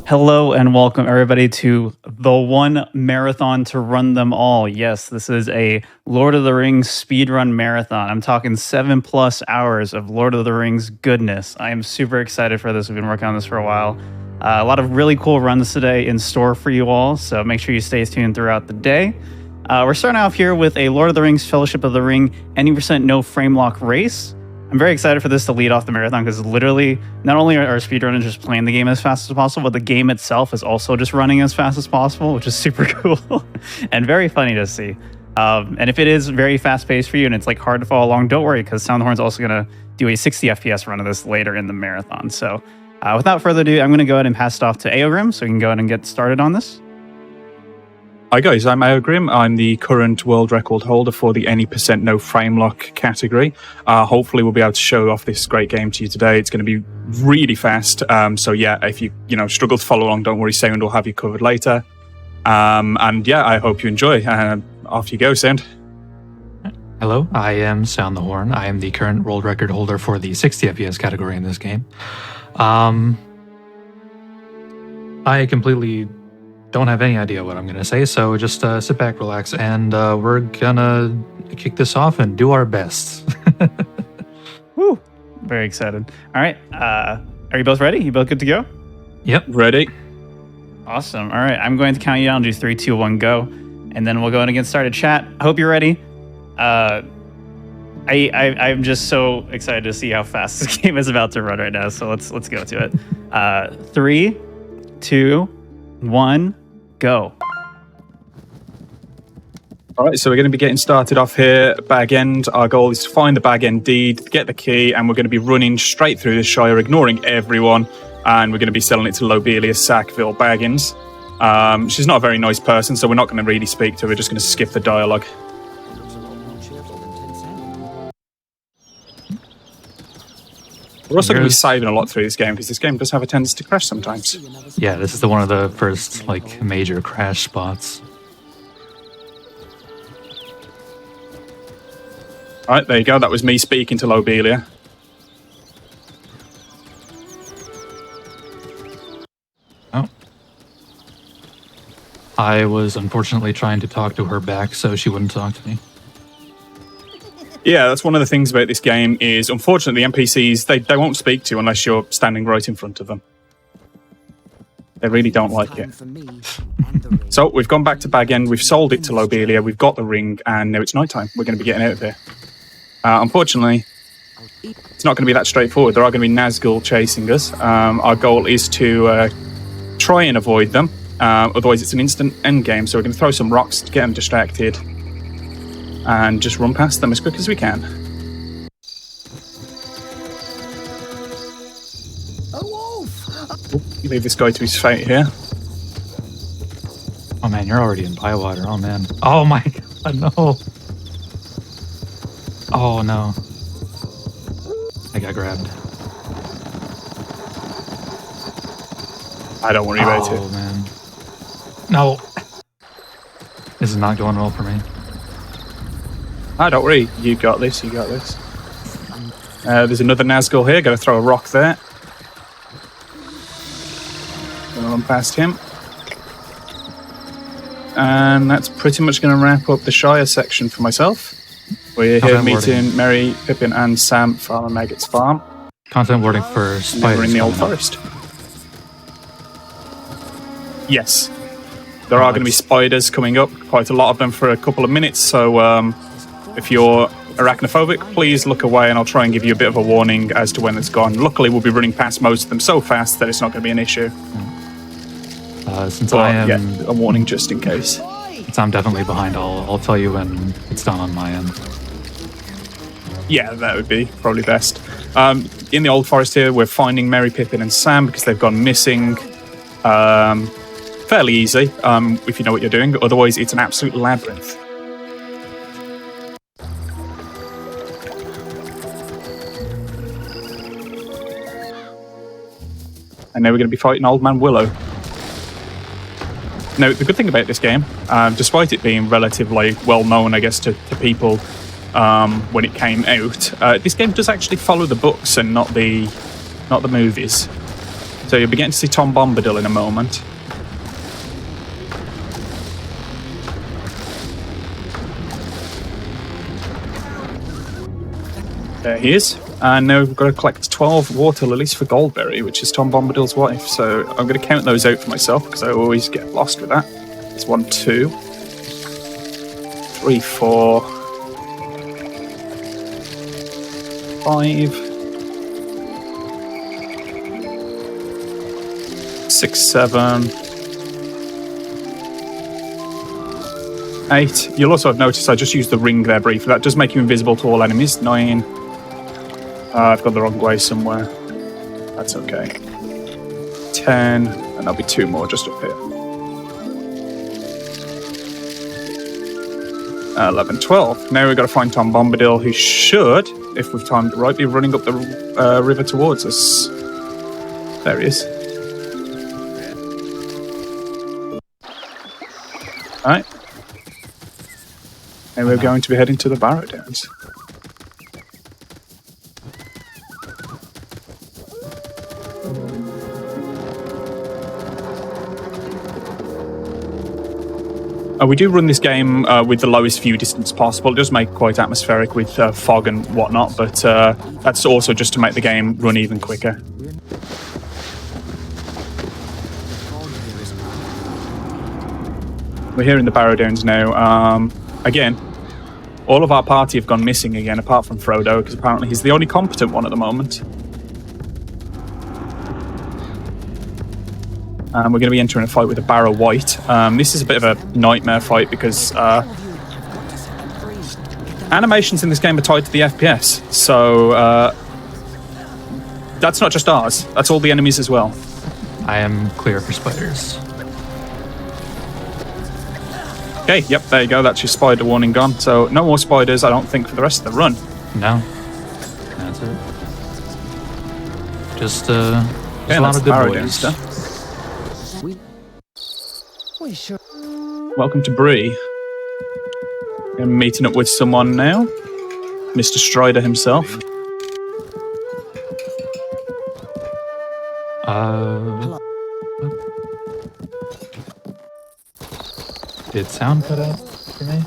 Hello and welcome everybody to the one marathon to run them all. Yes, this is a Lord of the Rings speedrun marathon. I'm talking 7+ hours of Lord of the Rings goodness. I am super excited for this. We've been working on this for a while. A lot of really cool runs today in store for you all, so make sure you stay tuned throughout the day. We're starting off here with a Lord of the Rings Fellowship of the Ring any percent no Framelock race. I'm very excited for this to lead off the marathon because literally not only are speedrunners just playing the game as fast as possible, but the game itself is also just running as fast as possible, which is super cool and very funny to see. And if it is very fast paced for you and it's like hard to follow along, don't worry, because Sound the Horn's also going to do a 60 FPS run of this later in the marathon. So without further ado, I'm going to go ahead and pass it off to Aogrim so we can go ahead and get started on this. Hi guys, I'm Aogrim. I'm the current world record holder for the any percent no Framelock category. Hopefully we'll be able to show off this great game to you today. It's going to be really fast. So yeah, if you struggle to follow along, don't worry, Sound will have you covered later. And yeah, I hope you enjoy. Off you go, Sound. Hello, I am Sound the Horn. I am the current world record holder for the 60 FPS category in this game. I completely don't have any idea what I'm going to say, so just sit back, relax, and we're gonna kick this off and do our best. Woo! Very excited. All right, are you both ready? You both good to go? Yep. Ready. Awesome. All right, I'm going to count you down. Do 3, 2, 1, go, and then we'll go ahead and get started. Chat, I hope you're ready. I'm just so excited to see how fast this game is about to run right now. So let's go to it. 3, 2, 1, go. All right, so we're going to be getting started off here. Bag End. Our goal is to find the Bag End deed, get the key, and we're going to be running straight through the Shire, ignoring everyone, and we're going to be selling it to Lobelia Sackville Baggins. She's not a very nice person, so we're not going to really speak to her. We're just going to skip the dialogue. We're also going to be saving a lot through this game because this game does have a tendency to crash sometimes. Yeah, this is one of the first major crash spots. All right, there you go. That was me speaking to Lobelia. Oh. I was unfortunately trying to talk to her back so she wouldn't talk to me. Yeah, that's one of the things about this game is, unfortunately, the NPCs, they won't speak to you unless you're standing right in front of them. They really don't like it. So we've gone back to Bag End, we've sold it to Lobelia, we've got the ring, and now it's nighttime. We're going to be getting out of here. Unfortunately, it's not going to be that straightforward. There are going to be Nazgul chasing us. Our goal is to try and avoid them. Otherwise, it's an instant end game, so we're going to throw some rocks to get them distracted and just run past them as quick as we can. A wolf! Leave this guy to his fate here. Oh man, you're already in Bywater. Oh man. Oh my god, no. Oh no. I got grabbed. I don't worry about it. Oh man. No. This is not going well for me. Don't worry, you got this, you got this. There's another Nazgul here, gotta throw a rock there. Gonna run past him. And that's pretty much gonna wrap up the Shire section for myself. We're here meeting Merry, Pippin, and Sam at Farmer Maggot's farm. Content warning for spiders. We're in the Old Forest. Yes. There are going to be spiders coming up, quite a lot of them for a couple of minutes, so if you're arachnophobic, please look away and I'll try and give you a bit of a warning as to when it's gone. Luckily, we'll be running past most of them so fast that it's not going to be an issue. Since I am... Yeah, a warning just in case. Since I'm definitely behind, I'll tell you when it's done on my end. Yeah, that would be probably best. In the Old Forest here, we're finding Merry, Pippin, and Sam because they've gone missing. Fairly easy, if you know what you're doing. Otherwise, it's an absolute labyrinth. And now we're going to be fighting Old Man Willow. Now, the good thing about this game, despite it being relatively well-known, I guess, to people when it came out, this game does actually follow the books and not the movies. So you'll be getting to see Tom Bombadil in a moment. There he is. And now we've got to collect 12 water lilies for Goldberry, which is Tom Bombadil's wife. So I'm going to count those out for myself because I always get lost with that. It's 1, 2, 3, 4, 5, 6, 7, 8. You'll also have noticed I just used the ring there briefly. That does make you invisible to all enemies. 9. I've gone the wrong way somewhere. That's okay. 10, and there'll be 2 more just up here. 11, 12. Now we've got to find Tom Bombadil, who should, if we've timed it right, be running up the river towards us. There he is. Alright. And we're going to be heading to the Barrow Downs. We do run this game with the lowest view distance possible. It does make it quite atmospheric with fog and whatnot, but that's also just to make the game run even quicker. We're here in the Barrow Downs now. Again, all of our party have gone missing again, apart from Frodo, because apparently he's the only competent one at the moment. We're going to be entering a fight with a Barrow White. This is a bit of a nightmare fight because animations in this game are tied to the FPS. So that's not just ours, that's all the enemies as well. I am clear for spiders. Okay, yep, there you go. That's your spider warning gone. So no more spiders, I don't think, for the rest of the run. No. That's it. Just a lot of good boys. Stuff. We sure. Welcome to Bree. I'm meeting up with someone now. Mr. Strider himself. Did sound cut out for me?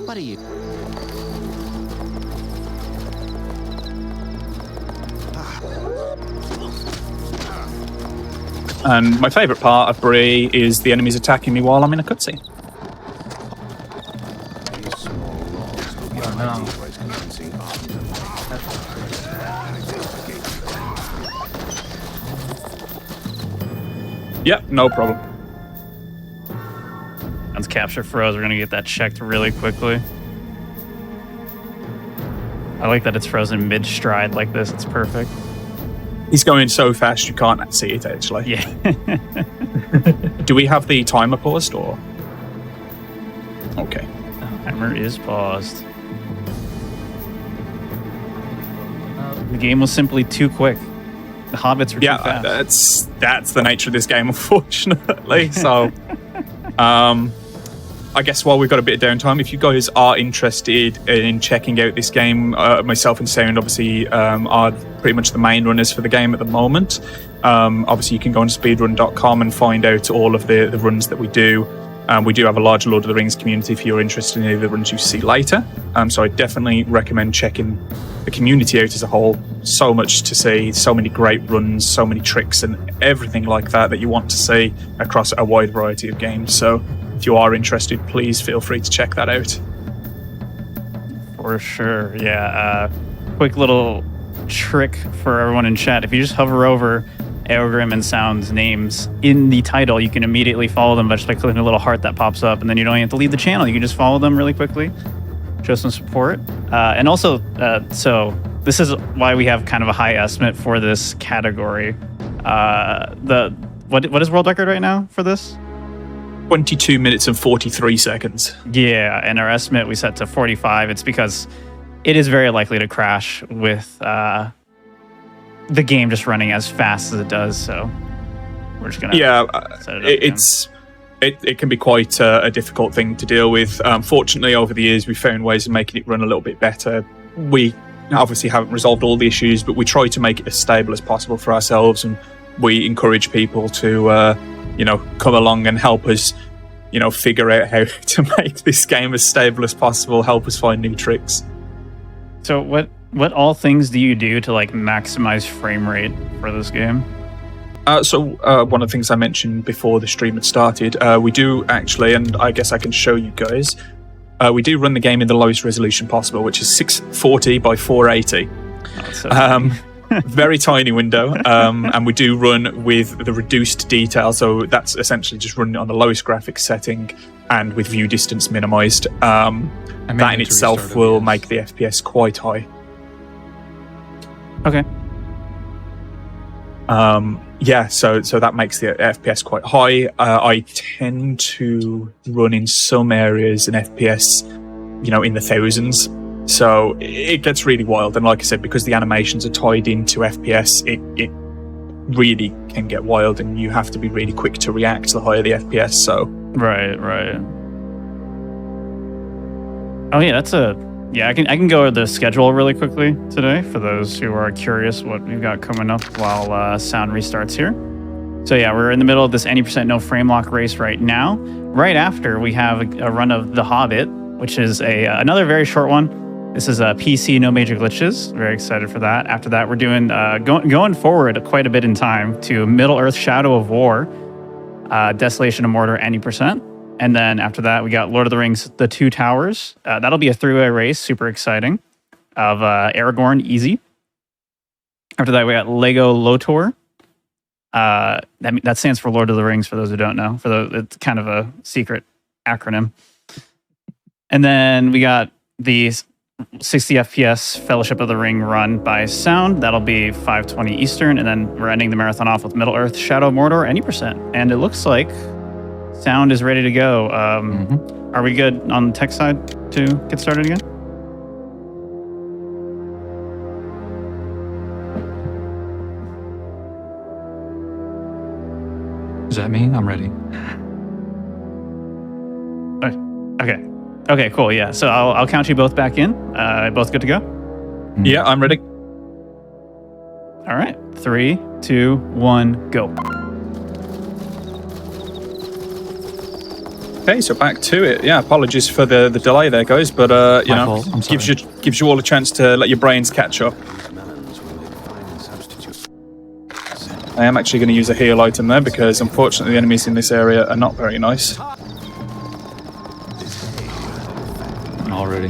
What are you? And my favourite part of Bree is the enemies attacking me while I'm in a cutscene. Yep, no problem. Once capture froze, we're going to get that checked really quickly. I like that it's frozen mid-stride like this. It's perfect. He's going so fast you can't see it, actually. Yeah. Do we have the timer paused, or...? Okay. Timer is paused. The game was simply too quick. The hobbits were too fast. That's the nature of this game, unfortunately. So, I guess while we've got a bit of downtime, if you guys are interested in checking out this game, myself and Sound obviously are pretty much the main runners for the game at the moment. Obviously, you can go on speedrun.com and find out all of the runs that we do. We do have a large Lord of the Rings community if you're interested in any of the runs you see later. So I definitely recommend checking the community out as a whole. So much to see, so many great runs, so many tricks and everything like that you want to see across a wide variety of games. So if you are interested, please feel free to check that out. For sure, yeah. Quick little trick for everyone in chat. If you just hover over Eogrim and Sound's names in the title, you can immediately follow them by just by clicking a little heart that pops up, and then you don't even have to leave the channel. You can just follow them really quickly, show some support. And also, so this is why we have kind of a high estimate for this category. What is world record right now for this? 22 minutes and 43 seconds. Yeah, and our estimate we set to 45. It's because it is very likely to crash with the game just running as fast as it does. So we're just gonna set it up. It can be quite a difficult thing to deal with. Fortunately, over the years, we've found ways of making it run a little bit better. We obviously haven't resolved all the issues, but we try to make it as stable as possible for ourselves, and we encourage people to, come along and help us, figure out how to make this game as stable as possible, help us find new tricks. So what all things do you do to like maximize frame rate for this game? One of the things I mentioned before the stream had started, we do actually, and I guess I can show you guys, we do run the game in the lowest resolution possible, which is 640 by 480. Oh, so very tiny window, and we do run with the reduced detail, so that's essentially just running on the lowest graphics setting and with view distance minimized. That in itself will make the FPS quite high. Okay. So that makes the FPS quite high. I tend to run in some areas an FPS, in the thousands. So it gets really wild. And like I said, because the animations are tied into FPS, it really can get wild, and you have to be really quick to react the higher the FPS. So right. Oh yeah, I can go over the schedule really quickly today for those who are curious what we've got coming up while sound restarts here. So yeah, we're in the middle of this 90% no Framelock race right now. Right after, we have a run of The Hobbit, which is another very short one. This is a PC, no major glitches. Very excited for that. After that, we're doing going forward quite a bit in time to Middle-earth: Shadow of War, Desolation of Mordor 90%. And then after that, we got Lord of the Rings: The Two Towers. That'll be a three-way race, super exciting, of Aragorn, easy. After that, we got Lego Lotor. That stands for Lord of the Rings, for those who don't know. It's kind of a secret acronym. And then we got the 60 FPS Fellowship of the Ring run by Sound. That'll be 5:20 Eastern. And then we're ending the marathon off with Middle-earth: Shadow of Mordor, 90%. And it looks like Sound is ready to go. Are we good on the tech side to get started again? Is that me? I'm ready. Okay, cool. Yeah. So I'll count you both back in. Both good to go? Yeah, I'm ready. All right. 3, 2, 1, go. Okay, so back to it. Yeah, apologies for the delay there, guys, but gives you all a chance to let your brains catch up. I am actually going to use a heal item there because unfortunately the enemies in this area are not very nice. Already.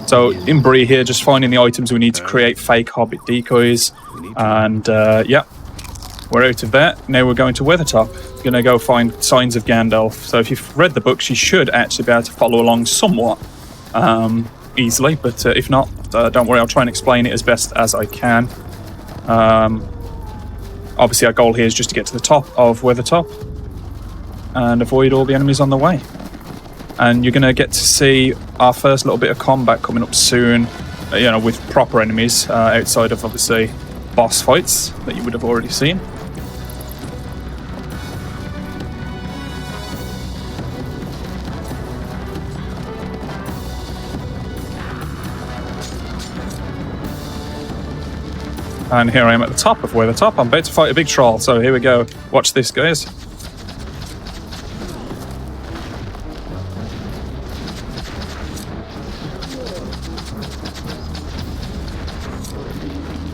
So in Bree here, just finding the items we need to create fake Hobbit decoys, and we're out of that. Now we're going to Weathertop. Going to go find signs of Gandalf. So if you've read the books, you should actually be able to follow along somewhat easily, but if not, don't worry, I'll try and explain it as best as I can. Obviously our goal here is just to get to the top of Weathertop and avoid all the enemies on the way. And you're going to get to see our first little bit of combat coming up soon, with proper enemies outside of obviously boss fights that you would have already seen. And here I am at the top of Weathertop. I'm about to fight a big troll, so here we go. Watch this, guys.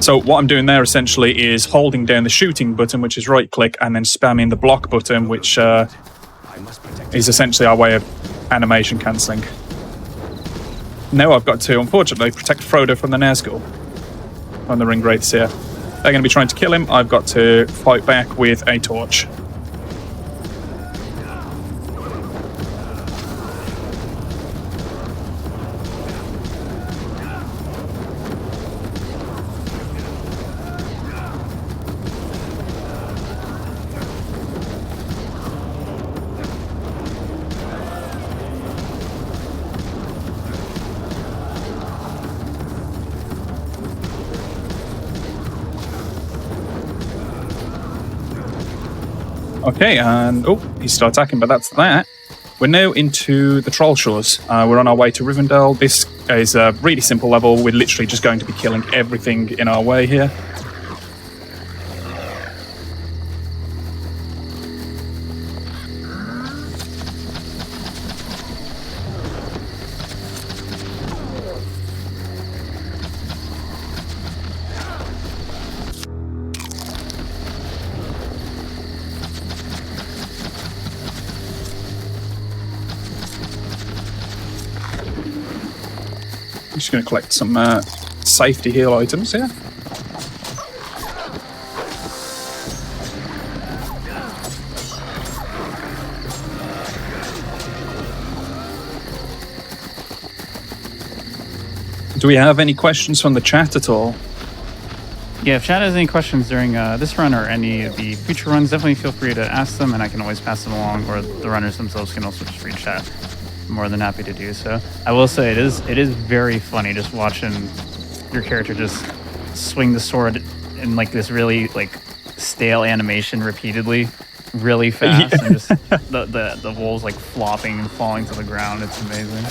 So what I'm doing there essentially is holding down the shooting button, which is right click, and then spamming the block button, which is essentially our way of animation cancelling. Now I've got to, unfortunately, protect Frodo from the Nazgul. On the ring wraiths here. They're going to be trying to kill him. I've got to fight back with a torch. Okay, and he's still attacking, but that's that. We're now into the Troll Shores. We're on our way to Rivendell. This is a really simple level. We're literally just going to be killing everything in our way here. I'm just going to collect some safety heal items here. Do we have any questions from the chat at all? Yeah, if chat has any questions during this run or any of the future runs, definitely feel free to ask them, and I can always pass them along, or the runners themselves can also just read chat. More than happy to do so. I will say it is very funny just watching your character just swing the sword in like this really like stale animation repeatedly, really fast, and just the wolves like flopping and falling to the ground. It's amazing.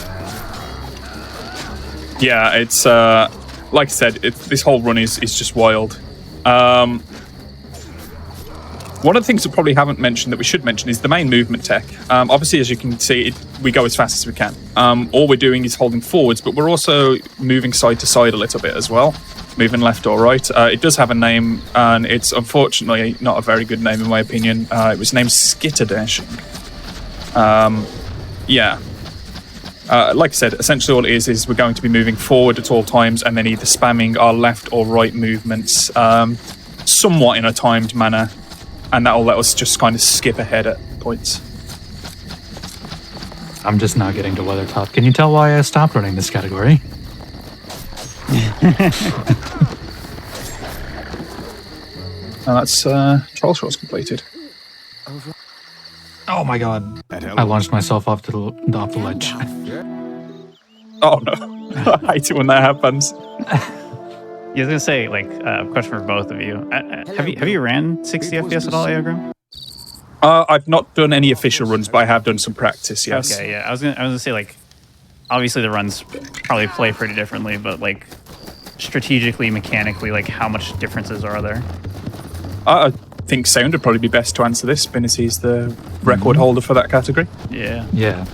Yeah, it's like I said, this whole run is just wild. One of the things we probably haven't mentioned that we should mention is the main movement tech. Obviously, as you can see, we go as fast as we can. All we're doing is holding forwards, but we're also moving side to side a little bit as well, moving left or right. It does have a name, and it's unfortunately not a very good name in my opinion. It was named Skitterdashing. Yeah. Like I said, essentially all it is we're going to be moving forward at all times and then either spamming our left or right movements somewhat in a timed manner. And that'll let us just kind of skip ahead at points. I'm just now getting to Weathertop. Can you tell why I stopped running this category? That's Troll Shorts completed. Oh my god. I launched myself off the ledge. Oh no. I hate it when that happens. Yeah, I was gonna say, like, a question for both of you. Have you ran 60 FPS at all, Aeogrim? I've not done any official runs, but I have done some practice. Yes. Okay, yeah. I was gonna say, like, obviously the runs probably play pretty differently, but like strategically, mechanically, like how much differences are there? I think Sound would probably be best to answer this, being as he's the record holder for that category. Yeah. Yeah.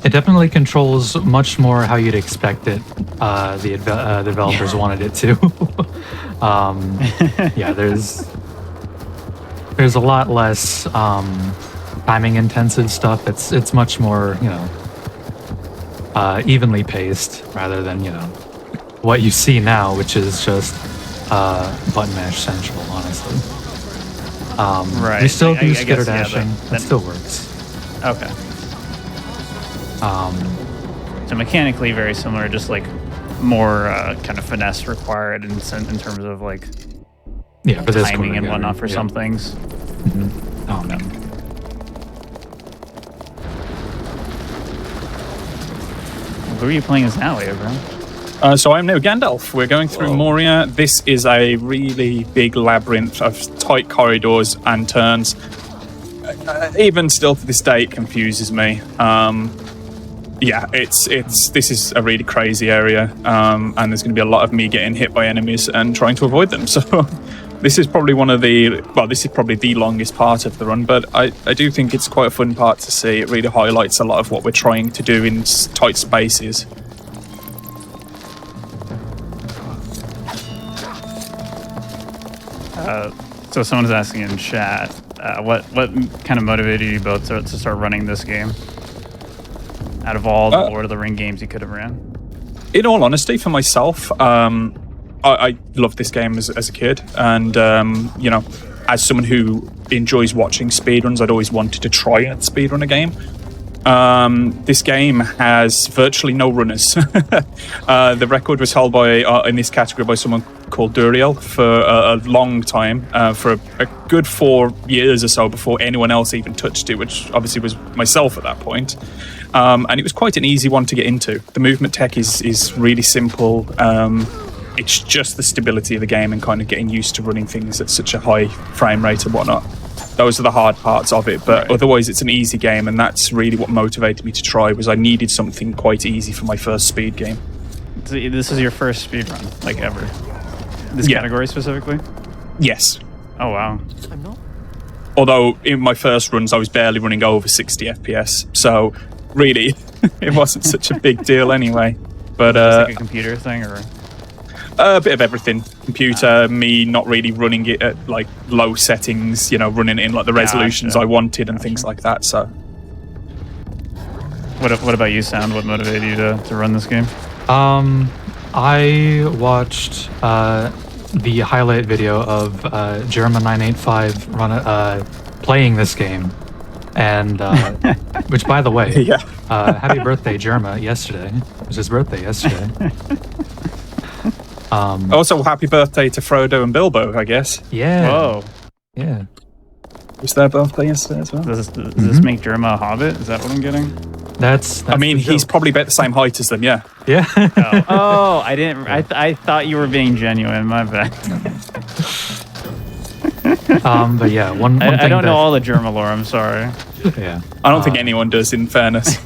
It definitely controls much more how you'd expect it. The developers wanted it to. Yeah, there's a lot less timing intensive stuff. It's much more, evenly paced rather than, what you see now, which is just button mash central, honestly. Right. We still do I guess, skitter yeah, dashing. that That still works. Okay. So mechanically very similar, just like more kind of finesse required in terms of like Yeah, for this timing and choreography, whatnot for yeah. some things. Mm-hmm. Oh, man. Who are you playing as now, Aeogrim? So I'm now Gandalf. We're going through Moria. This is a really big labyrinth of tight corridors and turns. Even still to this day, it confuses me. Yeah, this is a really crazy area, and there's going to be a lot of me getting hit by enemies and trying to avoid them. So this is probably this is probably the longest part of the run, but I do think it's quite a fun part to see. It really highlights a lot of what we're trying to do in tight spaces. So someone's asking in chat, what kind of motivated you both to start running this game? Out of all the Lord of the Ring games you could have ran? In all honesty, for myself, I loved this game as a kid, and as someone who enjoys watching speedruns, I'd always wanted to try and speedrun a game. This game has virtually no runners. The record was held in this category by someone called Duriel for a long time, for a good 4 years or so before anyone else even touched it, which obviously was myself at that point. And it was quite an easy one to get into. The movement tech is really simple. It's just the stability of the game and kind of getting used to running things at such a high frame rate and whatnot. Those are the hard parts of it, but otherwise it's an easy game, and that's really what motivated me to try. Was I needed something quite easy for my first speed game. So this is your first speedrun, like ever? This Yeah. category specifically? Yes. Oh, wow. I'm not. Although in my first runs, I was barely running over 60 FPS. So really, it wasn't such a big deal anyway. But Is this like a computer thing, or? a bit of everything. Computer, me not really running it at like low settings, running it in like the resolutions I wanted and things like that. So What about you, Sound? What motivated you to run this game? I watched the highlight video of Jerema985 playing this game, and which, by the way, yeah. happy birthday, Jerema! Yesterday it was his birthday yesterday. Also, happy birthday to Frodo and Bilbo, I guess. Yeah. Whoa. Yeah. Was their birthday yesterday as well? Does this make Jerema a Hobbit? Is that what I'm getting? That's I mean, the he's joke. probably about the same height as them, yeah. Yeah. Oh, I didn't. I thought you were being genuine. My bad. But yeah, one thing I don't know that- all the Jerema lore. I'm sorry. Yeah. I don't think anyone does, in fairness.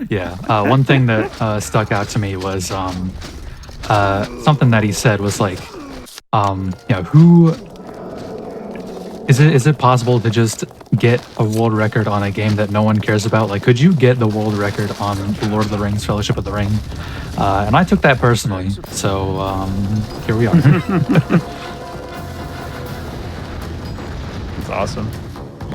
Yeah. One thing that stuck out to me was something that he said was like, who is it possible to just get a world record on a game that no one cares about? Like, could you get the world record on The Lord of the Rings, Fellowship of the Ring? And I took that personally, so here we are. It's awesome.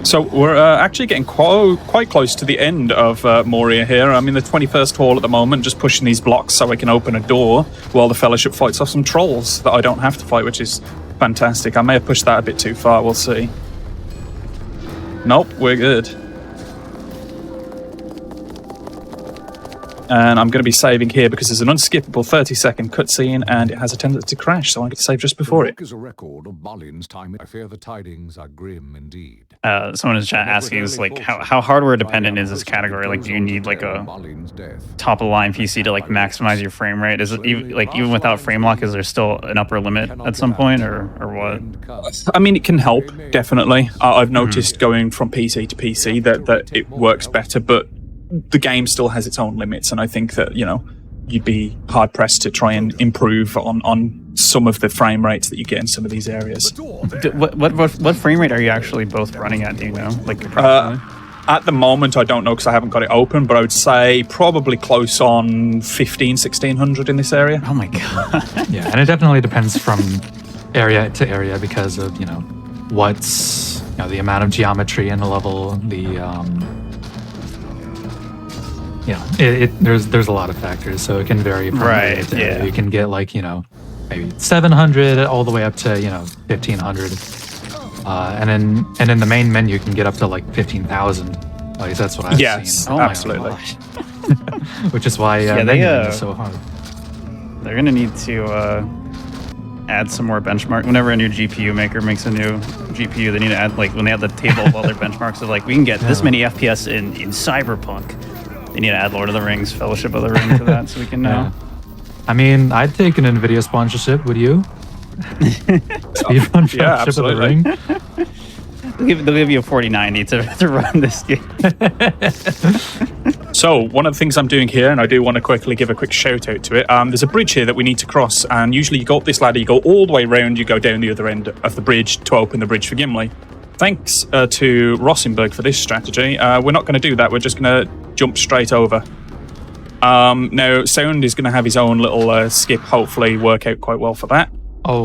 So we're actually getting quite close to the end of Moria here. I'm in the 21st hall at the moment, just pushing these blocks so I can open a door while the Fellowship fights off some trolls that I don't have to fight, which is fantastic. I may have pushed that a bit too far, we'll see. Nope, we're good. And I'm going to be saving here because there's an unskippable 30-second cutscene and it has a tendency to crash, so I'm going to save just before it. Is a record of Balin's time. I fear the tidings are grim indeed. Someone in the chat asking is like, how hardware dependent is this category? Like, do you need like a top of the line PC to like maximize your frame rate? Is it even without Framelock, is there still an upper limit at some point, or what? I mean, it can help, definitely. I've noticed going from PC to PC that it works better, but the game still has its own limits, and I think that, you'd be hard-pressed to try and improve on some of the frame rates that you get in some of these areas. What frame rate are you actually both running at, do you know? Like, approximately? At the moment, I don't know because I haven't got it open, but I would say probably close on 1600 in this area. Oh my god. Yeah, and it definitely depends from area to area because of, what's, the amount of geometry in a level, there's a lot of factors, so it can vary from area to area. You can get like, maybe 700 all the way up to, 1500. And then the main menu can get up to like 15,000. At least that's what I've seen. Yes, absolutely. Which is why menu is so hard. They're gonna need to add some more benchmark. Whenever a new GPU maker makes a new GPU, they need to add, like, when they have the table of all their benchmarks of like, we can get this many FPS in Cyberpunk. They need to add Lord of the Rings, Fellowship of the Ring to that, so we can know. I mean, I'd take an NVIDIA sponsorship, would you? Speedrun Yeah, Fellowship of the Ring. They'll give you a 4090 to run this game. So, one of the things I'm doing here, and I do want to quickly give a quick shout out to it, there's a bridge here that we need to cross, and usually you go up this ladder, you go all the way around, you go down the other end of the bridge to open the bridge for Gimli. Thanks to Rossenberg for this strategy. We're not going to do that, we're just going to jump straight over. Now, Sound is going to have his own little skip, hopefully work out quite well for that. Oh,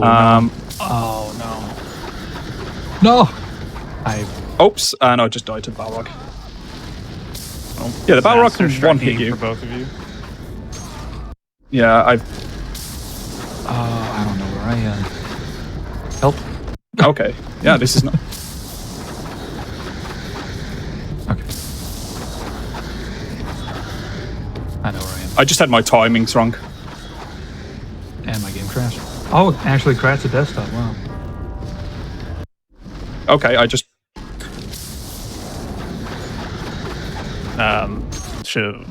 no. No! Oops, and I just died to the Balrog. Yeah, the Balrog can one-hit you. For both of you. Yeah, I don't know where I am. Help. Okay. Yeah, this is not... Okay. I know where I am. I just had my timings wrong. And my game crashed. Oh, it actually crashed the desktop. Wow. Okay, I just... Should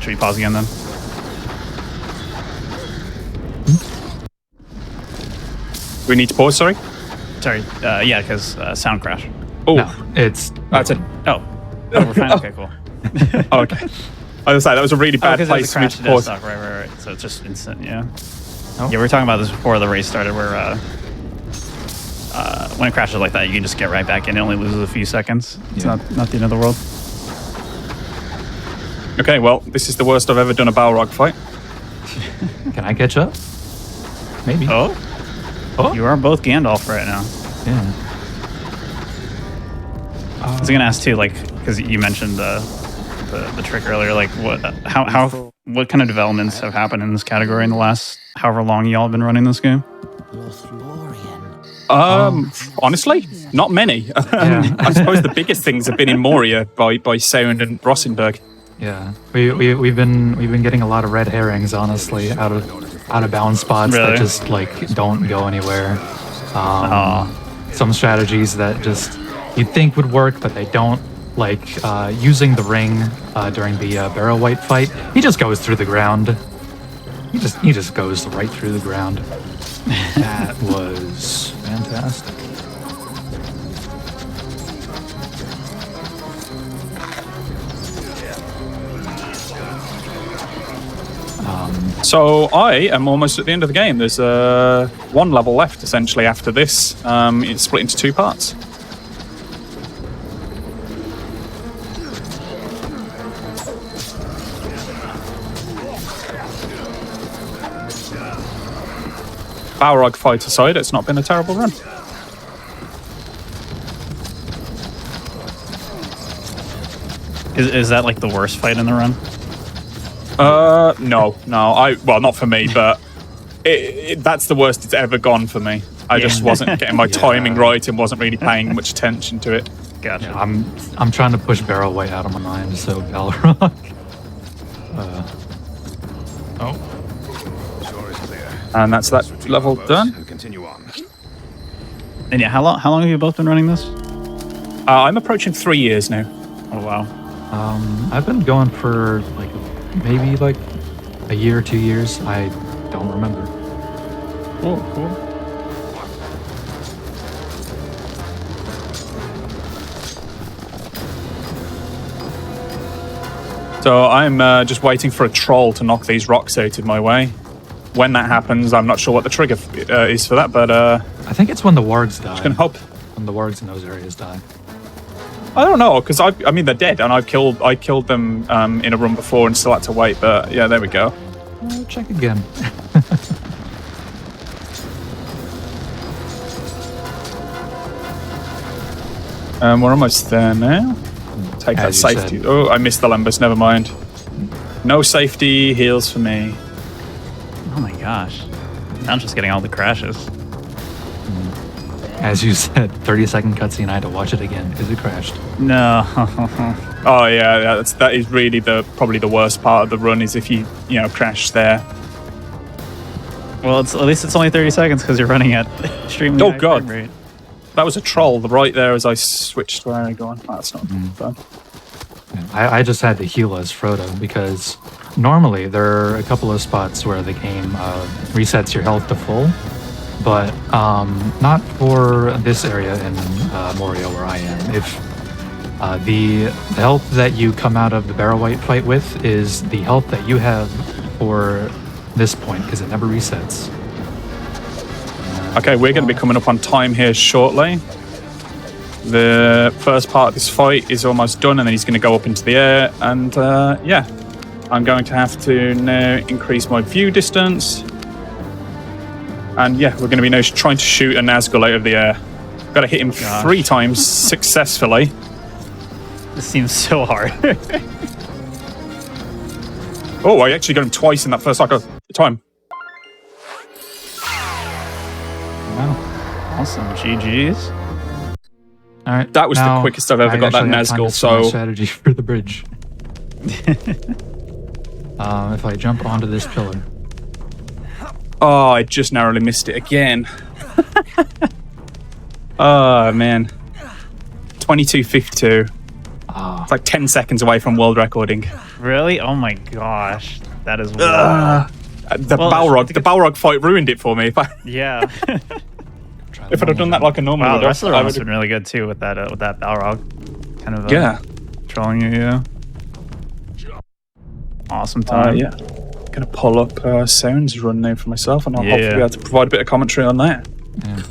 we pause again then? We need to pause, sorry? Sorry. Yeah, because sound crash. Oh, No, it's... that's it. Oh, we're fine. Okay, cool. Oh, okay. I was like, that was a really bad because place there's for a me crash to to death pause. stock. Right. So it's just instant. Yeah. Oh. Yeah, we were talking about this before the race started, where when it crashes like that, you can just get right back in. It only loses a few seconds. It's Yeah. not the end of the world. Okay, well, this is the worst I've ever done a Balrog fight. Can I catch up? Maybe. Oh, you are both Gandalf right now. Yeah. I was gonna ask too, like, because you mentioned the trick earlier. Like, what kind of developments have happened in this category in the last however long y'all have been running this game? Honestly, not many. I suppose the biggest things have been in Moria by Sound and Rosenberg. Yeah, we've been getting a lot of red herrings, honestly, out of bound spots Really? that just like don't go anywhere. Some strategies that just you'd think would work, but they don't. Like using the ring during the Barrow White fight, he just goes through the ground. He just goes right through the ground. That was fantastic. So I am almost at the end of the game. There's one level left, essentially, after this. It's split into 2 parts. Balrog fight aside, it's not been a terrible run. Is that like the worst fight in the run? No. Well, not for me, but that's the worst it's ever gone for me. I just wasn't getting my timing right and wasn't really paying much attention to it. Gotcha. Yeah, I'm trying to push Barrow White out of my mind, so Balrog. And that's that level done. Continue on. And yeah, how long have you both been running this? I'm approaching 3 years now. Oh wow. I've been going for like maybe like a year, 2 years. I don't remember. Cool. So I'm just waiting for a troll to knock these rocks out of my way. When that happens, I'm not sure what the trigger is for that, but I think it's when the wargs die. just gonna hope. When the wargs in those areas die. I don't know, because I mean they're dead, and I killed them in a run before and still had to wait. But yeah, there we go. Check again. We're almost there now. Take that As you safety. said. Oh, I missed the Lembus. Never mind. No safety heals for me. Oh my gosh. Now I'm just getting all the crashes. As you said, 30-second cutscene. I had to watch it again because it crashed. No. Oh yeah, that is really probably the worst part of the run is if you crash there. Well, at least it's only 30 seconds because you're running at extremely Oh, high God. frame rate. That was a troll right there as I switched where I go on. That's not fun. I just had to heal as Frodo because normally there are a couple of spots where the game resets your health to full, but not for this area in Moria where I am. If the health that you come out of the Barrow White fight with is the health that you have for this point because it never resets. Okay, we're going to be coming up on time here shortly. The first part of this fight is almost done, and then he's going to go up into the air. And yeah, I'm going to have to now increase my view distance. And yeah, we're going to be now trying to shoot a Nazgul out of the air. Got to hit him 3 times successfully. This seems so hard. Oh, I actually got him twice in that first time. Wow. Awesome. GG's. All right, That was the quickest I've ever got that Nazgul, so... strategy for the bridge. If I jump onto this pillar. Oh, I just narrowly missed it again. Oh, man. 22:52. It's like 10 seconds away from world recording. Really? Oh my gosh. That is wild. The Balrog fight ruined it for me. Yeah. If I'd have done that like a normal Wow, the would, rest of the I run has would- been really good too with that Balrog. Kind of Yeah. trolling you, yeah. Awesome time. Yeah. Gonna pull up Sound's run now for myself, and I'll hopefully be able to provide a bit of commentary on that. Yeah.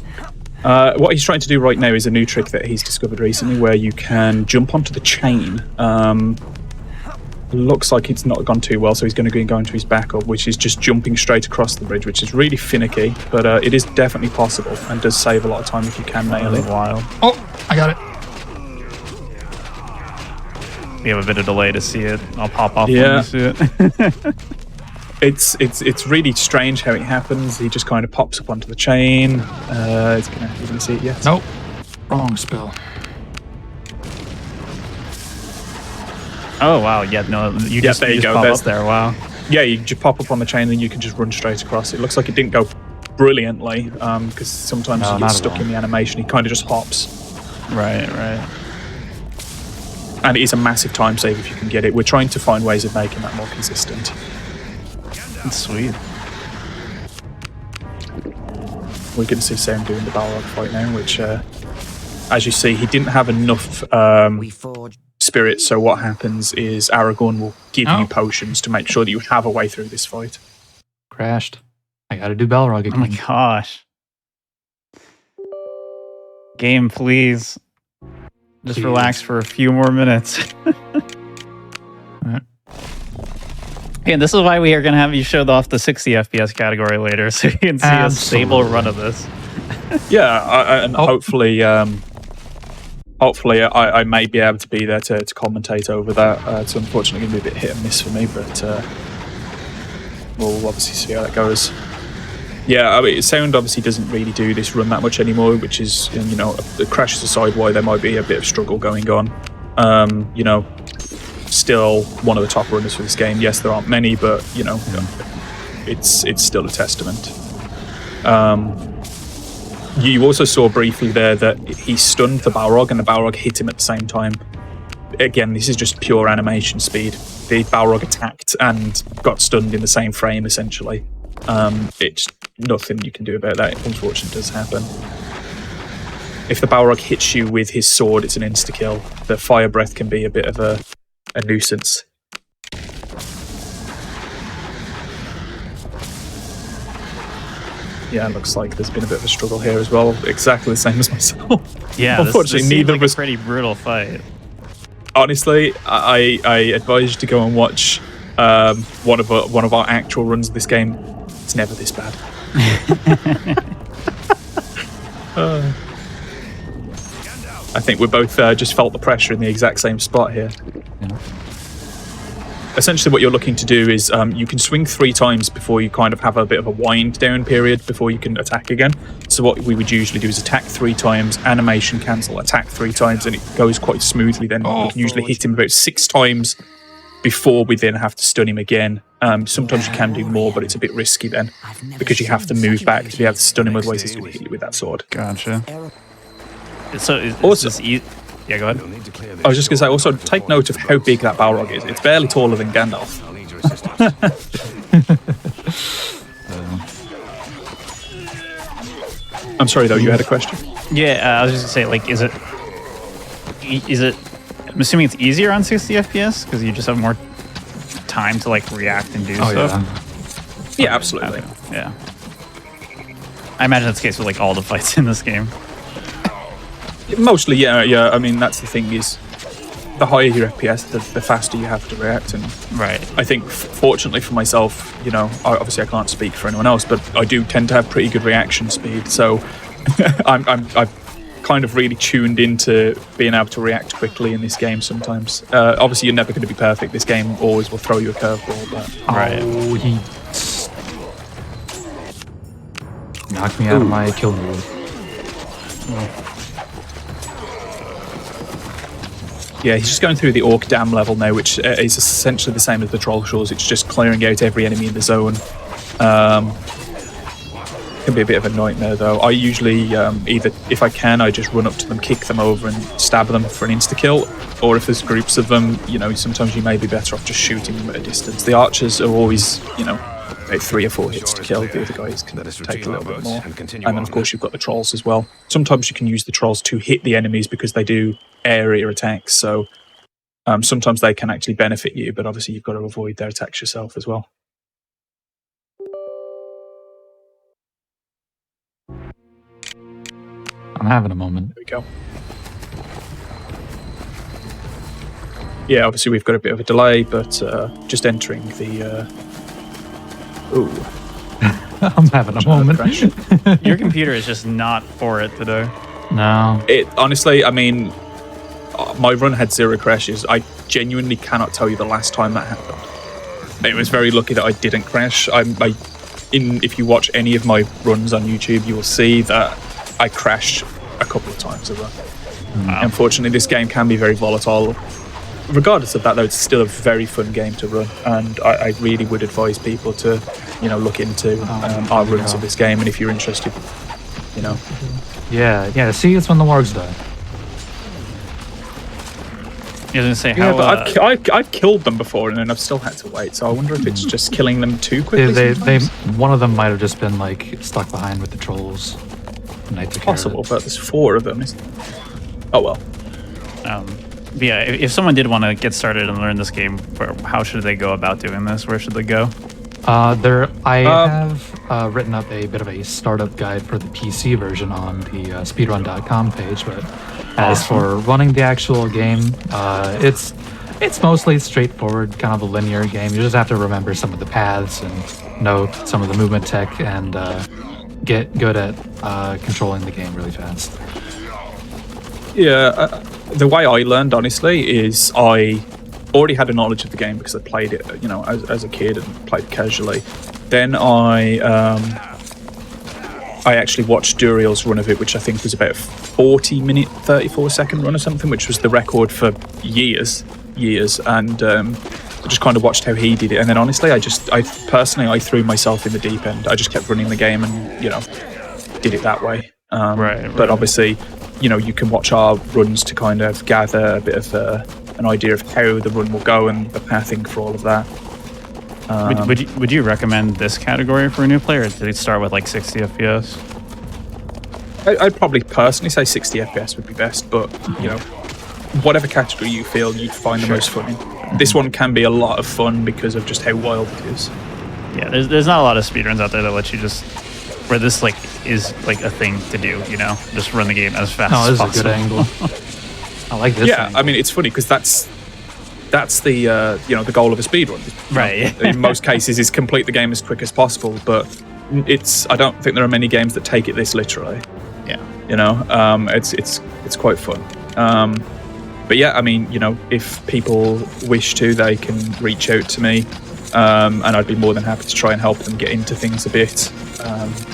What he's trying to do right now is a new trick that he's discovered recently, where you can jump onto the chain. Looks like it's not gone too well, so he's going to go into his backup, which is just jumping straight across the bridge, which is really finicky, but it is definitely possible and does save a lot of time if you can nail it. Wild. Oh, I got it. We have a bit of delay to see it. I'll pop off when you see it. It's really strange how it happens. He just kind of pops up onto the chain. You're going to see it yet? Nope. Wrong spell. Oh wow, yeah, no, you just there you go. pop up there. Wow. Yeah, you just pop up on the chain and you can just run straight across. It looks like it didn't go brilliantly because sometimes you get stuck in the animation. He kind of just hops. Right. And it is a massive time save if you can get it. We're trying to find ways of making that more consistent. That's sweet. We're going to see Sam doing the Balrog fight now, which, as you see, he didn't have enough spirit, so what happens is Aragorn will give you potions to make sure that you have a way through this fight. Crashed. I gotta do Balrog again. Oh my gosh. Game, please. Just relax for a few more minutes. And this is why we are going to have you show off the 60 FPS category later, so you can see a stable run of this. And hopefully I may be able to be there to commentate over that. It's unfortunately going to be a bit hit and miss for me, but we'll obviously see how that goes. Yeah, I mean, Sound obviously doesn't really do this run that much anymore, which is, the crashes aside, why there might be a bit of struggle going on. Still one of the top runners for this game. Yes, there aren't many, but, it's still a testament. You also saw briefly there that he stunned the Balrog and the Balrog hit him at the same time. Again, this is just pure animation speed. The Balrog attacked and got stunned in the same frame, essentially. It's nothing you can do about that. Unfortunately, it does happen. If the Balrog hits you with his sword, it's an insta-kill. The fire breath can be a bit of a nuisance. Yeah, it looks like there's been a bit of a struggle here as well. Exactly the same as myself. Yeah, unfortunately, neither of us. A pretty brutal fight. Honestly, I advise you to go and watch one of our actual runs of this game. It's never this bad. I think we both just felt the pressure in the exact same spot here. Yeah. Essentially what you're looking to do is you can swing 3 times before you kind of have a bit of a wind down period before you can attack again. So what we would usually do is attack 3 times, animation cancel, attack 3 times, and it goes quite smoothly then. We can usually hit him about 6 times before we then have to stun him again. Sometimes you can do more, but it's a bit risky then because you have to move back to be able to stun him, otherwise he's going to hit you with that sword. Gotcha. So is this yeah, go ahead. I was just going to say, also take note of how big that Balrog is. It's barely taller than Gandalf. I'm sorry though, you had a question? Yeah, I was just going to say, like, is it I'm assuming it's easier on 60 FPS because you just have more time to like react and do stuff. Yeah, absolutely. Yeah. I imagine that's the case with like all the fights in this game. Mostly, yeah. I mean, that's the thing is, the higher your FPS, the faster you have to react. And right. I think, fortunately for myself, obviously I can't speak for anyone else, but I do tend to have pretty good reaction speed. So I've kind of really tuned into being able to react quickly in this game sometimes. Obviously, you're never going to be perfect. This game always will throw you a curveball, but right. Oh, he knocked me out of my kill move. Yeah, he's just going through the Orc Dam level now, which is essentially the same as the Troll Shores. It's just clearing out every enemy in the zone. Can be a bit of a nightmare, though. I usually, either, if I can, I just run up to them, kick them over, and stab them for an insta-kill. Or if there's groups of them, sometimes you may be better off just shooting them at a distance. The archers are always, about 3 or 4 hits to kill. The other guys can take a little bit more. And then, of course, you've got the trolls as well. Sometimes you can use the trolls to hit the enemies because they do area attacks. So Sometimes they can actually benefit you, but obviously you've got to avoid their attacks yourself as well. I'm having a moment. There we go. Yeah, obviously we've got a bit of a delay, but just entering the... Ooh. I'm having a moment. Your computer is just not for it today. No. It honestly, I mean, my run had 0 crashes. I genuinely cannot tell you the last time that happened. It was very lucky that I didn't crash. If you watch any of my runs on YouTube, you will see that I crashed a couple of times a run. Wow. Unfortunately, this game can be very volatile. Regardless of that, though, it's still a very fun game to run, and I really would advise people to, look into our runs of this game, and if you're interested, Yeah. See, it's when the wargs die. I was gonna say Yeah, how. but I've killed them before, and then I've still had to wait. So I wonder if it's just killing them too quickly. One of them might have just been like stuck behind with the trolls. It's possible, but there's 4 of them. Oh well. Yeah, if someone did want to get started and learn this game, how should they go about doing this? Where should they go? I have written up a bit of a startup guide for the PC version on the speedrun.com page, but as for running the actual game, it's mostly straightforward, kind of a linear game. You just have to remember some of the paths and know some of the movement tech and get good at controlling the game really fast. Yeah, the way I learned, honestly, is I already had a knowledge of the game because I played it, as a kid and played casually. Then I actually watched Duriel's run of it, which I think was about a 40-minute, 34-second run or something, which was the record for years, and I just kind of watched how he did it. And then honestly, I threw myself in the deep end. I just kept running the game and, did it that way. Right. But obviously, you can watch our runs to kind of gather a bit of an idea of how the run will go and the pathing for all of that. Would you recommend this category for a new player? Or did it start with like 60 FPS? I'd probably personally say 60 FPS would be best, but whatever category you feel you'd find the most fun in. This one can be a lot of fun because of just how wild it is. Yeah, there's not a lot of speedruns out there that let you just where this is a thing to do, just run the game as fast as possible. This is a good angle. I like this. Yeah, angle. I mean it's funny because that's the the goal of a speedrun. Right. In most cases, is complete the game as quick as possible. But I don't think there are many games that take it this literally. Yeah. It's quite fun. But yeah, I mean, if people wish to, they can reach out to me, and I'd be more than happy to try and help them get into things a bit.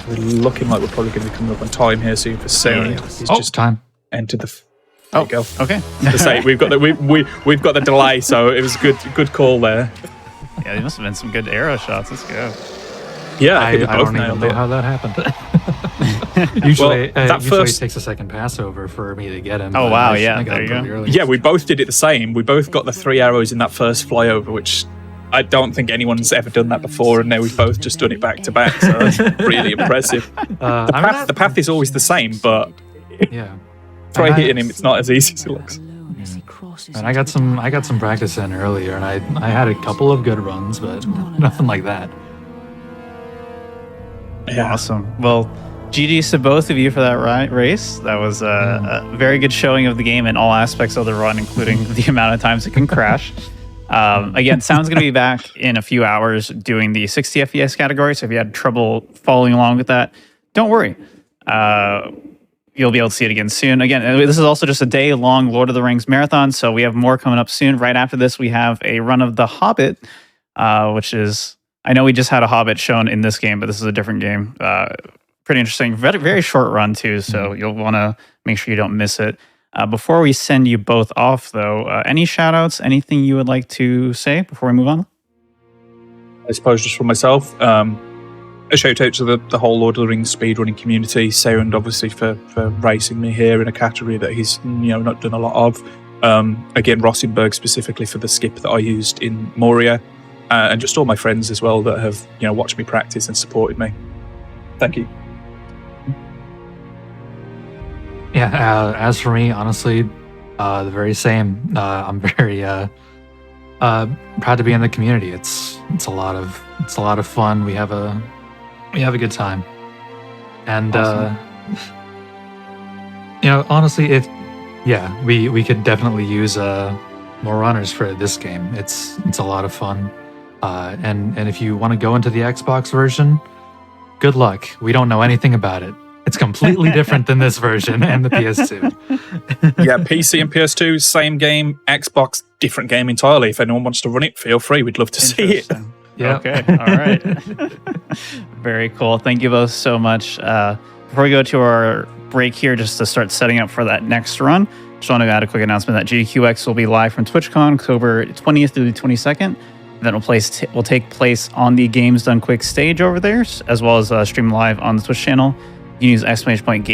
We're looking like we're probably going to be coming up on time here soon for Sarah. He's just time. Entered the. There you go. Okay. To say we've got the delay, so it was a good call there. Yeah, there must have been some good arrow shots. Let's go. Yeah, I don't even know how that happened. usually it takes a second pass over for me to get him. Oh wow, yeah, I got there you go. early. Yeah, we both did it the same. We both got the 3 arrows in that first flyover, which I don't think anyone's ever done that before, and now we've both just done it back to back, so that's really impressive. The path is always the same, but yeah. try hitting him, it's not as easy as it looks. And I got some practice in earlier, and I had a couple of good runs, but nothing like that. Yeah. Awesome. Well, GG's to both of you for that race. That was a very good showing of the game in all aspects of the run, including the amount of times it can crash. Again, Sound's going to be back in a few hours doing the 60 FPS category, so if you had trouble following along with that, don't worry. You'll be able to see it again soon. Again, this is also just a day-long Lord of the Rings marathon, so we have more coming up soon. Right after this, we have a run of The Hobbit, which is... I know we just had a Hobbit shown in this game, but this is a different game. Pretty interesting. Very, very short run, too, so you'll want to make sure you don't miss it. Before we send you both off, though, any shout-outs, anything you would like to say before we move on? I suppose just for myself, a shout out to the whole Lord of the Rings speedrunning community. Sound obviously for racing me here in a category that he's not done a lot of. Again, Rossenberg specifically for the skip that I used in Moria, and just all my friends as well that have watched me practice and supported me. Thank you. Yeah. As for me, honestly, The very same. I'm very proud to be in the community. It's a lot of fun. We have a good time, and Awesome. Honestly, we could definitely use more runners for this game. It's a lot of fun, and if you want to go into the Xbox version, good luck. We don't know anything about it. It's completely different than this version and the PS2. Yeah, PC and PS2, same game. Xbox, different game entirely. If anyone wants to run it, feel free. We'd love to see it. Yeah. Okay. All right. Very cool. Thank you both so much. Before we go to our break here, just to start setting up for that next run, just want to add a quick announcement that GDQX will be live from TwitchCon October 20th through the 22nd. Then will take place on the Games Done Quick stage over there, as well as stream live on the Twitch channel. You can use exclamation point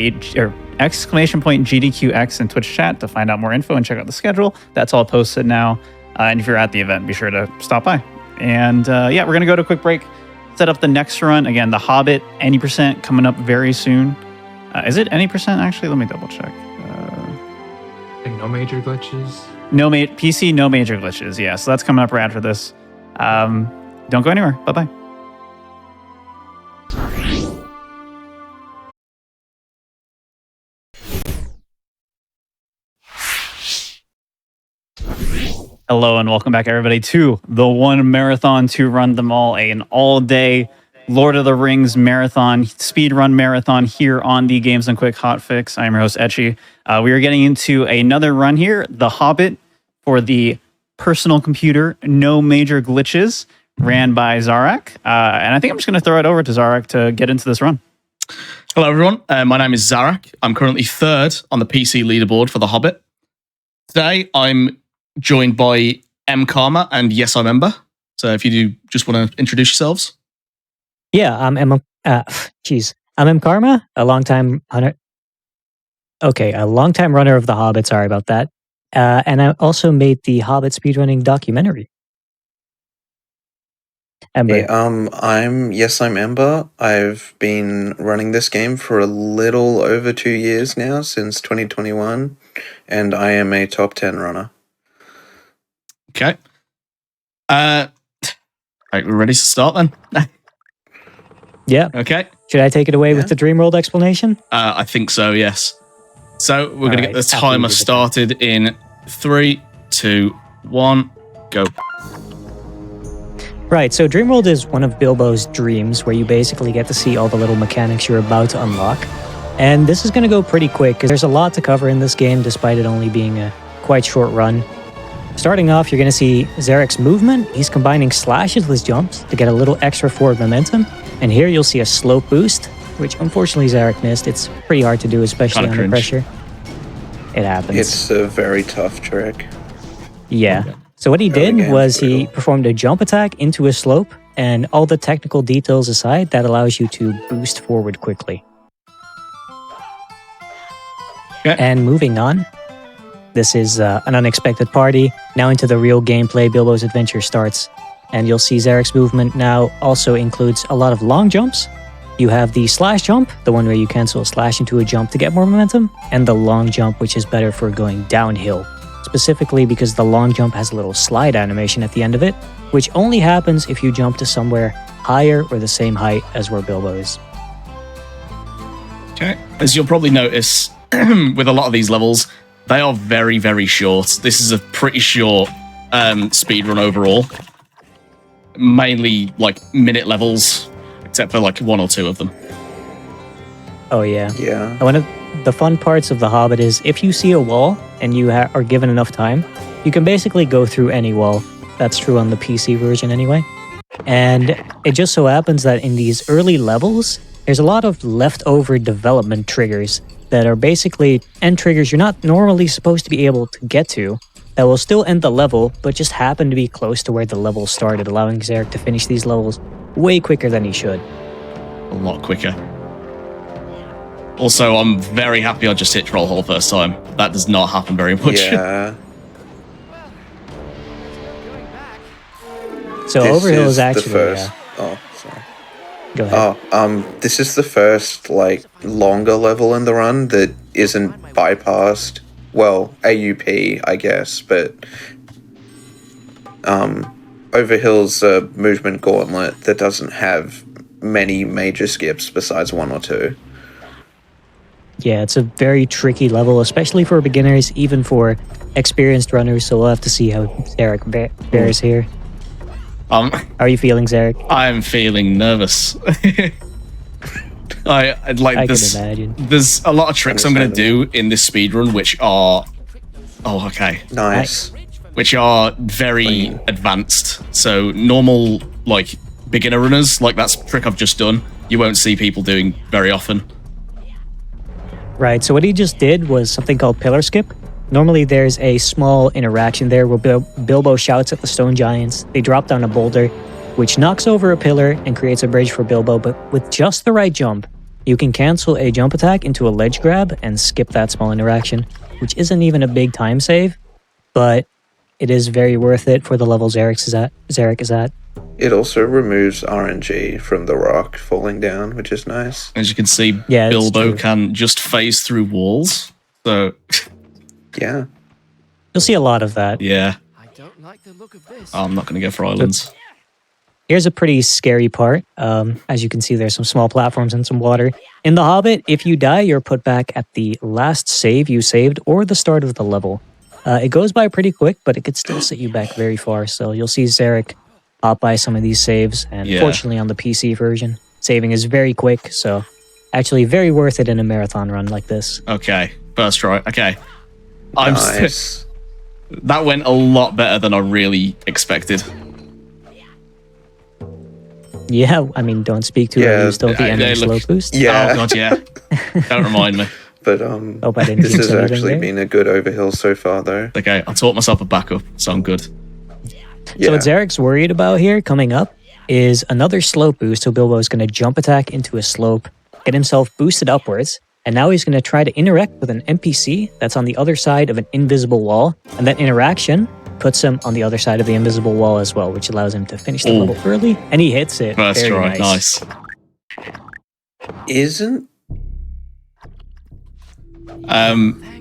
GDQX in Twitch chat to find out more info and check out the schedule. That's all posted now. And if you're at the event, be sure to stop by. And we're going to go to a quick break, set up the next run. Again, the Hobbit, any percent coming up very soon. Is it any percent actually? Let me double check. I think no major glitches. PC, no major glitches. Yeah, so that's coming up right after this. Don't go anywhere. Bye-bye. Hello and welcome back, everybody, to the one marathon to run them all, an all-day Lord of the Rings marathon, speedrun marathon here on the Games Done Quick Hotfix. I'm your host, Etchy. We are getting into another run here, the Hobbit, for the personal computer, no major glitches, ran by Zarak. And I think I'm just going to throw it over to Zarak to get into this run. Hello, everyone. My name is Zarak. I'm currently third on the PC leaderboard for the Hobbit. Today, I'm joined by M. Karma and Yes, I'm Ember. So if you do just want to introduce yourselves. Yeah, I'm I'm M. Karma, a longtime runner. Okay, a longtime runner of The Hobbit. Sorry about that. And I also made the Hobbit speedrunning documentary. Ember. Hey, I'm Ember. I've been running this game for a little over 2 years now, since 2021, and I am a top 10 runner. Okay. Right, we're ready to start then? Yeah. Okay. Should I take it away with the Dreamworld explanation? I think so, yes. So we're going to get the after you timer give it started in 3, 2, 1, go. Right, so Dreamworld is one of Bilbo's dreams where you basically get to see all the little mechanics you're about to unlock. And this is going to go pretty quick because there's a lot to cover in this game despite it only being a quite short run. Starting off, you're going to see Zarek's movement. He's combining slashes with jumps to get a little extra forward momentum. And here you'll see a slope boost, which unfortunately Zarek missed. It's pretty hard to do, especially under pressure. It happens. It's a very tough trick. Yeah. Okay. So what he did game's was he brutal. performed a jump attack into a slope, and all the technical details aside, that allows you to boost forward quickly. Okay. And moving on, this is an unexpected party. Now into the real gameplay, Bilbo's adventure starts. And you'll see Zarek's movement now also includes a lot of long jumps. You have the slash jump, the one where you cancel a slash into a jump to get more momentum, and the long jump, which is better for going downhill. Specifically because the long jump has a little slide animation at the end of it, which only happens if you jump to somewhere higher or the same height as where Bilbo is. Okay. As you'll probably notice, with a lot of these levels, they are very, very short. This is a pretty short speedrun overall. Mainly like minute levels, except for like 1 or 2 of them. Oh yeah. Yeah. One of the fun parts of The Hobbit is if you see a wall and you are given enough time, you can basically go through any wall. That's true on the PC version anyway. And it just so happens that in these early levels, there's a lot of leftover development triggers that are basically end triggers you're not normally supposed to be able to get to, that will still end the level, but just happen to be close to where the level started, allowing Zarek to finish these levels way quicker than he should. A lot quicker. Also, I'm very happy I just hit Troll Hole first time. That does not happen very much. Yeah. So This Overhill is the actually... first. Oh, sorry. Go ahead. This is the first, longer level in the run that isn't bypassed well, AUP, I guess, but Overhill's a movement gauntlet that doesn't have many major skips besides one or two. Yeah, it's a very tricky level, especially for beginners, even for experienced runners. So we'll have to see how Zarek fares here. How are you feeling, Zarek? I'm feeling nervous. I can imagine. There's a lot of tricks I'm going to do in this speedrun, which are... Oh, okay. Nice. Which are very advanced. So normal, like, beginner runners, like that trick I've just done, you won't see people doing very often. Right, so what he just did was something called pillar skip. Normally there's a small interaction there where Bilbo shouts at the stone giants. They drop down a boulder, which knocks over a pillar and creates a bridge for Bilbo, but with just the right jump, you can cancel a jump attack into a ledge grab and skip that small interaction, which isn't even a big time save, but it is very worth it for the level Zarek is at. It also removes RNG from the rock falling down, which is nice. As you can see, Bilbo can just phase through walls. So, yeah. You'll see a lot of that. Yeah. I don't like the look of this. I'm not going to go for islands. Here's a pretty scary part. As you can see, there's some small platforms and some water. In The Hobbit, if you die, you're put back at the last save you saved or the start of the level. It goes by pretty quick, but it could still set you back very far. So you'll see Zarek hop by some of these saves. And fortunately on the PC version, saving is very quick. So actually very worth it in a marathon run like this. Okay, first try. Okay. Nice. That went a lot better than I really expected. Yeah, I mean, don't speak to it. You still at the end of the slow boost. Yeah. Oh, God, yeah. Don't remind me. But Hope I didn't this has actually been a good Overhill so far, though. Okay, I taught myself a backup, so I'm good. So what Zarek's worried about here coming up is another slope boost. So Bilbo is going to jump attack into a slope, get himself boosted upwards, and now he's going to try to interact with an NPC that's on the other side of an invisible wall, and that interaction puts him on the other side of the invisible wall as well, which allows him to finish the level early, and he hits it. First Very try, nice. Isn't...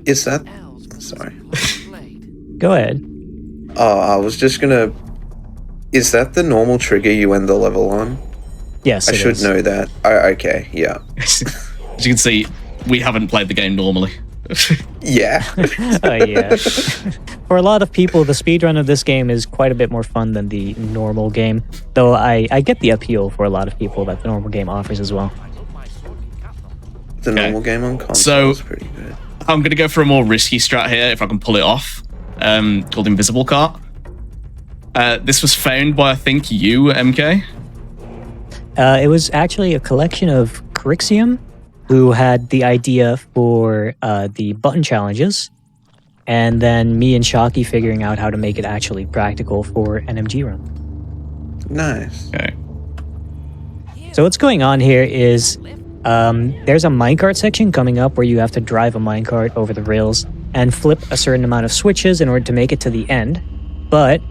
Is that... Sorry. Go ahead. Oh, I was just gonna... Is that the normal trigger you end the level on? Yes, I should know that. Okay, yeah. As you can see, we haven't played the game normally. Yeah. Yeah. For a lot of people, the speedrun of this game is quite a bit more fun than the normal game, though I get the appeal for a lot of people that the normal game offers as well. The normal game on console is pretty good. I'm going to go for a more risky strat here, if I can pull it off, called Invisible Cart. This was found by, I think, you, MK? It was actually a collection of Crixium, who had the idea for the button challenges, and then me and Shocky figuring out how to make it actually practical for an MG run. Nice. Okay. So what's going on here is there's a minecart section coming up where you have to drive a minecart over the rails and flip a certain amount of switches in order to make it to the end. But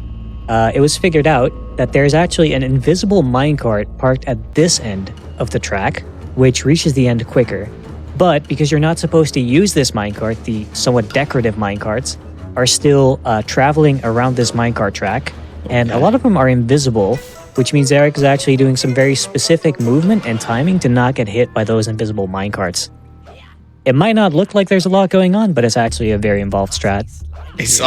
it was figured out that there's actually an invisible minecart parked at this end of the track, which reaches the end quicker. But because you're not supposed to use this minecart, the somewhat decorative minecarts are still traveling around this minecart track, and a lot of them are invisible, which means Eric is actually doing some very specific movement and timing to not get hit by those invisible minecarts. It might not look like there's a lot going on, but it's actually a very involved strat. It's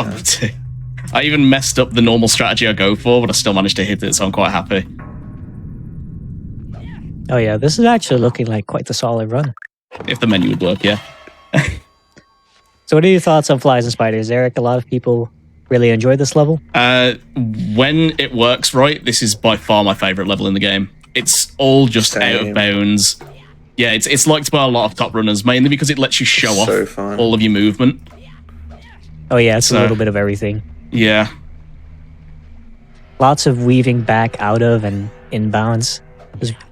I even messed up the normal strategy I go for, but I still managed to hit it, so I'm quite happy. Oh yeah, this is actually looking like quite the solid run. If the menu would work, yeah. So what are your thoughts on Flies and Spiders, Eric? A lot of people really enjoy this level. When it works right, this is by far my favorite level in the game. It's all just out of bounds. Yeah, it's liked by a lot of top runners, mainly because it lets you show off all of your movement. Oh yeah, it's a little bit of everything. Yeah. Lots of weaving back out of and inbounds.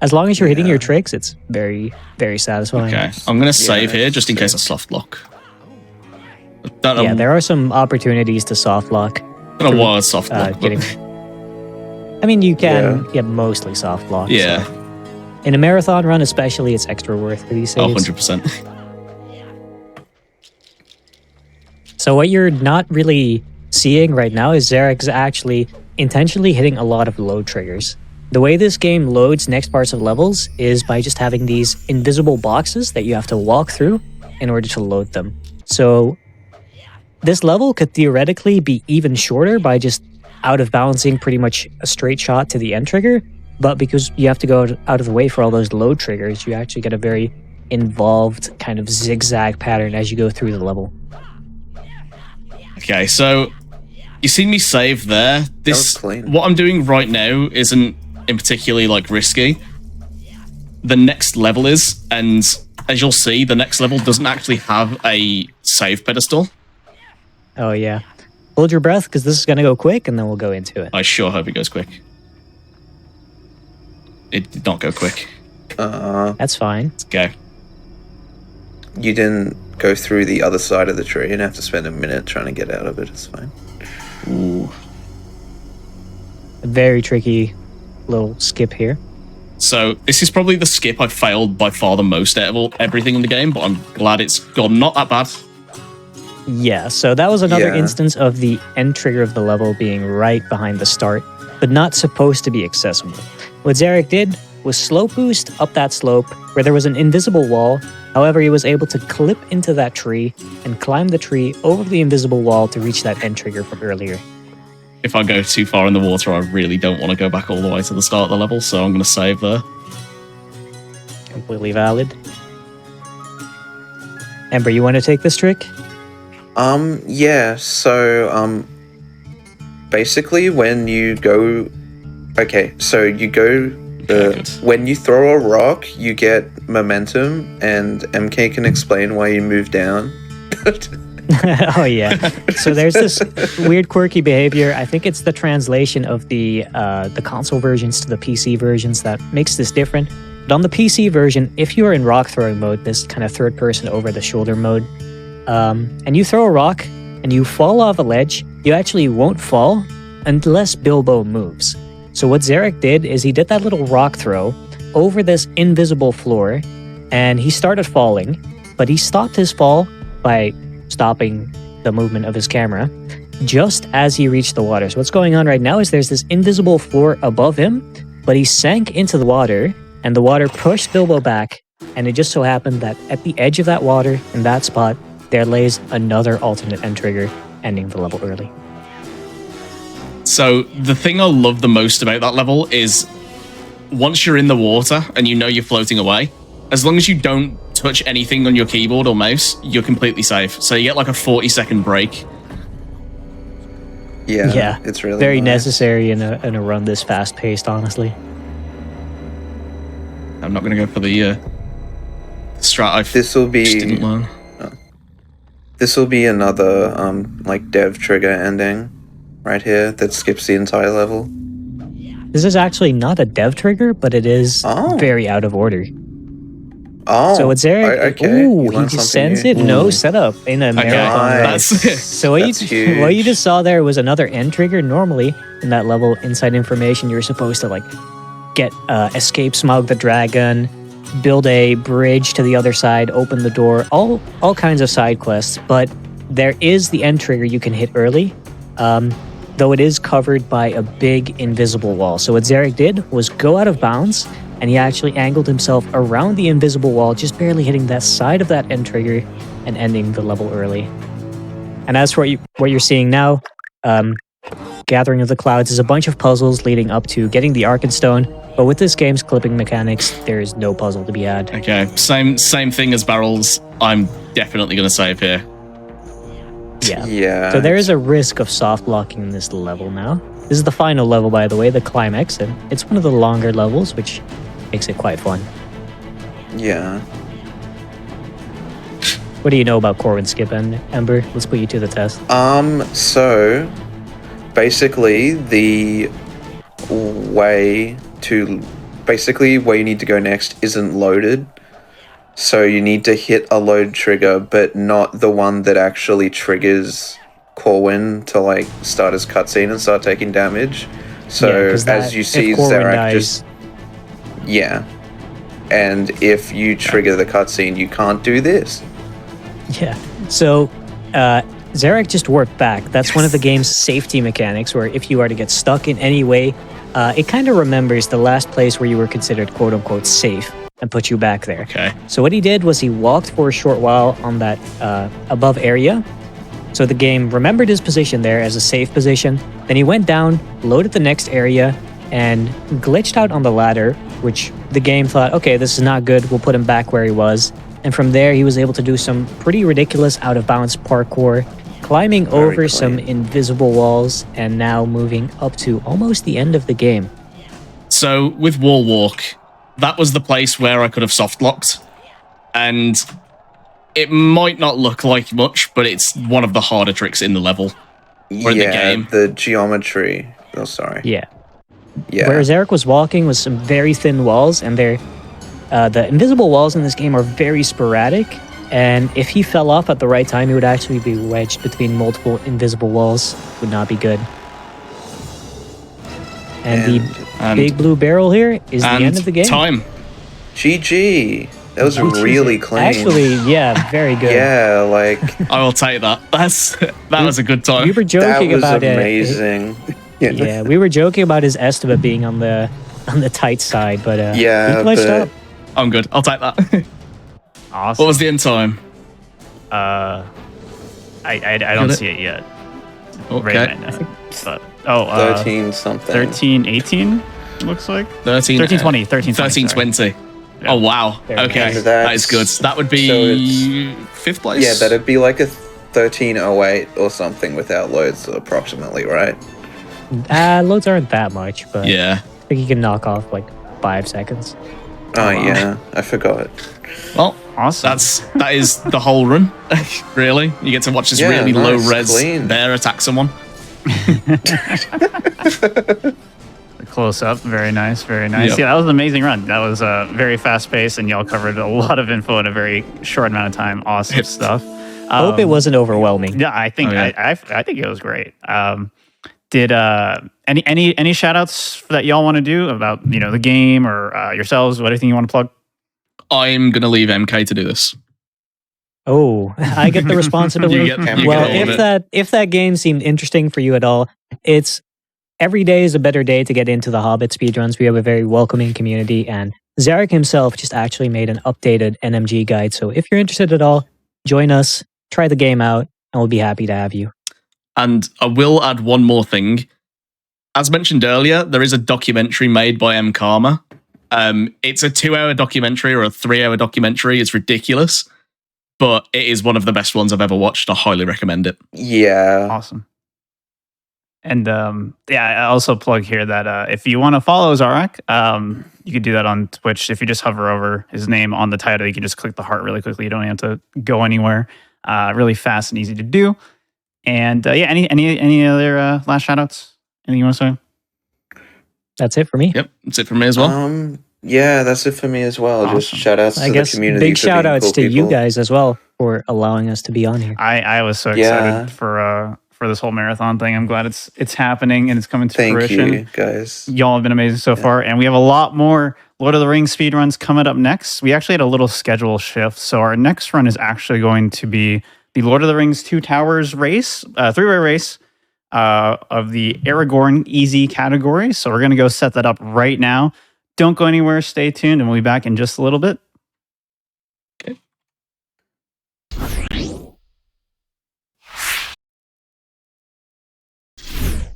As long as you're hitting your tricks, it's very, very satisfying. Okay, I'm going to save here just in case I soft lock. Yeah, there are some opportunities to soft lock. I don't know why I soft lock. I mean, you can get mostly soft lock. Yeah. So. In a marathon run, especially, it's extra worth for these saves. Oh, 100%. So what you're not really seeing right now is Zarek's actually intentionally hitting a lot of load triggers. The way this game loads next parts of levels is by just having these invisible boxes that you have to walk through in order to load them. So this level could theoretically be even shorter by just out of balancing pretty much a straight shot to the end trigger, but because you have to go out of the way for all those load triggers, you actually get a very involved kind of zigzag pattern as you go through the level. Okay, so you see me save there. This clean. what I'm doing right now isn't in particularly like risky. The next level is, and as you'll see, the next level doesn't actually have a save pedestal. Oh yeah. Hold your breath because this is going to go quick and then we'll go into it. I sure hope it goes quick. It did not go quick. That's fine. Let's go. You didn't go through the other side of the tree and have to spend a minute trying to get out of it. It's fine. Ooh. A very tricky little skip here. So this is probably the skip I failed by far the most out of everything in the game, but I'm glad it's gone not that bad. Yeah, so that was another Yeah. instance of the end trigger of the level being right behind the start, but not supposed to be accessible. What Zarek did was slope boost up that slope where there was an invisible wall. However, he was able to clip into that tree and climb the tree over the invisible wall to reach that end trigger from earlier. If I go too far in the water, I really don't want to go back all the way to the start of the level, so I'm going to save there. Completely valid. Ember, you want to take this trick? Yeah, so, basically when you go, okay, so you go, good. when you throw a rock, you get momentum, and MK can explain why you move down. Oh yeah. So there's this weird quirky behavior. I think it's the translation of the console versions to the PC versions that makes this different. But on the PC version, if you're in rock throwing mode, this kind of third person over the shoulder mode, and you throw a rock and you fall off a ledge, you actually won't fall unless Bilbo moves. So what Zarek did is he did that little rock throw over this invisible floor, and he started falling, but he stopped his fall by stopping the movement of his camera just as he reached the water. So what's going on right now is there's this invisible floor above him, but he sank into the water, and the water pushed Bilbo back, and it just so happened that at the edge of that water, in that spot, there lays another alternate end trigger, ending the level early. So the thing I love the most about that level is once you're in the water and you know you're floating away, as long as you don't touch anything on your keyboard or mouse, you're completely safe. So you get like a 40-second break. Yeah, it's really very nice. necessary in a run this fast-paced, honestly. I'm not going to go for the strat I This will just didn't be learn. another like dev trigger ending right here that skips the entire level. This is actually not a dev trigger, but it is very out of order. Oh, So it's Eric. okay. Ooh, You he learned just something sends new. it. No setup in a marathon. Nice. That's So That's what huge. you just saw there was another end trigger. Normally, in that level, inside information, you're supposed to like get escape Smaug the dragon, build a bridge to the other side, open the door, all kinds of side quests. But there is the end trigger you can hit early, though it is covered by a big invisible wall. So what Zarek did was go out of bounds, and he actually angled himself around the invisible wall, just barely hitting that side of that end trigger and ending the level early. And as for what you're seeing now, Gathering of the Clouds is a bunch of puzzles leading up to getting the Arkenstone, but with this game's clipping mechanics, there is no puzzle to be had. okay. Same thing as barrels. I'm definitely going to save here. Yeah. So there is a risk of soft locking in this level now. This is the final level, by the way, the climax, and it's one of the longer levels, which makes it quite fun. Yeah. What do you know about Corwin Skip and Ember? Let's put you to the test. So basically where you need to go next isn't loaded. So you need to hit a load trigger, but not the one that actually triggers Corwin to like start his cutscene and start taking damage. So 'cause as you see, if Corwin Zarek dies, just and if you trigger the cutscene, you can't do this. Yeah. So Zarek just warped back. That's one of the game's safety mechanics, where if you are to get stuck in any way, it kind of remembers the last place where you were considered quote-unquote safe and put you back there. Okay. So what he did was he walked for a short while on that above area. So the game remembered his position there as a safe position. Then he went down, loaded the next area, and glitched out on the ladder, which the game thought, okay, this is not good, we'll put him back where he was. And from there, he was able to do some pretty ridiculous out-of-bounds parkour, climbing over some invisible walls, and now moving up to almost the end of the game. So with Wall Walk, that was the place where I could have soft locked, and it might not look like much, but it's one of the harder tricks in the level or in the game. The geometry. Oh, sorry. Yeah. Yeah. Whereas Eric was walking with some very thin walls, and the invisible walls in this game are very sporadic. And if he fell off at the right time, he would actually be wedged between multiple invisible walls. Would not be good. And the big blue barrel here is the end of the game. Time. GG. That was really clean. Actually, yeah, very good. Yeah, like I will take that. That was a good time. We were joking that was about amazing. Yeah, we were joking about his estimate being on the tight side, but yeah, he glitched up. I'm good. I'll take that. Awesome. What was the end time? I don't see it yet. Okay. Right now. But, 13 something. 13, 18, looks like. 13, 13, 20. 13, 13, 20. Yeah. Oh, wow. Okay. That is good. That would be fifth place? Yeah, that'd be like a 1308 or something without loads, approximately, right? Loads aren't that much, but yeah. I think you can knock off like 5 seconds. Oh, yeah. I forgot. Well, awesome. That is the whole run, really. You get to watch this really low-res bear attack someone. Close up, very nice, very nice. Yep. Yeah, that was an amazing run. That was very fast paced, and y'all covered a lot of info in a very short amount of time. Awesome stuff. I hope it wasn't overwhelming. Yeah, I think I think it was great. Did any shout outs that y'all want to do about the game or yourselves? What anything you want to plug? I'm gonna leave MK to do this. Oh, I get the responsibility. If that game seemed interesting for you at all, it's every day is a better day to get into the Hobbit speedruns. We have a very welcoming community, and Zarek himself just actually made an updated NMG guide. So if you're interested at all, join us, try the game out, and we'll be happy to have you. And I will add one more thing. As mentioned earlier, there is a documentary made by M. Karma. It's a 2-hour documentary or a 3-hour documentary. It's ridiculous, but it is one of the best ones I've ever watched. I highly recommend it. Yeah. Awesome. And I also plug here that if you want to follow Zarek, you could do that on Twitch. If you just hover over his name on the title, you can just click the heart really quickly. You don't have to go anywhere. Really fast and easy to do. And any other last shout outs? Anything you want to say? That's it for me. Yep, that's it for me as well. Yeah, that's it for me as well. Awesome. Just shout outs to the community. Big shout outs to you guys as well for allowing us to be on here. I was so excited for this whole marathon thing. I'm glad it's happening and it's coming to fruition. Thank you, guys. Y'all have been amazing so far, and we have a lot more Lord of the Rings speedruns coming up next. We actually had a little schedule shift, so our next run is actually going to be the Lord of the Rings Two Towers race, 3-way race of the Aragorn Easy category. So we're going to go set that up right now. Don't go anywhere. Stay tuned, and we'll be back in just a little bit. Okay.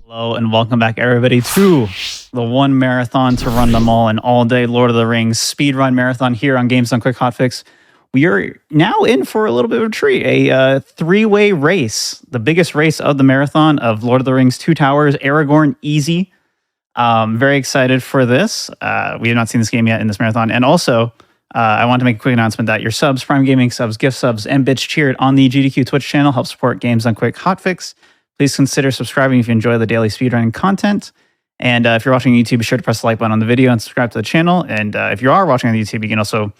Hello, and welcome back, everybody, to the one marathon to run them all, an all-day Lord of the Rings speedrun marathon here on Games on Quick Hotfix. We are now in for a little bit of a treat, a 3-way race, the biggest race of the marathon of Lord of the Rings Two Towers, Aragorn Easy. Very excited for this. We have not seen this game yet in this marathon. And also, I want to make a quick announcement that your subs, Prime Gaming subs, gift subs, and bits cheered on the GDQ Twitch channel help support Games on Quick Hotfix. Please consider subscribing if you enjoy the daily speedrunning content. And if you're watching on YouTube, be sure to press the like button on the video and subscribe to the channel. And if you are watching on YouTube, you can also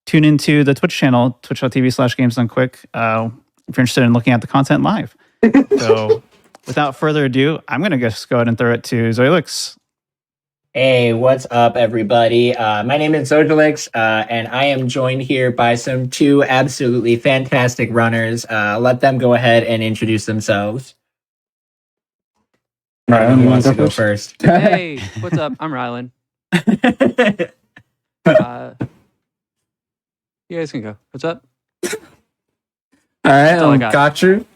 tune into the Twitch channel, twitch.tv/GamesDoneQuick, if you're interested in looking at the content live. So without further ado, I'm going to just go ahead and throw it to Zoilix. Hey, what's up, everybody? My name is Zojalix, and I am joined here by two absolutely fantastic runners. Let them go ahead and introduce themselves. Rylan, who wants to go first? Hey, what's up? I'm Rylan. You guys can go. What's up? All right, That's all I got. got you.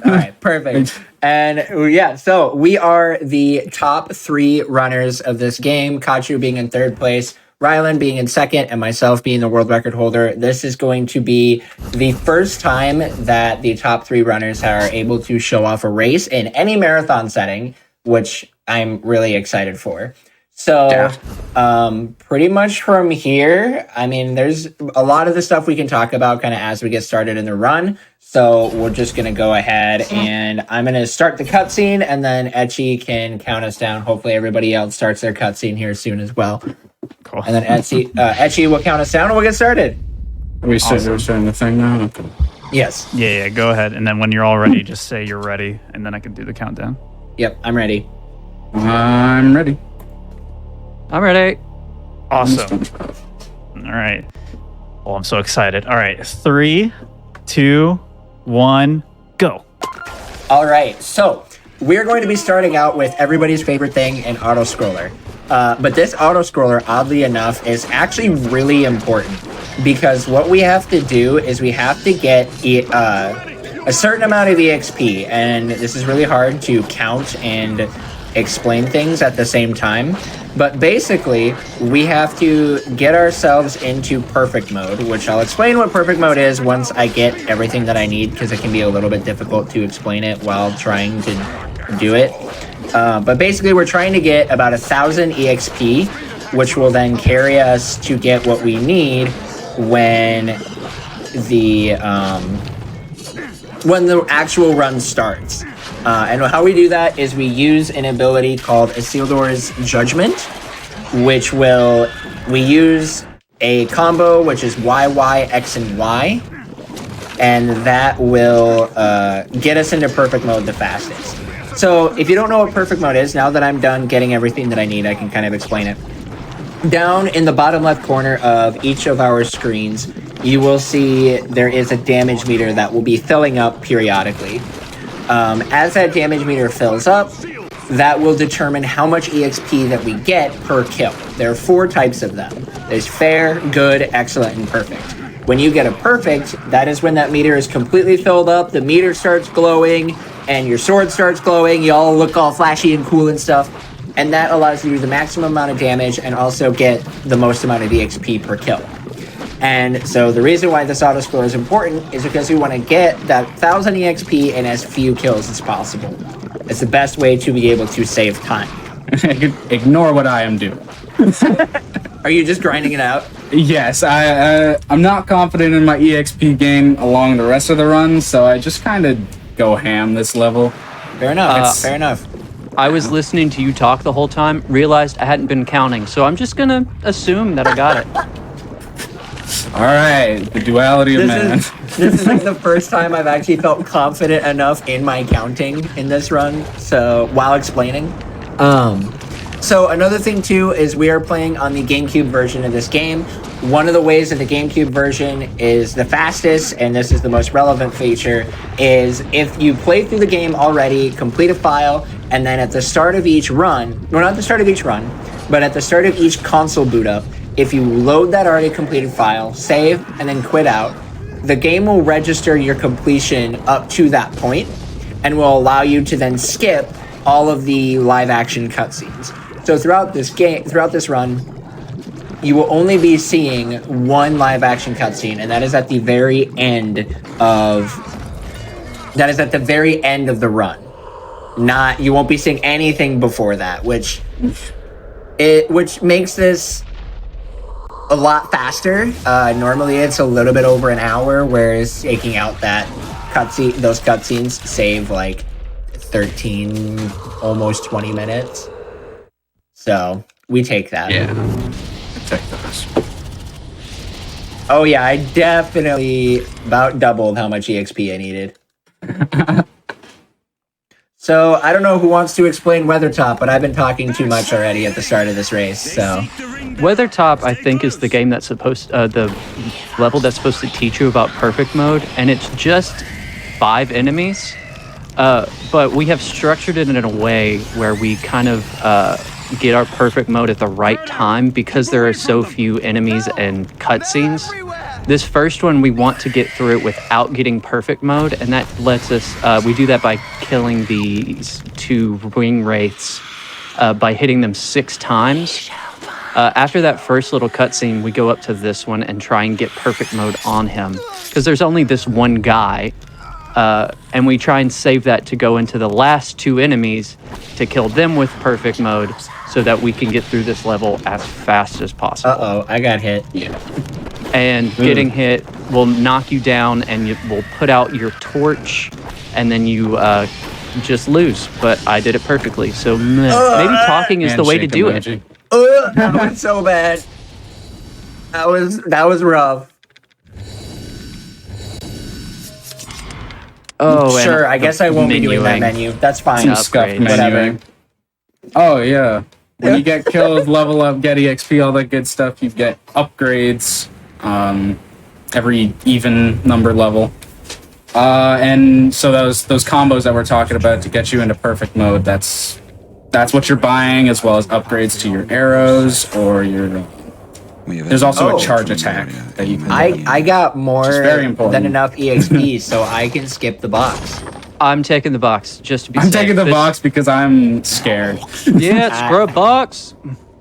All right, perfect. And yeah, so we are the top 3 runners of this game. Kachu being in 3rd place, Rylan being in 2nd, and myself being the world record holder. This is going to be the first time that the top 3 runners are able to show off a race in any marathon setting, which I'm really excited for. So, pretty much from here, I mean, there's a lot of the stuff we can talk about kind of as we get started in the run. So we're just going to go ahead and I'm going to start the cutscene, and then Etchy can count us down. Hopefully everybody else starts their cutscene here soon as well. Cool. And then Etchy will count us down and we'll get started. Are we starting the thing now? Okay. Yes. Yeah, go ahead. And then when you're all ready, just say you're ready, and then I can do the countdown. Yep, I'm ready. I'm ready. I'm ready. Awesome. All right. Well, I'm so excited. All right. 3, 2, 1, go. All right. So we're going to be starting out with everybody's favorite thing, an auto scroller. But this auto scroller, oddly enough, is actually really important because what we have to do is we have to get a certain amount of EXP, and this is really hard to count and explain things at the same time. But basically, we have to get ourselves into perfect mode, which I'll explain what perfect mode is once I get everything that I need, because it can be a little bit difficult to explain it while trying to do it. But basically, we're trying to get about 1,000 EXP, which will then carry us to get what we need when the actual run starts. And how we do that is we use an ability called Isildur's Judgment, which we use a combo which is YY, X, and Y, and that will get us into perfect mode the fastest. So if you don't know what perfect mode is, now that I'm done getting everything that I need, I can kind of explain it. Down in the bottom left corner of each of our screens, you will see there is a damage meter that will be filling up periodically. As that damage meter fills up, that will determine how much EXP that we get per kill. There are 4 types of them. There's fair, good, excellent, and perfect. When you get a perfect, that is when that meter is completely filled up, the meter starts glowing, and your sword starts glowing, you all look all flashy and cool and stuff, and that allows you to do the maximum amount of damage and also get the most amount of EXP per kill. And so the reason why this auto scroller is important is because we want to get that 1,000 EXP in as few kills as possible. It's the best way to be able to save time. Ignore what I am doing. Are you just grinding it out? Yes, I'm not confident in my EXP game along the rest of the run, so I just kind of go ham this level. Fair enough. Fair enough. I was listening to you talk the whole time, realized I hadn't been counting, so I'm just gonna assume that I got it. All right, the duality of man. This is like the first time I've actually felt confident enough in my counting in this run, so while explaining. So another thing too is we are playing on the GameCube version of this game. One of the ways that the GameCube version is the fastest, and this is the most relevant feature, is if you play through the game already, complete a file, and then at the start of each run, well, not the start of each run, but at the start of each console boot up, if you load that already completed file, save, and then quit out, the game will register your completion up to that point and will allow you to then skip all of the live action cutscenes. So throughout this run, you will only be seeing one live action cutscene, and that is at the very end of the run. You won't be seeing anything before that, which makes this a lot faster. Normally it's a little bit over an hour, whereas taking out those cutscenes save like 13, almost 20 minutes. So we take that. Yeah, take those. Oh yeah, I definitely about doubled how much EXP I needed. So I don't know who wants to explain Weathertop, but I've been talking too much already at the start of this race. So Weathertop, I think, is the game that's supposed, the level that's supposed to teach you about perfect mode, and it's just 5 enemies. But we have structured it in a way where we kind of get our perfect mode at the right time because there are so few enemies and cutscenes. This first one, we want to get through it without getting perfect mode, and that lets us, we do that by killing these 2 wing wraiths by hitting them 6 times. After that first little cutscene, we go up to this one and try and get perfect mode on him, because there's only this one guy, and we try and save that to go into the last 2 enemies to kill them with perfect mode so that we can get through this level as fast as possible. Uh-oh, I got hit. Yeah. And getting hit will knock you down, and you will put out your torch, and then you just lose. But I did it perfectly, so maybe talking is the way to do it. That was so bad. That was rough. Oh, sure. I guess I won't be doing that menu. That's fine. Some scuff Whatever. Oh yeah. When you get killed, level up, get EXP, all that good stuff, you get upgrades. Every even number level. And so those combos that we're talking about to get you into perfect mode, that's what you're buying, as well as upgrades to your arrows or your. There's also a charge attack that you can. I got more very important. than enough EXP, so I can skip the box. I'm taking the box just to be I'm safe. taking the box because I'm scared. Yeah, scrub box.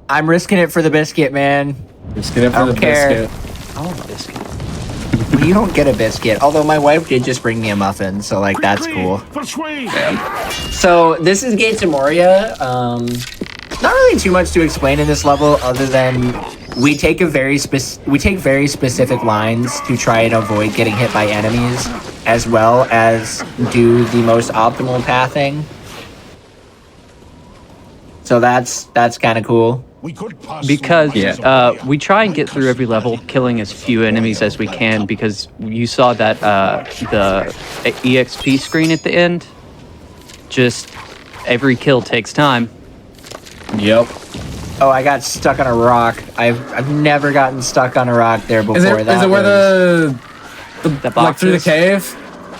I'm risking it for the biscuit, man. Risking it for the care. biscuit. I want a biscuit. Well, you don't get a biscuit. Although my wife did just bring me a muffin, so like that's cool. Yeah. So this is Gates of Moria. Not really too much to explain in this level, other than we take very specific lines to try and avoid getting hit by enemies, as well as do the most optimal pathing. So that's kind of cool. Because we try and get through every level, killing as few enemies as we can, because you saw that the EXP screen at the end. Just every kill takes time. Yep. Oh, I got stuck on a rock. I've never gotten stuck on a rock there before. Is it where the box like through is? the cave?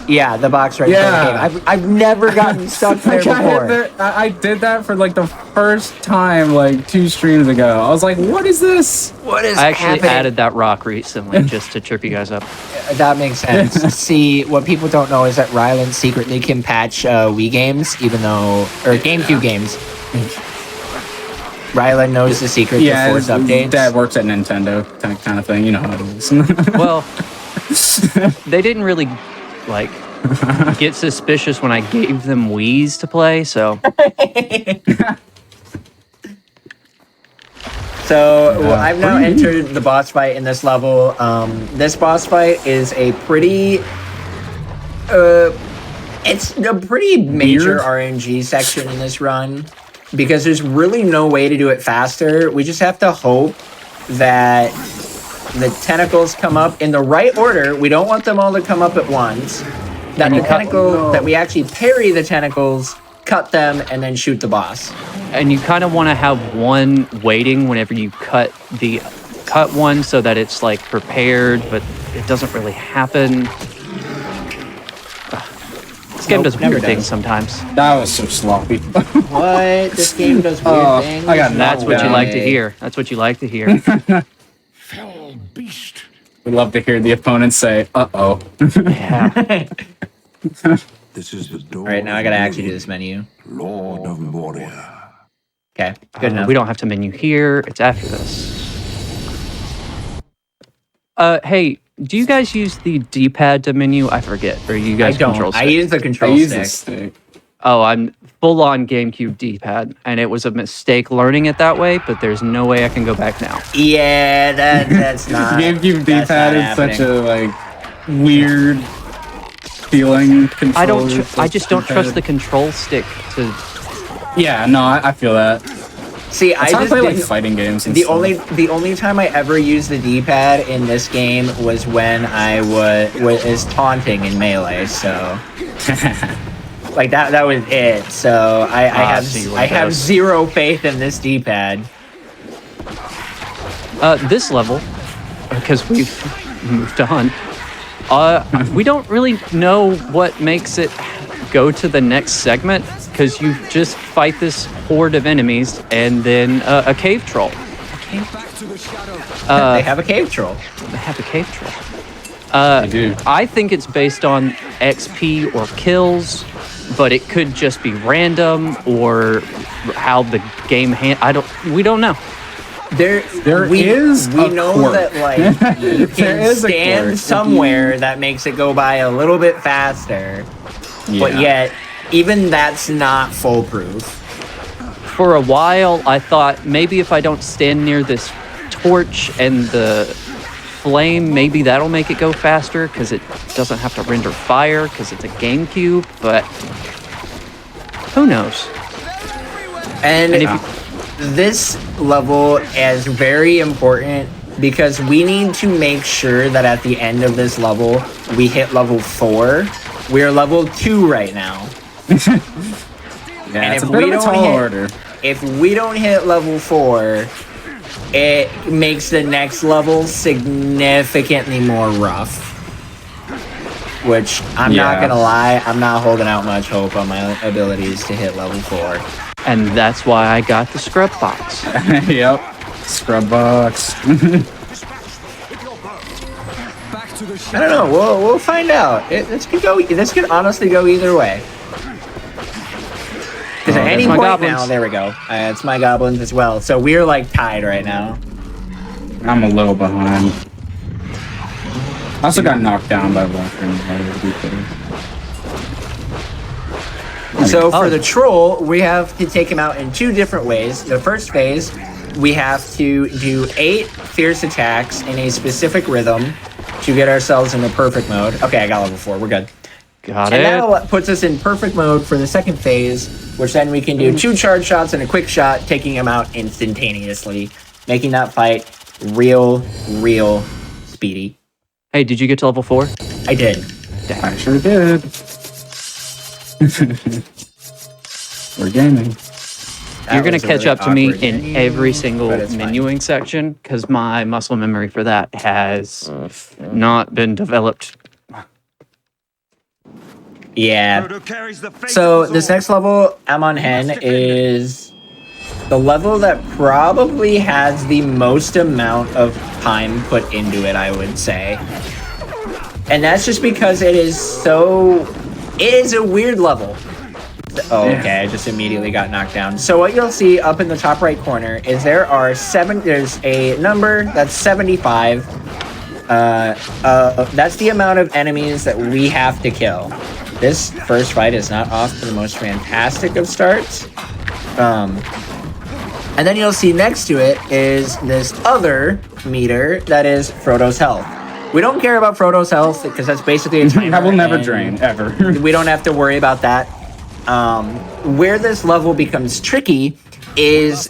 Yeah, the box right there. I've never gotten stuck there before. I did that for like the first time like 2 streams ago. I was like, what is this? What is I actually happening? added that rock recently just to trip you guys up. That makes sense. See, what people don't know is that Ryland secretly can patch Wii games, even though, or GameCube games. Ryland knows the secret to force updates. Dad works at Nintendo, kind of thing. You know how it is. Well, they didn't really like get suspicious when I gave them Wii's to play, so. So I've now entered the boss fight in this level. This boss fight is a pretty, it's a pretty major RNG section in this run, because there's really no way to do it faster. We just have to hope that the tentacles come up in the right order. We don't want them all to come up at once. That that we actually parry the tentacles, cut them, and then shoot the boss. And you kind of want to have one waiting whenever you cut one so that it's like prepared, but it doesn't really happen. This game does weird things sometimes. That was so sloppy. What? This game does weird things? That's what you like to hear. That's what you like to hear. Fell beast. We love to hear the opponents say, "Uh-oh." Yeah. This is the door. All right, now I gotta actually do this menu. Lord of Moria. Okay, good enough. We don't have to menu here. It's after this. Hey, do you guys use the D-pad to menu? I forget. Or you guys I don't. control stick? I use the control stick. Oh, I'm full-on GameCube D-pad, and it was a mistake learning it that way, but there's no way I can go back now. Yeah, that's not. GameCube D-pad is such a like weird feeling. I just don't trust the control stick to. Yeah, no, I feel that. See, I just play like fighting games. And the only time I ever used the D-pad in this game was when I was taunting in Melee. So Like that was it. So I have zero faith in this D-pad. This level, because we've moved on, we don't really know what makes it go to the next segment, because you just fight this horde of enemies and then a cave troll. They have a cave troll. They have a cave troll. They do. I think it's based on XP or kills, but it could just be random or how the game we don't know. We know that like you can stand somewhere that makes it go by a little bit faster, but yet even that's not foolproof. For a while, I thought maybe if I don't stand near this torch and the flame, maybe that'll make it go faster because it doesn't have to render fire because it's a GameCube, but who knows? And this level is very important because we need to make sure that at the end of this level, we hit level 4. We're level 2 right now. And it's a bit of a tall order. If we don't hit level 4, it makes the next level significantly more rough. Which, I'm not gonna lie, I'm not holding out much hope on my abilities to hit level 4. And that's why I got the scrub box. Yep, scrub box. I don't know, we'll find out. This could honestly go either way. Because at any point goblins. Now, there we go. It's my goblins as well. So we're like tied right now. I'm a little behind. I also got knocked down by Walker. So for the troll, we have to take him out in 2 different ways. The first phase, we have to do 8 fierce attacks in a specific rhythm to get ourselves into perfect mode. Okay, I got level 4. We're good. Got it. And that puts us in perfect mode for the second phase, which then we can do 2 charge shots and a quick shot, taking him out instantaneously, making that fight real speedy. Hey, did you get to level 4? I did. I sure did. We're gaming. You're going to catch up to me in every single menuing section, because my muscle memory for that has not been developed. Yeah. So this next level, Amon Hen, is the level that probably has the most amount of time put into it, I would say. And that's just because it is a weird level. Oh, okay, I just immediately got knocked down. So what you'll see up in the top right corner is there's a number that's 75. That's the amount of enemies that we have to kill. This first fight is not off to the most fantastic of starts. And then you'll see next to it is this other meter that is Frodo's health. We don't care about Frodo's health because that's basically a timer. That will never drain, ever. We don't have to worry about that. Where this level becomes tricky is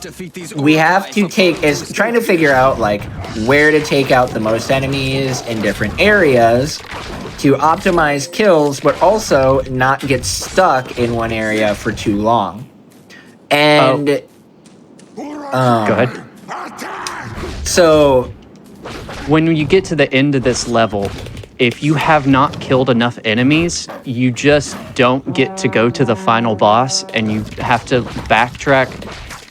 we have to trying to figure out like where to take out the most enemies in different areas to optimize kills, but also not get stuck in one area for too long. And go ahead. So when you get to the end of this level, if you have not killed enough enemies, you just don't get to go to the final boss, and you have to backtrack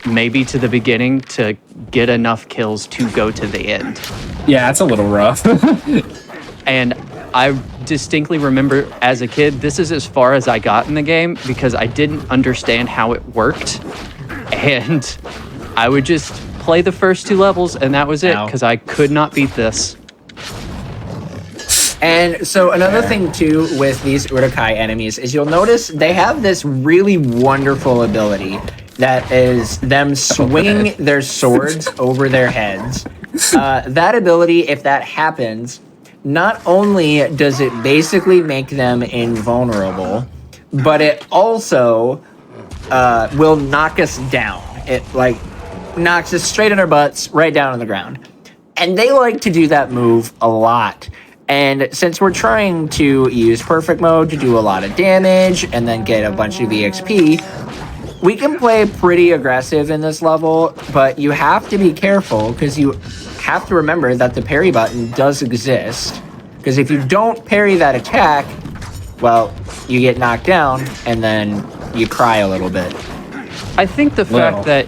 maybe to the beginning to get enough kills to go to the end. Yeah, it's a little rough. And I distinctly remember as a kid, this is as far as I got in the game because I didn't understand how it worked. And I would just play the first 2 levels and that was it because I could not beat this. And so another thing too with these Uruk-hai enemies is you'll notice they have this really wonderful ability that is them swinging their swords over their heads. That ability, if that happens, not only does it basically make them invulnerable, but it also will knock us down. It like knocks us straight in our butts, right down on the ground. And they like to do that move a lot. And since we're trying to use perfect mode to do a lot of damage and then get a bunch of EXP, we can play pretty aggressive in this level, but you have to be careful because you have to remember that the parry button does exist. Because if you don't parry that attack, well, you get knocked down and then you cry a little bit. I think the fact that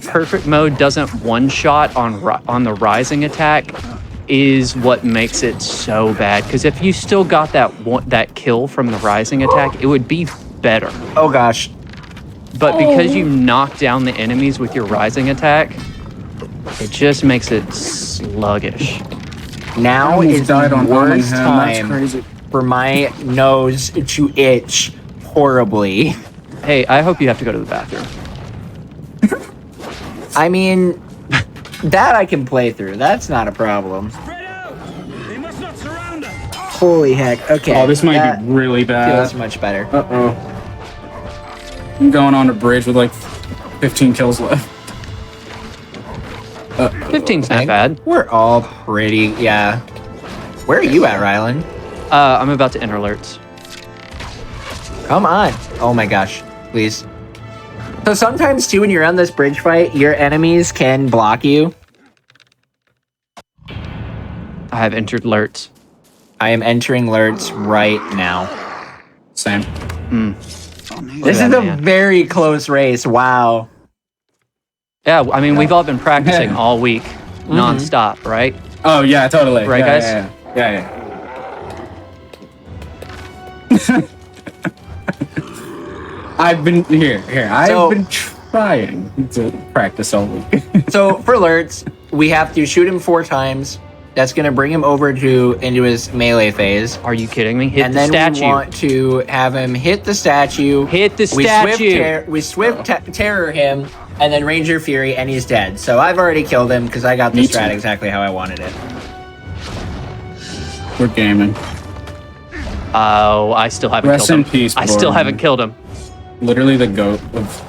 perfect mode doesn't one-shot on the rising attack is what makes it so bad. Because if you still got that kill from the rising attack, it would be better. Oh gosh. But because you knock down the enemies with your rising attack, it just makes it sluggish. Now is the worst time for my nose to itch horribly. Hey, I hope you have to go to the bathroom. I mean, that I can play through. That's not a problem. Holy heck. Okay. Oh, this might be really bad. Feels much better. Uh-oh. I'm going on a bridge with like 15 kills left. 15's not bad. We're all pretty, yeah. Where are you at, Rylan? I'm about to enter alerts. Come on. Oh my gosh. Please. So sometimes too, when you're on this bridge fight, your enemies can block you. I have entered alerts. I am entering alerts right now. Same. This is a very close race. Wow. Yeah, I mean, we've all been practicing all week, nonstop, right? Oh, yeah, totally. Right, yeah, guys? Yeah. I've been I've been trying to practice all week. So for alerts, we have to shoot him 4 times. That's going to bring him over into his melee phase. Are you kidding me? Hit the statue. And then we want to have him hit the statue. Hit the statue. We swift terror him, and then Ranger Fury, and he's dead. So I've already killed him because I got the strat exactly how I wanted it. We're gaming. Oh, I still haven't Rest killed him. in peace, I still Borman. haven't killed him. Literally the goat of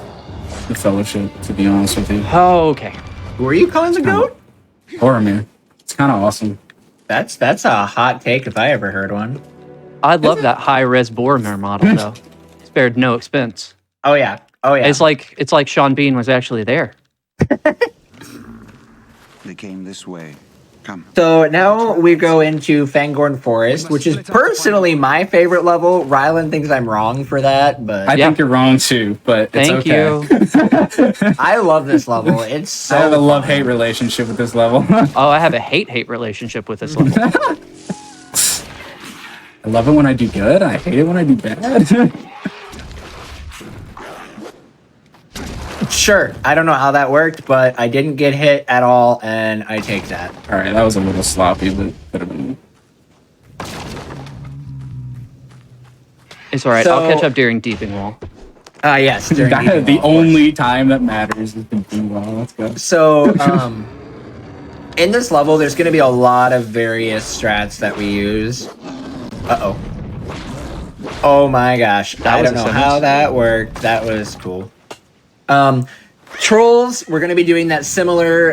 the Fellowship, to be honest with you. Oh, okay. Who are you calling the goat? Boromir. It's kind of awesome. That's a hot take if I ever heard one. I love that high-res Boromir model, though. Spared no expense. Oh yeah. It's like Sean Bean was actually there. They came this way. Come. So now we go into Fangorn Forest, which is personally my favorite level. Rylan thinks I'm wrong for that, but I think you're wrong too, but it's Thank okay. you. I love this level. It's so I have a love-hate relationship with this level. Oh, I have a hate-hate relationship with this level. I love it when I do good. I hate it when I do bad. Sure. I don't know how that worked, but I didn't get hit at all, and I take that. All right, that was a little sloppy, but could have been. It's all right. So- I'll catch up during Deeping Wall. Yes. during Deeping The Wall, of only time that matters is the Deeping Wall. Let's go. So, in this level, there's going to be a lot of various strats that we use. Uh-oh. Oh my gosh. I don't know how that worked. That was cool. Trolls, we're going to be doing that similar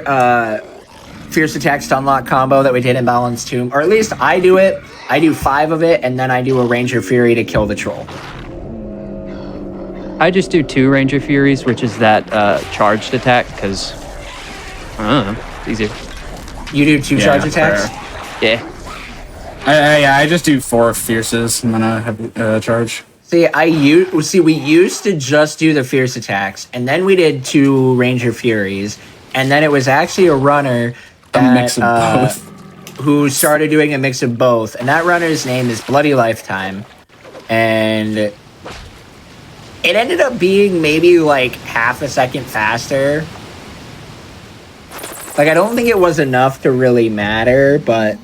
Fierce Attack Stunlock combo that we did in Balanced Tomb. Or at least I do it. I do 5 of it, and then I do a Ranger Fury to kill the troll. I just do 2 Ranger Furies, which is that charged attack, because, I don't know, it's easier. You do 2 charge attacks? Yeah. I just do 4 Fierces, and then I have charge. See, we used to just do the Fierce Attacks, and then we did 2 Ranger Furies, and then it was actually a runner that, mix of both. Who started doing a mix of both, and that runner's name is Bloody Lifetime, and it ended up being maybe like half a second faster. Like, I don't think it was enough to really matter, but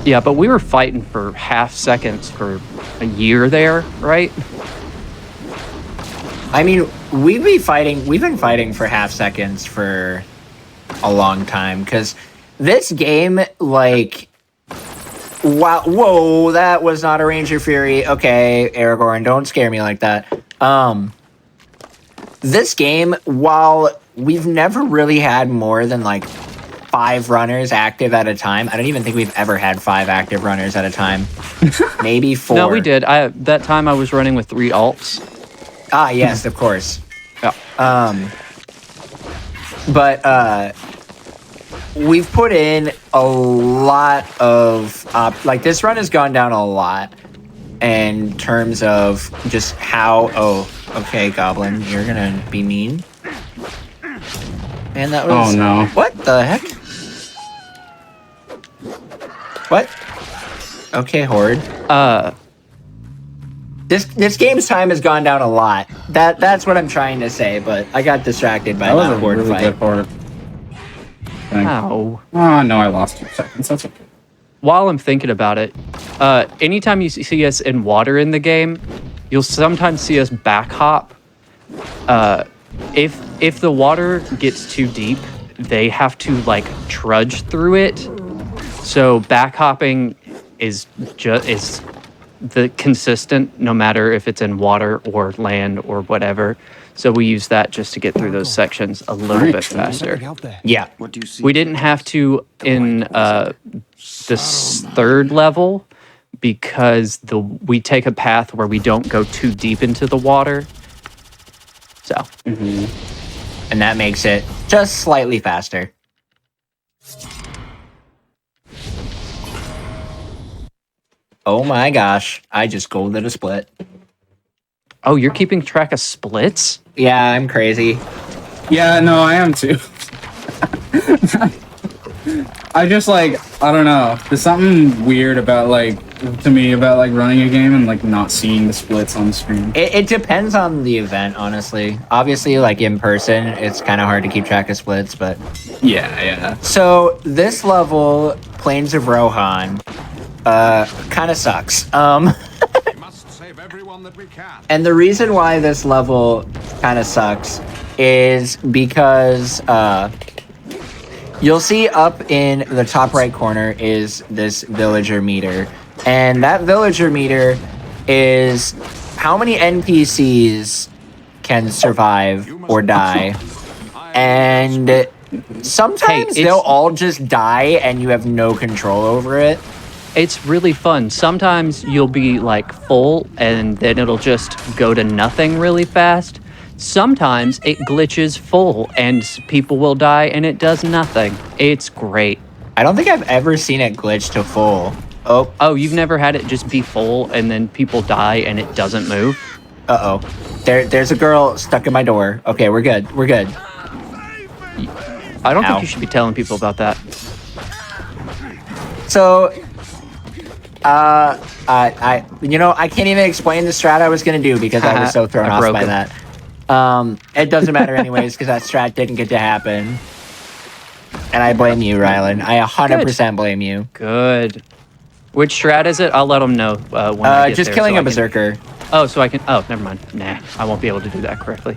Yeah, but we were fighting for half seconds for a year there, right? I mean, we've been fighting for half seconds for a long time, because this game, like, wow, whoa, that was not a Ranger Fury. Okay, Aragorn, don't scare me like that. This game, while we've never really had more than like 5 runners active at a time. I don't even think we've ever had 5 active runners at a time. Maybe 4. No, we did. That time I was running with 3 alts. Ah, yes, of course. Yeah. But we've put in a lot of like this run has gone down a lot in terms of just how. Oh, okay, Goblin, you're gonna be mean. Man, that was. Oh no! What the heck? What? Okay, Horde. This game's time has gone down a lot. That's what I'm trying to say, but I got distracted by that Horde really fight. good Horde. Ow. Oh no, I lost 2 seconds. That's okay. While I'm thinking about it, anytime you see us in water in the game, you'll sometimes see us back hop. If the water gets too deep, they have to like trudge through it. So back hopping is the consistent, no matter if it's in water or land or whatever. So we use that just to get through those sections a little bit faster. Yeah. What do you see? We didn't have to in this 3rd level because we take a path where we don't go too deep into the water. So. And that makes it just slightly faster. Oh my gosh, I just golded a split. Oh, you're keeping track of splits? Yeah, I'm crazy. Yeah, no, I am too. I just I don't know. There's something weird about to me about running a game and not seeing the splits on the screen. It depends on the event, honestly. Obviously, in person, it's kind of hard to keep track of splits, but yeah. So this level, Plains of Rohan, kind of sucks. And the reason why this level kind of sucks is because you'll see up in the top right corner is this villager meter. And that villager meter is how many NPCs can survive or die. And sometimes they'll all just die and you have no control over it. It's really fun. Sometimes you'll be full and then it'll just go to nothing really fast. Sometimes it glitches full and people will die and it does nothing. It's great. I don't think I've ever seen it glitch to full. Oh, you've never had it just be full and then people die and it doesn't move? Uh-oh. There's a girl stuck in my door. Okay, we're good. We're good. I don't think you should be telling people about that. So, I can't even explain the strat I was gonna do because I was so thrown off by that. It doesn't matter anyways because that strat didn't get to happen. And I blame you, Rylan. I 100% blame you. Good. Which strat is it? I'll let them know when I get just there killing so a berserker. Oh, so I can... Oh, never mind. Nah, I won't be able to do that correctly.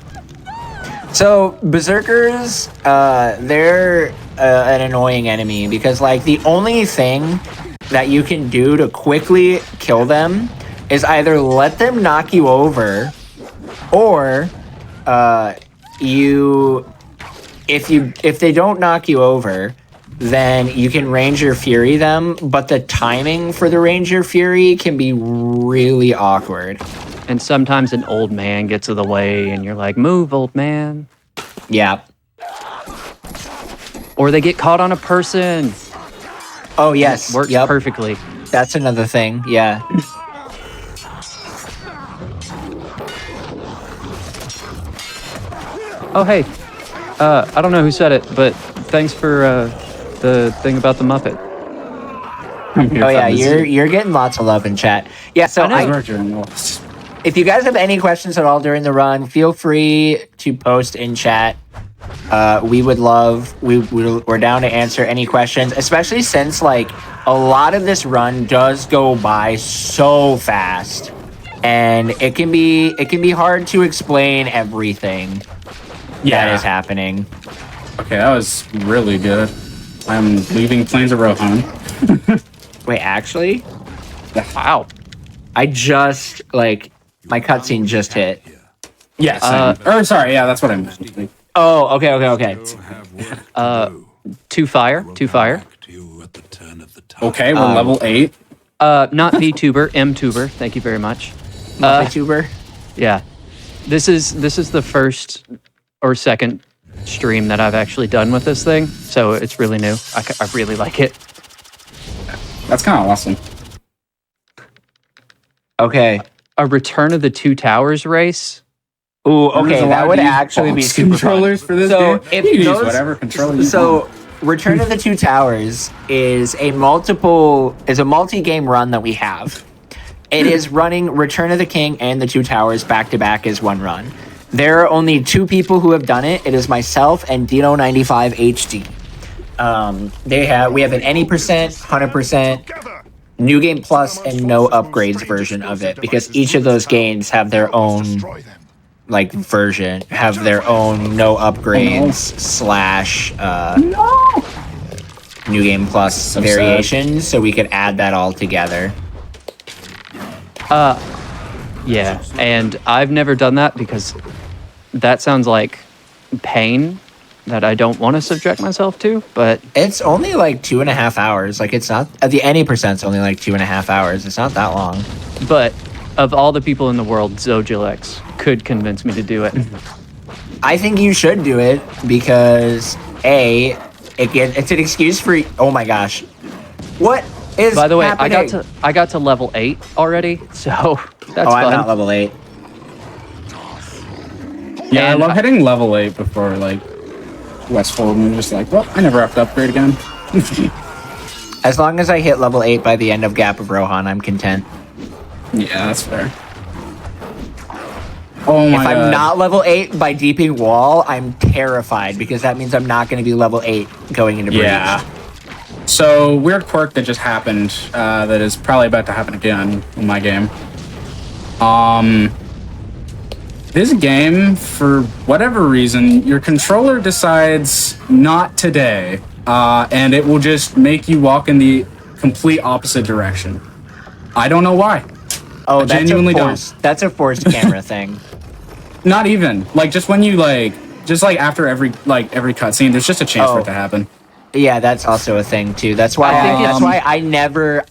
So, berserkers, they're an annoying enemy because, the only thing that you can do to quickly kill them is either let them knock you over or if they don't knock you over, then you can Ranger Fury them, but the timing for the Ranger Fury can be really awkward. And sometimes an old man gets in the way and you're like, move, old man. Yeah. Or they get caught on a person. Oh, yes. Works perfectly. That's another thing, yeah. Oh, hey. I don't know who said it, but thanks for the thing about the Muppet. Oh yeah, you're getting lots of love in chat. Yeah, so if you guys have any questions at all during the run, feel free to post in chat. We're down to answer any questions, especially since a lot of this run does go by so fast, and it can be hard to explain everything that is happening. Okay, that was really good. I'm leaving Plains of Rohan. Wait, actually? Wow. I just, my cutscene just hit. Yes. Sorry, yeah, that's what I meant. Oh, okay. Two fire. Okay, we're level 8. Not VTuber, MTuber. Thank you very much. VTuber. Yeah, this is the first or second stream that I've actually done with this thing, so it's really new. I really like it. That's kind of awesome. Okay. A Return of the Two Towers race. Ooh, okay, that would actually be super controllers fun. for this so game. If you can those, use whatever controller you so want. Return of the Two Towers is a multi-game run that we have. It is running Return of the King and the Two Towers back to back as one run. There are only 2 people who have done it. It is myself and Dino95 HD. We have an any percent, 100%, New Game Plus, and no upgrades version of it, because each of those games have their own version, have their own no upgrades / New Game Plus variations, so we could add that all together. Yeah, and I've never done that because that sounds like pain that I don't want to subject myself to, but... It's only like 2.5 hours. Like, it's not... The any percent's only like 2.5 hours. It's not that long. But of all the people in the world, Zogilex could convince me to do it. I think you should do it because, A, it's an excuse for... Oh my gosh. What is By the way, happening? I got to level 8 already, so that's fun. I'm not level 8. Yeah, I love hitting level 8 before, Westfold, and just well, I never have to upgrade again. As long as I hit level 8 by the end of Gap of Rohan, I'm content. Yeah, that's fair. Oh my God. If I'm not level 8 by Deeping Wall, I'm terrified, because that means I'm not going to be level 8 going into Breach. Yeah. So, weird quirk that just happened, that is probably about to happen again in my game. This game, for whatever reason, your controller decides not today, and it will just make you walk in the complete opposite direction. I don't know why. Oh, that's a forced camera thing. Not even. Just when you after every cutscene, there's just a chance for it to happen. Yeah, that's also a thing too. That's why I never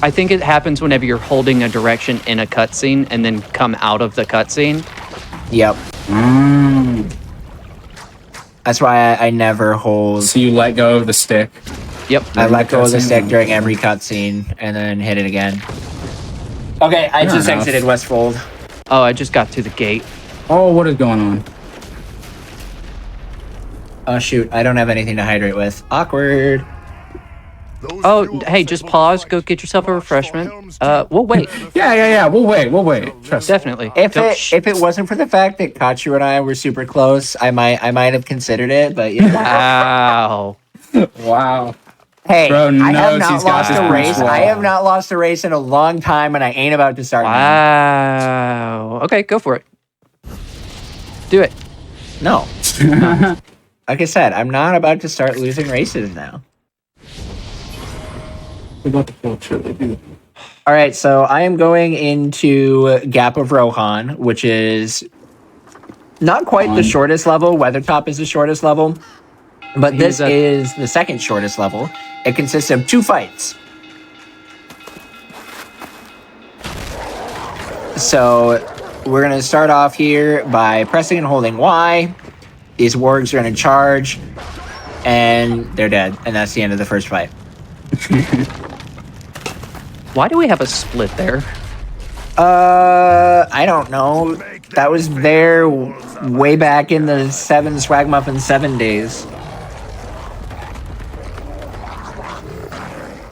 I think it happens whenever you're holding a direction in a cutscene and then come out of the cutscene. Yep. That's why I never hold. So you let go of the stick. Yep. I let go of the stick during every cutscene and then hit it again. Okay, I just exited Westfold. Oh, I just got to the gate. Oh, what is going on? Oh shoot, I don't have anything to hydrate with. Awkward. Oh, hey, just pause. Go get yourself a refreshment. We'll wait. Yeah. We'll wait. Trust. Definitely. If it wasn't for the fact that Kachu and I were super close, I might have considered it. But Wow. Wow. Hey, Bro I have knows not he's got lost this a race. control. I have not lost a race in a long time, and I ain't about to start. Wow. Okay, go for it. Do it. No. Like I said, I'm not about to start losing races now. All right, so I am going into Gap of Rohan, which is not quite the shortest level. Weathertop is the shortest level, but this is the second shortest level. It consists of 2 fights. So we're going to start off here by pressing and holding Y. These wargs are going to charge, and they're dead, and that's the end of the first fight. Why do we have a split there? I don't know. That was there way back in the 7 Swag Muffin 7 days.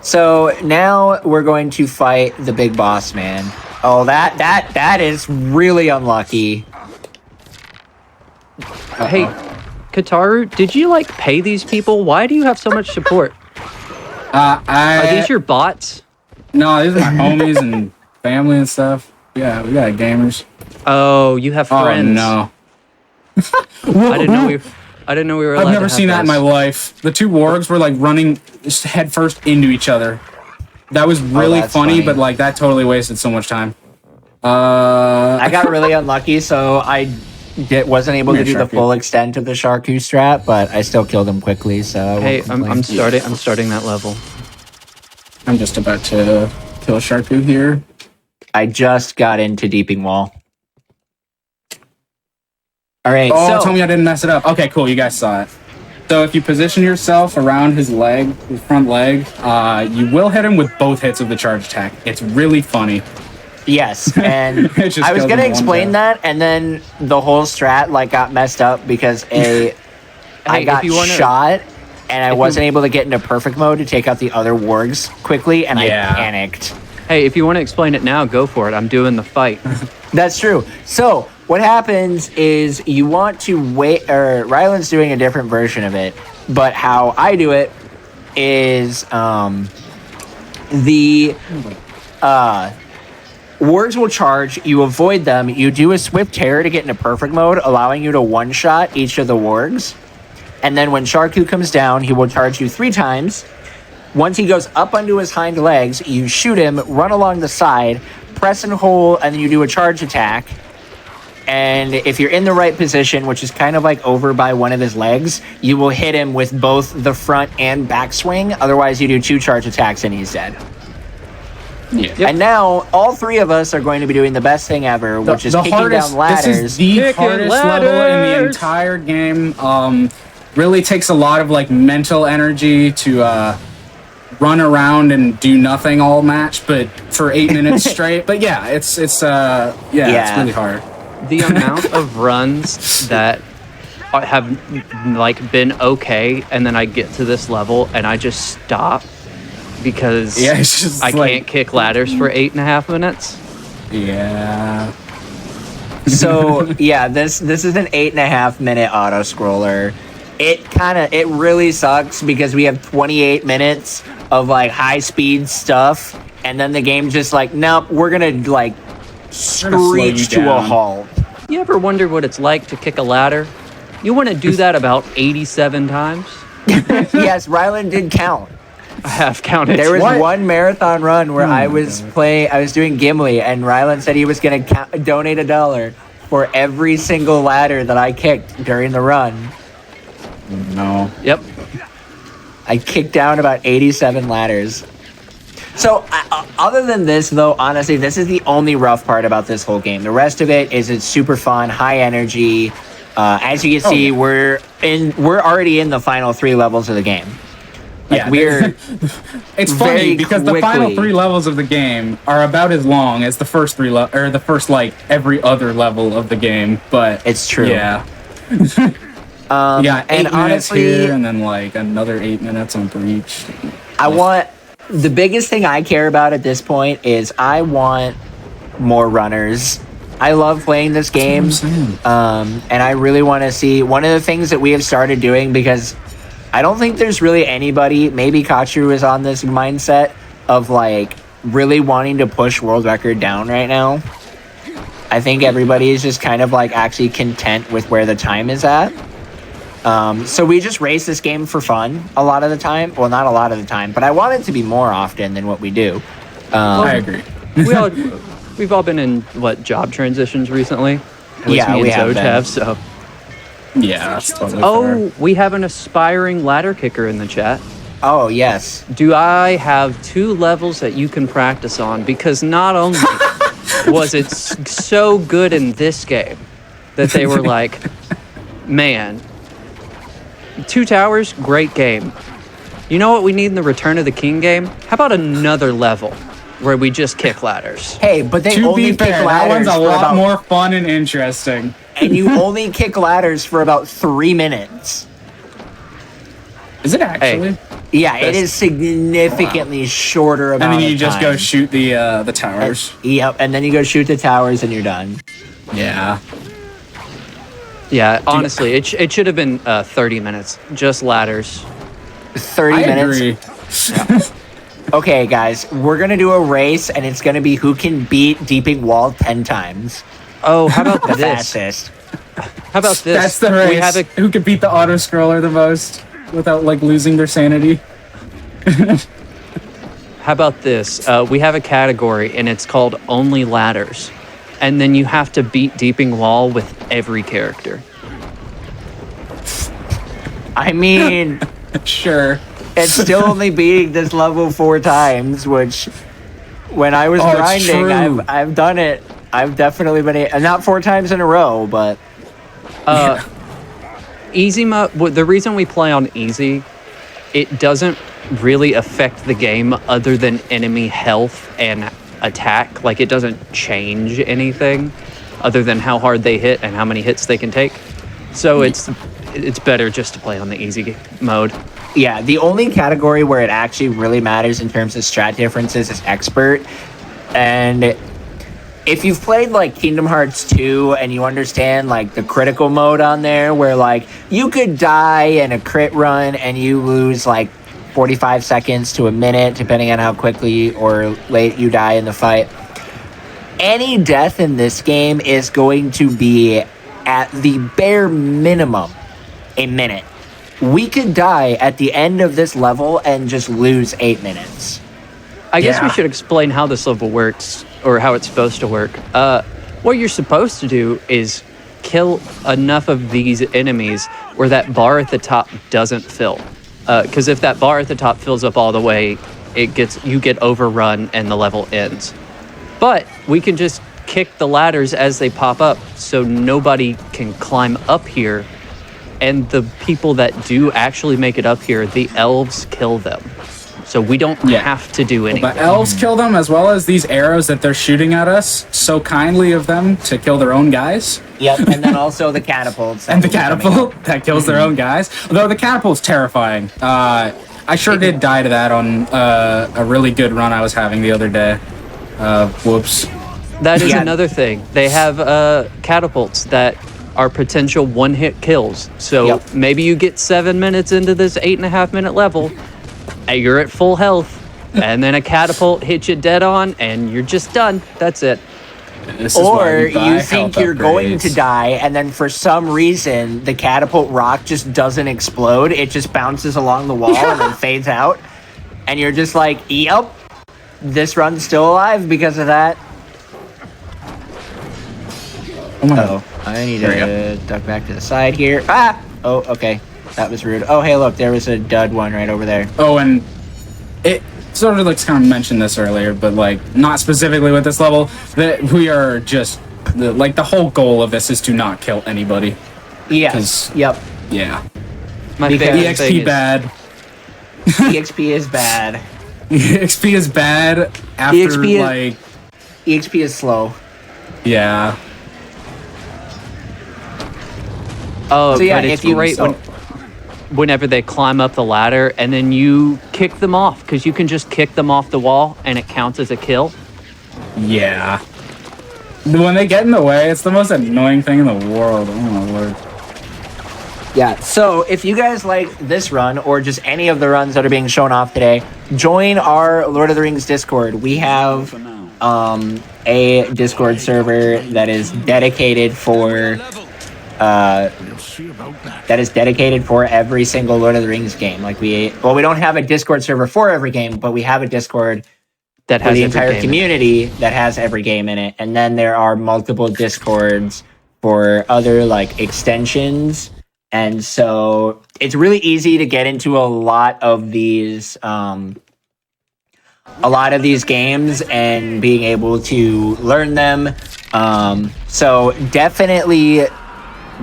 So now we're going to fight the big boss man. Oh, that is really unlucky. Hey, Kataru, did you pay these people? Why do you have so much support? Are these your bots? No, these are my homies and family and stuff. Yeah, we got gamers. Oh, you have friends. Oh no. I didn't know we were allowed I've never to seen have that in my life. The 2 wargs were running just headfirst into each other. That was really funny, but that totally wasted so much time. I got really unlucky, so I wasn't able to do the Sharky. full extent of the Sharku strat, but I still killed him quickly. So I Hey, won't I'm complain. starting that level. I'm just about to kill Sharku here. I just got into Deeping Wall. All right. Oh, so tell me I didn't mess it up. Okay, cool. You guys saw it. So if you position yourself around his leg, his front leg, you will hit him with both hits of the charge attack. It's really funny. yes, and It just I was kills gonna him in one explain go. that, and then the whole strat like got messed up because I Hey, got if you wanna- shot. And I if wasn't you- able to get into perfect mode to take out the other wargs quickly, and Yeah. I panicked. Hey, if you want to explain it now, go for it. I'm doing the fight. That's true. So what happens is you want to wait, or Ryland's doing a different version of it, but how I do it is the wargs will charge, you avoid them, you do a swift terror to get into perfect mode, allowing you to one-shot each of the wargs. And then when Sharku comes down, he will charge you 3 times. Once he goes up onto his hind legs, you shoot him, run along the side, press and hold, and then you do a charge attack. And if you're in the right position, which is kind of like over by one of his legs, you will hit him with both the front and back swing. Otherwise, you do 2 charge attacks and he's dead. Yeah. And now, all 3 of us are going to be doing the best thing ever, which is kicking down ladders. This is the Kicking hardest level in the ladders. entire game. Really takes a lot of like mental energy to run around and do nothing all match, but for 8 minutes straight. But yeah, it's it's really hard. The amount of runs that have like been okay, and then I get to this level and I just stop because Yeah, it's just I like- can't kick ladders for 8.5 minutes. Yeah. So yeah, this is an 8.5 minute auto scroller. It really sucks because we have 28 minutes of like high speed stuff, and then the game just like, nope, we're gonna like slow you screech to a down. halt. You ever wonder what it's like to kick a ladder? You want to do that about 87 times? Yes, Ryland did count. I have counted. There was What? one marathon run where I my was God. I was doing Gimli, and Ryland said he was gonna donate $1 for every single ladder that I kicked during the run. No. Yep. I kicked down about 87 ladders. So, other than this, though, honestly, this is the only rough part about this whole game. The rest of it is it's super fun, high energy. As you can see, we're already in the final 3 levels of the game. Like, Yeah, we're It's very funny because the final quickly- 3 levels of the game are about as long as the first 3 or the first like every other level of the game. But It's true. Yeah. Yeah, 8 and minutes honestly, here, and then like another 8 minutes on Breach. I want the biggest thing I care about at this point is I want more runners. I love playing this game, and I really want to see one of the things that we have started doing, because I don't think there's really anybody, maybe Kachu is on this mindset of like really wanting to push world record down right now. I think everybody is just kind of like actually content with where the time is at. So we just race this game for fun a lot of the time. Well, not a lot of the time, but I want it to be more often than what we do. I agree. We've all been in job transitions recently. At least Yeah, me we and have Zoj been. have. So, Yeah, that's totally oh, we have an aspiring ladder kicker in the chat. Oh, yes. Do I have 2 levels that you can practice on? Because not only was it so good in this game that they were like, man, 2 Towers, great game. You know what we need in the Return of the King game? How about another level where we just kick ladders? Hey, but they To only be kick fair, that ladders one's a for lot about, more fun and interesting. and you only kick ladders for about 3 minutes. Is it actually? Yeah, it is significantly shorter amount And then you of just go time. shoot the towers. Yep, and then you go shoot the towers and you're done. Yeah. Yeah, honestly, it should have been 30 minutes, just ladders. 30 I minutes. agree. Okay, guys, we're gonna do a race, and it's gonna be who can beat Deeping Wall 10 times. Oh, how about The this? fastest. How about this? That's the race. We have a Who could beat the auto scroller the most without like losing their sanity? How about this? We have a category, and it's called Only Ladders. and then you have to beat Deeping Wall with every character. I mean, Sure. it's still only beating this level 4 times, which when I was Oh, it's grinding, true. I've done it. I've definitely been not 4 times in a row, but Easy mode. The reason we play on easy, it doesn't really affect the game other than enemy health and attack. Like, it doesn't change anything other than how hard they hit and how many hits they can take. So it's better just to play on the easy mode. yeah, the only category where it actually really matters in terms of strat differences is expert. And if you've played like Kingdom Hearts 2 and you understand like the critical mode on there, where like you could die in a crit run and you lose like 45 seconds to a minute, depending on how quickly or late you die in the fight. Any death in this game is going to be at the bare minimum a minute. We could die at the end of this level and just lose 8 minutes. I guess we should explain how this level works, or how it's supposed to work. What you're supposed to do is kill enough of these enemies where that bar at the top doesn't fill. Because if that bar at the top fills up all the way, you get overrun and the level ends. But we can just kick the ladders as they pop up, so nobody can climb up here. And the people that do actually make it up here, the elves kill them. So we don't have to do anything. The elves kill them, as well as these arrows that they're shooting at us. So kindly of them to kill their own guys. Yep, and then also the catapults. And the catapult that kills their own guys. Although the catapult's terrifying. I sure did die to that on a really good run I was having the other day. Whoops. That is another thing. They have catapults that are potential one-hit kills. So maybe you get 7 minutes into this 8.5-minute level, and you're at full health, and then a catapult hits you dead on, and you're just done. That's it. Or you think you're going to die, and then for some reason, the catapult rock just doesn't explode. It just bounces along the wall and then fades out. And you're just like, yep, this run's still alive because of that. Oh, I need to duck back to the side here. Ah! Oh, okay. That was rude. Oh, hey, look, there was a dud one right over there. Oh, and it sort of like kind of mentioned this earlier, but like not specifically with this level, that we are just like the whole goal of this is to not kill anybody. Yes. Yep. Yeah. My favorite EXP is bad. EXP is bad. EXP is bad after EXP is slow. Yeah. Oh, so but it's great whenever they climb up the ladder and then you kick them off, because you can just kick them off the wall and it counts as a kill. Yeah. When they get in the way, it's the most annoying thing in the world. Oh my lord. Yeah, so if you guys like this run or just any of the runs that are being shown off today, join our Lord of the Rings Discord. We have a Discord server that is dedicated for every single Lord of the Rings game. Like we don't have a Discord server for every game, but we have a Discord that has for the entire community that has every game in it. And then there are multiple Discords for other like extensions. And so it's really easy to get into a lot of these games and being able to learn them. So definitely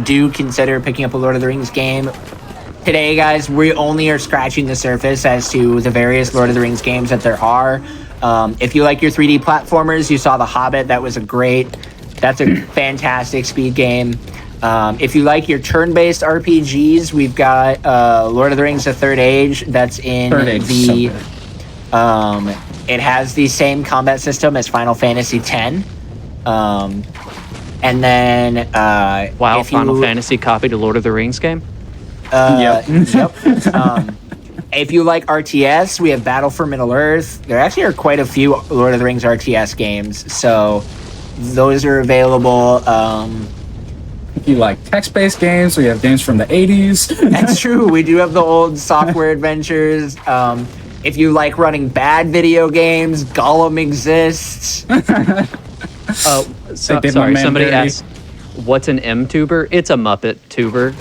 do consider picking up a Lord of the Rings game. Today, guys, we only are scratching the surface as to the various Lord of the Rings games that there are. If you like your 3D platformers, you saw The Hobbit. That's a fantastic speed game. If you like your turn-based RPGs, we've got Lord of the Rings: The Third Age. That's in it has the same combat system as Final Fantasy X. And then Final Fantasy copied a Lord of the Rings game. Yep. If you like RTS, we have Battle for Middle-earth. There actually are quite a few Lord of the Rings RTS games, so those are available. If you like text-based games, we have games from the 80s. That's true. We do have the old software adventures. If you like running bad video games, Gollum exists. They did my sorry, man somebody dirty. asked, what's an M tuber? It's a Muppet tuber.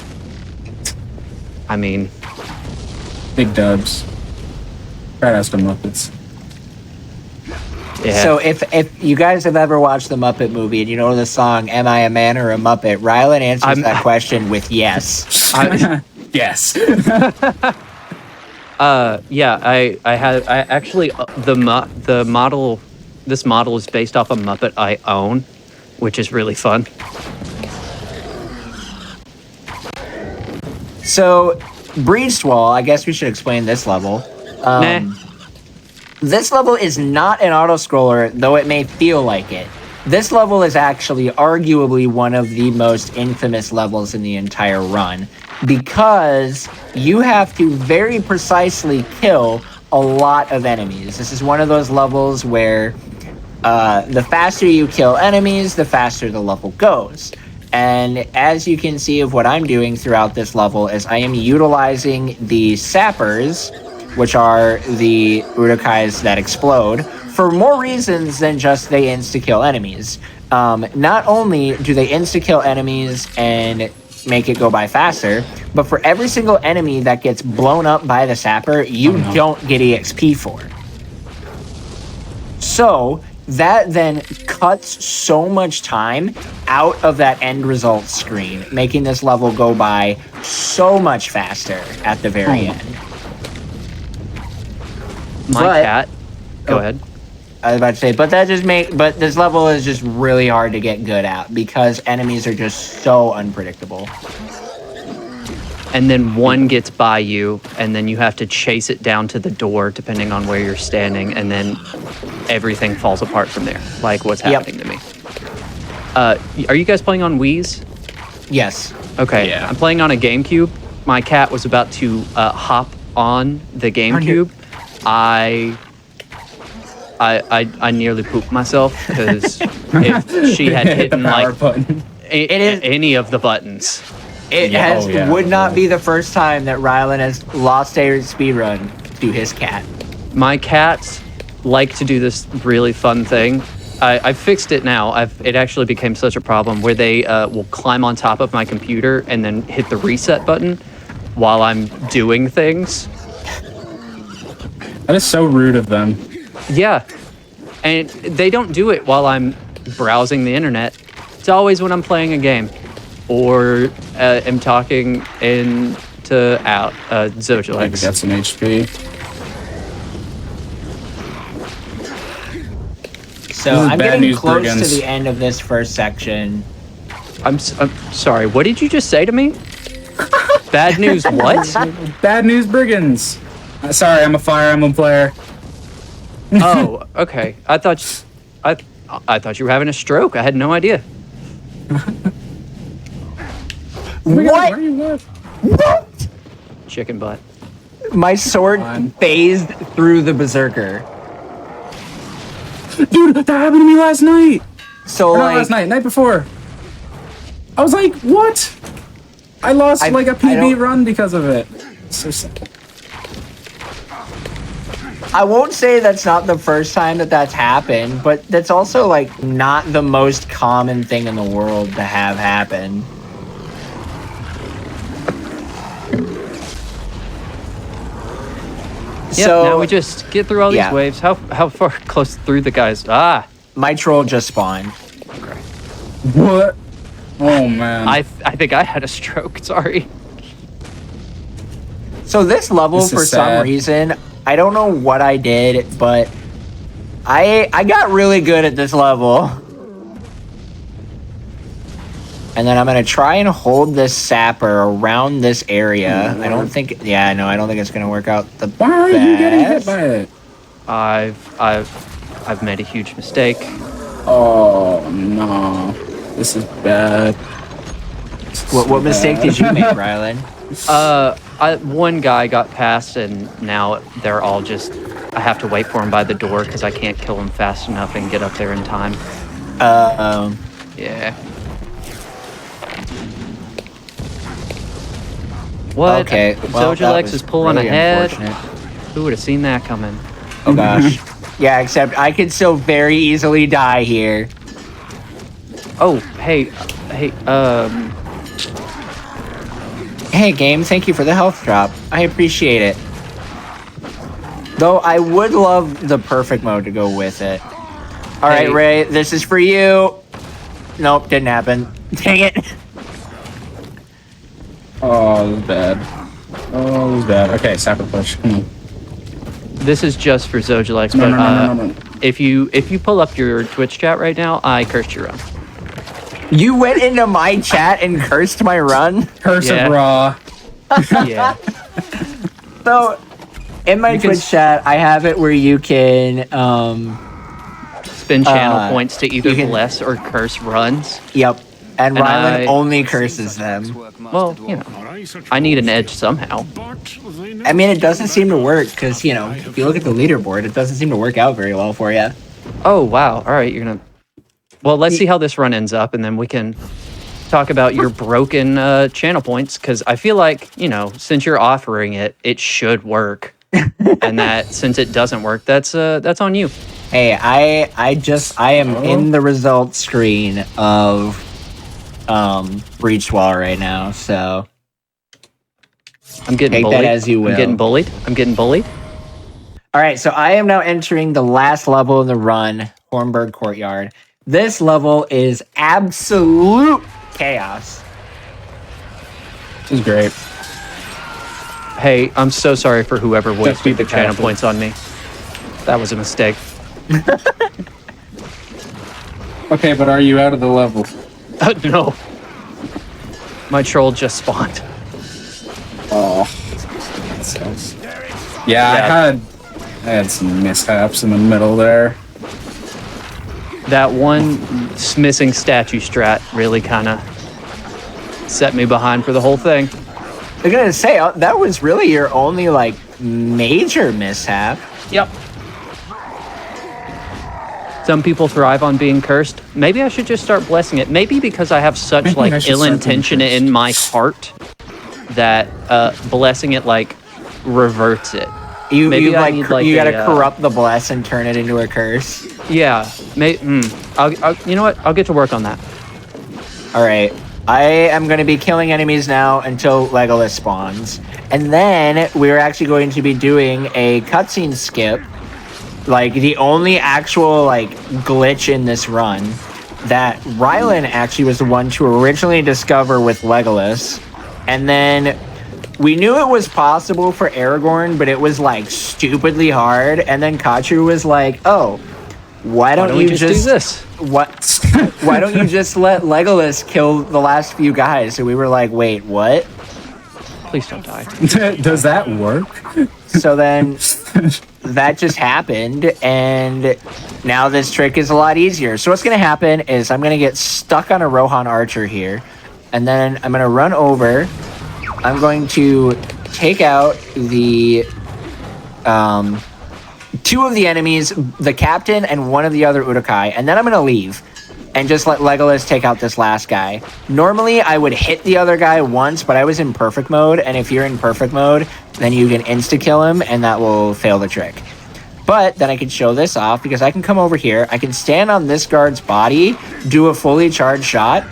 I mean, Big dubs. Try to ask the Muppets. yeah. So if you guys have ever watched the Muppet movie and you know the song "Am I a Man or a Muppet?" Rylan answers that question with yes. Yes. Yeah, I actually the model. This model is based off a Muppet I own, which is really fun. So, Breedstwall, I guess we should explain this level. Nah. This level is not an auto-scroller, though it may feel like it. This level is actually arguably one of the most infamous levels in the entire run, because you have to very precisely kill a lot of enemies. This is one of those levels where the faster you kill enemies, the faster the level goes. And as you can see of what I'm doing throughout this level is I am utilizing the sappers, which are the Urukais that explode, for more reasons than just they insta-kill enemies. Not only do they insta-kill enemies and make it go by faster, but for every single enemy that gets blown up by the sapper, you don't get EXP for. So that then cuts so much time out of that end result screen, making this level go by so much faster at the very end. My cat. Go ahead. I was about to say, but this level is just really hard to get good at because enemies are just so unpredictable. And then one gets by you, and then you have to chase it down to the door, depending on where you're standing, and then everything falls apart from there, like what's happening to me. Are you guys playing on Wii's? Yes. Okay. Yeah. I'm playing on a GameCube. My cat was about to hop on the GameCube. I nearly pooped myself because if she had hit like any of the buttons. It would not be the first time that Rylan has lost a speedrun to his cat. My cats like to do this really fun thing. I fixed it now. It actually became such a problem where they will climb on top of my computer and then hit the reset button while I'm doing things. That is so rude of them. Yeah. And they don't do it while I'm browsing the internet. It's always when I'm playing a game or am talking into Desolation. I got some HP. So I'm getting close to the end of this first section. I'm sorry, what did you just say to me? Bad news what? Bad news brigands. Sorry, I'm a Fire Emblem player. Oh, okay. I thought you were having a stroke. I had no idea. What? What? Chicken butt. My sword phased through the berserker. Dude, that happened to me last night. So not last night before. I was like, what? I lost like a PB run because of it. So sad. I won't say that's not the first time that's happened, but that's also like not the most common thing in the world to have happen. Yeah, so now we just get through all these waves. How far close through the guys? My troll just spawned. Okay. What? Oh man. I think I had a stroke. Sorry. So this level, for some reason, I don't know what I did, but I got really good at this level. And then I'm going to try and hold this sapper around this area. I don't think it's going to work out the best. Why are you getting hit by it? I've made a huge mistake. Oh, no. This is bad. What mistake did you make, Rylan? One guy got past, and now they're all just... I have to wait for him by the door because I can't kill him fast enough and get up there in time. Yeah. What? Okay. Well, Zojalex is pulling really ahead. Who would have seen that coming? Oh gosh. Yeah, except I could still very easily die here. Oh, hey, Hey, game, thank you for the health drop. I appreciate it. Though I would love the perfect mode to go with it. All right, Ray, this is for you. Nope, didn't happen. Dang it. Oh, it was bad. Oh, it was bad. Okay, sapper push. Come on. This is just for Zojalex, but No. if you pull up your Twitch chat right now, I cursed your run. You went into my chat and cursed my run? Curse of Raw. Yeah. So, in my Twitch chat, I have it where you can spend channel points to either bless or curse runs. Yep. And Rylan only curses them. Well, you know, I need an edge somehow. I mean, it doesn't seem to work because, you know, if you look at the leaderboard, it doesn't seem to work out very well for you. Oh, wow. All right, you're going to... Well, let's see how this run ends up, and then we can talk about your broken channel points, because I feel like, you know, since you're offering it, it should work. And that since it doesn't work, that's on you. Hey, I am in the results screen of Breach Wall right now, so I'm getting take bullied. that as you will. I'm getting bullied. All right, so I am now entering the last level in the run, Hornburg Courtyard. This level is absolute chaos. This is great. Hey, I'm so sorry for whoever wasted the channel points on me. That was a mistake. Okay, but are you out of the level? No. My troll just spawned. Oh. That sucks. Yeah, I had some mishaps in the middle there. That one missing statue strat really kind of set me behind for the whole thing. I'm gonna say, that was really your only, like, major mishap. Yep. Some people thrive on being cursed. Maybe I should just start blessing it. Maybe because I have such like ill intention in my heart that blessing it like reverts it. You gotta corrupt the bless and turn it into a curse. Yeah. I'll you know what? I'll get to work on that. All right. I am going to be killing enemies now until Legolas spawns. And then we're actually going to be doing a cutscene skip. Like, the only actual, like, glitch in this run that Rylan actually was the one to originally discover with Legolas. And then we knew it was possible for Aragorn, but it was, like, stupidly hard. And then Katru was like, oh, why don't you just do this? What? Why don't you just let Legolas kill the last few guys? So we were like, wait, what? Please don't die. Does that work? So then that just happened, and now this trick is a lot easier. So what's going to happen is I'm going to get stuck on a Rohan Archer here, and then I'm going to run over. I'm going to take out the two of the enemies, the captain and one of the other Urukai, and then I'm going to leave and just let Legolas take out this last guy. Normally, I would hit the other guy once, but I was in perfect mode, and if you're in perfect mode, then you can insta-kill him, and that will fail the trick. But then I can show this off, because I can come over here, I can stand on this guard's body, do a fully charged shot,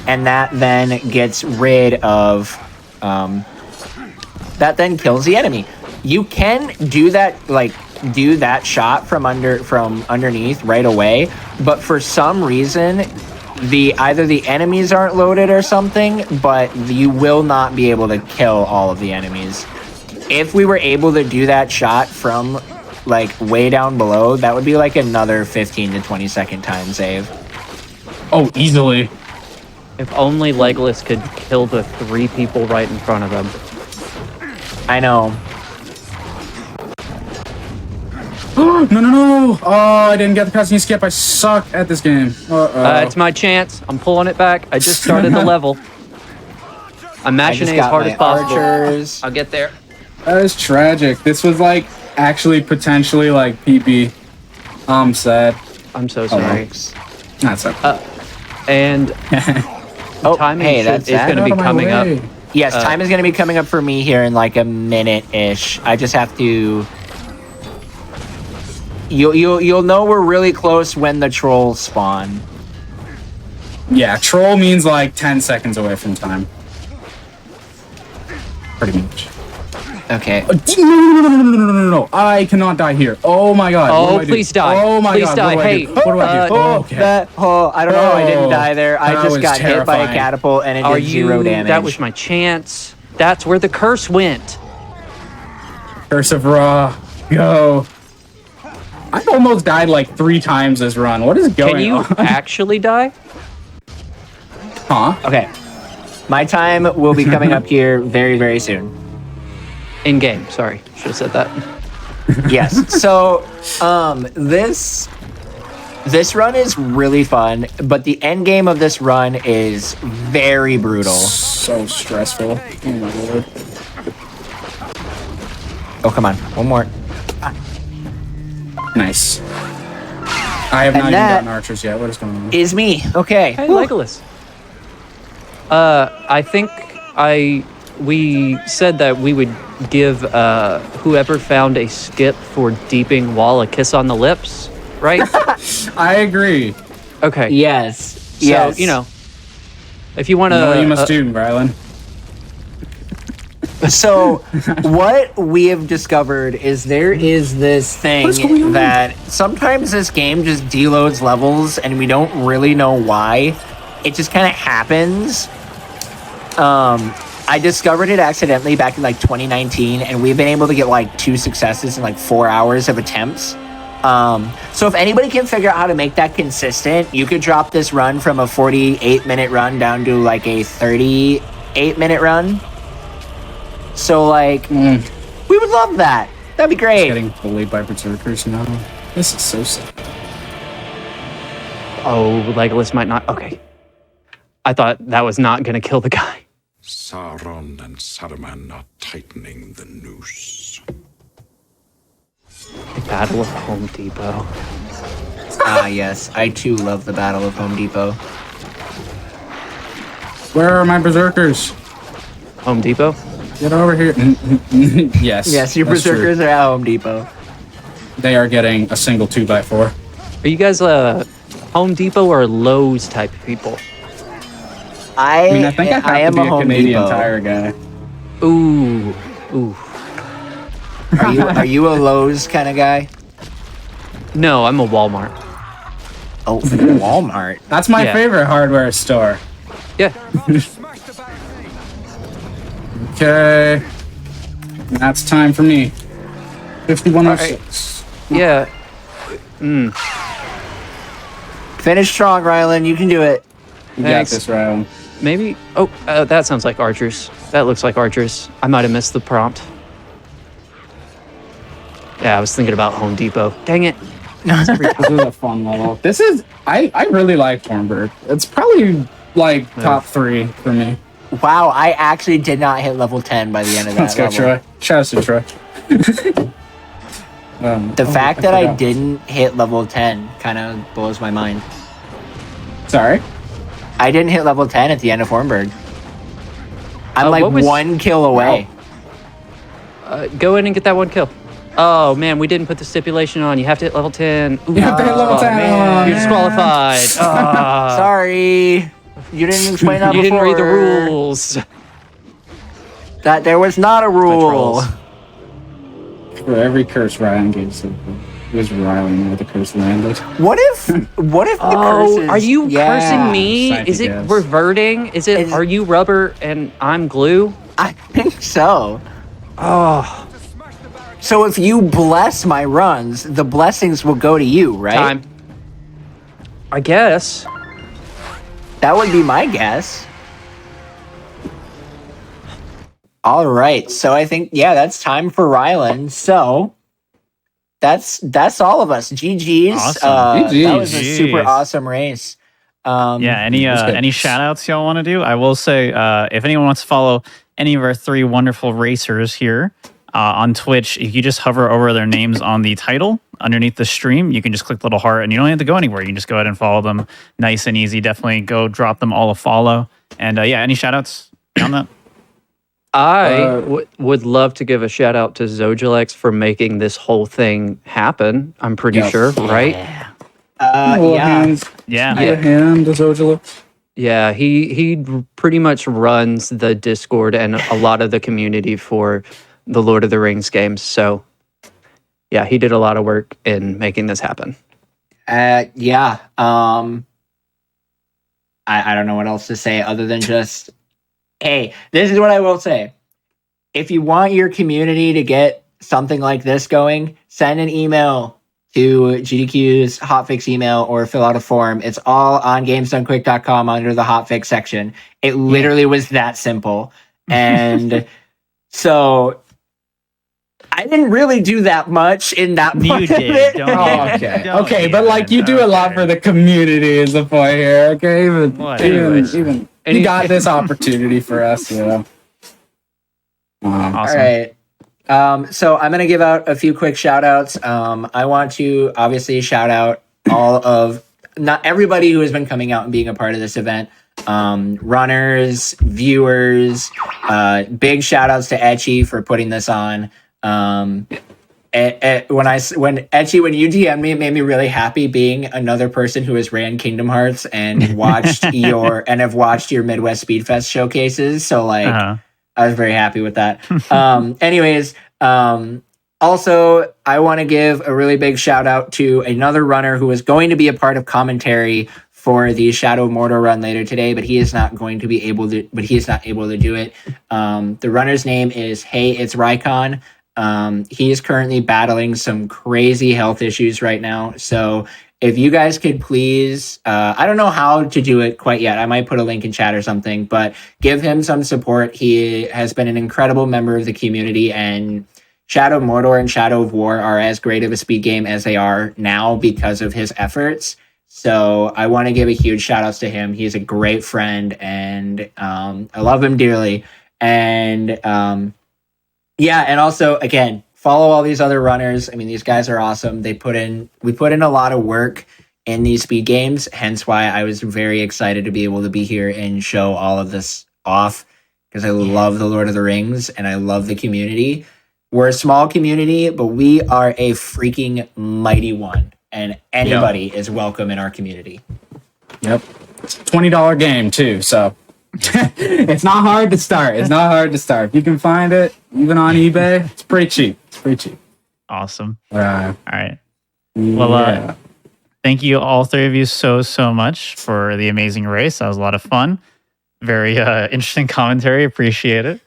and that then gets rid of... that then kills the enemy. You can do that, like, do that shot from underneath right away, but for some reason either the enemies aren't loaded or something, but you will not be able to kill all of the enemies. If we were able to do that shot from like way down below, that would be like another 15 to 20 second time save. Oh, easily. If only Legolas could kill the 3 people right in front of him. I know. No. Oh, I didn't get the cutscene skip. I suck at this game. It's my chance. I'm pulling it back. I just started the level. I'm matching it as hard as possible. Archers. I'll get there. That is tragic. This was like actually potentially like PB. I'm sad. I'm so sorry. That's okay. And timing is going to be coming up. Yes, time is going to be coming up for me here in like a minute-ish. I just have to... You'll know we're really close when the trolls spawn. Yeah, troll means like 10 seconds away from time. Pretty much. Okay. No. I cannot die here. Oh my god. Oh, please die. Oh my please god. die. What do I do? Okay. I don't know. I didn't die there. I that just was got hit by a terrifying. catapult and it did 0 damage. That was my chance. That's where the curse went. Curse of Ra. Go. I've almost died like 3 times this run. What is going on? Can you actually die? Huh? Okay. My time will be coming up here very, very soon. In game. Sorry, should have said that. Yes. So, this run is really fun, but the end game of this run is very brutal. So stressful. Oh my lord. Oh, come on. One more. Nice. I have not even gotten archers yet. What is going on? Is me. Okay. Hey, Legolas. I think we said that we would give whoever found a skip for Deeping Wall a kiss on the lips, right? I agree. Okay. Yes. So, Yes. you know, if you want to... You know what you must do, Rylan. So, what we have discovered is there is this thing that sometimes this game just deloads levels and we don't really know why. It just kind of happens. I discovered it accidentally back in like 2019, and we've been able to get like 2 successes in like 4 hours of attempts. So if anybody can figure out how to make that consistent, you could drop this run from a 48-minute run down to like a 38-minute run. So like, we would love that. That'd be great. Getting bullied by berserkers now. This is so sad. Oh, Legolas might not... Okay. I thought that was not going to kill the guy. Sauron and Saruman are tightening the noose. The Battle of Home Depot. Ah, yes. I too love the Battle of Home Depot. Where are my berserkers? Home Depot? Get over here. Yes. Yes, your that's berserkers true. are at Home Depot. They are getting a single 2x4. Are you guys Home Depot or Lowe's type of people? I mean, I think I have am to be a Home Canadian Depot. Tire guy. Ooh. Are you a Lowe's kind of guy? No, I'm a Walmart. Oh, Walmart. That's my Yeah. favorite hardware store. Yeah. Okay. That's time for me. 5106. Yeah. Finish strong, Rylan. You can do it. You got Thanks. this, Ryan. Maybe... Oh, that sounds like archers. That looks like archers. I might have missed the prompt. Yeah, I was thinking about Home Depot. Dang it. This is a fun level. This is... I really like Thornburg. It's probably, like, top 3 for me. Wow, I actually did not hit level 10 by the end of that Let's go, level. Troy. Shout out to Troy. The fact that I forgot. didn't hit level 10 kind of blows my mind. Sorry? I didn't hit level 10 at the end of Hornburg. I'm like what was- 1 kill away. Go in and get that 1 kill. Oh, man, we didn't put the stipulation on. You have to hit level 10. Ooh, You have to hit level 10. man. You're disqualified. Sorry. You didn't explain that You didn't read the before. rules. That there was not a rule. Trolls. For every curse Ryan gives, it was Ryan where the curse landed. What if the curses... Are you Yeah. cursing me? Psychic Is it ass. reverting? Are you rubber and I'm glue? I think so. Oh, So if you bless my runs, the blessings will go to you, right? time. I guess. That would be my guess. All right, so I think that's time for Rylan. So that's all of us. GG's. Awesome. That was a super GG's. awesome race. Yeah, That's good. any shout outs y'all want to do? I will say if anyone wants to follow any of our 3 wonderful racers here on Twitch, if you just hover over their names on the title underneath the stream, you can just click the little heart and you don't have to go anywhere. You can just go ahead and follow them. Nice and easy. Definitely go drop them all a follow. And any shout outs on that? I would love to give a shout out to Zojalex for making this whole thing happen. I'm pretty Yeah. sure, right? Yeah. Hands. Yeah. Give a hand to Zojala. Yeah, he pretty much runs the Discord and a lot of the community for the Lord of the Rings games. So, yeah, he did a lot of work in making this happen. Yeah. I don't know what else to say other than just, hey, this is what I will say. If you want your community to get something like this going, send an email to GDQ's Hotfix email or fill out a form. It's all on gamesdonequick.com under the Hotfix section. It literally was that simple. And so I didn't really do that much in that part You did. of it. Okay. Okay, but like you do a lot for the community is the point here. Okay, even you got this opportunity for us, you know. Awesome. All right. So I'm going to give out a few quick shout outs. I want to obviously shout out all of, not everybody who has been coming out and being a part of this event. Runners, viewers, big shout outs to Etchy for putting this on. When you DM'd me, it made me really happy being another person who has ran Kingdom Hearts and watched have watched your Midwest Speedfest showcases. So like, I was very happy with that. Also, I want to give a really big shout out to another runner who is going to be a part of commentary for the Shadow of Mordor run later today, but he is not able to do it. The runner's name is Hey, It's Rycon. He is currently battling some crazy health issues right now. So if you guys could please, I don't know how to do it quite yet. I might put a link in chat or something, but give him some support. He has been an incredible member of the community, and Shadow of Mordor and Shadow of War are as great of a speed game as they are now because of his efforts. So I want to give a huge shout outs to him. He's a great friend, and I love him dearly. And and also, again, follow all these other runners. I mean, these guys are awesome. We put in a lot of work in these speed games, hence why I was very excited to be able to be here and show all of this off, because I love the Lord of the Rings and I love the community. We're a small community, but we are a freaking mighty one, and anybody is welcome in our community. Yep. It's a $20 game too, so it's not hard to start. If you can find it, even on eBay, it's pretty cheap. Awesome. All right. Well, thank you all three of you so much for the amazing race. That was a lot of fun. Very interesting commentary. Appreciate it.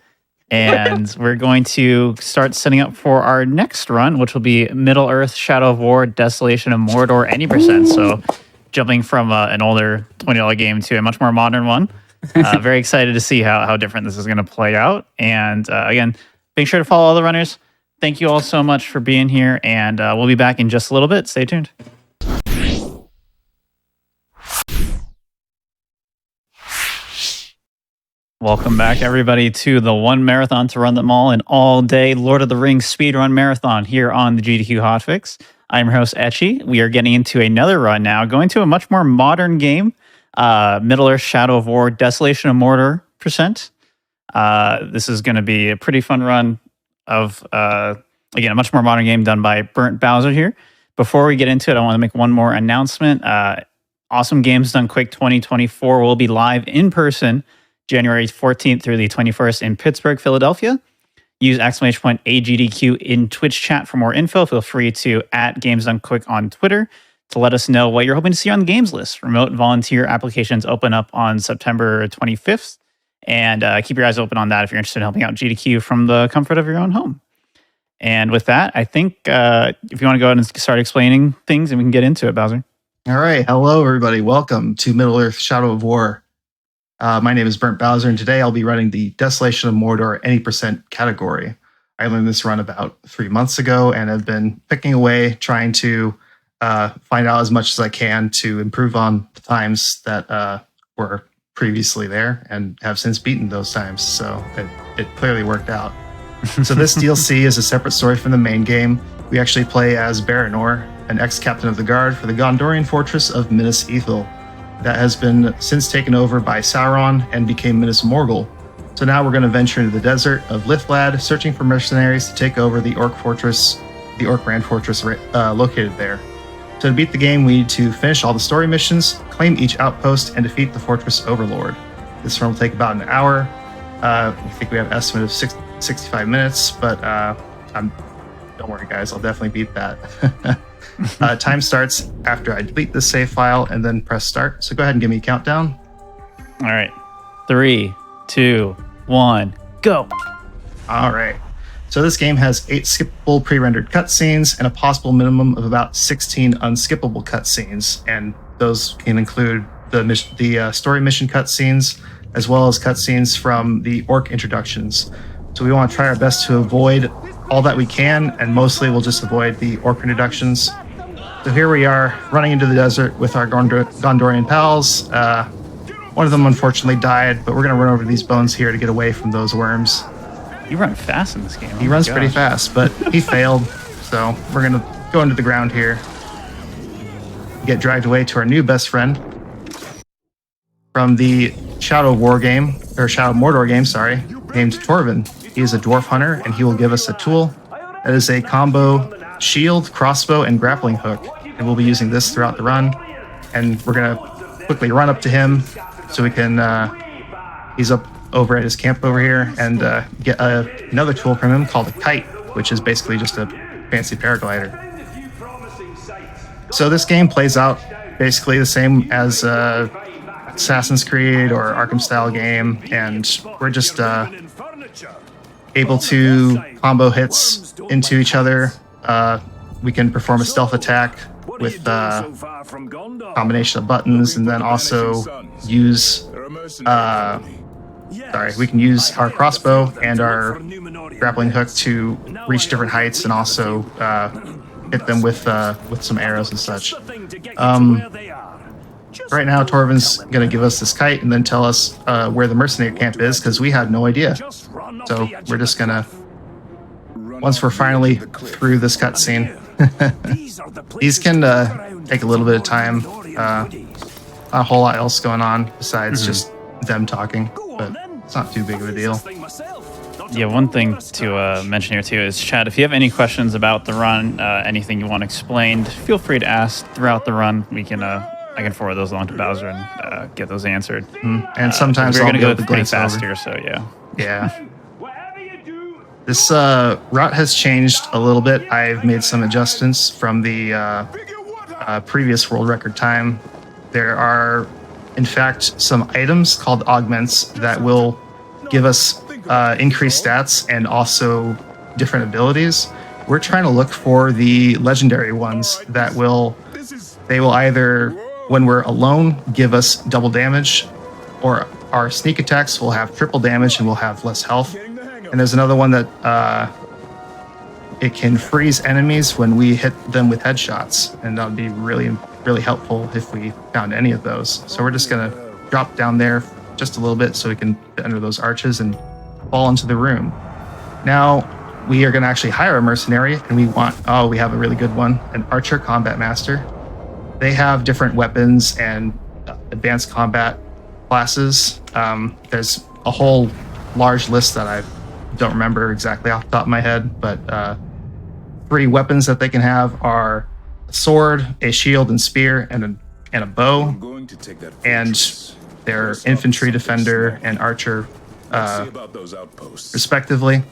And we're going to start setting up for our next run, which will be Middle Earth, Shadow of War, Desolation, and Mordor any %. So jumping from an older $20 game to a much more modern one. Very excited to see how different this is going to play out. And again, make sure to follow all the runners. Thank you all so much for being here, and we'll be back in just a little bit. Stay tuned. Welcome back, everybody, to the one marathon to run them all, an all-day Lord of the Rings speedrun marathon here on the GDQ Hotfix. I'm your host, Etchy. We are getting into another run now, going to a much more modern game, Middle Earth, Shadow of War, Desolation of Mordor %. This is going to be a pretty fun run of, again, a much more modern game done by Burnt Bowser here. Before we get into it, I want to make one more announcement. Awesome Games Done Quick 2024 will be live in person January 14th through the 21st in Pittsburgh, Philadelphia. Use !AGDQ in Twitch chat for more info. Feel free to @GamesDoneQuick on Twitter to let us know what you're hoping to see on the games list. Remote volunteer applications open up on September 25th. And keep your eyes open on that if you're interested in helping out GDQ from the comfort of your own home. And with that, I think if you want to go ahead and start explaining things, and we can get into it, Bowser. All right. Hello, everybody. Welcome to Middle Earth Shadow of War. My name is Burnt Bowser, and today I'll be running the Desolation of Mordor any % category. I learned this run about 3 months ago and have been picking away, trying to find out as much as I can to improve on the times that were previously there, and have since beaten those times. So it clearly worked out. So this DLC is a separate story from the main game. We actually play as Baranor, an ex-captain of the guard for the Gondorian fortress of Minas Ithil that has been since taken over by Sauron and became Minas Morgul. So now we're going to venture into the desert of Lithlad, searching for mercenaries to take over the Orc Fortress, the Orc Rand Fortress located there. To So to beat the game, we need to finish all the story missions, claim each outpost, and defeat the Fortress Overlord. This run will take about an hour. I think we have an estimate of 65 minutes, but don't worry, guys, I'll definitely beat that. Time starts after I delete this save file and then press start. So go ahead and give me a countdown. All right. 3, 2, 1, go. All right. So this game has 8 skippable pre-rendered cutscenes and a possible minimum of about 16 unskippable cutscenes, and those can include the story mission cutscenes as well as cutscenes from the orc introductions. So we want to try our best to avoid all that we can, and mostly we'll just avoid the orc introductions. So here we are running into the desert with our Gondorian pals. One of them unfortunately died, but we're going to run over these bones here to get away from those worms. You run fast in this game. He runs pretty fast, but he failed. So we're going to go into the ground here. Get dragged away to our new best friend from the Shadow of Mordor game, sorry, named Torvin. He is a dwarf hunter, and he will give us a tool that is a combo shield, crossbow, and grappling hook. And we'll be using this throughout the run. And we're going to quickly run up to him so we can, he's up over at his camp over here, and get another tool from him called a kite, which is basically just a fancy paraglider. So this game plays out basically the same as Assassin's Creed or Arkham style game, and we're just able to combo hits into each other. We can perform a stealth attack with a combination of buttons, and then also use we can use our crossbow and our grappling hook to reach different heights and also hit them with some arrows and such. Right now, Torvin's going to give us this kite and then tell us where the mercenary camp is, because we had no idea. So we're just going to, once we're finally through this cutscene, these can take a little bit of time. Not a whole lot else going on besides just them talking, but it's not too big of a deal. Yeah, one thing to mention here too is, chat, if you have any questions about the run, anything you want explained, feel free to ask throughout the run. We can I can forward those along to Bowser and get those answered. And sometimes we're I'll going to go pretty fast over. here, so yeah. Yeah. This route has changed a little bit. I've made some adjustments from the previous world record time. There are, in fact, some items called augments that will give us increased stats and also different abilities. We're trying to look for the legendary ones that will either, when we're alone, give us double damage, or our sneak attacks will have triple damage and we'll have less health. And there's another one that it can freeze enemies when we hit them with headshots, and that would be really, really helpful if we found any of those. So we're just going to drop down there just a little bit so we can get under those arches and fall into the room. Now we are going to actually hire a mercenary, and we have a really good one, an archer combat master. They have different weapons and advanced combat classes. There's a whole large list that I don't remember exactly off the top of my head, but 3 weapons that they can have are a sword, a shield and spear, and a bow. And they're infantry, defender, and archer, respectively.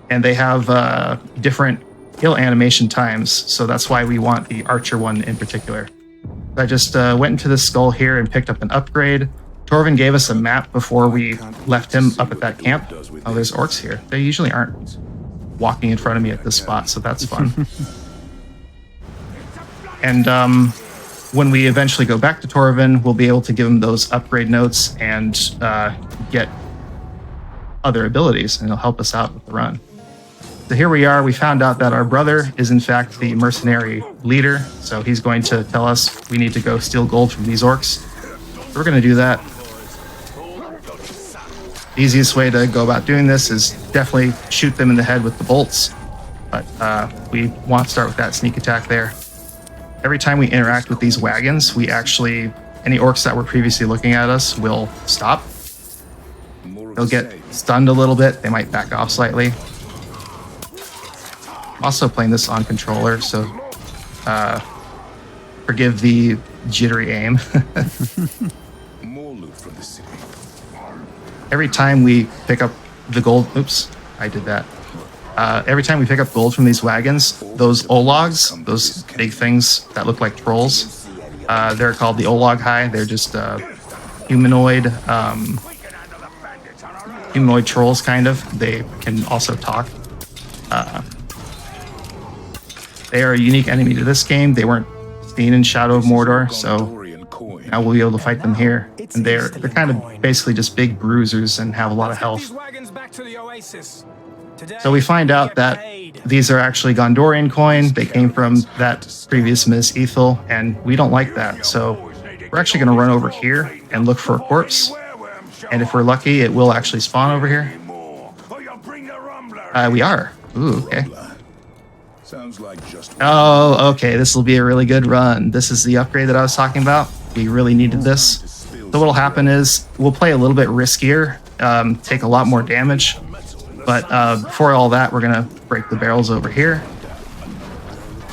And they have different kill animation times, so that's why we want the archer one in particular. I just went into this skull here and picked up an upgrade. Torvin gave us a map before we left him up at that camp. Oh, there's orcs here. They usually aren't walking in front of me at this spot, so that's fun. And when we eventually go back to Torvin, we'll be able to give him those upgrade notes and get other abilities, and it'll help us out with the run. So here we are. We found out that our brother is in fact the mercenary leader, so he's going to tell us we need to go steal gold from these orcs. So we're going to do that. The easiest way to go about doing this is definitely shoot them in the head with the bolts, but we want to start with that sneak attack there. Every time we interact with these wagons, any orcs that were previously looking at us will stop. They'll get stunned a little bit. They might back off slightly. I'm also playing this on controller, so Forgive the jittery aim. More loot from the city. Every time we pick up the gold, oops, I did that. Every time we pick up gold from these wagons, those Ologs, those big things that look like trolls, they're called the Olog High. They're just humanoid trolls, kind of. They can also talk. They are a unique enemy to this game. They weren't seen in Shadow of Mordor, so now we'll be able to fight them here. And they're kind of basically just big bruisers and have a lot of health. So we find out that these are actually Gondorian coin. They came from that previous Miss Ethel, and we don't like that. So we're actually going to run over here and look for a corpse. And if we're lucky, it will actually spawn over here. We are. Ooh, okay. Oh, okay. This will be a really good run. This is the upgrade that I was talking about. We really needed this. So what'll happen is we'll play a little bit riskier, take a lot more damage. But before all that, we're going to break the barrels over here.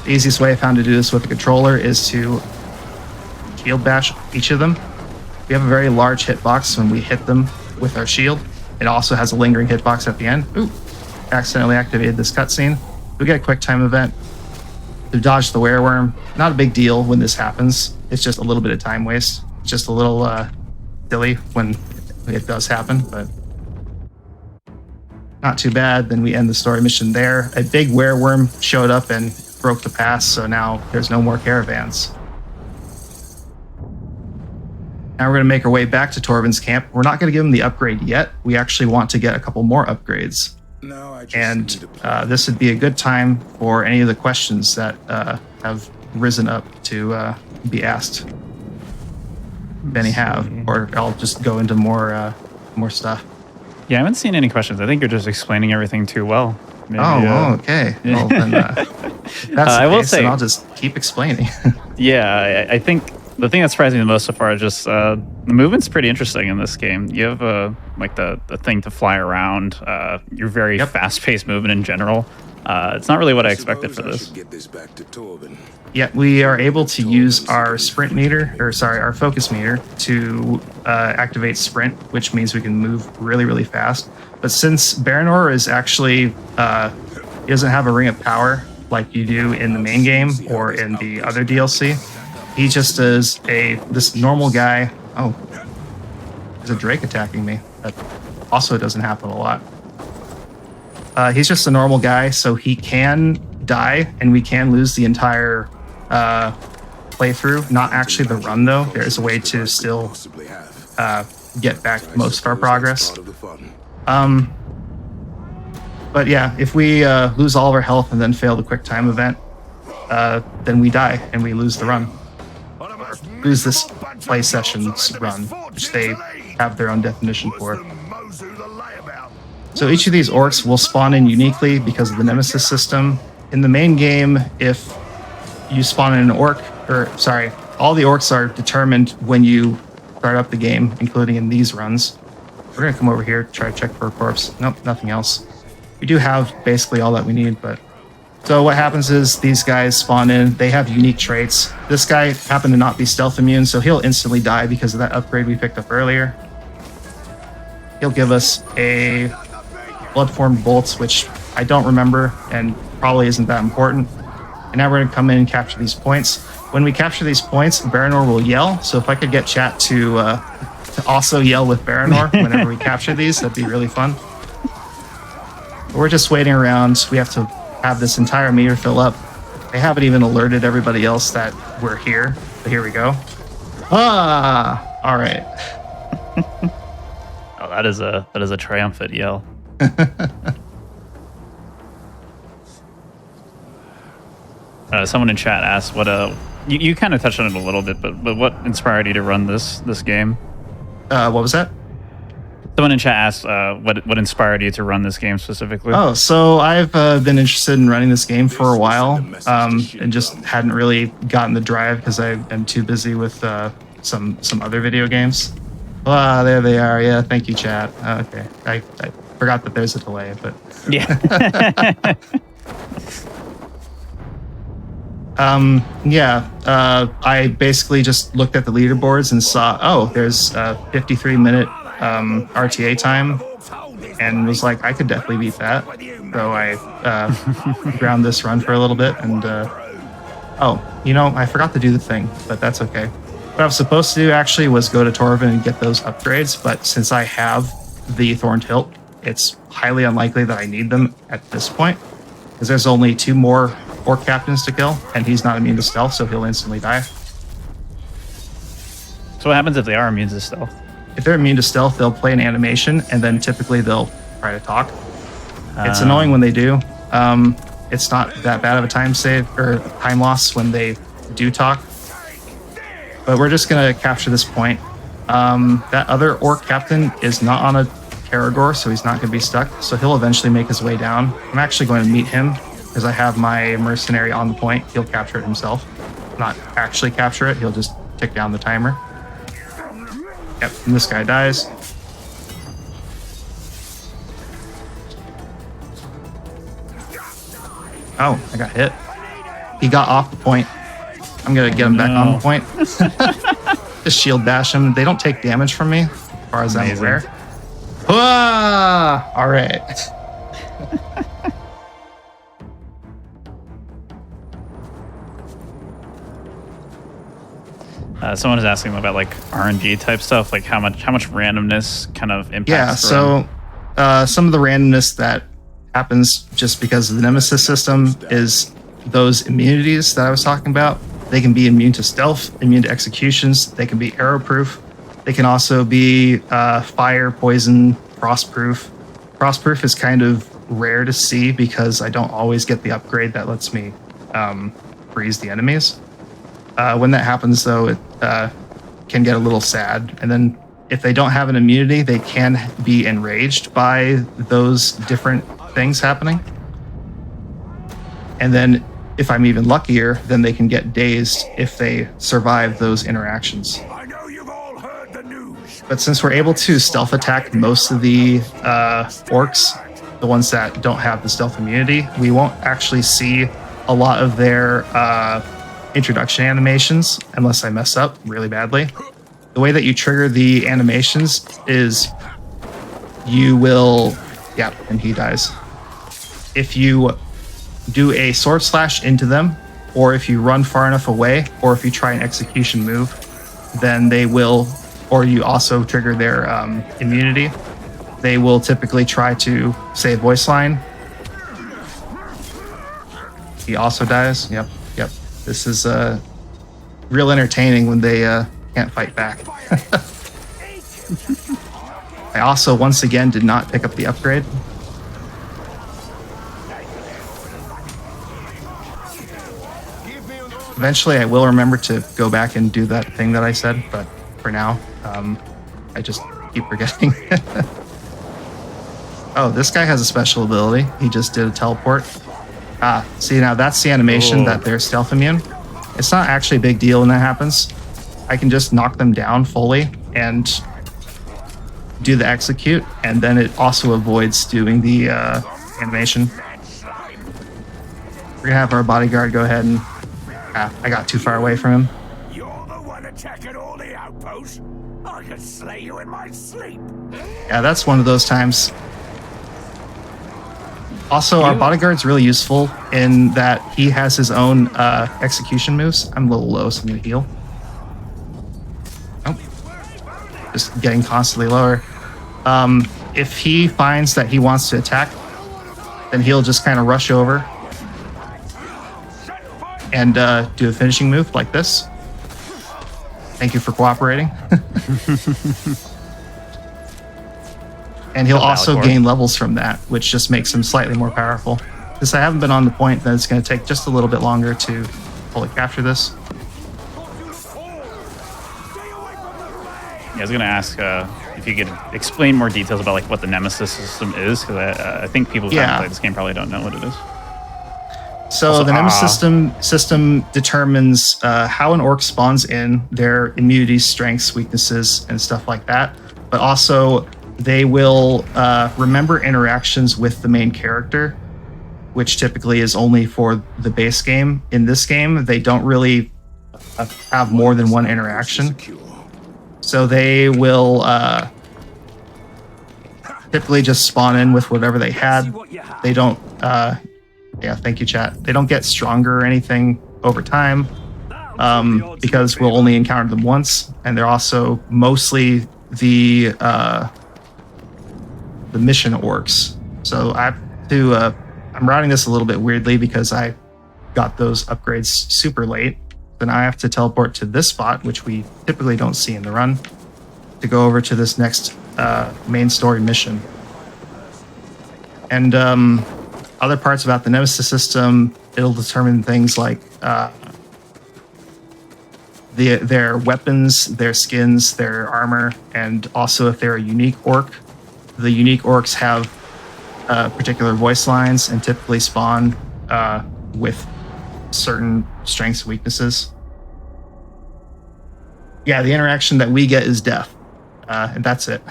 The easiest way I found to do this with the controller is to shield bash each of them. We have a very large hitbox when we hit them with our shield. It also has a lingering hitbox at the end. Ooh, accidentally activated this cutscene. We get a quick time event to dodge the wereworm. Not a big deal when this happens. It's just a little bit of time waste. It's just a little silly when it does happen, but not too bad. Then we end the story mission there. A big wereworm showed up and broke the pass, so now there's no more caravans. Now we're going to make our way back to Torvin's camp. We're not going to give him the upgrade yet. We actually want to get a couple more upgrades. And this would be a good time for any of the questions that have risen up to be asked. If any have, or I'll just go into more stuff. Yeah, I haven't seen any questions. I think you're just explaining everything too well. Maybe, okay. Well, then, that's the I will case, say, then I'll just keep explaining. Yeah, I think the thing that surprised me the most so far is just the movement's pretty interesting in this game. You have like the thing to fly around. You're very fast-paced movement in general. It's not really what I expected for this. Yeah, we are able to use our sprint meter, our focus meter, to activate sprint, which means we can move really, really fast. But since Baranor is actually, he doesn't have a ring of power like you do in the main game or in the other DLC, he just is this normal guy. Oh, there's a Drake attacking me. That also doesn't happen a lot. He's just a normal guy, so he can die, and we can lose the entire playthrough. Not actually the run, though. There's a way to still get back most of our progress. But yeah, if we lose all of our health and then fail the quick time event, then we die and we lose the run. Or lose this play session's run, which they have their own definition for. So each of these orcs will spawn in uniquely because of the Nemesis system. In the main game, if you spawn in an orc, all the orcs are determined when you start up the game, including in these runs. We're going to come over here, try to check for a corpse. Nope, nothing else. We do have basically all that we need, but... So what happens is these guys spawn in, they have unique traits. This guy happened to not be stealth immune, so he'll instantly die because of that upgrade we picked up earlier. He'll give us a blood-formed bolts, which I don't remember and probably isn't that important. And now we're going to come in and capture these points. When we capture these points, Baranor will yell. So if I could get chat to also yell with Baranor whenever we capture these, that'd be really fun. But we're just waiting around. We have to have this entire meter fill up. They haven't even alerted everybody else that we're here. But here we go. All right. Oh, that is a triumphant yell. Someone in chat asked what you kind of touched on it a little bit, but what inspired you to run this game? What was that? Someone in chat asked what inspired you to run this game specifically. Oh, so I've been interested in running this game for a while, and just hadn't really gotten the drive because I am too busy with some other video games. Ah, there they are. Yeah, thank you, chat. Okay, I forgot that there's a delay, but yeah. I basically just looked at the leaderboards and saw, oh, there's a 53-minute RTA time, and was like, I could definitely beat that. So I ground this run for a little bit, and I forgot to do the thing, but that's okay. What I was supposed to do actually was go to Torvin and get those upgrades, but since I have the Thorned Hilt, it's highly unlikely that I need them at this point, because there's only 2 more Orc captains to kill, and he's not immune to stealth, so he'll instantly die. So what happens if they are immune to stealth? If they're immune to stealth, they'll play an animation, and then typically they'll try to talk. It's annoying when they do. It's not that bad of a time save or time loss when they do talk. But we're just gonna capture this point. That other Orc captain is not on a Karagor, so he's not gonna be stuck. So he'll eventually make his way down. I'm actually going to meet him because I have my mercenary on the point. He'll capture it himself. Not actually capture it, he'll just tick down the timer. Yep, and this guy dies. Oh, I got hit. He got off the point. I'm gonna get him back on the point. Just shield bash him. They don't take damage from me, as far as I'm aware. Ah! All right. Someone is asking about like RNG type stuff, like how much randomness kind of impacts. Yeah, so some of the randomness that happens just because of the Nemesis system is those immunities that I was talking about. They can be immune to stealth, immune to executions. They can be arrow proof. They can also be fire, poison, frost proof. Frost proof is kind of rare to see because I don't always get the upgrade that lets me freeze the enemies. When that happens, though, it can get a little sad. And then if they don't have an immunity, they can be enraged by those different things happening. And then if I'm even luckier, then they can get dazed if they survive those interactions. I know you've all heard the news. But since we're able to stealth attack most of the orcs, the ones that don't have the stealth immunity, we won't actually see a lot of their introduction animations unless I mess up really badly. The way that you trigger the animations is you will, yeah, and he dies. If you do a sword slash into them, or if you run far enough away, or if you try an execution move, then they will, or you also trigger their immunity, they will typically try to say a voice line. He also dies. Yep. This is real entertaining when they can't fight back. I also, once again, did not pick up the upgrade. Eventually, I will remember to go back and do that thing that I said, but for now, I just keep forgetting. Oh, this guy has a special ability. He just did a teleport. Ah, see, now that's the animation that they're stealth immune. It's not actually a big deal when that happens. I can just knock them down fully and do the execute, and then it also avoids doing the animation. We're gonna have our bodyguard go ahead and... I got too far away from him. You're the one attacking all the outposts. I could slay you in my sleep. Yeah, that's one of those times. Also, our bodyguard's really useful in that he has his own execution moves. I'm a little low, so I'm gonna heal. Oh, just getting constantly lower. If he finds that he wants to attack, then he'll just kind of rush over and do a finishing move like this. Thank you for cooperating. And he'll also gain levels from that, which just makes him slightly more powerful. Since I haven't been on the point, then it's going to take just a little bit longer to fully capture this. Yeah, I was going to ask if you could explain more details about like what the Nemesis system is, because I think people who haven't played this game probably don't know what it is. So also, the Nemesis system determines how an orc spawns in, their immunities, strengths, weaknesses, and stuff like that. But also, they will remember interactions with the main character which typically is only for the base game. In this game, they don't really have more than one interaction. So they will typically just spawn in with whatever they had. They don't, yeah, thank you, chat. They don't get stronger or anything over time because we'll only encounter them once. And they're also mostly the mission orcs. So I have to, I'm routing this a little bit weirdly because I got those upgrades super late. Then I have to teleport to this spot, which we typically don't see in the run, to go over to this next main story mission. And other parts about the Nemesis system, it'll determine things like their weapons, their skins, their armor, and also if they're a unique orc. The unique orcs have particular voice lines and typically spawn with certain strengths and weaknesses. Yeah, the interaction that we get is death, and that's it.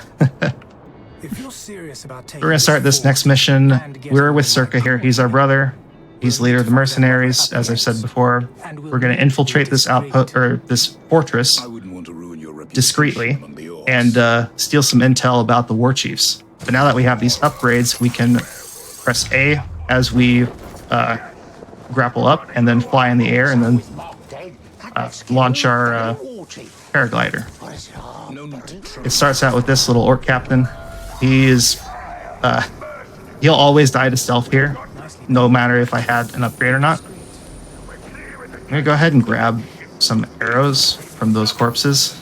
If you're serious about taking We're going to start this next mission. We're with Circa here. He's our brother. He's leader of the mercenaries, as I've said before. We're going to infiltrate this outpost or this fortress discreetly and steal some intel about the war chiefs. But now that we have these upgrades, we can press A as we grapple up and then fly in the air and then launch our paraglider. It starts out with this little orc captain. He is, he'll always die to stealth here, no matter if I had an upgrade or not. I'm gonna go ahead and grab some arrows from those corpses.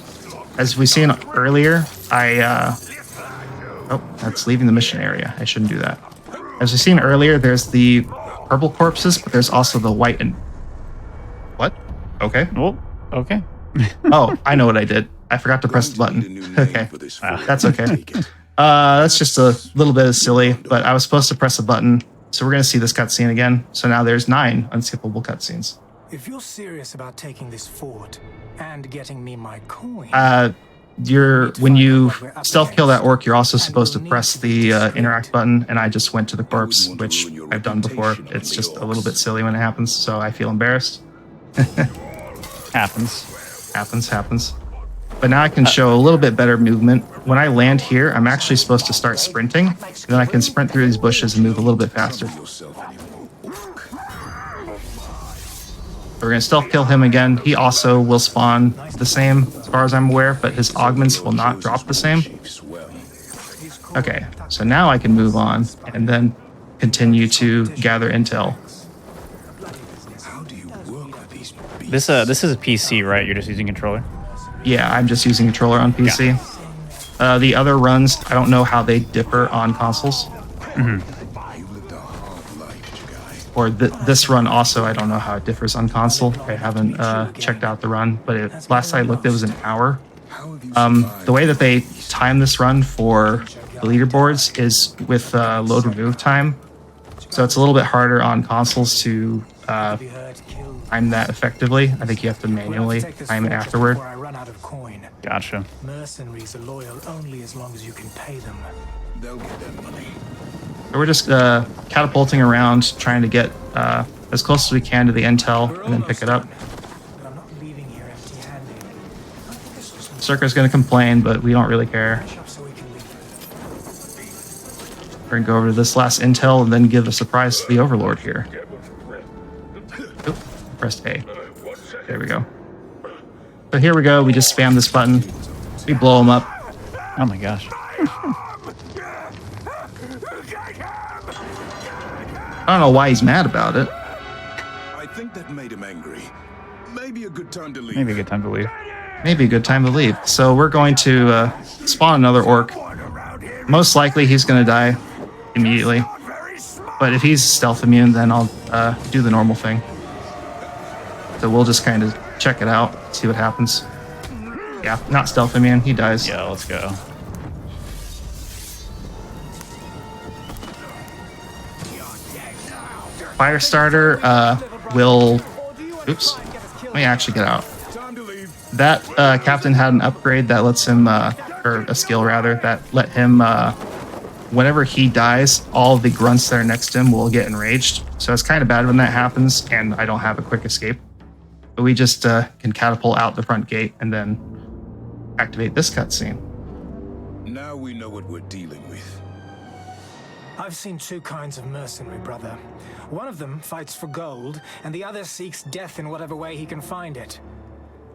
As we seen earlier, oh, that's leaving the mission area. I shouldn't do that. As we seen earlier, there's the purple corpses, but there's also the white and... What? Okay. Well, okay. Oh, I know what I did. I forgot to press the button. Okay. That's okay. That's just a little bit of silly, but I was supposed to press a button. So we're going to see this cutscene again. So now there's 9 unskippable cutscenes. If you're serious about taking this fort and getting me my coin, when you stealth kill that orc, you're also supposed to press the interact button, and I just went to the corpse, which I've done before. It's just a little bit silly when it happens, so I feel embarrassed. Happens. But now I can show a little bit better movement. When I land here, I'm actually supposed to start sprinting, and then I can sprint through these bushes and move a little bit faster. We're going to stealth kill him again. He also will spawn the same, as far as I'm aware, but his augments will not drop the same. Okay, so now I can move on and then continue to gather intel. This is a PC, right? You're just using controller? Yeah, I'm just using controller on PC. Yeah. The other runs, I don't know how they differ on consoles. Mm-hmm. Or this run also, I don't know how it differs on console. I haven't checked out the run, but last I looked, it was an hour. The way that they time this run for the leaderboards is with load remove time. So it's a little bit harder on consoles to time that effectively. I think you have to manually time it afterward. Gotcha. Mercenaries are loyal only as long as you can pay them. They'll get their money. So we're just catapulting around, trying to get as close as we can to the intel and then pick it up. Circa's going to complain, but we don't really care. We're going to go over to this last intel and then give a surprise to the Overlord here. Oop, pressed A. There we go. So here we go. We just spam this button. We blow him up. Oh my gosh. I don't know why he's mad about it. I think that made him angry. Maybe a good time to leave. Maybe a good time to leave. Maybe a good time to leave. So we're going to spawn another orc. Most likely he's going to die immediately. But if he's stealth immune, then I'll do the normal thing. So we'll just kind of check it out, see what happens. Yeah, not stealth immune. He dies. Yeah, let's go. Firestarter will... Oops. Let me actually get out. That captain had an upgrade that lets him... or a skill, rather, that let him whenever he dies, all the grunts that are next to him will get enraged. So it's kind of bad when that happens, and I don't have a quick escape. But we just can catapult out the front gate and then activate this cutscene. Now we know what we're dealing with. I've seen two kinds of mercenary, brother. One of them fights for gold, and the other seeks death in whatever way he can find it.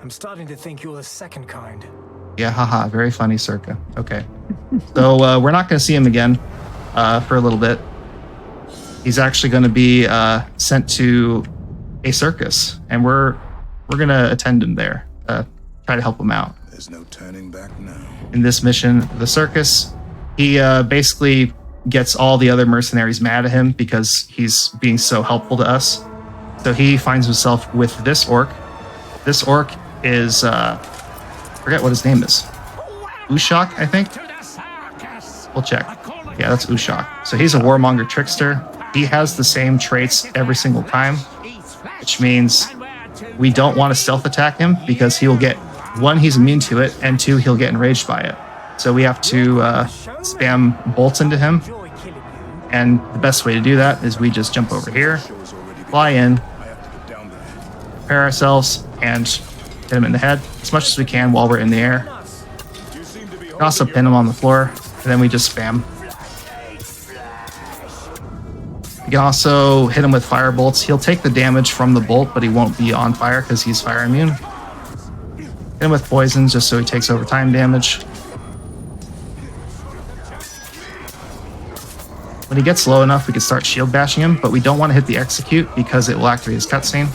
I'm starting to think you're the second kind. Yeah, haha, very funny, Circa. Okay. So we're not going to see him again for a little bit. He's actually going to be sent to a circus, and we're going to attend him there, try to help him out. There's no turning back now. In this mission, the circus, he basically gets all the other mercenaries mad at him because he's being so helpful to us. So he finds himself with this orc. This orc is, forget what his name is. Ushak, I think? We'll check. Yeah, that's Ushak. So he's a warmonger trickster. He has the same traits every single time, which means we don't want to stealth attack him because he will get, one, he's immune to it, and two, he'll get enraged by it. So we have to spam bolts into him. And the best way to do that is we just jump over here, fly in, prepare ourselves, and hit him in the head as much as we can while we're in the air. We can also pin him on the floor, and then we just spam. You can also hit him with fire bolts. He'll take the damage from the bolt, but he won't be on fire because he's fire immune. Hit him with poisons just so he takes overtime damage. When he gets low enough, we can start shield bashing him, but we don't want to hit the execute because it will activate his cutscene.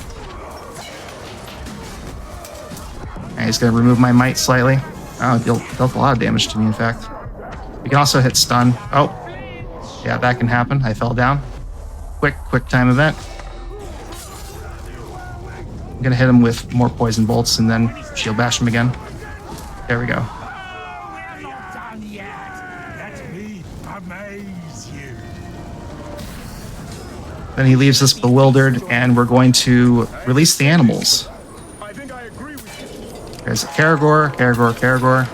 And he's going to remove my might slightly. Oh, it dealt a lot of damage to me, in fact. We can also hit stun. Oh, yeah, that can happen. I fell down. Quick time event. I'm going to hit him with more poison bolts and then shield bash him again. There we go. Then he leaves us bewildered, and we're going to release the animals. There's a Caragor,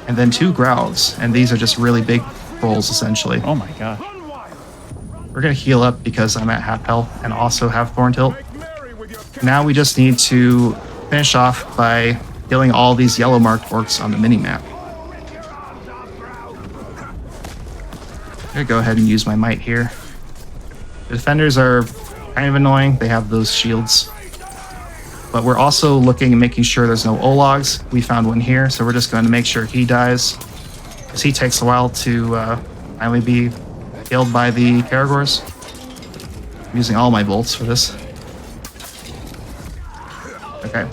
and then two Growls, and these are just really big trolls, essentially. Oh my god. We're going to heal up because I'm at half health and also have Thorn Tilt. Now we just need to finish off by killing all these yellow marked orcs on the minimap. I'm going to go ahead and use my might here. The defenders are kind of annoying. They have those shields. But we're also looking and making sure there's no Ologs. We found one here, so we're just going to make sure he dies. Because he takes a while to finally be killed by the Caragors. I'm using all my bolts for this. Okay,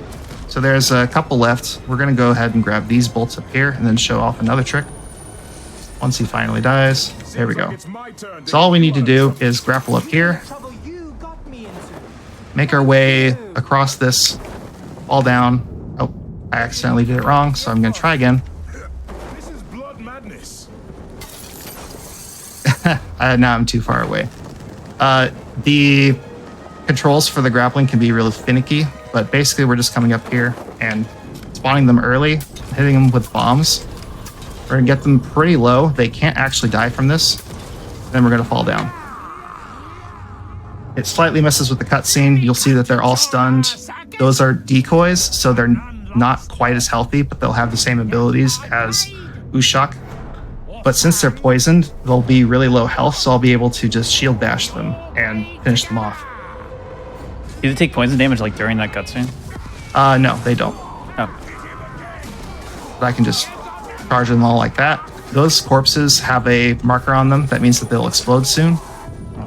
so there's a couple left. We're going to go ahead and grab these bolts up here and then show off another trick. Once he finally dies, there we go. So all we need to do is grapple up here, make our way across this, fall down. Oh, I accidentally did it wrong, so I'm going to try again. This is blood madness. Now I'm too far away. The controls for the grappling can be really finicky, but basically we're just coming up here and spawning them early, hitting them with bombs. We're going to get them pretty low. They can't actually die from this. Then we're going to fall down. It slightly messes with the cutscene. You'll see that they're all stunned. Those are decoys, so they're not quite as healthy, but they'll have the same abilities as Ushak. But since they're poisoned, they'll be really low health, so I'll be able to just shield bash them and finish them off. Do they take poison damage like during that cutscene? No, they don't. Oh. But I can just charge them all like that. Those corpses have a marker on them. That means that they'll explode soon.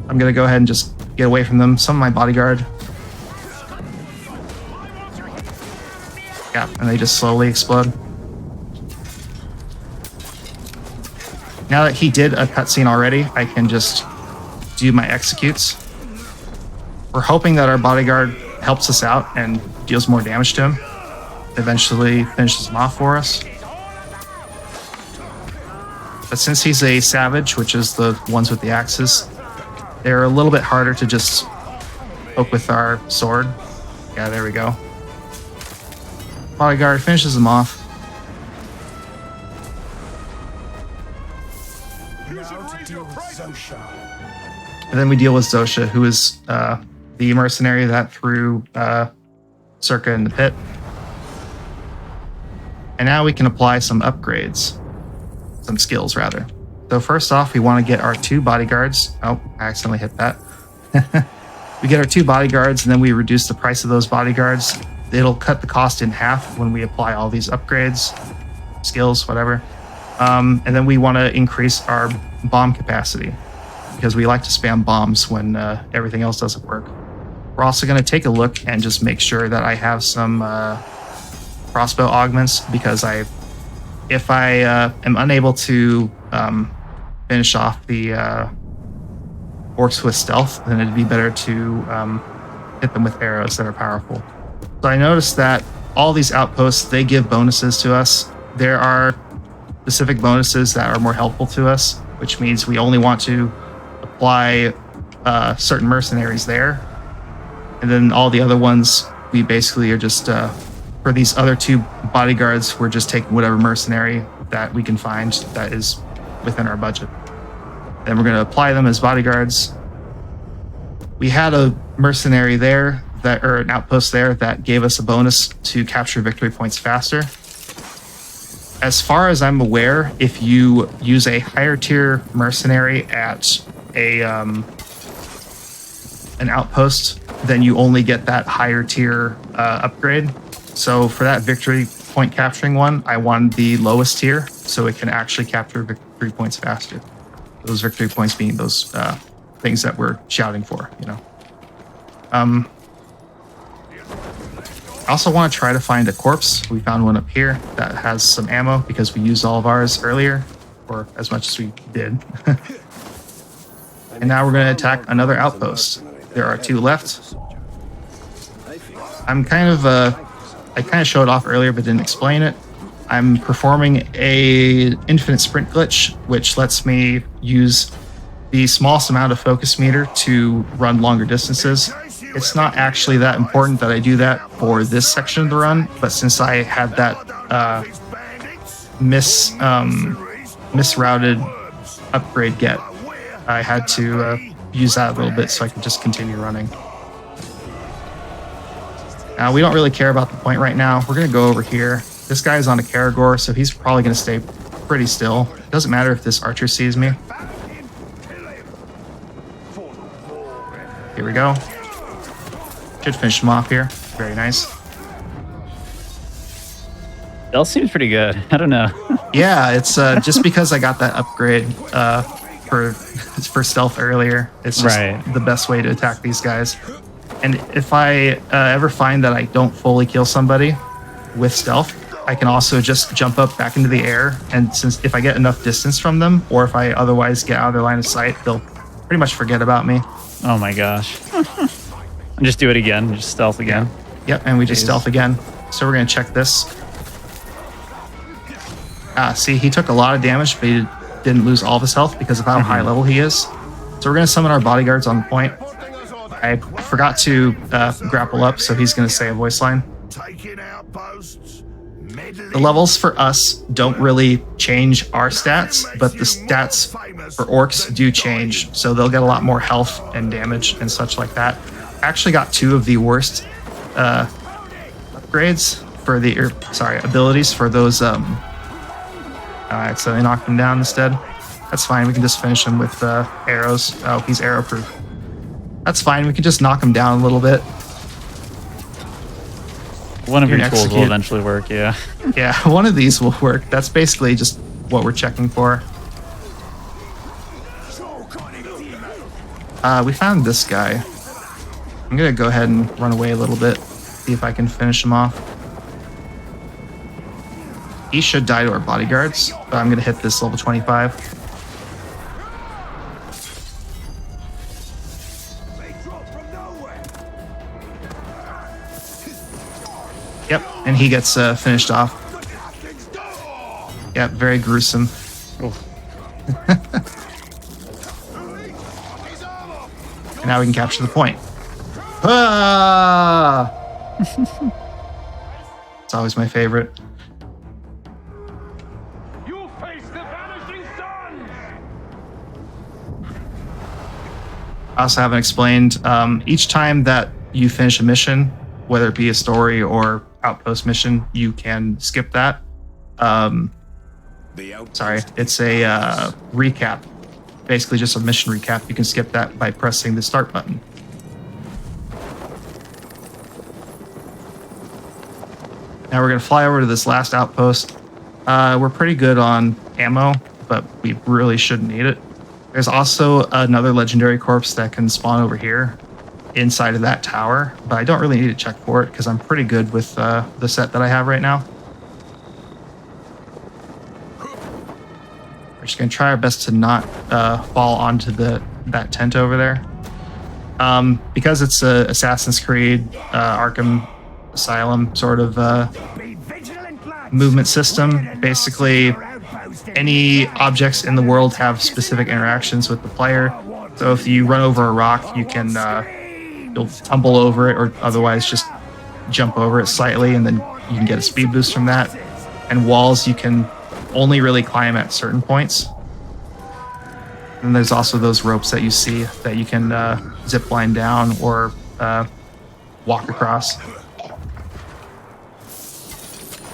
I'm going to go ahead and just get away from them. Some of my bodyguard. Yeah, and they just slowly explode. Now that he did a cutscene already, I can just do my executes. We're hoping that our bodyguard helps us out and deals more damage to him. Eventually finishes him off for us. But since he's a savage, which is the ones with the axes, they're a little bit harder to just poke with our sword. Yeah, there we go. Bodyguard finishes him off. deal with Zosha. And then we deal with Zosha, who is the mercenary that threw Circa in the pit. And now we can apply some upgrades. Some skills, rather. So first off, we want to get our 2 bodyguards. Oh, I accidentally hit that. We get our 2 bodyguards, and then we reduce the price of those bodyguards. It'll cut the cost in half when we apply all these upgrades, skills, whatever. And then we want to increase our bomb capacity because we like to spam bombs when everything else doesn't work. We're also going to take a look and just make sure that I have some crossbow augments because if I am unable to finish off the orcs with stealth, then it'd be better to hit them with arrows that are powerful. So I noticed that all these outposts, they give bonuses to us. There are specific bonuses that are more helpful to us, which means we only want to apply certain mercenaries there. And then all the other ones, we basically are just, for these other 2 bodyguards, we're just taking whatever mercenary that we can find that is within our budget. Then we're going to apply them as bodyguards. We had a mercenary there, or an outpost there, that gave us a bonus to capture victory points faster. As far as I'm aware, if you use a higher tier mercenary at an outpost, then you only get that higher tier upgrade. So for that victory point capturing one, I wanted the lowest tier so it can actually capture victory points faster. Those victory points being those things that we're shouting for, you know. I also want to try to find a corpse. We found one up here that has some ammo because we used all of ours earlier, or as much as we did. And now we're going to attack another outpost. There are 2 left. I'm kind of, I kind of showed off earlier but didn't explain it. I'm performing a infinite sprint glitch, which lets me use the smallest amount of focus meter to run longer distances. It's not actually that important that I do that for this section of the run, but since I had that misrouted upgrade get, I had to use that a little bit so I could just continue running. We don't really care about the point right now. We're going to go over here. This guy's on a Karagor, so he's probably going to stay pretty still. It doesn't matter if this archer sees me. Here we go. Should finish him off here. Very nice. Stealth seems pretty good. I don't know. Yeah, it's just because I got that upgrade for stealth earlier. It's just the best way to attack these guys. And if I ever find that I don't fully kill somebody with stealth, I can also just jump up back into the air. And since if I get enough distance from them, or if I otherwise get out of their line of sight, they'll pretty much forget about me. Oh my gosh. And just do it again. Just stealth again. Yep, and we just stealth again. So we're going to check this. See, he took a lot of damage, but he didn't lose all of his health because of how high level he is. So we're going to summon our bodyguards on the point. I forgot to grapple up, so he's going to say a voice line. The levels for us don't really change our stats, but the stats for orcs do change, so they'll get a lot more health and damage and such like that. I actually got 2 of the worst upgrades for the, abilities for those. I accidentally knocked him down instead. That's fine. We can just finish him with arrows. Oh, he's arrow proof. That's fine. We can just knock him down a little bit. One of your tools will eventually work, yeah. Yeah, one of these will work. That's basically just what we're checking for. We found this guy. I'm going to go ahead and run away a little bit, see if I can finish him off. He should die to our bodyguards, but I'm going to hit this level 25. Yep, and he gets finished off. Yep, very gruesome. And now we can capture the point. Ah! It's always my favorite. I also haven't explained, each time that you finish a mission, whether it be a story or outpost mission, you can skip that. Sorry, it's a recap. Basically just a mission recap. You can skip that by pressing the start button. Now we're going to fly over to this last outpost. We're pretty good on ammo, but we really shouldn't need it. There's also another legendary corpse that can spawn over here inside of that tower, but I don't really need to check for it because I'm pretty good with the set that I have right now. We're just going to try our best to not fall onto that tent over there. Because it's a Assassin's Creed, Arkham Asylum sort of movement system, basically any objects in the world have specific interactions with the player. So if you run over a rock, you can you'll tumble over it, or otherwise just jump over it slightly, and then you can get a speed boost from that. And walls you can only really climb at certain points. And there's also those ropes that you see that you can zip line down or walk across.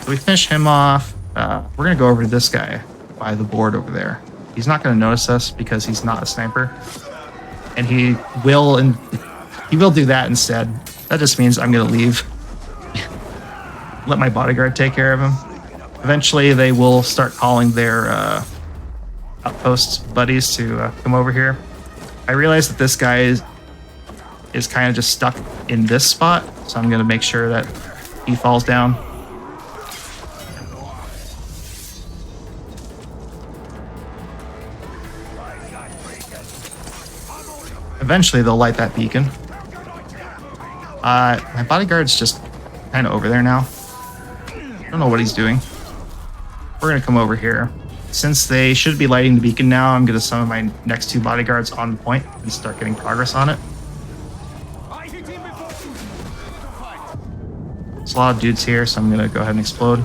So we finish him off. We're gonna go over to this guy by the board over there. He's not gonna notice us because he's not a sniper, and he will do that instead. That just means I'm gonna leave. Let my bodyguard take care of him. Eventually, they will start calling their outpost buddies to come over here. I realize that this guy is kind of just stuck in this spot, so I'm gonna make sure that he falls down. Eventually, they'll light that beacon. My bodyguard's just kind of over there now. I don't know what he's doing. We're going to come over here. Since they should be lighting the beacon now, I'm going to summon my next two bodyguards on the point and start getting progress on it. There's a lot of dudes here, so I'm going to go ahead and explode.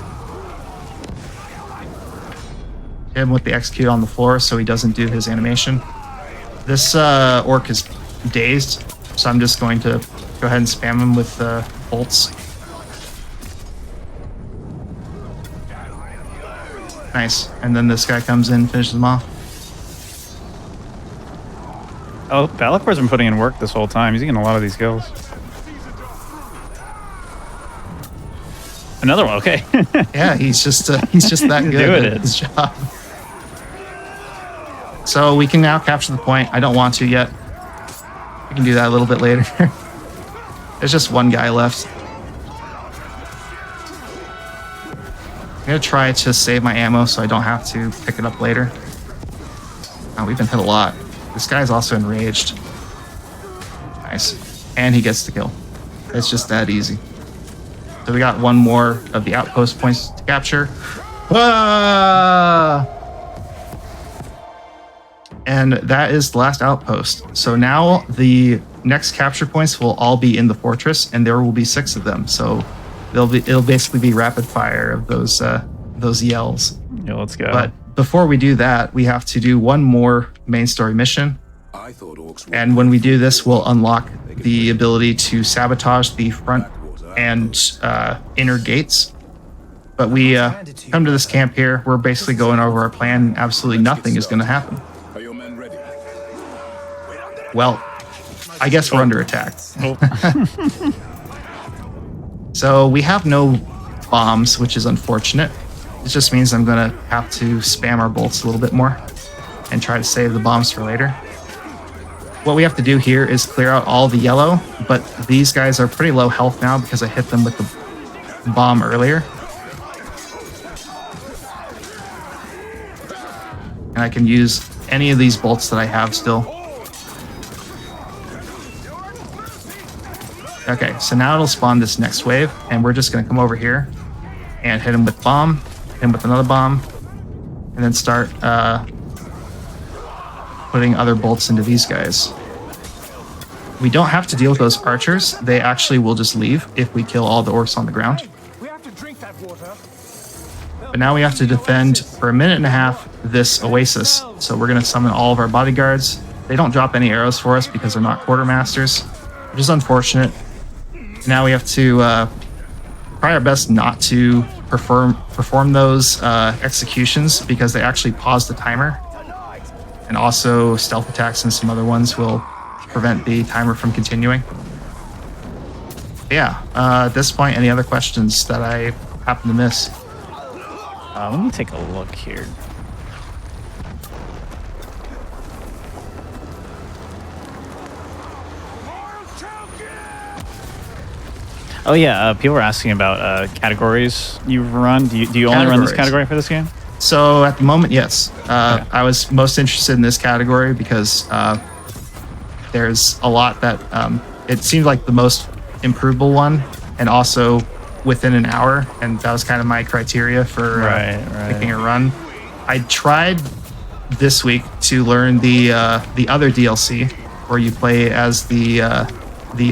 Hit him with the execute on the floor so he doesn't do his animation. This orc is dazed, so I'm just going to go ahead and spam him with bolts. Nice. And then this guy comes in and finishes him off. Oh, Valakor's been putting in work this whole time. He's getting a lot of these kills. Another one, okay. Yeah, he's just that good at his job. So we can now capture the point. I don't want to yet. We can do that a little bit later. There's just one guy left. I'm going to try to save my ammo so I don't have to pick it up later. Oh, we've been hit a lot. This guy's also enraged. Nice. And he gets the kill. It's just that easy. So we got one more of the outpost points to capture. Ah! And that is the last outpost. So now the next capture points will all be in the fortress, and there will be 6 of them. So it'll basically be rapid fire of those yells. Yeah, let's go. But before we do that, we have to do one more main story mission. And when we do this, we'll unlock the ability to sabotage the front and inner gates. But we come to this camp here. We're basically going over our plan. Absolutely nothing is going to happen. Well, I guess we're under attack. So we have no bombs, which is unfortunate. It just means I'm going to have to spam our bolts a little bit more and try to save the bombs for later. What we have to do here is clear out all the yellow, but these guys are pretty low health now because I hit them with the bomb earlier. And I can use any of these bolts that I have still. Okay, so now it'll spawn this next wave, and we're just going to come over here and hit him with bomb, hit him with another bomb, and then start putting other bolts into these guys. We don't have to deal with those archers. They actually will just leave if we kill all the orcs on the ground. But now we have to defend for a minute and a half this oasis. So we're going to summon all of our bodyguards. They don't drop any arrows for us because they're not quartermasters, which is unfortunate. Now we have to try our best not to perform those executions because they actually pause the timer. And also stealth attacks and some other ones will prevent the timer from continuing. Yeah, at this point, any other questions that I happen to miss? Let me take a look here. Oh yeah, people were asking about categories you run. Do you only run this category for this game? So at the moment, yes. Okay. I was most interested in this category because there's a lot that it seemed like the most improvable one, and also within an hour, and that was kind of my criteria for picking a run. I tried this week to learn the other DLC where you play as the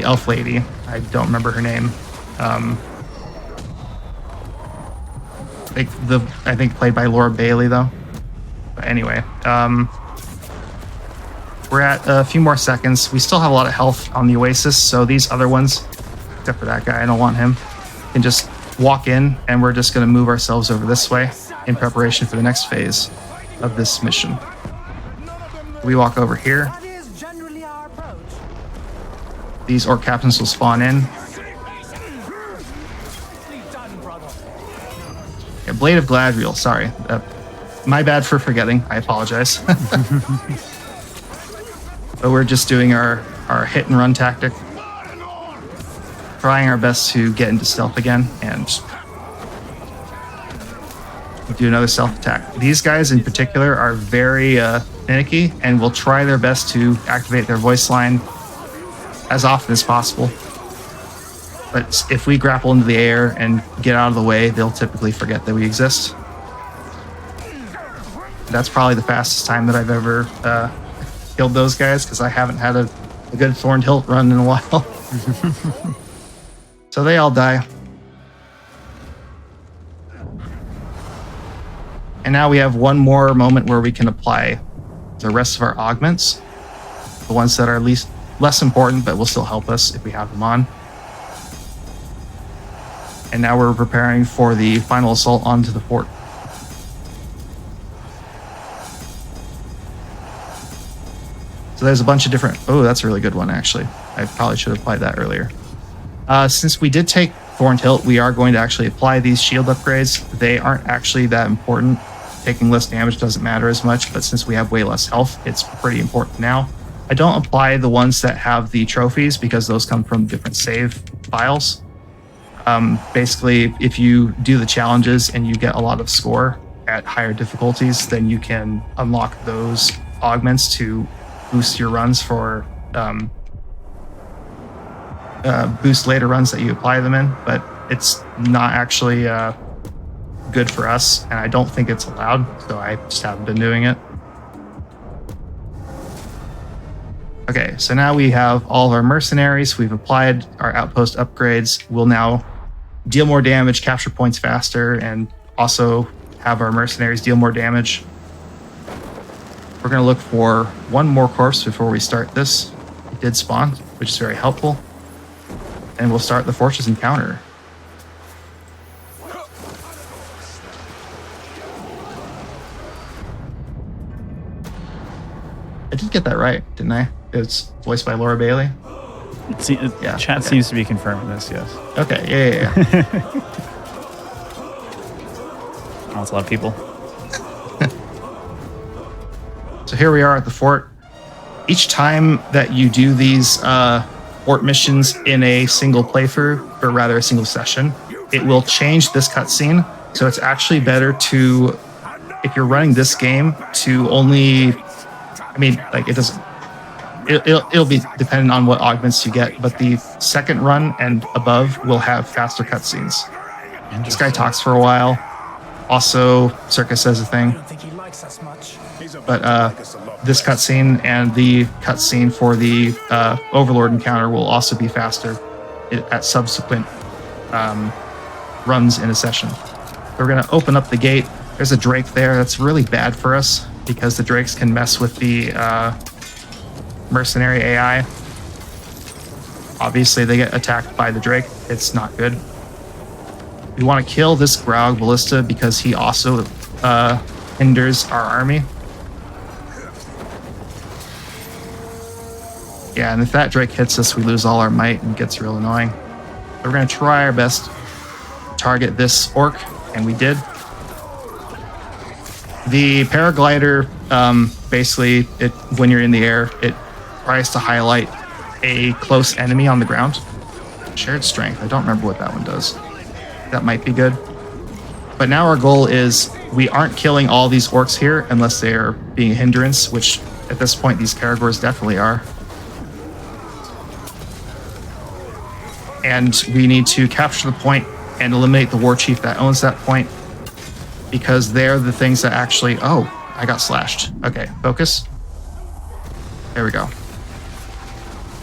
elf lady. I don't remember her name. I think played by Laura Bailey though. But anyway, we're at a few more seconds. We still have a lot of health on the Oasis, so these other ones, except for that guy, I don't want him, can just walk in, and we're just going to move ourselves over this way in preparation for the next phase of this mission. We walk over here. These orc captains will spawn in. Yeah, Blade of Gladriel, sorry. My bad for forgetting. I apologize. But we're just doing our hit and run tactic. Trying our best to get into stealth again and do another stealth attack. These guys in particular are very finicky and will try their best to activate their voice line as often as possible. But if we grapple into the air and get out of the way, they'll typically forget that we exist. That's probably the fastest time that I've ever killed those guys, because I haven't had a good Thorned Hilt run in a while. So they all die. And now we have one more moment where we can apply the rest of our augments. The ones that are less important, but will still help us if we have them on. And now we're preparing for the final assault onto the fort. So there's a bunch of different... Oh, that's a really good one, actually. I probably should have applied that earlier. Since we did take Thorned Hilt, we are going to actually apply these shield upgrades. They aren't actually that important. Taking less damage doesn't matter as much, but since we have way less health, it's pretty important now. I don't apply the ones that have the trophies because those come from different save files. Basically, if you do the challenges and you get a lot of score at higher difficulties, then you can unlock those augments to boost your runs for boost later runs that you apply them in, but it's not actually good for us, and I don't think it's allowed, so I just haven't been doing it. Okay, so now we have all of our mercenaries. We've applied our outpost upgrades. We'll now deal more damage, capture points faster, and also have our mercenaries deal more damage. We're going to look for one more corpse before we start this. It did spawn, which is very helpful. And we'll start the fortress encounter. I did get that right, didn't I? It's voiced by Laura Bailey. Yeah, chat seems to be confirming this, yes. Okay, yeah. Oh, that's a lot of people. So here we are at the fort. Each time that you do these fort missions in a single playthrough, or rather a single session, it will change this cutscene. So it's actually better to, if you're running this game, to only, I mean, like it doesn't, it'll be dependent on what augments you get, but the second run and above will have faster cutscenes. This guy talks for a while. Also, Circus says a thing. But this cutscene and the cutscene for the Overlord encounter will also be faster at subsequent runs in a session. We're going to open up the gate. There's a Drake there. That's really bad for us because the Drakes can mess with the mercenary AI. Obviously, they get attacked by the Drake. It's not good. We want to kill this Graug Ballista because he also hinders our army. Yeah, and if that Drake hits us, we lose all our might and it gets real annoying. But we're going to try our best to target this orc, and we did. The paraglider, basically, when you're in the air, it tries to highlight a close enemy on the ground. Shared strength. I don't remember what that one does. That might be good. But now our goal is we aren't killing all these orcs here unless they're being a hindrance, which at this point these Caragors definitely are. And we need to capture the point and eliminate the war chief that owns that point, because they're the things that actually... Oh, I got slashed. Okay, focus. There we go.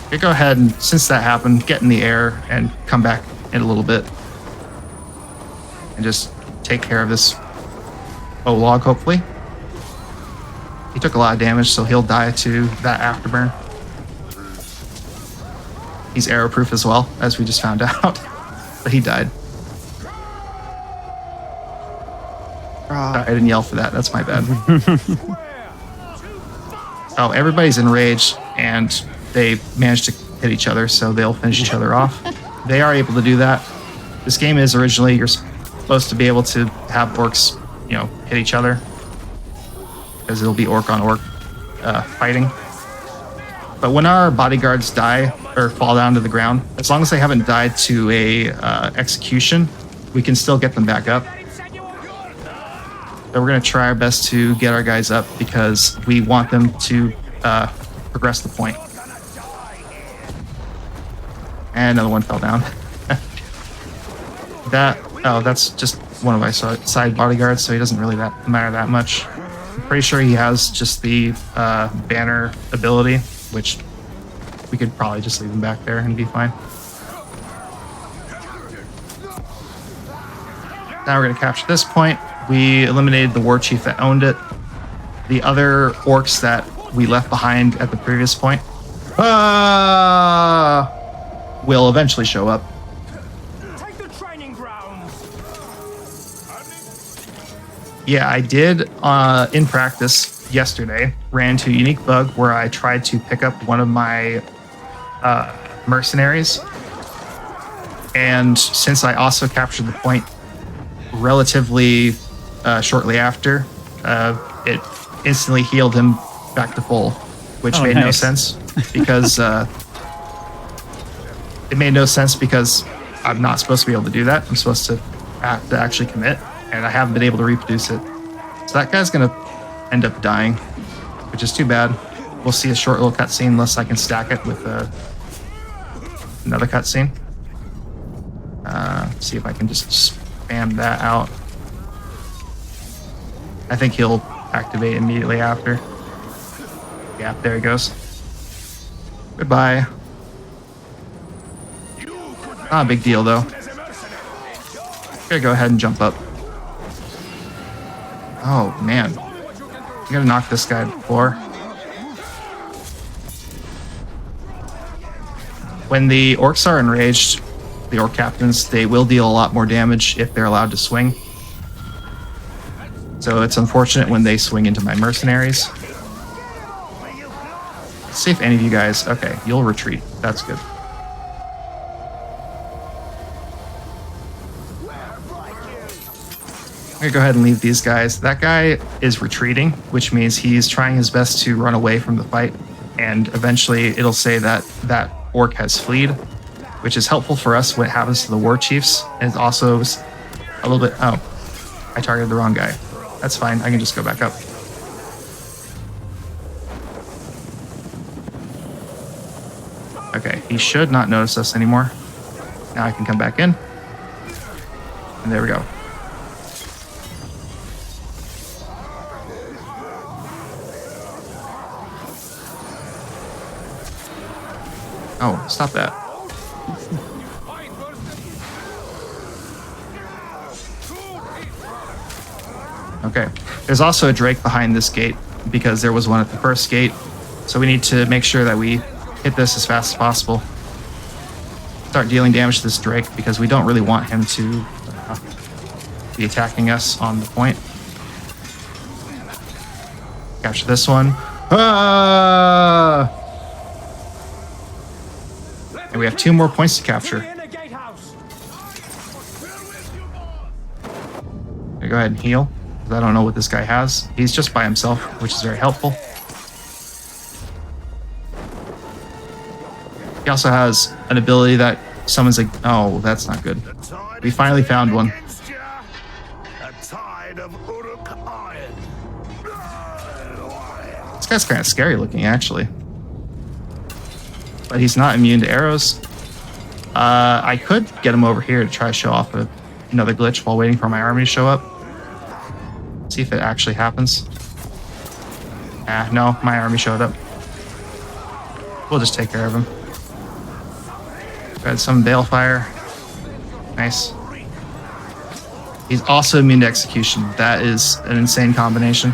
Okay, go ahead and, since that happened, get in the air and come back in a little bit. And just take care of this O-log, hopefully. He took a lot of damage, so he'll die to that afterburn. He's arrow-proof as well, as we just found out. But he died. I didn't yell for that. That's my bad. Oh, everybody's enraged, and they managed to hit each other, so they'll finish each other off. They are able to do that. This game is originally, you're supposed to be able to have orcs, hit each other, because it'll be orc on orc fighting. But when our bodyguards die or fall down to the ground, as long as they haven't died to a execution, we can still get them back up. So we're going to try our best to get our guys up because we want them to progress the point. And another one fell down. That's just one of my side bodyguards, so he doesn't really matter that much. I'm pretty sure he has just the banner ability, which we could probably just leave him back there and be fine. Now we're going to capture this point. We eliminated the war chief that owned it. The other orcs that we left behind at the previous point will eventually show up. Take the training grounds. Yeah, I did in practice yesterday, ran into a unique bug where I tried to pick up one of my mercenaries. And since I also captured the point relatively shortly after, it instantly healed him back to full, which made no sense because it made no sense because I'm not supposed to be able to do that. I'm supposed to have to actually commit, and I haven't been able to reproduce it. So that guy's gonna end up dying, which is too bad. We'll see a short little cutscene unless I can stack it with another cutscene. See if I can just spam that out. I think he'll activate immediately after. Yeah, there he goes. Goodbye. Not a big deal though. Gotta go ahead and jump up. Oh man. You gotta knock this guy to the floor. When the orcs are enraged, the orc captains, they will deal a lot more damage if they're allowed to swing. So it's unfortunate when they swing into my mercenaries. Let's see if any of you guys... Okay, you'll retreat. That's good. I'm gonna go ahead and leave these guys. That guy is retreating, which means he's trying his best to run away from the fight. And eventually it'll say that that orc has fled, which is helpful for us when it happens to the war chiefs. And it's also a little bit... Oh, I targeted the wrong guy. That's fine. I can just go back up. Okay, he should not notice us anymore. Now I can come back in. And there we go. Oh, stop that. Okay. There's also a Drake behind this gate because there was one at the first gate. So we need to make sure that we hit this as fast as possible. Start dealing damage to this Drake because we don't really want him to be attacking us on the point. Capture this one. Ah! And we have 2 more points to capture. Go ahead and heal. I don't know what this guy has. He's just by himself, which is very helpful. He also has an ability that summons a... Oh, that's not good. We finally found one. This guy's kind of scary looking, actually. But he's not immune to arrows. I could get him over here to try to show off another glitch while waiting for my army to show up. See if it actually happens. No, my army showed up. We'll just take care of him. Got some balefire. Nice. He's also immune to execution. That is an insane combination.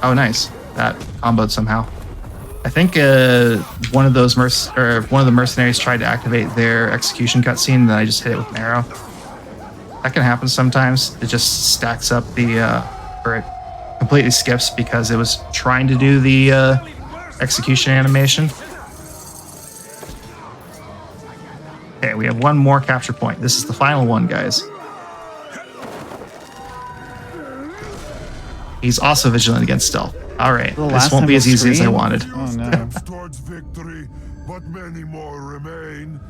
Oh, nice. That comboed somehow. I think one of the mercenaries tried to activate their execution cutscene, and then I just hit it with an arrow. That can happen sometimes. It just stacks up or it completely skips because it was trying to do the execution animation. Okay, we have one more capture point. This is the final one, guys. He's also vigilant against stealth. All right, this won't be as easy as I wanted. Oh no. Towards victory, but many more remain,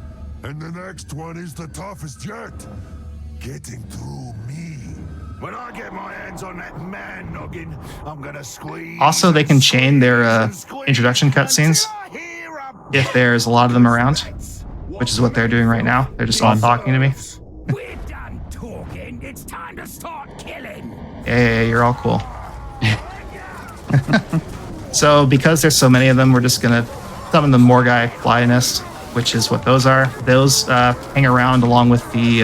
and the next one is the toughest yet. Getting through me. When I get my hands on that man noggin, I'm gonna squeeze. Also, they can chain their introduction cutscenes if there's a lot of them around, which is what they're doing right now. They're just all talking to me. We're done talking. It's time to start killing. Yeah, you're all cool. So because there's so many of them, we're just gonna summon the Morgai fly nest, which is what those are. Those hang around along with the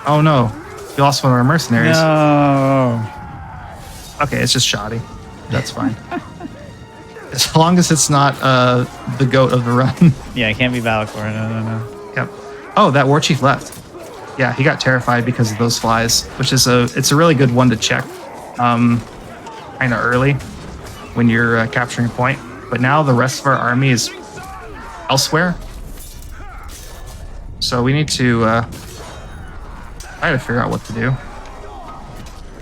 oh no, we lost one of our mercenaries. No. Okay, it's just shoddy. That's fine. As long as it's not the goat of the run. Yeah, it can't be Valakor. No. Yep. Oh, that war chief left. Yeah, he got terrified because of those flies, which is it's a really good one to check kind of early when you're capturing a point. But now the rest of our army is elsewhere. So we need to try to figure out what to do.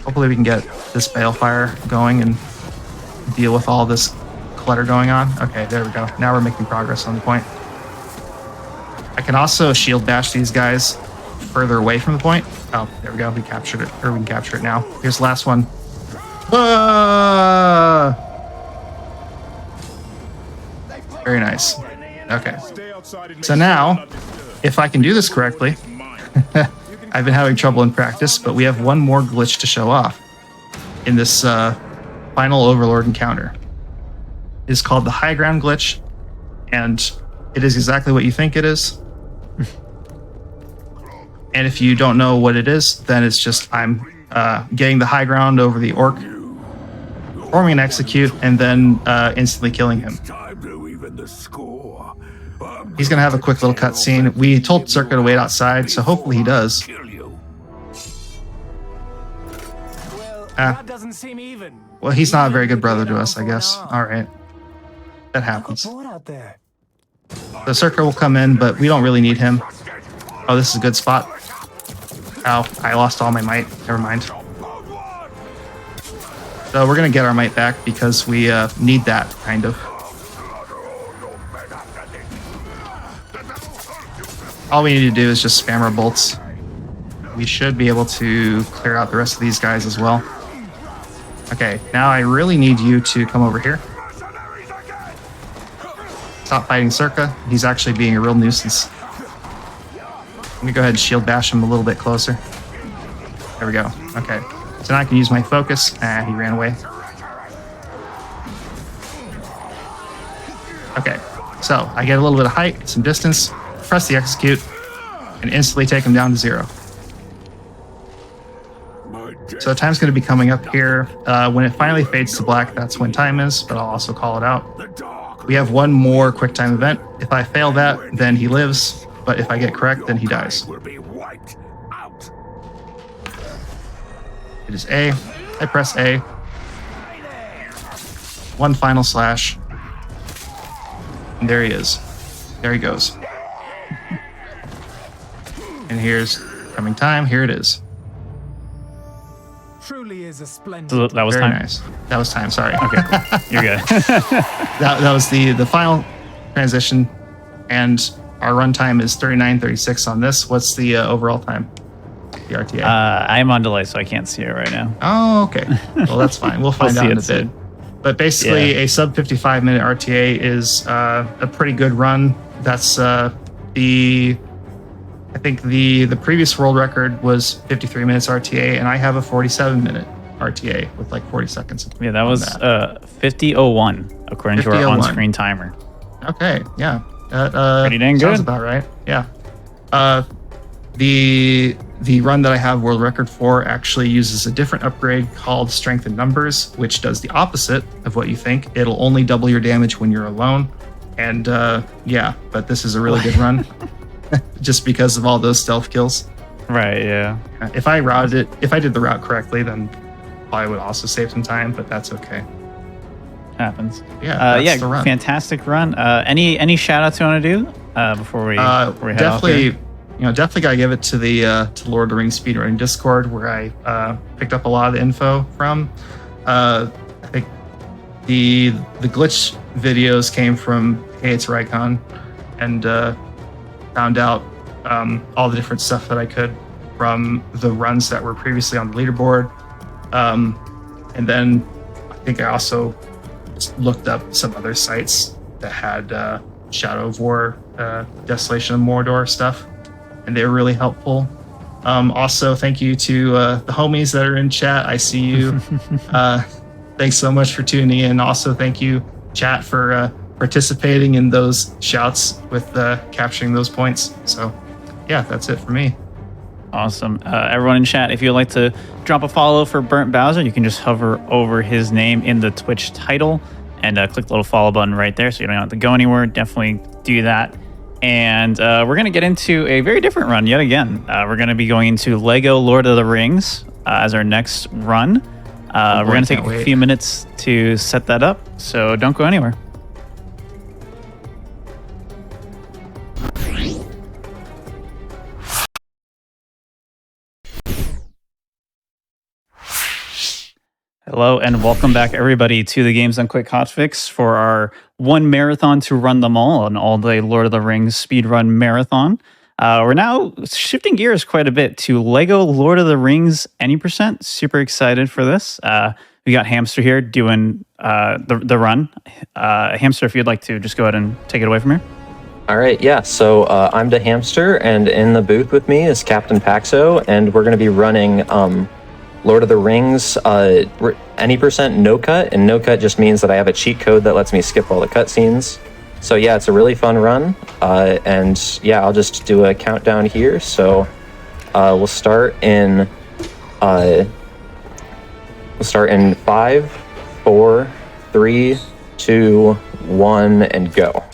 Hopefully we can get this balefire going and deal with all this clutter going on. Okay, there we go. Now we're making progress on the point. I can also shield bash these guys further away from the point. Oh, there we go. We captured it, or we can capture it now. Here's the last one. Ah! Very nice. Okay. So now, if I can do this correctly, I've been having trouble in practice, but we have one more glitch to show off in this final Overlord encounter. It is called the High Ground glitch, and it is exactly what you think it is. And if you don't know what it is, then it's just I'm getting the high ground over the orc, forming an execute, and then instantly killing him. He's going to have a quick little cutscene. We told Circa to wait outside, so hopefully he does. That doesn't seem even. Well, he's not a very good brother to us, I guess. All right. That happens. The Circa will come in, but we don't really need him. Oh, this is a good spot. Ow, I lost all my might. Never mind. So we're going to get our might back because we need that, kind of. All we need to do is just spam our bolts. We should be able to clear out the rest of these guys as well. Okay, now I really need you to come over here. Stop fighting Circa. He's actually being a real nuisance. Let me go ahead and shield bash him a little bit closer. There we go. Okay. So now I can use my focus. Ah, he ran away. Okay. So I get a little bit of height, some distance, press the execute, and instantly take him down to 0. My So time's going to be coming up here. When it finally fades to black, that's when time is, but I'll also call it out. We have one more quick time event. If I fail that, then he lives, but if I get correct, then he dies. It is A. I press A. One final slash. And there he is. There he goes. And here's coming time. Here it is. Truly is a splendid. So that was Very time. nice. That was time. Sorry. Okay, cool. You're good. that was the final transition, and our runtime is 39:36 on this. What's the overall time? The RTA. I'm on delay, so I can't see it right now. Oh, okay. Well, that's fine. We'll find out in a bit. But basically, a sub 55-minute RTA is a pretty good run. That's I think the previous world record was 53 minutes RTA, and I have a 47-minute RTA with like 40 seconds. Yeah, that was 50:01 according to our on-screen timer. Okay, yeah. Pretty dang good. Sounds about right. Yeah. The run that I have world record for actually uses a different upgrade called Strength in Numbers, which does the opposite of what you think. It'll only double your damage when you're alone. And yeah, but this is a really good run. Just because of all those stealth kills. Right, yeah. If I did the route correctly, then I would also save some time, but that's okay. Happens. Yeah, that's the run. Fantastic run. Any shout outs you want to do before we head off here? Definitely gotta give it to the to Lord of the Rings speedrunning Discord, where I picked up a lot of the info from. I think the glitch videos came from Hey It's Rycon, and found out all the different stuff that I could from the runs that were previously on the leaderboard. And then I think I also just looked up some other sites that had Shadow of War, Desolation of Mordor stuff, and they were really helpful. Also, thank you to the homies that are in chat. I see you. Thanks so much for tuning in. Also, thank you, chat, for participating in those shouts with capturing those points. So yeah, that's it for me. Awesome. Everyone in chat, if you'd like to drop a follow for Burnt Bowser, you can just hover over his name in the Twitch title and click the little follow button right there, so you don't have to go anywhere. Definitely do that. And we're going to get into a very different run yet again. We're going to be going into Lego Lord of the Rings as our next run. We're going to take a few minutes to set that up, so don't go anywhere. Hello and welcome back, everybody, to the Games on Quick Hotfix for our one marathon to run them all, an all-day Lord of the Rings speedrun marathon. We're now shifting gears quite a bit to Lego Lord of the Rings Any %. Super excited for this. We got Hamster here doing the run. Hamster, if you'd like to just go ahead and take it away from here. All right, yeah. So I'm the Hamster, and in the booth with me is Captain Paxo, and we're going to be running Lord of the Rings, any % no cut, and no cut just means that I have a cheat code that lets me skip all the cutscenes. So yeah, it's a really fun run, and yeah, I'll just do a countdown here. So we'll start in 5, 4, 3, 2, 1, and go.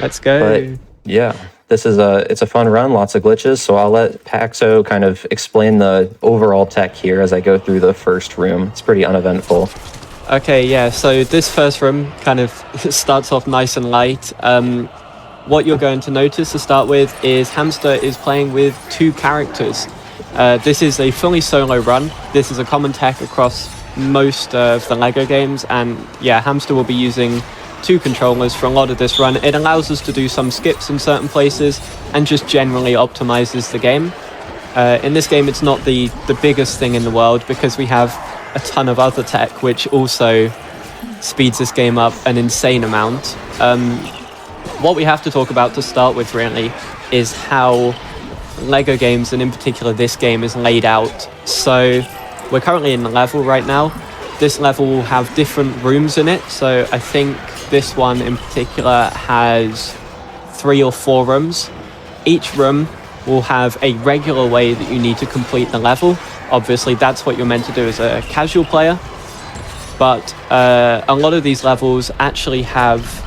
Let's go. But yeah. It's a fun run, lots of glitches, so I'll let Paxo kind of explain the overall tech here as I go through the first room. It's pretty uneventful. Okay, yeah, so this first room kind of starts off nice and light. What you're going to notice to start with is Hamster is playing with 2 characters. This is a fully solo run. This is a common tech across most of the LEGO games, and yeah, Hamster will be using 2 controllers for a lot of this run. It allows us to do some skips in certain places and just generally optimizes the game. In this game, it's not the biggest thing in the world because we have a ton of other tech which also speeds this game up an insane amount. What we have to talk about to start with really is how LEGO games, and in particular this game, is laid out. So we're currently in the level right now. This level will have different rooms in it, so I think this one in particular has 3 or 4 rooms. Each room will have a regular way that you need to complete the level, Obviously, that's what you're meant to do as a casual player. But a lot of these levels actually have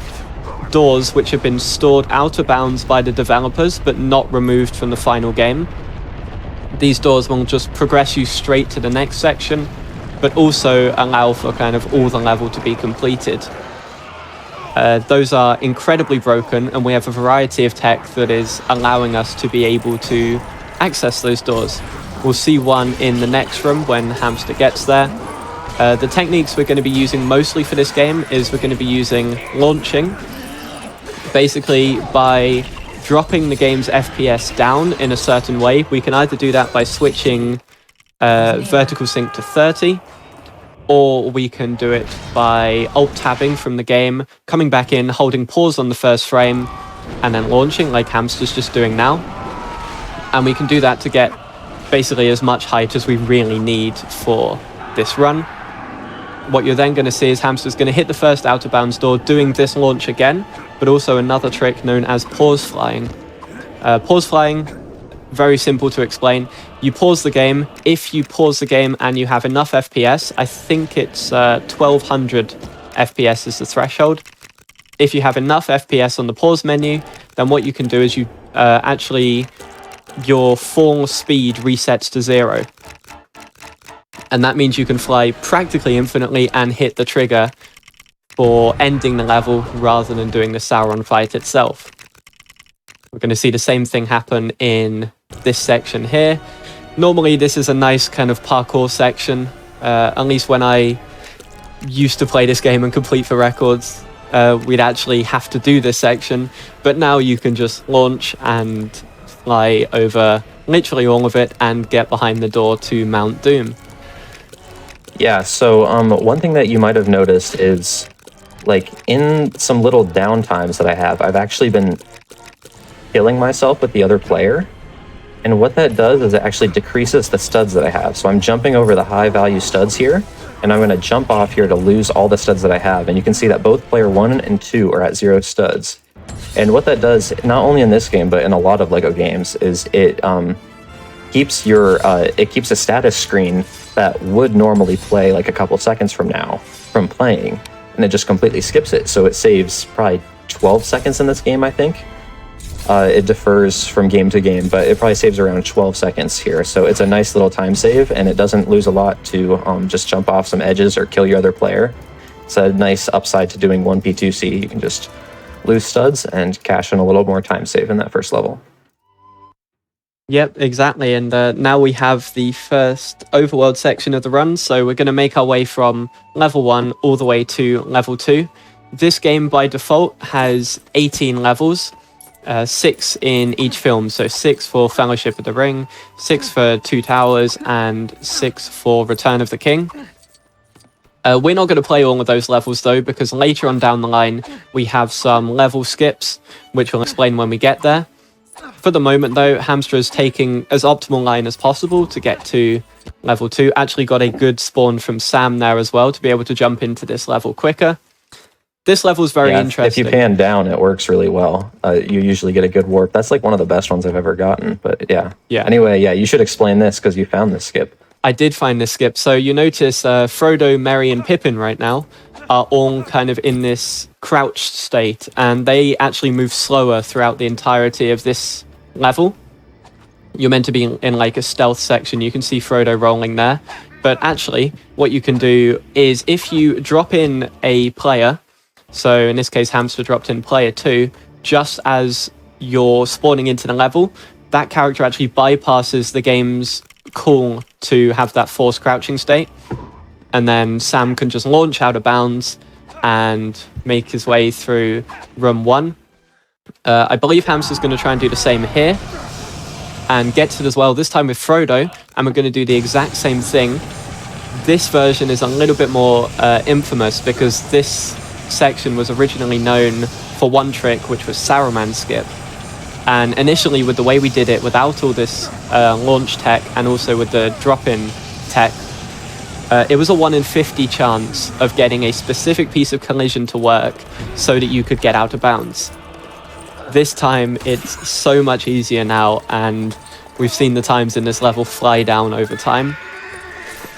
doors which have been stored out of bounds by the developers, but not removed from the final game. These doors will just progress you straight to the next section, but also allow for kind of all the level to be completed. Those are incredibly broken, and we have a variety of tech that is allowing us to be able to access those doors. We'll see one in the next room when Hamster gets there. The techniques we're going to be using mostly for this game is we're going to be using launching. Basically, by dropping the game's FPS down in a certain way, we can either do that by switching vertical sync to 30, or we can do it by alt-tabbing from the game, coming back in, holding pause on the first frame, and then launching like Hamster's just doing now. And we can do that to get basically as much height as we really need for this run. What you're then going to see is Hamster's going to hit the first out-of-bounds door, doing this launch again, but also another trick known as pause flying. Pause flying, very simple to explain. You pause the game. If you pause the game and you have enough FPS, I think it's 1200 FPS is the threshold. If you have enough FPS on the pause menu, then what you can do is you your fall speed resets to 0. And that means you can fly practically infinitely and hit the trigger for ending the level rather than doing the Sauron fight itself. We're going to see the same thing happen in this section here. Normally this is a nice kind of parkour section, at least when I used to play this game and complete for records, we'd actually have to do this section, but now you can just launch and fly over literally all of it and get behind the door to Mount Doom. Yeah, so one thing that you might have noticed is, like, in some little downtimes that I have, I've actually been killing myself with the other player. And what that does is it actually decreases the studs that I have. So I'm jumping over the high value studs here, and I'm going to jump off here to lose all the studs that I have. And you can see that both player 1 and 2 are at 0 studs. And what that does, not only in this game, but in a lot of LEGO games, is it keeps a status screen that would normally play like a couple seconds from now from playing, and it just completely skips it. So it saves probably 12 seconds in this game, I think. It differs from game to game, but it probably saves around 12 seconds here. So it's a nice little time save, and it doesn't lose a lot to just jump off some edges or kill your other player. It's a nice upside to doing 1P2C. You can just lose studs and cash in a little more time save in that first level. Yep, exactly. And now we have the first overworld section of the run. So we're going to make our way from level 1 all the way to level 2. This game by default has 18 levels, 6 in each film. So 6 for Fellowship of the Ring, 6 for Two Towers, and 6 for Return of the King. We're not going to play all of those levels though, because later on down the line, we have some level skips, which we'll explain when we get there. For the moment though, Hamster is taking as optimal line as possible to get to level 2. Actually got a good spawn from Sam there as well to be able to jump into this level quicker. This level is very interesting. If you pan down, it works really well. You usually get a good warp. That's like one of the best ones I've ever gotten, but yeah. Anyway, yeah, you should explain this because you found this skip. I did find this skip. So you notice Frodo, Merry, and Pippin right now are all kind of in this crouched state, and they actually move slower throughout the entirety of this level. You're meant to be in like a stealth section. You can see Frodo rolling there. But actually, what you can do is if you drop in a player, so in this case, Hamster dropped in player 2, just as you're spawning into the level, that character actually bypasses the game's call to have that forced crouching state. And then Sam can just launch out of bounds and make his way through room 1. I believe Hamster's going to try and do the same here and gets it as well, this time with Frodo, and we're going to do the exact same thing. This version is a little bit more infamous because this section was originally known for one trick, which was Saruman skip. And initially, with the way we did it, without all this launch tech and also with the drop-in tech, it was a 1 in 50 chance of getting a specific piece of collision to work so that you could get out of bounds. This time, it's so much easier now, and we've seen the times in this level fly down over time.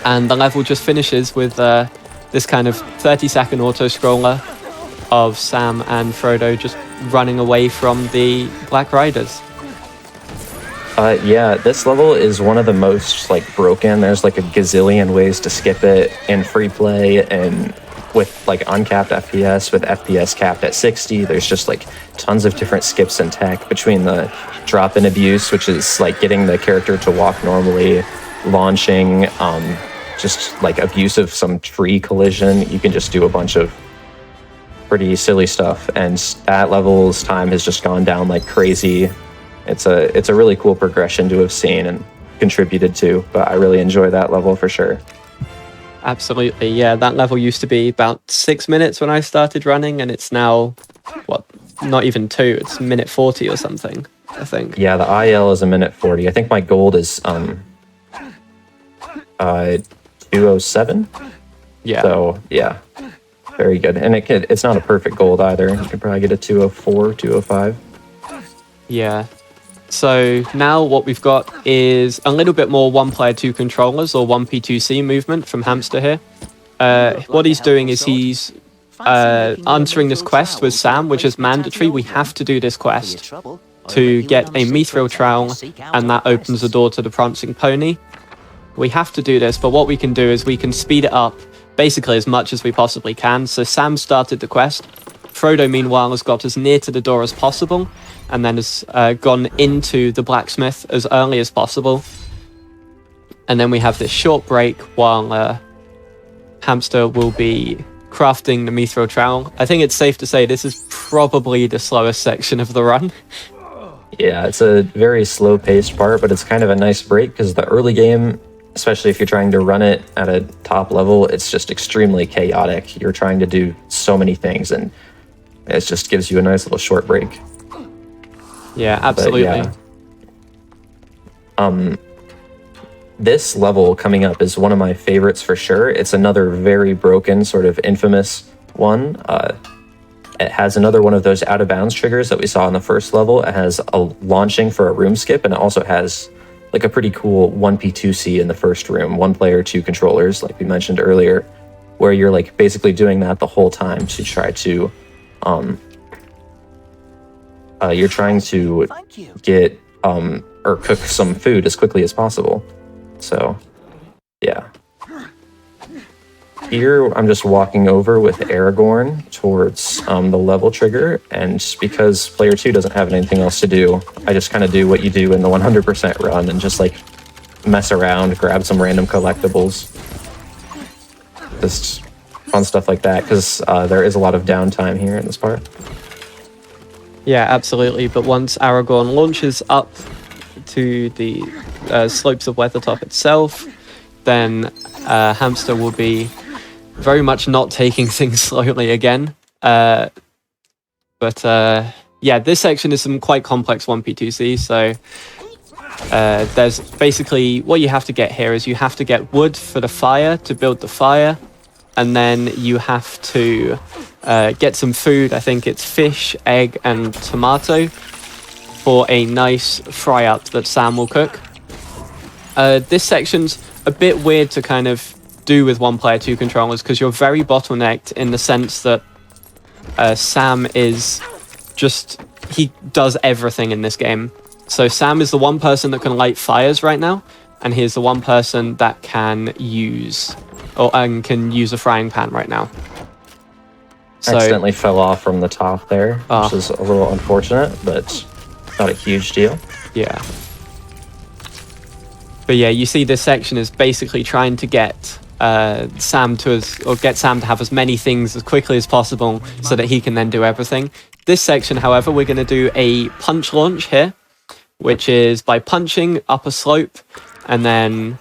And the level just finishes with this kind of 30-second auto-scroller of Sam and Frodo just running away from the Black Riders. Yeah, this level is one of the most like broken. There's like a gazillion ways to skip it in free play and with like uncapped FPS, with FPS capped at 60. There's just like tons of different skips and tech between the drop-in abuse, which is like getting the character to walk normally, launching, just like abuse of some tree collision. You can just do a bunch of pretty silly stuff, and that level's time has just gone down like crazy. It's a really cool progression to have seen and contributed to, but I really enjoy that level for sure. Absolutely, yeah. That level used to be about 6 minutes when I started running, and it's now, what, not even 2, it's minute 40 or something, I think. Yeah, the IL is a minute 40. I think my gold is 207. Yeah. So, yeah. Very good. And it's not a perfect gold either. You can probably get a 204, 205. Yeah. So now what we've got is a little bit more 1-player 2 controllers or 1P2C movement from Hamster here. What he's doing is he's answering this quest with Sam, which is mandatory. We have to do this quest to get a mithril trowel, and that opens the door to the prancing pony. We have to do this, but what we can do is we can speed it up basically as much as we possibly can. So Sam started the quest. Frodo, meanwhile, has got as near to the door as possible, and then has gone into the blacksmith as early as possible. And then we have this short break while Hamster will be crafting the mithril trowel. I think it's safe to say this is probably the slowest section of the run. Yeah, it's a very slow-paced part, but it's kind of a nice break because the early game, especially if you're trying to run it at a top level, it's just extremely chaotic. You're trying to do so many things, and it just gives you a nice little short break. Yeah, absolutely. But yeah. This level coming up is one of my favorites for sure. It's another very broken, sort of infamous one. It has another one of those out-of-bounds triggers that we saw in the first level. It has a launching for a room skip, and it also has like a pretty cool 1P2C in the first room, 1-player 2 controllers, like we mentioned earlier, where you're like basically doing that the whole time to try to you're trying to get or cook some food as quickly as possible. So yeah, here I'm just walking over with Aragorn towards the level trigger, and because player 2 doesn't have anything else to do, I just kind of do what you do in the 100% run and just like mess around, grab some random collectibles, just fun stuff like that, because there is a lot of downtime here in this part. Yeah, absolutely. But once Aragorn launches up to the slopes of Weathertop itself, then Hamster will be very much not taking things slowly again. Yeah, this section is some quite complex 1P2C, so there's basically what you have to get here is you have to get wood for the fire to build the fire, and then you have to get some food. I think it's fish, egg, and tomato for a nice fry-up that Sam will cook. This section's a bit weird to kind of do with 1-player 2 controllers because you're very bottlenecked in the sense that Sam is just... he does everything in this game. So Sam is the one person that can light fires right now, and he's the one person that can use can use a frying pan right now. So, accidentally fell off from the top there, which is a little unfortunate, but not a huge deal. Yeah. But yeah, you see this section is basically trying to get Sam to have as many things as quickly as possible so that he can then do everything. This section, however, we're going to do a punch launch here, which is by punching up a slope, and then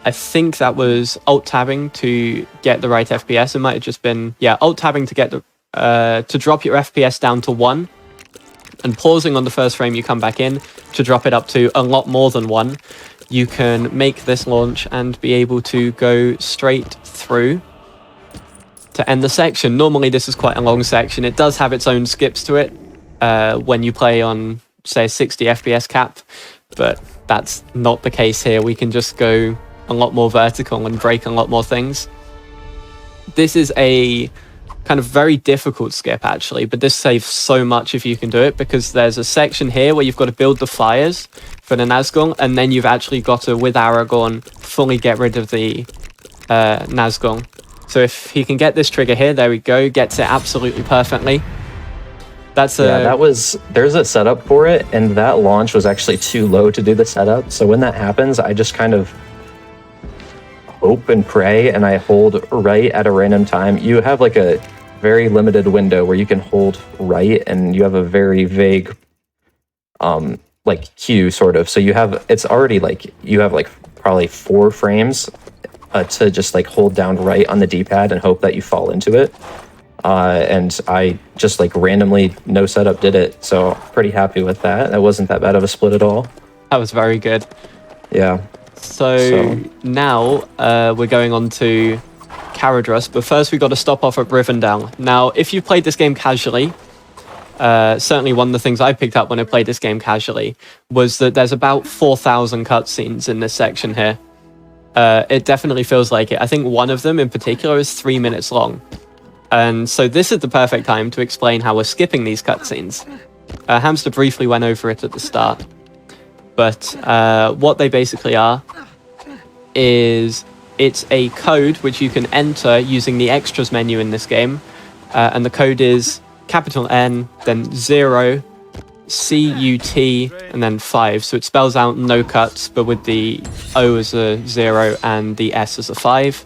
I think that was alt-tabbing to get the right FPS. It might have just been, yeah, alt-tabbing to get the to drop your FPS down to 1, and pausing on the first frame you come back in to drop it up to a lot more than 1. You can make this launch and be able to go straight through to end the section. Normally this is quite a long section. It does have its own skips to it when you play on, say, 60 FPS cap, but that's not the case here. We can just go a lot more vertical and break a lot more things. This is a kind of very difficult skip actually, but this saves so much if you can do it, because there's a section here where you've got to build the fires for the Nazgul, and then you've actually got to, with Aragorn, fully get rid of the Nazgul. So if he can get this trigger here, there we go, gets it absolutely perfectly. There's a setup for it, and that launch was actually too low to do the setup. So when that happens, I just kind of hope and pray, and I hold right at a random time. You have like a very limited window where you can hold right, and you have a very vague like cue sort of. So you have, it's already like, you have like probably 4 frames to just like hold down right on the D-pad and hope that you fall into it. And I just like randomly, no setup, did it. So pretty happy with that. That wasn't that bad of a split at all. That was very good. Yeah. So now we're going on to Caradhras, but first we've got to stop off at Rivendell. Now, if you've played this game casually, certainly one of the things I picked up when I played this game casually was that there's about 4,000 cutscenes in this section here. It definitely feels like it. I think one of them in particular is 3 minutes long. And so this is the perfect time to explain how we're skipping these cutscenes. Hamster briefly went over it at the start. But what they basically are is it's a code which you can enter using the extras menu in this game. And the code is capital N, then 0, CUT, and then 5. So it spells out no cuts, but with the O as a 0 and the S as a 5.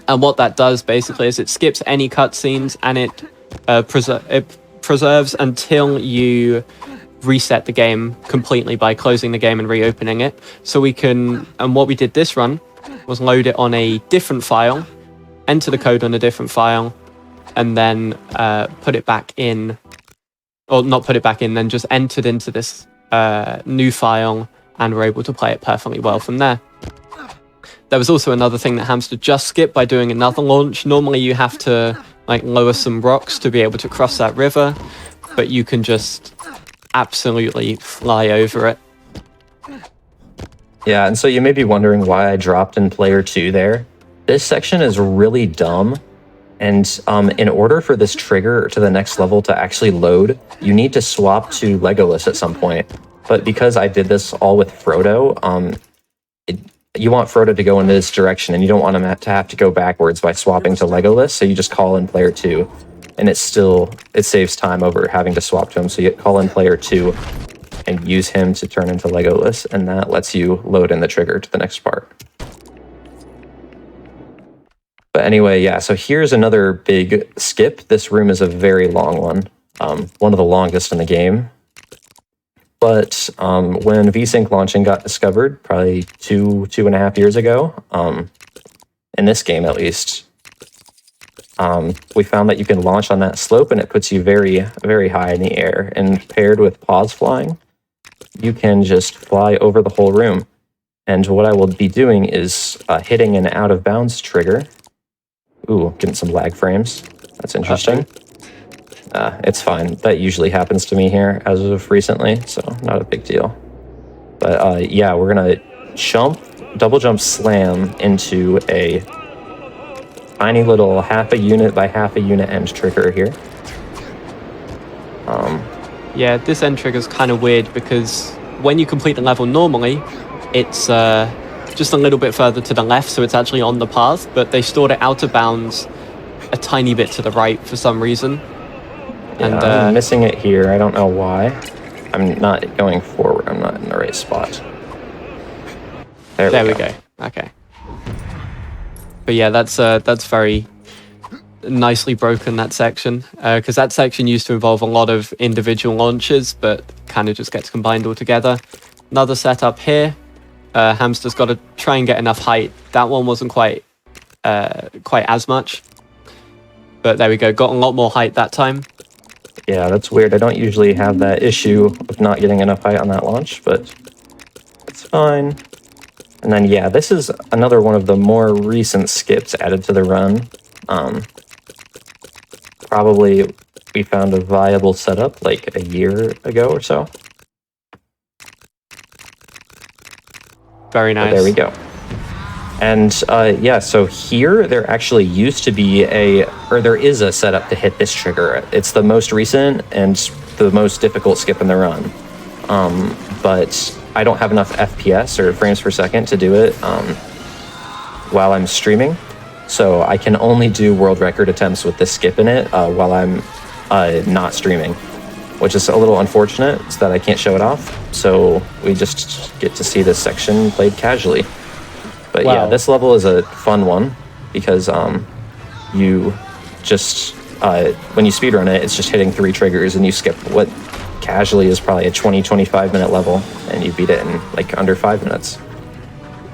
And what that does basically is it skips any cutscenes, and it preserves until you reset the game completely by closing the game and reopening it. So we can, and what we did this run was load it on a different file, enter the code on a different file, and then put it back in, or not put it back in, then just entered into this new file, and we're able to play it perfectly well from there. There was also another thing that Hamster just skipped by doing another launch. Normally you have to like lower some rocks to be able to cross that river, but you can just absolutely fly over it. Yeah, and so you may be wondering why I dropped in player 2 there. This section is really dumb, and in order for this trigger to the next level to actually load, you need to swap to Legolas at some point. But because I did this all with Frodo, you want Frodo to go in this direction, and you don't want him to have to go backwards by swapping to Legolas, so you just call in player 2. And it saves time over having to swap to him, so you call in player 2 and use him to turn into Legolas, and that lets you load in the trigger to the next part. But anyway, yeah, so here's another big skip. This room is a very long one, one of the longest in the game. But when VSync launching got discovered, probably 2.5 years ago, in this game at least, we found that you can launch on that slope, and it puts you very, very high in the air. And paired with pause flying, you can just fly over the whole room. And what I will be doing is hitting an out of bounds trigger. Ooh, getting some lag frames. That's interesting. It's fine. That usually happens to me here as of recently, so not a big deal. But yeah, we're gonna double jump slam into a tiny little half a unit by half a unit end trigger here. Yeah, this end trigger is kind of weird because when you complete the level normally, it's just a little bit further to the left, so it's actually on the path, but they stored it out of bounds a tiny bit to the right for some reason. Yeah, and I'm missing it here. I don't know why. I'm not going forward. I'm not in the right spot. There we go. Okay. But yeah, that's very nicely broken, that section, because that section used to involve a lot of individual launches, but kind of just gets combined all together. Another setup here. Hamster's got to try and get enough height. That one wasn't quite as much, but there we go. Got a lot more height that time. Yeah, that's weird. I don't usually have that issue of not getting enough height on that launch, but it's fine. And then, yeah, this is another one of the more recent skips added to the run. Probably we found a viable setup like a year ago or so. Very nice. But there we go. And yeah, so here there actually used to be there is a setup to hit this trigger. It's the most recent and the most difficult skip in the run. But I don't have enough FPS or frames per second to do it while I'm streaming. So I can only do world record attempts with this skip in it while I'm not streaming, which is a little unfortunate, so that I can't show it off. So we just get to see this section played casually. But yeah, this level is a fun one because you just, when you speedrun it, it's just hitting 3 triggers and you skip what casually is probably a 20-25 minute level and you beat it in like under 5 minutes.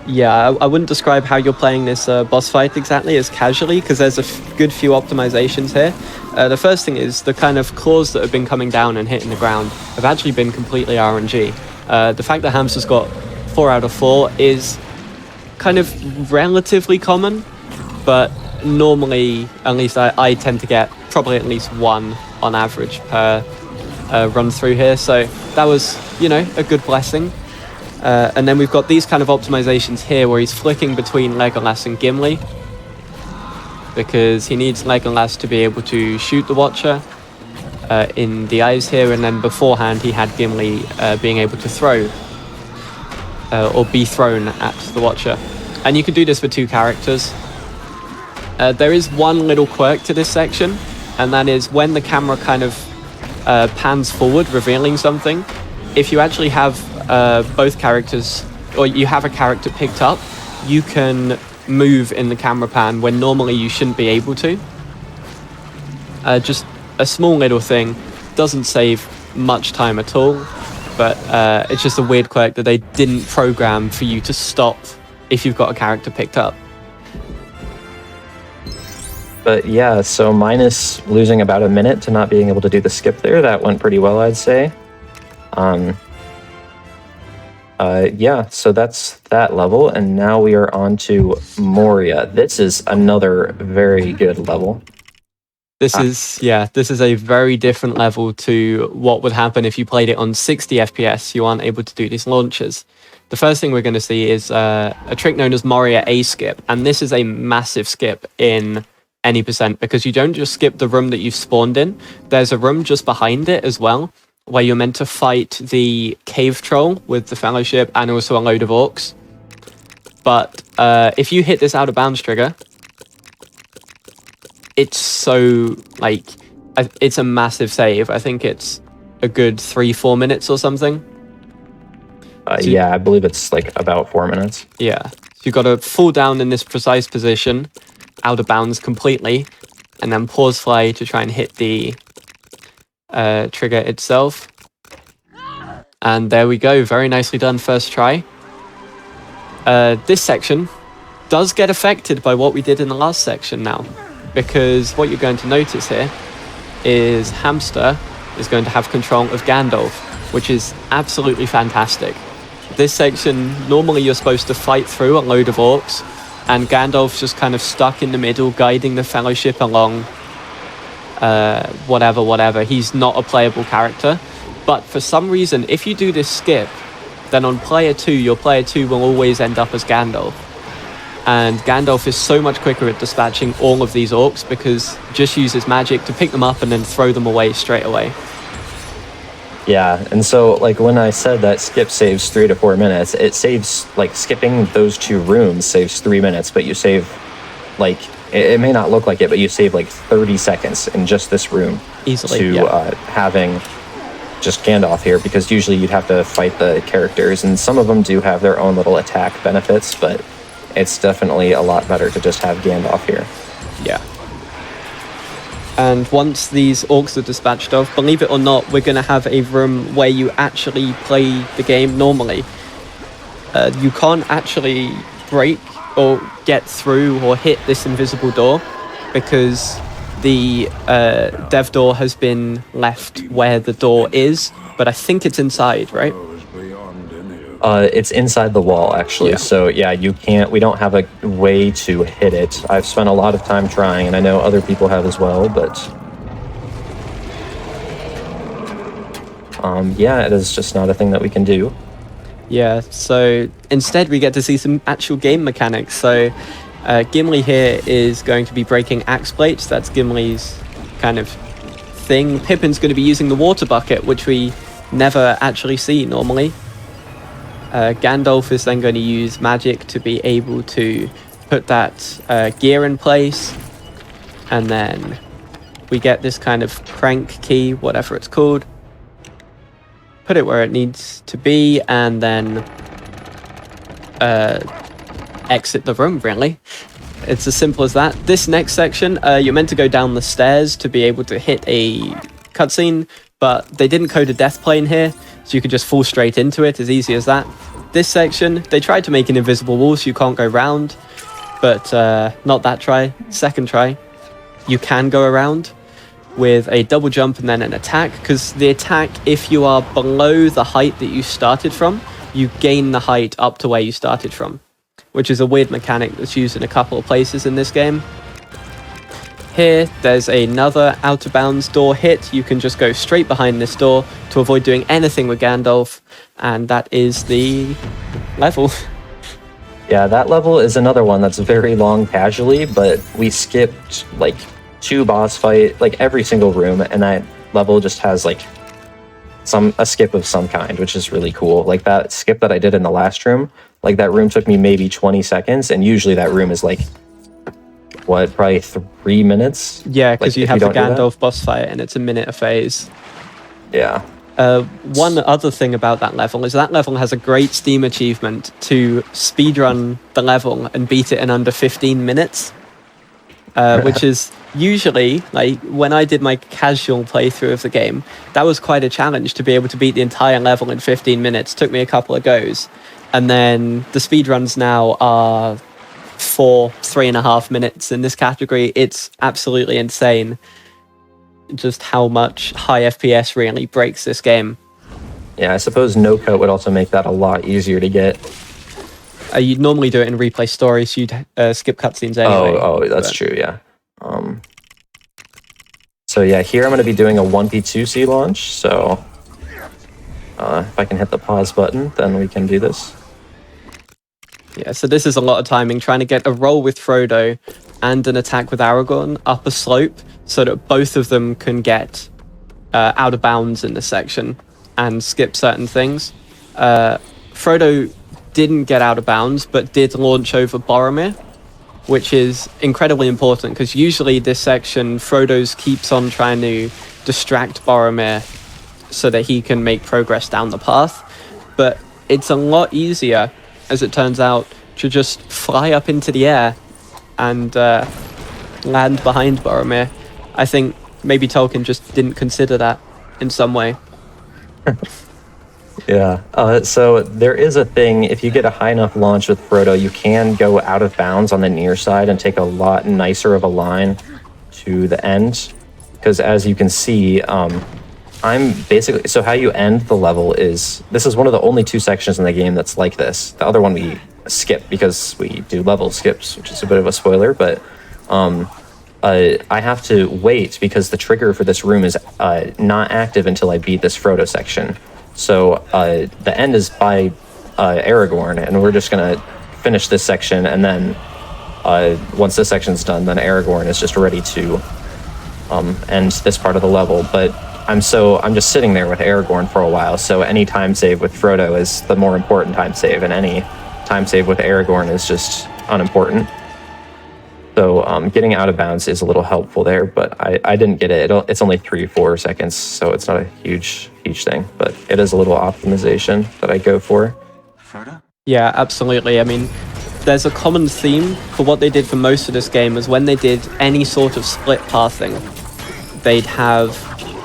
Yeah, I wouldn't describe how you're playing this boss fight exactly as casually, because there's a good few optimizations here. The first thing is the kind of claws that have been coming down and hitting the ground have actually been completely RNG. The fact that Hamster's got 4 out of 4 is kind of relatively common, but normally, at least I tend to get probably at least 1 on average per run through here. So that was, you know, a good blessing. And then we've got these kind of optimizations here where he's flicking between Legolas and Gimli, because he needs Legolas to be able to shoot the Watcher in the eyes here, and then beforehand he had Gimli being able to throw or be thrown at the Watcher. And you can do this with 2 characters. There is one little quirk to this section, and that is when the camera kind of pans forward, revealing something, if you actually have both characters, or you have a character picked up, you can move in the camera pan when normally you shouldn't be able to. Just a small little thing, doesn't save much time at all, but it's just a weird quirk that they didn't program for you to stop if you've got a character picked up. But yeah, so minus losing about a minute to not being able to do the skip there, that went pretty well, I'd say. Yeah, so that's that level, and now we are on to Moria. This is another very good level. This is a very different level to what would happen if you played it on 60 FPS. You aren't able to do these launches. The first thing we're going to see is a trick known as Moria A skip, and this is a massive skip in any percent, because you don't just skip the room that you've spawned in. There's a room just behind it as well, where you're meant to fight the cave troll with the Fellowship and also a load of orcs. But if you hit this out of bounds trigger, it's so, like, it's a massive save. I think it's a good 3-4 minutes or something. Yeah, I believe it's like about 4 minutes. Yeah. So you've got to fall down in this precise position, out of bounds completely, and then pause fly to try and hit the trigger itself. And there we go, very nicely done, first try. This section does get affected by what we did in the last section now, because what you're going to notice here is Hamster is going to have control of Gandalf, which is absolutely fantastic. This section, normally you're supposed to fight through a load of orcs, and Gandalf's just kind of stuck in the middle, guiding the Fellowship along. Whatever. He's not a playable character. But for some reason, if you do this skip, then on player 2, your player 2 will always end up as Gandalf. And Gandalf is so much quicker at dispatching all of these orcs because just uses magic to pick them up and then throw them away straight away. Yeah, and so like when I said that skip saves 3 to 4 minutes, it saves, like, skipping those 2 rooms saves 3 minutes, but you save, like, it may not look like it, but you save like 30 seconds in just this room easily to having just Gandalf here, because usually you'd have to fight the characters, and some of them do have their own little attack benefits, but it's definitely a lot better to just have Gandalf here. Yeah. And once these orcs are dispatched off, believe it or not, we're going to have a room where you actually play the game normally. You can't actually break or get through or hit this invisible door because the dev door has been left where the door is, but I think it's inside, right? It's inside the wall, actually. Yeah. So yeah, we don't have a way to hit it. I've spent a lot of time trying, and I know other people have as well, but yeah, it is just not a thing that we can do. Yeah, so instead we get to see some actual game mechanics. So Gimli here is going to be breaking axe plates. That's Gimli's kind of thing. Pippin's going to be using the water bucket, which we never actually see normally. Gandalf is then going to use magic to be able to put that gear in place. And then we get this kind of crank key, whatever it's called. Put it where it needs to be, and then exit the room, really. It's as simple as that. This next section, you're meant to go down the stairs to be able to hit a cutscene, but they didn't code a death plane here, so you could just fall straight into it, as easy as that. This section, they tried to make an invisible wall so you can't go round, but not that try. Second try, you can go around with a double jump and then an attack, because the attack, if you are below the height that you started from, you gain the height up to where you started from, which is a weird mechanic that's used in a couple of places in this game. Here, there's another out of bounds door hit. You can just go straight behind this door to avoid doing anything with Gandalf, and that is the level. Yeah, that level is another one that's very long casually, but we skipped like 2 boss fight, like every single room, and that level just has like a skip of some kind, which is really cool. Like that skip that I did in the last room, like that room took me maybe 20 seconds, and usually that room is like, what, probably 3 minutes? Yeah, because like, you have the Gandalf boss fight, and it's a minute a phase. Yeah. One other thing about that level is that level has a great Steam achievement to speedrun the level and beat it in under 15 minutes. Which is usually, like, when I did my casual playthrough of the game, that was quite a challenge to be able to beat the entire level in 15 minutes. Took me a couple of goes. And then the speedruns now are 3.5 minutes in this category. It's absolutely insane just how much high FPS really breaks this game. Yeah, I suppose no cut would also make that a lot easier to get. You'd normally do it in replay story, so you'd skip cutscenes anyway. Oh, that's true, yeah. So yeah, here I'm going to be doing a 1v2C launch, so if I can hit the pause button, then we can do this. Yeah, so this is a lot of timing, trying to get a roll with Frodo and an attack with Aragorn up a slope, so that both of them can get out of bounds in this section and skip certain things. Frodo didn't get out of bounds, but did launch over Boromir, which is incredibly important, because usually this section, Frodo's keeps on trying to distract Boromir so that he can make progress down the path. But it's a lot easier, as it turns out, to just fly up into the air and land behind Boromir. I think maybe Tolkien just didn't consider that in some way. Yeah, so there is a thing, if you get a high enough launch with Frodo, you can go out of bounds on the near side and take a lot nicer of a line to the end. Because as you can see, I'm basically, so how you end the level is, this is one of the only 2 sections in the game that's like this. The other one we skip because we do level skips, which is a bit of a spoiler, but I have to wait because the trigger for this room is not active until I beat this Frodo section. So the end is by Aragorn, and we're just going to finish this section, and then once this section's done, then Aragorn is just ready to end this part of the level. But I'm just sitting there with Aragorn for a while, so any time save with Frodo is the more important time save, and any time save with Aragorn is just unimportant. So getting out of bounds is a little helpful there, but I didn't get it. It's only 3-4 seconds, so it's not a huge thing, but it is a little optimization that I go for. Yeah, absolutely. I mean, there's a common theme for what they did for most of this game was when they did any sort of split pathing, they'd have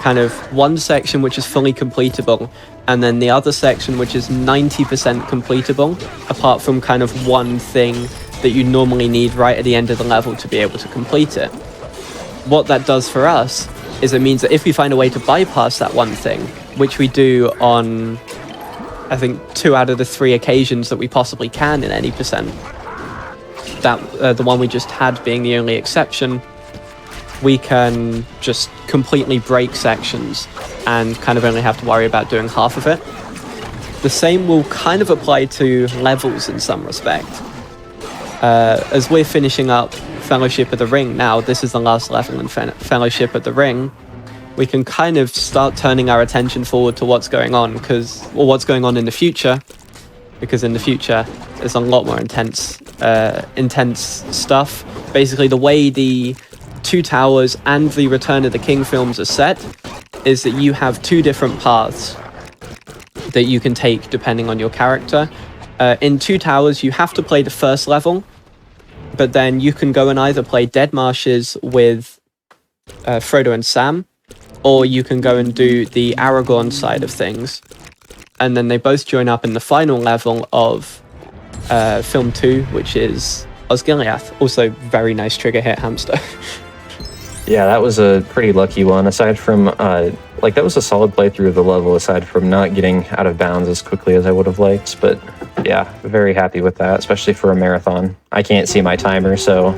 kind of one section which is fully completable, and then the other section which is 90% completable, apart from kind of one thing that you normally need right at the end of the level to be able to complete it. What that does for us is it means that if we find a way to bypass that one thing, which we do on, I think, 2 out of the 3 occasions that we possibly can in any percent, that the one we just had being the only exception, we can just completely break sections and kind of only have to worry about doing half of it. the same will kind of apply to levels in some respect. As we're finishing up Fellowship of the Ring now, this is the last level in Fellowship of the Ring, we can kind of start turning our attention forward to what's going on, what's going on in the future, because in the future there's a lot more intense stuff. Basically, the way the Two Towers and the Return of the King films are set is that you have two different paths that you can take depending on your character. In Two Towers, you have to play the first level, but then you can go and either play Dead Marshes with Frodo and Sam, or you can go and do the Aragorn side of things. And then they both join up in the final level of Film 2, which is Osgiliath. Also, very nice trigger hit, Hamster. Yeah, that was a pretty lucky one. Aside from, that was a solid playthrough of the level, aside from not getting out of bounds as quickly as I would have liked. But yeah, very happy with that, especially for a marathon. I can't see my timer, so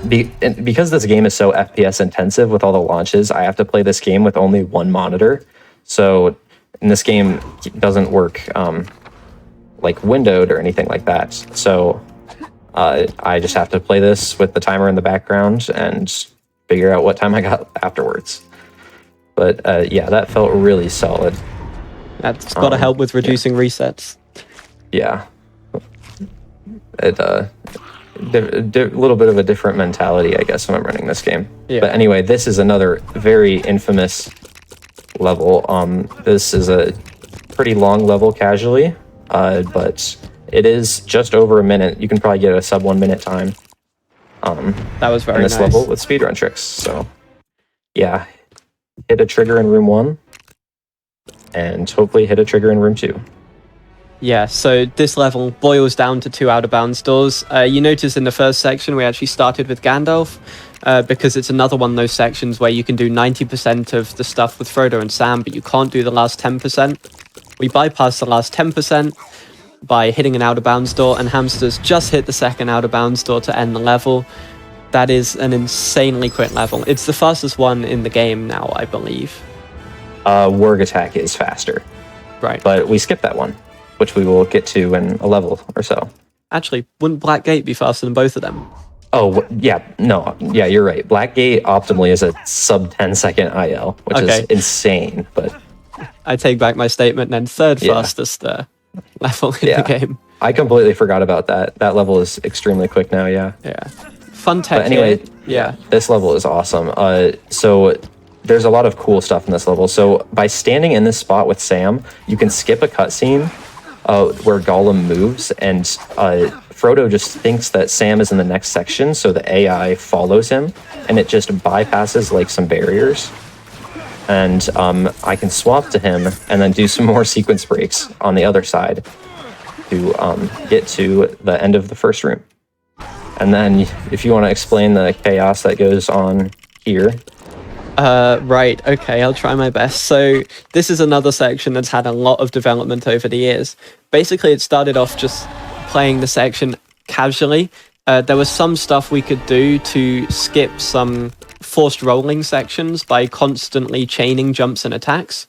because this game is so FPS intensive with all the launches, I have to play this game with only one monitor. So, and this game doesn't work windowed or anything like that. So I just have to play this with the timer in the background and figure out what time I got afterwards. But yeah, that felt really solid. That's got to help with reducing resets. Yeah. It a little bit of a different mentality, I guess, when I'm running this game. Yeah. But anyway, this is another very infamous level. This is a pretty long level casually, but it is just over a minute. You can probably get a sub 1 minute time. That was very in this nice. level with speedrun tricks. So yeah, hit a trigger in room 1, and hopefully hit a trigger in room 2. Yeah, so this level boils down to 2 out-of-bounds doors. You notice in the first section we actually started with Gandalf, because it's another one of those sections where you can do 90% of the stuff with Frodo and Sam, but you can't do the last 10%. We bypass the last 10% by hitting an out-of-bounds door, and Hamster's just hit the second out-of-bounds door to end the level. That is an insanely quick level. It's the fastest one in the game now, I believe. Warg attack is faster. Right. But we skipped that one, which we will get to in a level or so. Actually, wouldn't Blackgate be faster than both of them? Oh, yeah, no, yeah, you're right. Blackgate optimally is a sub 10 second IL, which is insane, but... I take back my statement, and then third fastest level in the game. I completely forgot about that. That level is extremely quick now, yeah. Yeah. Fun tech. But anyway, yeah, this level is awesome. So there's a lot of cool stuff in this level. So by standing in this spot with Sam, you can skip a cutscene where Gollum moves, and Frodo just thinks that Sam is in the next section, so the AI follows him, and it just bypasses like some barriers. And I can swap to him and then do some more sequence breaks on the other side to get to the end of the first room. And then if you want to explain the chaos that goes on here. Right, okay, I'll try my best. So this is another section that's had a lot of development over the years. Basically, it started off just playing the section casually. There was some stuff we could do to skip some forced rolling sections by constantly chaining jumps and attacks.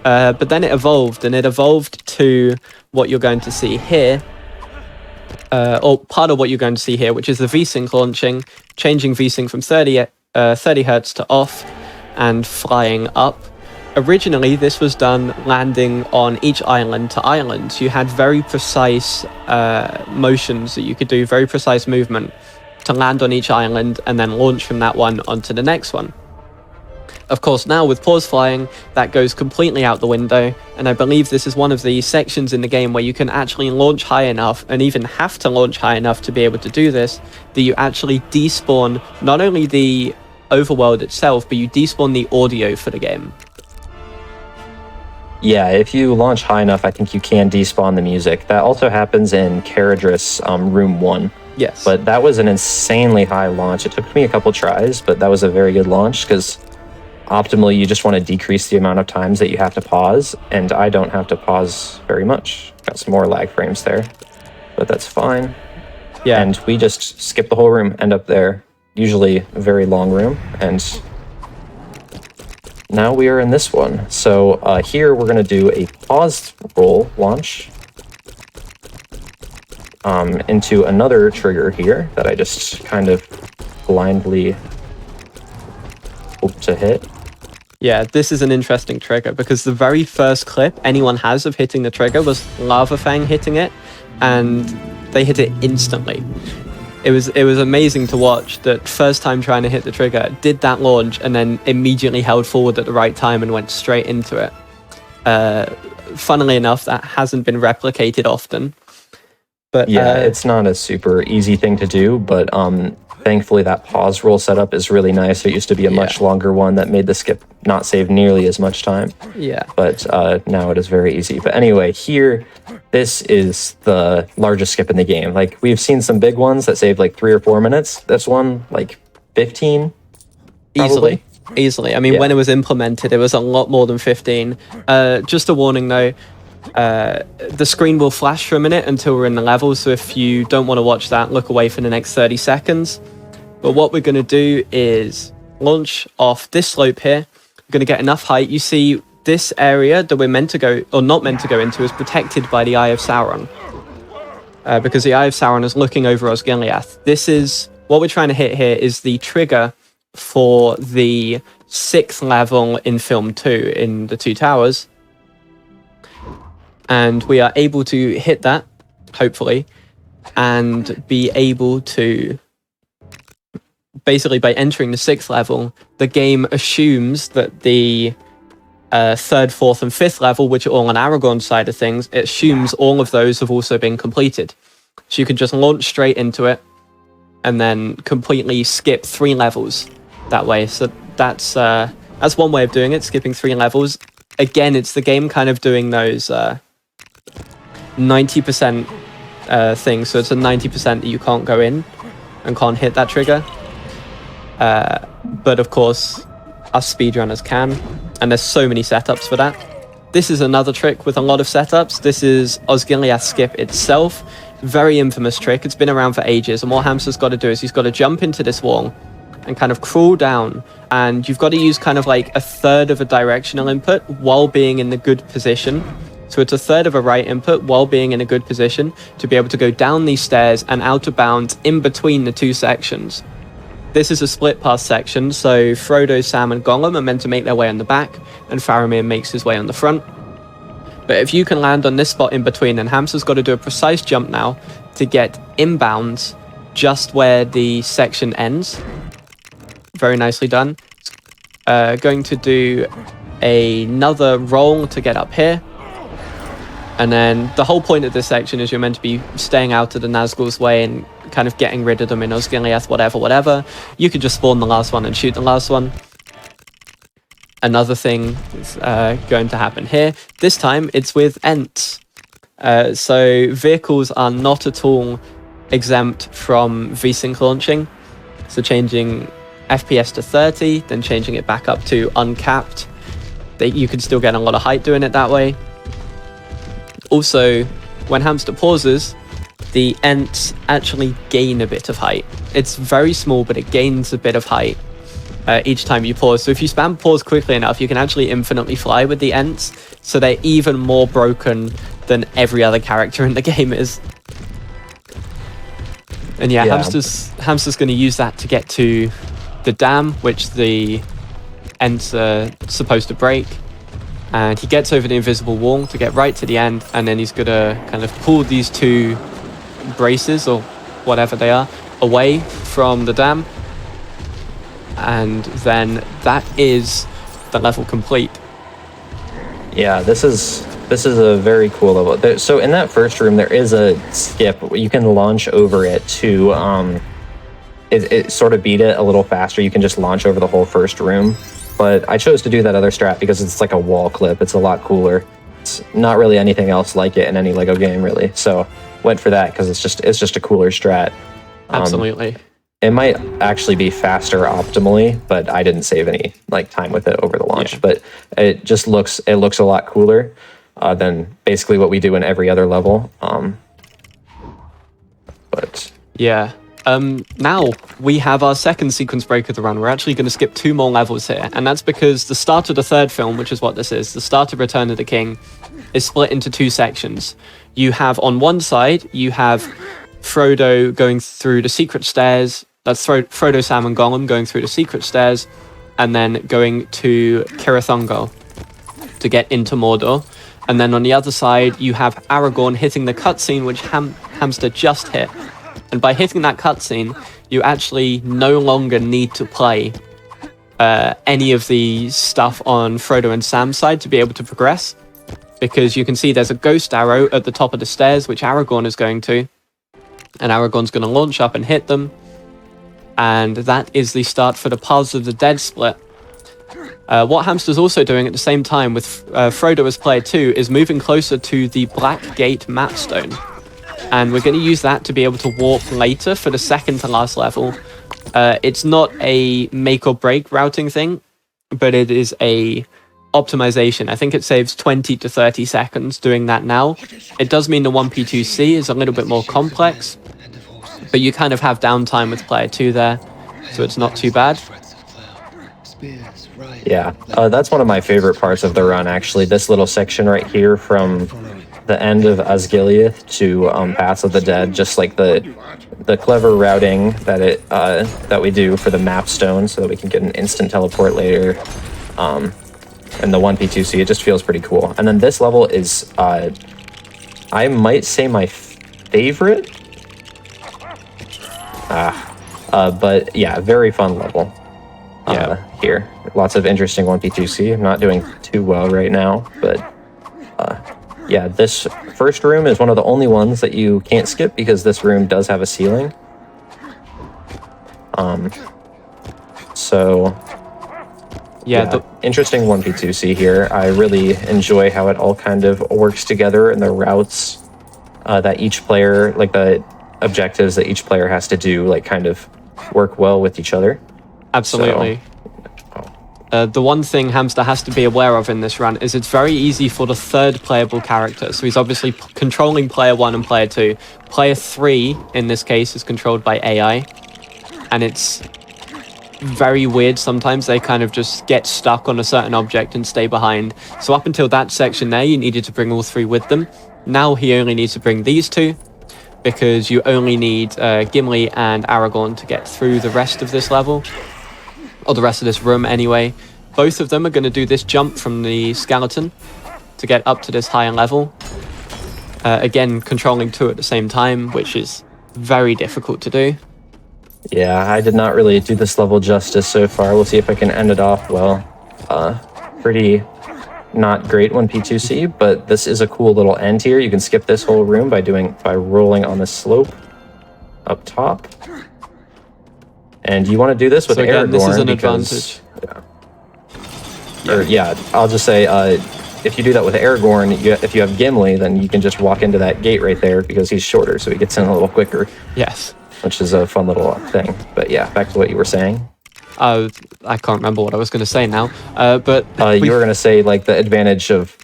But then it evolved, and it evolved to what you're going to see here. Or part of what you're going to see here, which is the VSync launching, changing VSync from 30 Hertz to off, and flying up. Originally, this was done landing on each island to island. You had very precise motions that you could do, very precise movement to land on each island and then launch from that one onto the next one. Of course, now with pause flying, that goes completely out the window, and I believe this is one of the sections in the game where you can actually launch high enough, and even have to launch high enough to be able to do this, that you actually despawn not only the overworld itself, but you despawn the audio for the game. Yeah, if you launch high enough, I think you can despawn the music. That also happens in Caradhras Room 1. Yes. But that was an insanely high launch. It took me a couple tries, but that was a very good launch, because optimally, you just want to decrease the amount of times that you have to pause, and I don't have to pause very much. Got some more lag frames there, but that's fine. Yeah. And we just skip the whole room, end up there. Usually a very long room, and now we are in this one. So here we're going to do a paused roll launch into another trigger here that I just kind of blindly hope to hit. Yeah, this is an interesting trigger because the very first clip anyone has of hitting the trigger was Lava Fang hitting it, and they hit it instantly. It was amazing to watch that first time trying to hit the trigger, did that launch, and then immediately held forward at the right time and went straight into it. Funnily enough, that hasn't been replicated often. But yeah, it's not a super easy thing to do, but thankfully that pause roll setup is really nice. It used to be a much longer one that made the skip not save nearly as much time. Yeah. But now it is very easy. But anyway, here, this is the largest skip in the game. Like, we've seen some big ones that save like 3 or 4 minutes. This one, like 15? Probably. Easily. I mean, when it was implemented, it was a lot more than 15. Just a warning though, the screen will flash for a minute until we're in the level, so if you don't want to watch that, look away for the next 30 seconds. But what we're going to do is launch off this slope here. We're going to get enough height. You see this area that we're meant to go, or not meant to go into, is protected by the Eye of Sauron. Because the Eye of Sauron is looking over Osgiliath. This is, what we're trying to hit here is the trigger for the 6th level in Film 2 in the Two Towers. And we are able to hit that, hopefully, and be able to, basically by entering the 6th level, the game assumes that the 3rd, 4th, and 5th level, which are all on Aragorn's side of things, it assumes all of those have also been completed. So you can just launch straight into it and then completely skip 3 levels that way. So that's one way of doing it, skipping 3 levels. Again, it's the game kind of doing those 90% things. So it's a 90% that you can't go in and can't hit that trigger. But of course, us speedrunners can, and there's so many setups for that. This is another trick with a lot of setups. This is Osgiliath's skip itself. Very infamous trick. It's been around for ages, and what Hamster's got to do is he's got to jump into this wall and kind of crawl down, and you've got to use kind of like a third of a directional input while being in the good position. So it's a third of a right input while being in a good position to be able to go down these stairs and out of bounds in between the 2 sections. This is a split path section, so Frodo, Sam, and Gollum are meant to make their way on the back, and Faramir makes his way on the front. But if you can land on this spot in between, then Hamster's got to do a precise jump now to get inbounds just where the section ends. Very nicely done. Going to do another roll to get up here. And then the whole point of this section is you're meant to be staying out of the Nazgul's way and kind of getting rid of them in Osgiliath, whatever. You could just spawn the last one and shoot the last one. Another thing is going to happen here. This time it's with Ents. So vehicles are not at all exempt from VSync launching. So changing FPS to 30, then changing it back up to uncapped. You can still get a lot of height doing it that way. Also, when Hamster pauses, the Ents actually gain a bit of height. It's very small, but it gains a bit of height each time you pause. So if you spam pause quickly enough, you can actually infinitely fly with the Ents. So they're even more broken than every other character in the game is. And yeah. Hamster's going to use that to get to the dam, which the Ents are supposed to break. And he gets over the invisible wall to get right to the end, and then he's going to kind of pull these 2 braces, or whatever they are, away from the dam. And then that is the level complete. Yeah, this is a very cool level. So in that first room, there is a skip. You can launch over it to it sort of beat it a little faster. You can just launch over the whole first room. But I chose to do that other strat because it's like a wall clip. It's a lot cooler. It's not really anything else like it in any LEGO game, really. So went for that because it's just a cooler strat. Absolutely. It might actually be faster optimally, but I didn't save any like time with it over the launch. Yeah. But it just looks a lot cooler than basically what we do in every other level. But yeah. Now we have our second sequence break of the run. We're actually going to skip 2 more levels here, and that's because the start of the third film, which is what this is, the start of Return of the King, is split into 2 sections. You have on one side, you have Frodo going through the secret stairs. That's Frodo, Sam, and Gollum going through the secret stairs, and then going to Cirith to get into Mordor. And then on the other side, you have Aragorn hitting the cutscene, which Hamster just hit. And by hitting that cutscene, you actually no longer need to play any of the stuff on Frodo and Sam's side to be able to progress, because you can see there's a ghost arrow at the top of the stairs, which Aragorn is going to, and Aragorn's going to launch up and hit them, and that is the start for the Paths of the Dead split. What Hamster's also doing at the same time with Frodo as player 2 is moving closer to the Black Gate mapstone. And we're going to use that to be able to warp later for the second to last level. It's not a make or break routing thing, but it is a optimization. I think it saves 20 to 30 seconds doing that now. It does mean the 1P2C is a little bit more complex, but you kind of have downtime with player 2 there, so it's not too bad. Yeah, that's one of my favorite parts of the run, actually. This little section right here from the end of Osgiliath to Paths of the Dead, just like the clever routing that we do for the map stone so that we can get an instant teleport later, and the 1P2C, it just feels pretty cool. And then this level is, I might say my favorite, but yeah, very fun level. Here, lots of interesting 1P2C. I'm not doing too well right now, but yeah, this first room is one of the only ones that you can't skip because this room does have a ceiling. So yeah, interesting 1P2C here. I really enjoy how it all kind of works together, and the routes that each player, like the objectives that each player has to do, like kind of work well with each other. Absolutely. The one thing Hamster has to be aware of in this run is it's very easy for the third playable character. So he's obviously controlling player 1 and player 2. Player 3, in this case, is controlled by AI. And it's very weird sometimes. They kind of just get stuck on a certain object and stay behind. So up until that section there, you needed to bring all 3 with them. Now he only needs to bring these 2, because you only need Gimli and Aragorn to get through the rest of this level. Or the rest of this room anyway. Both of them are going to do this jump from the skeleton to get up to this higher level. Again, controlling 2 at the same time, which is very difficult to do. Yeah, I did not really do this level justice so far. We'll see if I can end it off well. Pretty not great 1P2C, but this is a cool little end here. You can skip this whole room by rolling on the slope up top. And you want to do this with Aragorn. This is an because, advantage. I'll just say, if you do that with Aragorn, if you have Gimli, then you can just walk into that gate right there because he's shorter, so he gets in a little quicker. Yes. Which is a fun little thing. But yeah, back to what you were saying. I can't remember what I was going to say now. But you were going to say, like, the advantage of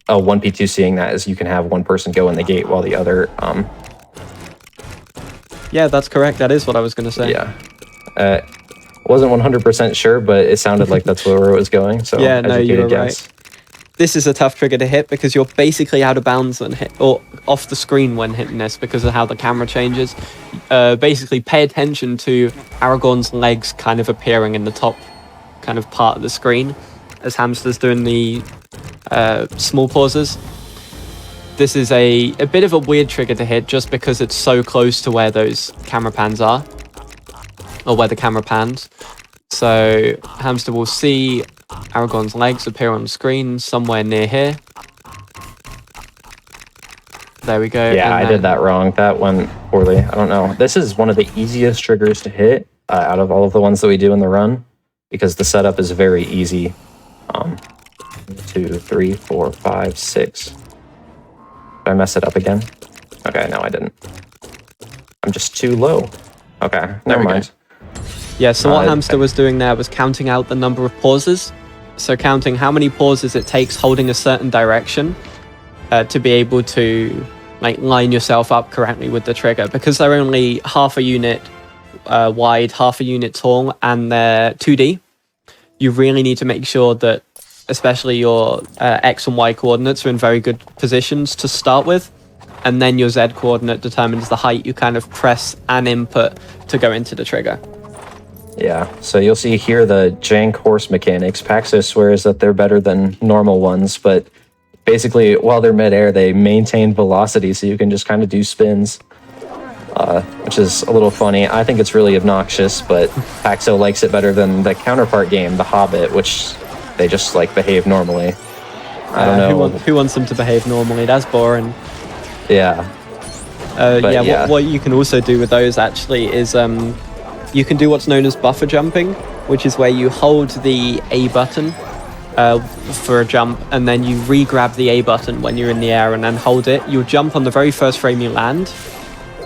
1P2Cing that is you can have one person go in the gate while the other... Yeah, that's correct. That is what I was going to say. Yeah. Wasn't 100% sure, but it sounded like that's where it was going. So yeah, no, you were right. This is a tough trigger to hit because you're basically out of bounds when or off the screen when hitting this because of how the camera changes. Basically, pay attention to Aragorn's legs kind of appearing in the top kind of part of the screen as Hamster's doing the small pauses. This is a bit of a weird trigger to hit just because it's so close to where those camera pans are. Or where the camera pans. So Hamster will see Aragorn's legs appear on the screen somewhere near here. There we go. Yeah, I did that wrong. That went poorly. I don't know. This is one of the easiest triggers to hit out of all of the ones that we do in the run because the setup is very easy. 2, 3, 4, 5, 6. Did I mess it up again? Okay, no, I didn't. I'm just too low. Okay, never mind. Yeah, so what Hamster was doing there was counting out the number of pauses. So counting how many pauses it takes holding a certain direction to be able to like line yourself up correctly with the trigger. Because they're only half a unit wide, half a unit tall, and they're 2D. You really need to make sure that especially your X and Y coordinates are in very good positions to start with. And then your Z coordinate determines the height you kind of press and input to go into the trigger. Yeah, so you'll see here the jank horse mechanics. Paxo swears that they're better than normal ones, but basically while they're midair, they maintain velocity, so you can just kind of do spins, which is a little funny. I think it's really obnoxious, but Paxo likes it better than the counterpart game, the Hobbit, which they just like behave normally. I don't know. Who wants them to behave normally? That's boring. Yeah. What you can also do with those actually is you can do what's known as buffer jumping, which is where you hold the A button for a jump, and then you re-grab the A button when you're in the air and then hold it. You'll jump on the very first frame you land,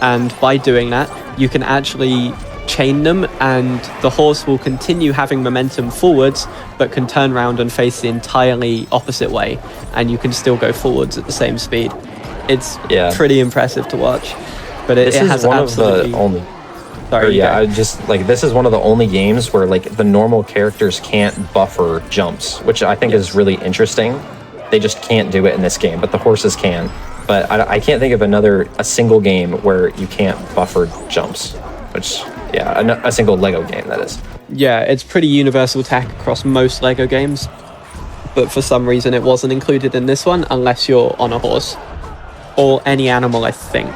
and by doing that, you can actually chain them, and the horse will continue having momentum forwards, but can turn around and face the entirely opposite way, and you can still go forwards at the same speed. It's pretty impressive to watch, but it has one absolutely... of the only... Sorry, this is one of the only games where like the normal characters can't buffer jumps, which I think is really interesting. They just can't do it in this game, but the horses can. But I can't think of a single game where you can't buffer jumps, which, a single Lego game, that is. Yeah, it's pretty universal tech across most Lego games, but for some reason it wasn't included in this one unless you're on a horse. Or any animal, I think.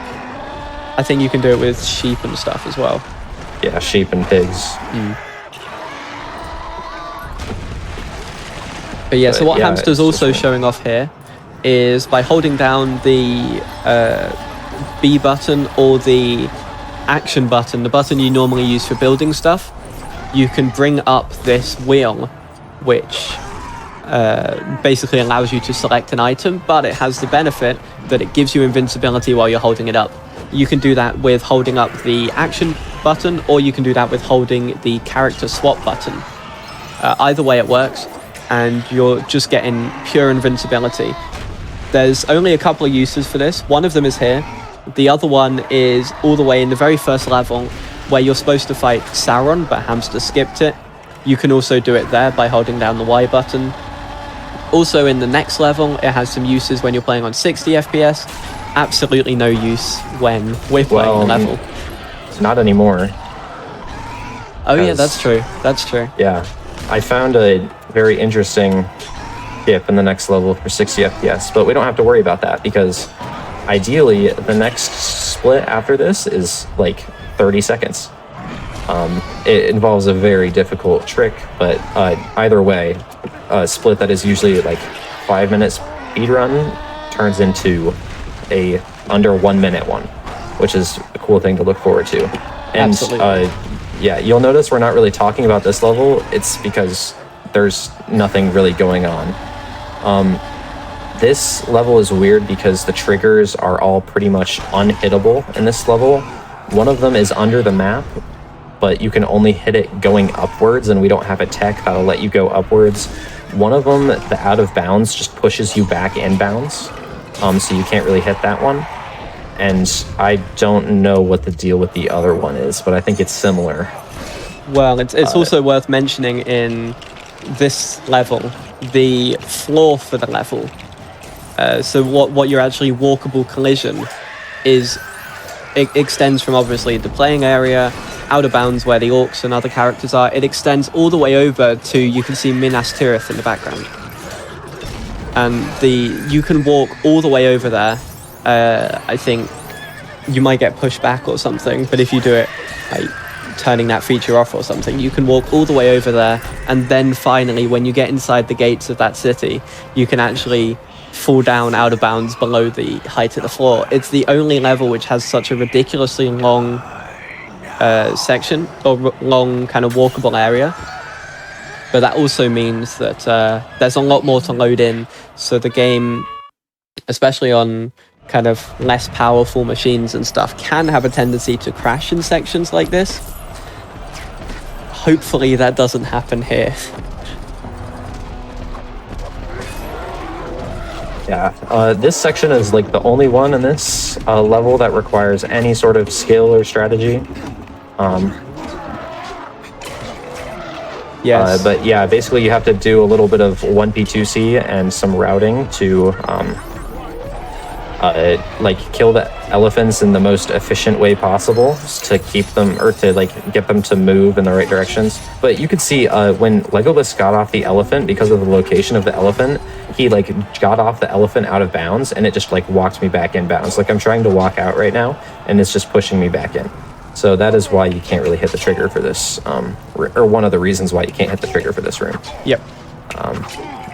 I think you can do it with sheep and stuff as well. Yeah, sheep and pigs. But yeah, so what Hamster's also showing off here is by holding down the B button or the action button, the button you normally use for building stuff, you can bring up this wheel, which basically allows you to select an item, but it has the benefit that it gives you invincibility while you're holding it up. You can do that with holding up the action button, or you can do that with holding the character swap button. Either way it works, and you're just getting pure invincibility. There's only a couple of uses for this. One of them is here. The other one is all the way in the very first level where you're supposed to fight Sauron, but Hamster skipped it. You can also do it there by holding down the Y button. Also in the next level, it has some uses when you're playing on 60 FPS. Absolutely no use when we're playing the level. Not anymore. Oh yeah, that's true. That's true. Yeah. I found a very interesting dip in the next level for 60 FPS, but we don't have to worry about that because ideally the next split after this is like 30 seconds. It involves a very difficult trick, but either way, a split that is usually like 5 minutes speedrun turns into a under 1 minute one, which is a cool thing to look forward to. And you'll notice we're not really talking about this level. It's because there's nothing really going on. This level is weird because the triggers are all pretty much unhittable in this level. One of them is under the map, but you can only hit it going upwards, and we don't have a tech that'll let you go upwards. One of them, the out of bounds, just pushes you back inbounds, so you can't really hit that one. And I don't know what the deal with the other one is, but I think it's similar. Well, it's also worth mentioning in this level, the floor for the level. So what your actually walkable collision is, it extends from obviously the playing area, out of bounds where the orcs and other characters are. It extends all the way over to, you can see Minas Tirith in the background. And you can walk all the way over there. I think you might get pushed back or something, but if you do it like turning that feature off or something, you can walk all the way over there, and then finally when you get inside the gates of that city, you can actually fall down out of bounds below the height of the floor. It's the only level which has such a ridiculously long section, or long kind of walkable area. But that also means that there's a lot more to load in, so the game, especially on kind of less powerful machines and stuff, can have a tendency to crash in sections like this. Hopefully that doesn't happen here. Yeah, this section is like the only one in this level that requires any sort of skill or strategy. Yes. But yeah, basically you have to do a little bit of 1P2C and some routing to like kill the elephants in the most efficient way possible to keep them, or to like get them to move in the right directions. But you could see when Legolas got off the elephant, because of the location of the elephant, he like got off the elephant out of bounds, and it just like walked me back in bounds. Like I'm trying to walk out right now, and it's just pushing me back in. So that is why you can't really hit the trigger for this, or one of the reasons why you can't hit the trigger for this room. Yep.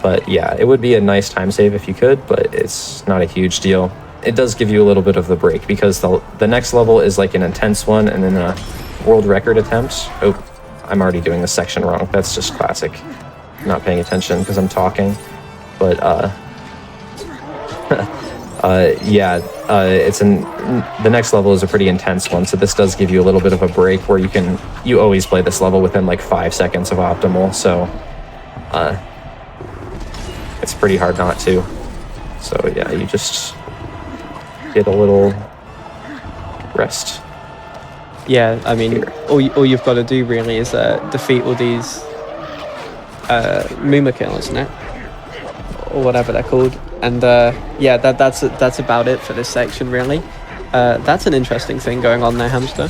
But yeah, it would be a nice time save if you could, but it's not a huge deal. It does give you a little bit of the break, because the next level is like an intense one, and then a world record attempt. Oh, I'm already doing this section wrong. That's just classic. Not paying attention because I'm talking. But the next level is a pretty intense one, so this does give you a little bit of a break where you always play this level within like 5 seconds of optimal, so it's pretty hard not to. So yeah, you just get a little rest. Yeah, I mean, all you've got to do really is defeat all these Moomakill, isn't it? Or whatever they're called. And yeah, that's about it for this section, really. That's an interesting thing going on there, Hamster.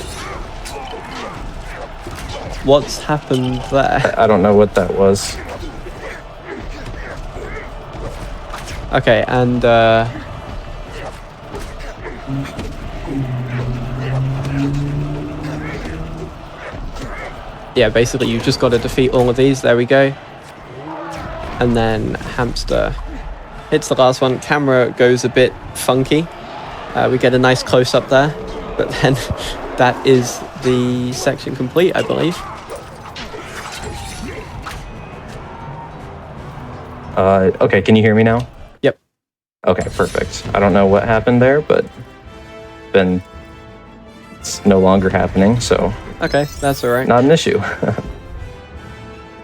What's happened there? I don't know what that was. Okay, and yeah, basically you've just got to defeat all of these. There we go. And then Hamster hits the last one. Camera goes a bit funky. We get a nice close-up there, but then that is the section complete, I believe. Okay, can you hear me now? Yep. Okay, perfect. I don't know what happened there, but then it's no longer happening, so... Okay, that's all right. Not an issue.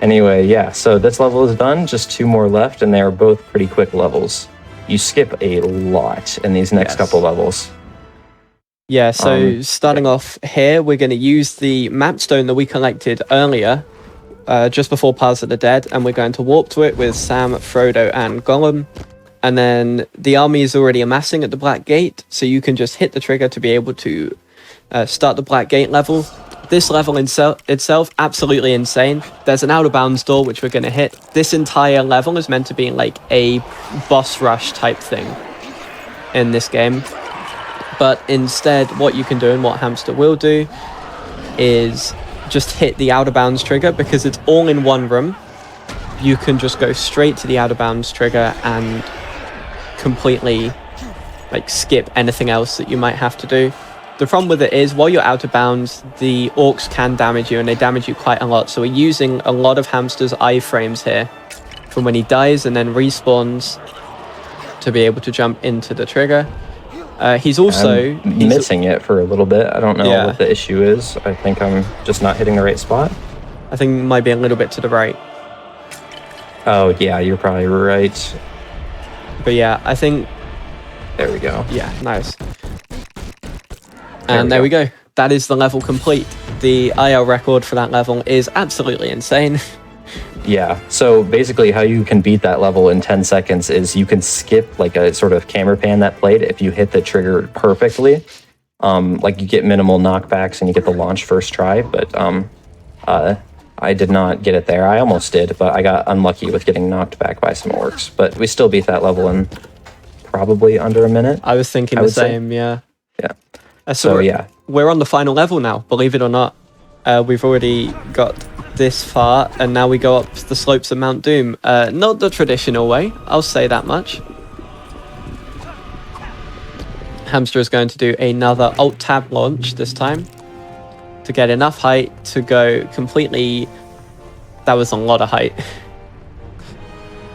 Anyway, yeah, so this level is done, just 2 more left, and they are both pretty quick levels. You skip a lot in these next couple levels. Yeah, so starting off here, we're going to use the map stone that we collected earlier, just before Paths of the Dead, and we're going to warp to it with Sam, Frodo, and Gollum. And then the army is already amassing at the Black Gate, so you can just hit the trigger to be able to start the Black Gate level. This level itself, absolutely insane. There's an out of bounds door which we're going to hit. This entire level is meant to be like a boss rush type thing in this game. But instead, what you can do and what Hamster will do is just hit the out of bounds trigger, because it's all in one room. You can just go straight to the out of bounds trigger and completely like skip anything else that you might have to do. The problem with it is, while you're out of bounds, the orcs can damage you, and they damage you quite a lot. So we're using a lot of Hamster's iframes here from when he dies and then respawns to be able to jump into the trigger. He's missing it for a little bit. I don't know what the issue is. I think I'm just not hitting the right spot. I think it might be a little bit to the right. Oh, yeah, you're probably right. But yeah, I think... There we go. Yeah, nice. And there we go. That is the level complete. The IL record for that level is absolutely insane. Yeah, so basically how you can beat that level in 10 seconds is you can skip like a sort of camera pan that played if you hit the trigger perfectly. Like you get minimal knockbacks and you get the launch first try, but I did not get it there. I almost did, but I got unlucky with getting knocked back by some orcs. But we still beat that level in probably under a minute. I was thinking the same, yeah. Yeah. So yeah, we're on the final level now, believe it or not. We've already got this far, and now we go up the slopes of Mount Doom. Not the traditional way, I'll say that much. Hamster is going to do another Alt-Tab launch this time to get enough height to go completely... That was a lot of height.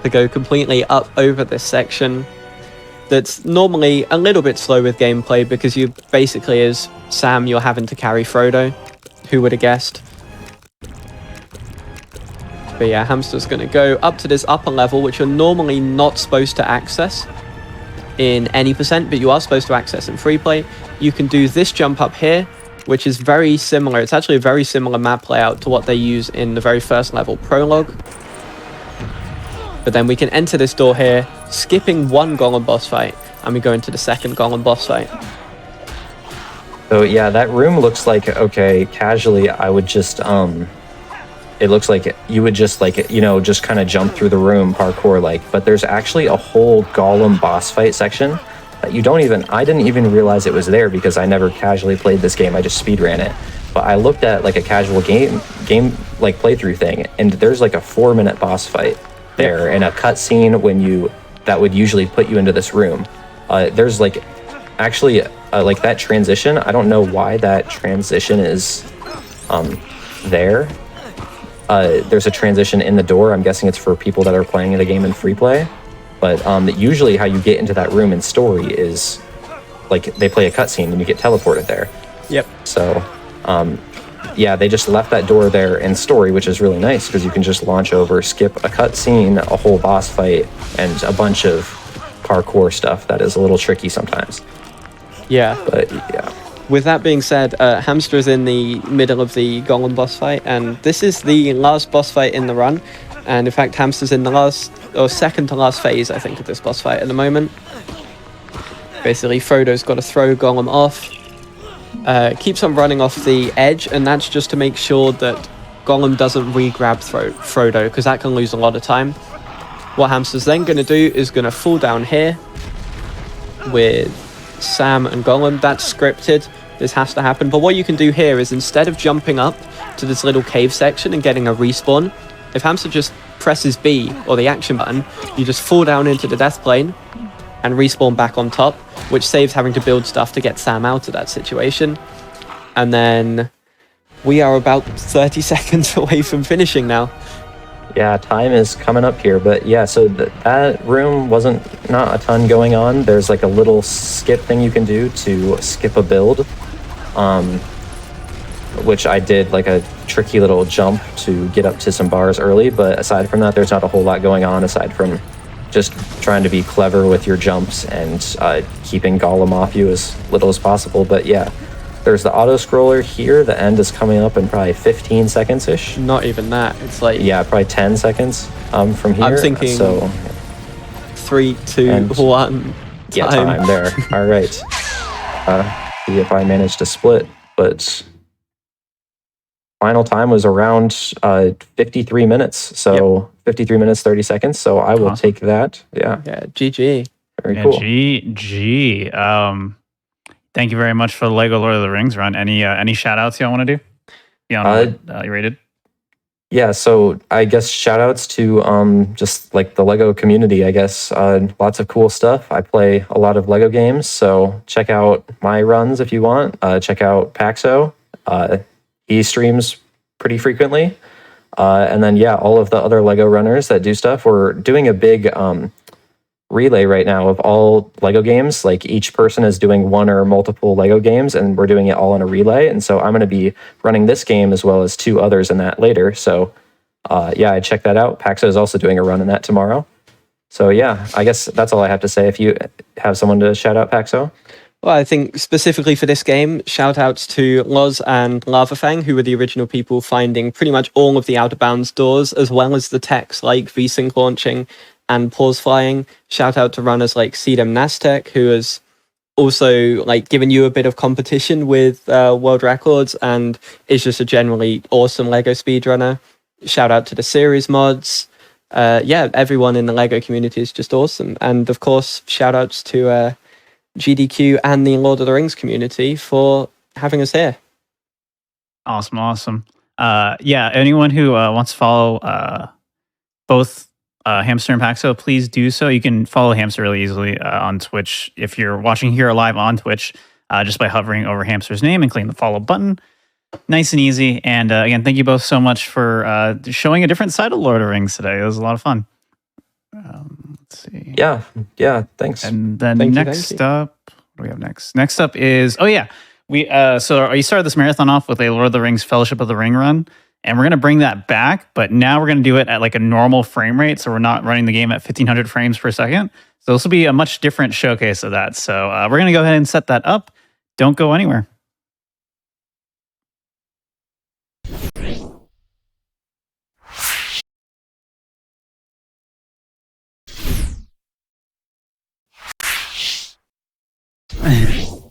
To go completely up over this section. That's normally a little bit slow with gameplay, because you basically, as Sam, you're having to carry Frodo. Who would have guessed? But yeah, Hamster's going to go up to this upper level, which you're normally not supposed to access in any percent, but you are supposed to access in free play. You can do this jump up here, which is very similar. It's actually a very similar map layout to what they use in the very first level, Prologue. But then we can enter this door here, skipping one golem boss fight, and we go into the second golem boss fight. So yeah, that room looks like, okay, casually I would just, it looks like you would just like, you know, just kind of jump through the room parkour like, but there's actually a whole golem boss fight section that you don't even, I didn't even realize it was there because I never casually played this game, I just speedran it. But I looked at like a casual game like playthrough thing, and there's like a 4-minute boss fight there and a cutscene that would usually put you into this room. There's like, actually, like that transition, I don't know why that transition is there. There's a transition in the door. I'm guessing it's for people that are playing the game in free play. But usually how you get into that room in story is like they play a cutscene and you get teleported there. Yep. So yeah, they just left that door there in story, which is really nice because you can just launch over, skip a cutscene, a whole boss fight, and a bunch of parkour stuff that is a little tricky sometimes. Yeah. But yeah. With that being said, Hamster is in the middle of the golem boss fight, and this is the last boss fight in the run. And in fact, Hamster's in the last, or second to last phase, I think, of this boss fight at the moment. Basically, Frodo's got to throw Golem off. Keeps on running off the edge, and that's just to make sure that Golem doesn't re-grab Frodo, because that can lose a lot of time. What Hamster's then going to do is going to fall down here with Sam and Golem. That's scripted. This has to happen. But what you can do here is instead of jumping up to this little cave section and getting a respawn, if Hamster just presses B or the action button, you just fall down into the death plane and respawn back on top, which saves having to build stuff to get Sam out of that situation. And then we are about 30 seconds away from finishing now. Yeah, time is coming up here, but yeah, so that room not a ton going on. There's like a little skip thing you can do to skip a build, which I did, like a tricky little jump to get up to some bars early, but aside from that, there's not a whole lot going on aside from just trying to be clever with your jumps and keeping Golem off you as little as possible. But yeah, there's the auto scroller here. The end is coming up in probably 15 seconds ish. Not even that. It's like, yeah, probably 10 seconds from here. I'm thinking so 3, 2, 1. Yeah, time there. All right. See if I managed to split, but final time was around 53 minutes. So 53 minutes, 30 seconds. So I will take that. Yeah. Yeah. GG. Very cool. GG. Thank you very much for the Lego Lord of the Rings run. Any shout outs y'all want to do? Beyond what you rated? Yeah, so I guess shout outs to just like the Lego community, I guess. Lots of cool stuff. I play a lot of Lego games, so check out my runs if you want. Check out Paxo. He streams pretty frequently. And then, yeah, all of the other Lego runners that do stuff. We're doing a big relay right now of all Lego games. Like each person is doing one or multiple Lego games, and we're doing it all in a relay. And so I'm going to be running this game as well as 2 others in that later. So yeah, I check that out. Paxo is also doing a run in that tomorrow. So yeah, I guess that's all I have to say. If you have someone to shout out, Paxo. Well, I think specifically for this game, shout outs to Loz and Lavafang, who were the original people finding pretty much all of the Out of Bounds doors, as well as the techs like VSync launching and pause flying. Shout out to runners like Cedem Nastek, who has also like given you a bit of competition with world records and is just a generally awesome Lego speedrunner. Shout out to the series mods. Yeah, everyone in the Lego community is just awesome. And of course, shout outs to GDQ and the Lord of the Rings community for having us here. Awesome. Yeah, anyone who wants to follow both Hamster and Paxo, please do so. You can follow Hamster really easily on Twitch if you're watching here live on Twitch, just by hovering over Hamster's name and clicking the follow button. Nice and easy. And again, thank you both so much for showing a different side of Lord of the Rings today. It was a lot of fun. Let's see. Yeah, thanks. And then next up, what do we have next? Next up is, we so you started this marathon off with a Lord of the Rings Fellowship of the Ring run. And we're going to bring that back, but now we're going to do it at like a normal frame rate. So we're not running the game at 1500 frames per second. So this will be a much different showcase of that. So we're going to go ahead and set that up. Don't go anywhere. Welcome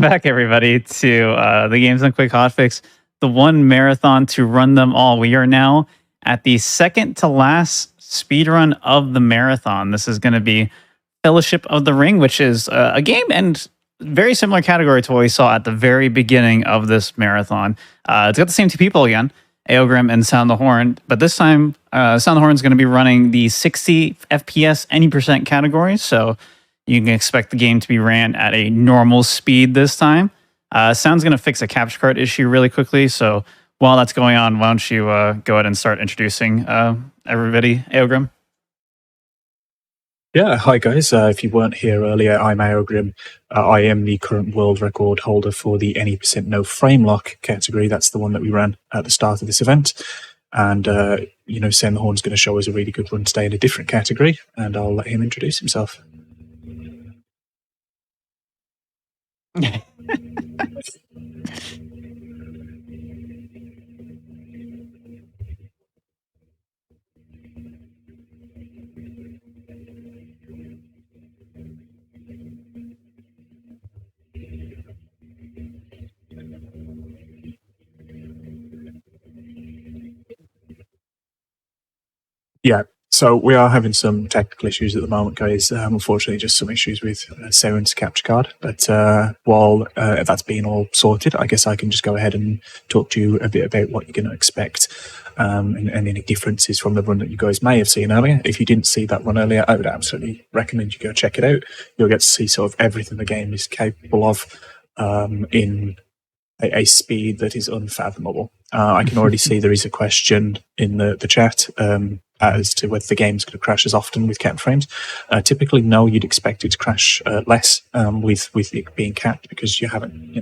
back, everybody, to the Games on Quick Hotfix, the one marathon to run them all. We are now at the second to last speedrun of the marathon. This is going to be Fellowship of the Ring, which is a game and very similar category to what we saw at the very beginning of this marathon. It's got the same two people again, Aogrim and Sound the Horn, but this time Sound the Horn is going to be running the 60 FPS any percent category, so you can expect the game to be ran at a normal speed this time. Sound's going to fix a capture card issue really quickly, so while that's going on, why don't you go ahead and start introducing everybody, Aogrim? Yeah, hi guys. If you weren't here earlier, I'm Aogrim. I am the current world record holder for the any percent no Framelock category. That's the one that we ran at the start of this event. And, Sam the Horn's going to show us a really good run today in a different category, and I'll let him introduce himself. Yeah, so we are having some technical issues at the moment, guys. Unfortunately, just some issues with Seren's capture card. But while that's being all sorted, I guess I can just go ahead and talk to you a bit about what you're going to expect and any differences from the run that you guys may have seen earlier. If you didn't see that run earlier, I would absolutely recommend you go check it out. You'll get to see sort of everything the game is capable of in a speed that is unfathomable. I can already see there is a question in the chat as to whether the game's going to crash as often with capped frames. Typically, no, you'd expect it to crash less with it being capped because you haven't,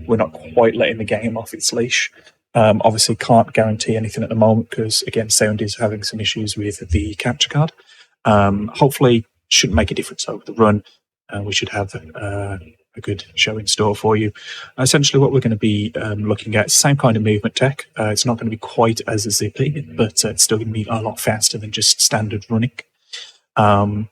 we're not quite letting the game off its leash. Obviously, can't guarantee anything at the moment because, again, Sound is having some issues with the capture card. Hopefully, shouldn't make a difference over the run. We should have a good show in store for you. Essentially, what we're going to be looking at is the same kind of movement tech. It's not going to be quite as zippy, but it's still going to be a lot faster than just standard running. We're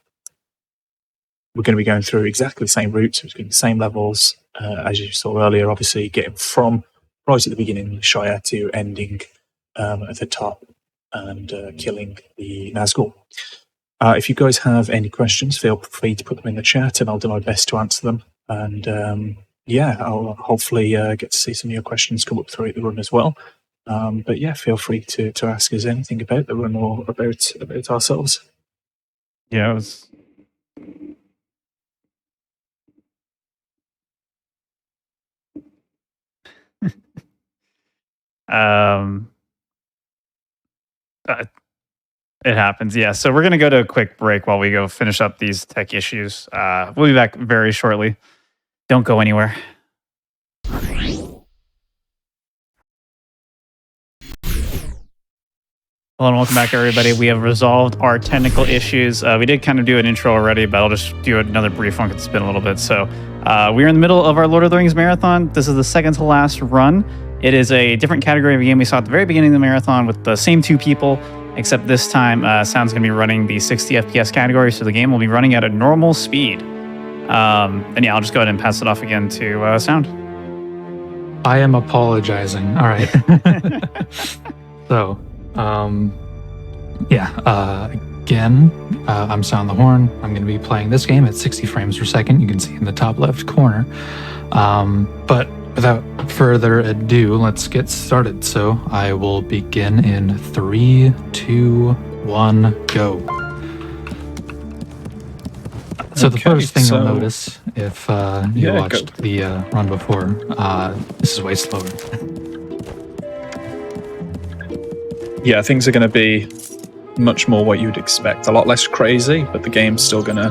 going to be going through exactly the same routes, it's going to be the same levels as you saw earlier, obviously getting from right at the beginning of the Shire to ending at the top and killing the Nazgul. If you guys have any questions, feel free to put them in the chat and I'll do my best to answer them. And I'll hopefully get to see some of your questions come up throughout the run as well. But yeah, feel free to ask us anything about the run or about ourselves. Yeah, it was. It happens, yeah. So we're going to go to a quick break while we go finish up these tech issues. We'll be back very shortly. Don't go anywhere. Hello and welcome back, everybody. We have resolved our technical issues. We did kind of do an intro already, but I'll just do another brief one because it's been a little bit. So we're in the middle of our Lord of the Rings marathon. This is the second to last run. It is a different category of a game we saw at the very beginning of the marathon with the same two people, except this time Sound's going to be running the 60 FPS category, so the game will be running at a normal speed. And yeah, I'll just go ahead and pass it off again to Sound. I am apologizing. All right. So, again, I'm Sound the Horn. I'm going to be playing this game at 60 frames per second. You can see in the top left corner. But without further ado, let's get started. So I will begin in 3, 2, 1, go. So the first thing you'll notice if you watched the run before, this is way slower. Yeah, things are going to be much more what you'd expect. A lot less crazy, but the game's still going to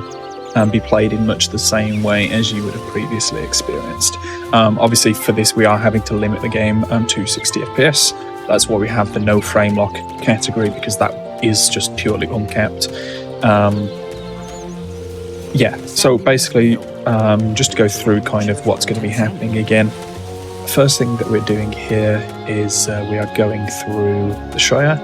be played in much the same way as you would have previously experienced. Obviously, for this, we are having to limit the game to 60 FPS. That's why we have the no frame lock category, because that is just purely uncapped. So basically, just to go through kind of what's going to be happening again. First thing that we're doing here is we are going through the Shire.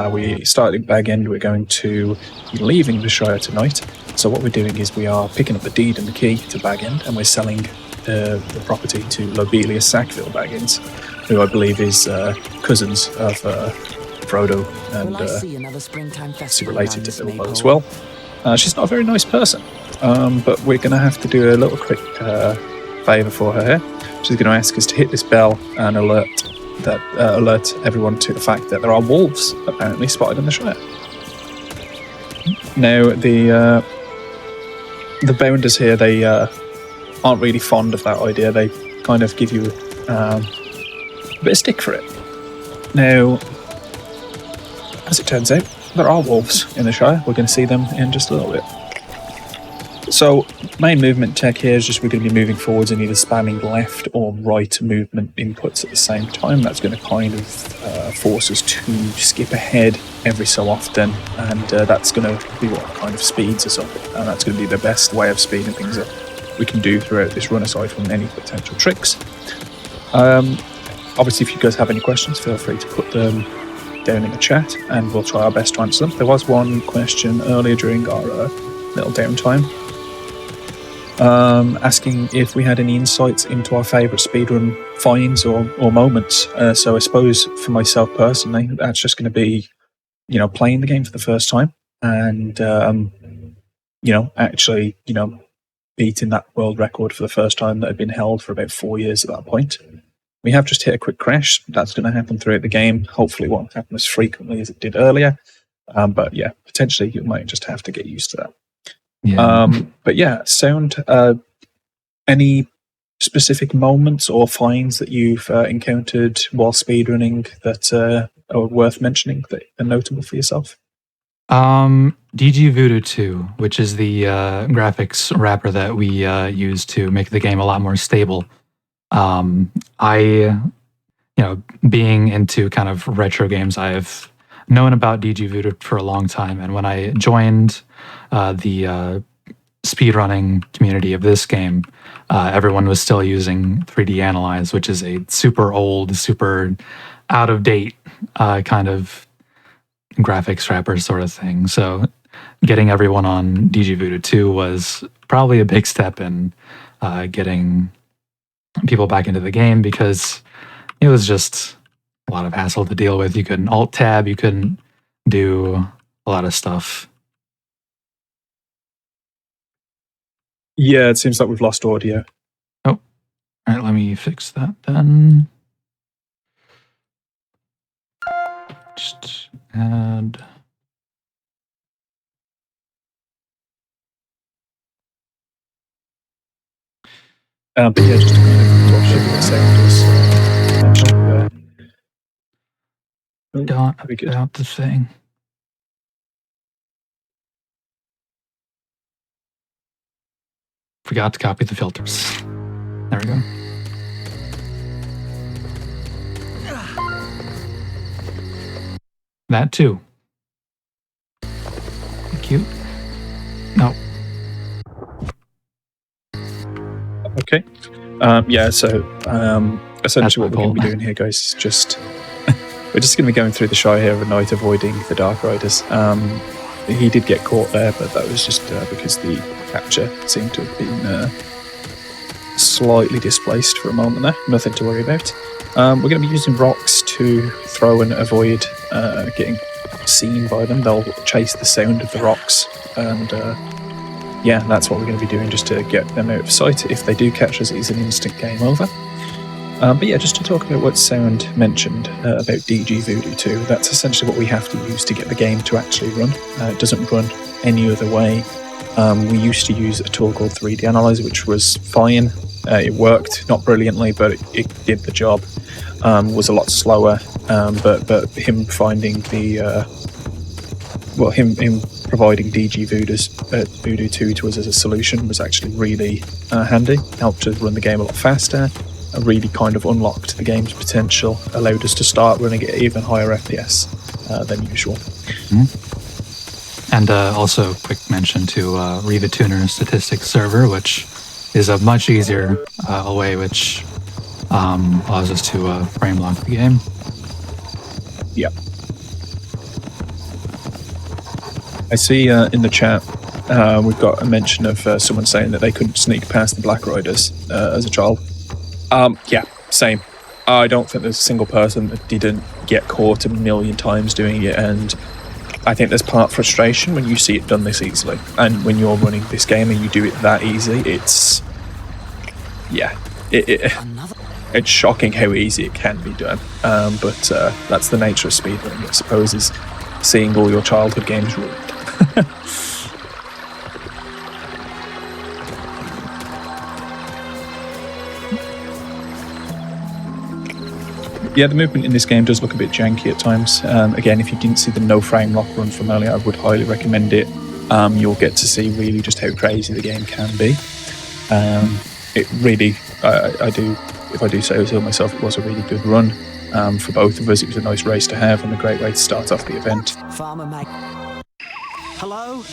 We started in Bag End. We're going to be leaving the Shire tonight. So what we're doing is we are picking up the deed and the key to Bag-End, and we're selling the property to Lobelia Sackville Baggins, who I believe is cousins of Frodo, and obviously related to Bilbo as well. She's not a very nice person, but we're going to have to do a little quick favour for her here. She's going to ask us to hit this bell and alert everyone to the fact that there are wolves apparently spotted in the Shire. Now, the bounders here, they aren't really fond of that idea. They kind of give you a bit of stick for it. Now, as it turns out, there are wolves in the Shire. We're going to see them in just a little bit. So, main movement tech here is just we're going to be moving forwards and either spamming left or right movement inputs at the same time. That's going to kind of force us to skip ahead every so often, and that's going to be what kind of speeds us up, and that's going to be the best way of speeding things up we can do throughout this run, aside from any potential tricks. Obviously, if you guys have any questions, feel free to put them down in the chat, and we'll try our best to answer them. There was one question earlier during our little downtime, asking if we had any insights into our favourite speedrun finds or moments. So I suppose for myself personally, that's just going to be, playing the game for the first time and, actually, beating that world record for the first time that had been held for about 4 years at that point. We have just hit a quick crash. That's going to happen throughout the game. Hopefully it won't happen as frequently as it did earlier. But yeah, potentially you might just have to get used to that. Yeah. But yeah, sound, any specific moments or finds that you've encountered while speedrunning that are worth mentioning, that are notable for yourself? DG Voodoo 2, which is the graphics wrapper that we use to make the game a lot more stable. Being into kind of retro games, I've known about DG Voodoo for a long time, and when I joined the speedrunning community of this game, everyone was still using 3D Analyze, which is a super old, super out of date kind of graphics wrapper sort of thing. So getting everyone on DG Voodoo 2 was probably a big step in getting people back into the game, because it was just a lot of hassle to deal with. You couldn't alt tab, you couldn't do a lot of stuff. Yeah, it seems like we've lost audio. Oh, all right, let me fix that then. Just add. But yeah, just to kind of talk to the sectors. Don't out the thing. Forgot to copy the filters. There we go. That too. Cute. No. Okay. So essentially what we're going to be doing here, guys, is just we're just going to be going through the Shire here overnight, avoiding the Dark Riders. He did get caught there, but that was just because the capture seemed to have been slightly displaced for a moment there. Nothing to worry about. We're going to be using rocks to throw and avoid getting seen by them. They'll chase the sound of the rocks, and that's what we're going to be doing, just to get them out of sight. If they do catch us, it's an instant game over. But yeah, just to talk about what Sound mentioned about DG Voodoo 2, that's essentially what we have to use to get the game to actually run. It doesn't run any other way. We used to use a tool called 3D Analyzer, which was fine. It worked, not brilliantly, but it did the job. Was a lot slower, but him finding the him providing DG Voodoo 2 to us as a solution was actually really handy. Helped us run the game a lot faster. Really kind of unlocked the game's potential, allowed us to start running at even higher FPS than usual. Mm-hmm. And also, quick mention to Riva Tuner Statistics Server, which is a much easier way, which allows us to framelock the game. Yep. I see in the chat we've got a mention of someone saying that they couldn't sneak past the Black Riders as a child. Yeah, same. I don't think there's a single person that didn't get caught a million times doing it, and I think there's part frustration when you see it done this easily. And when you're running this game and you do it that easy, it's... yeah, it's shocking how easy it can be done. But that's the nature of speedrunning, I suppose, is seeing all your childhood games ruined. Yeah, the movement in this game does look a bit janky at times. Again, if you didn't see the no frame lock run from earlier, I would highly recommend it. You'll get to see really just how crazy the game can be. It really, if I do say so myself, it was a really good run for both of us. It was a nice race to have and a great way to start off the event. Hello?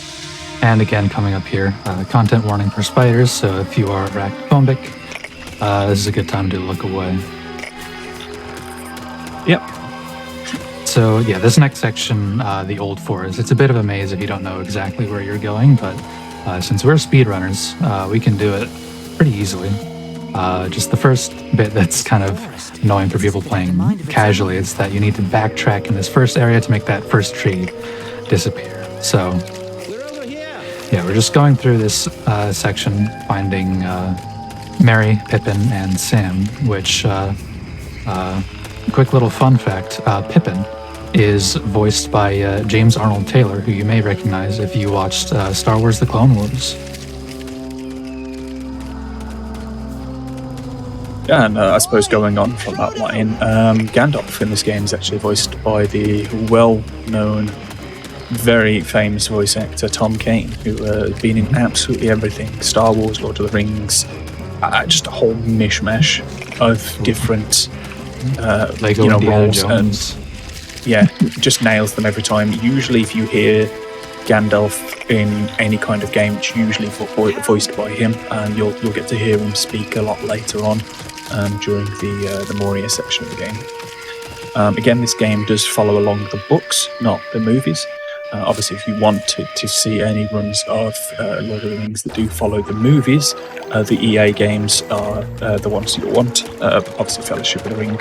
And again, coming up here, content warning for spiders, so if you are arachnophobic, this is a good time to look away. Yep. So yeah, this next section, the Old Forest, it's a bit of a maze if you don't know exactly where you're going, but since we're speedrunners, we can do it pretty easily. Just the first bit that's kind of annoying for people playing casually is that you need to backtrack in this first area to make that first tree disappear. So yeah, we're just going through this section, finding Merry, Pippin, and Sam, which, quick little fun fact, Pippin is voiced by James Arnold Taylor, who you may recognize if you watched Star Wars The Clone Wars. Yeah, and I suppose going on from that line, Gandalf in this game is actually voiced by the well-known, very famous voice actor Tom Kane, who has been in absolutely everything. Star Wars, Lord of the Rings, just a whole mishmash of different Lego roles. Jones. And yeah, just nails them every time. Usually if you hear Gandalf in any kind of game, it's usually voiced by him, and you'll get to hear him speak a lot later on during the Moria section of the game. Again, this game does follow along the books, not the movies. Obviously, if you want to see any runs of Lord of the Rings that do follow the movies, the EA games are the ones you'll want. Obviously, Fellowship of the Ring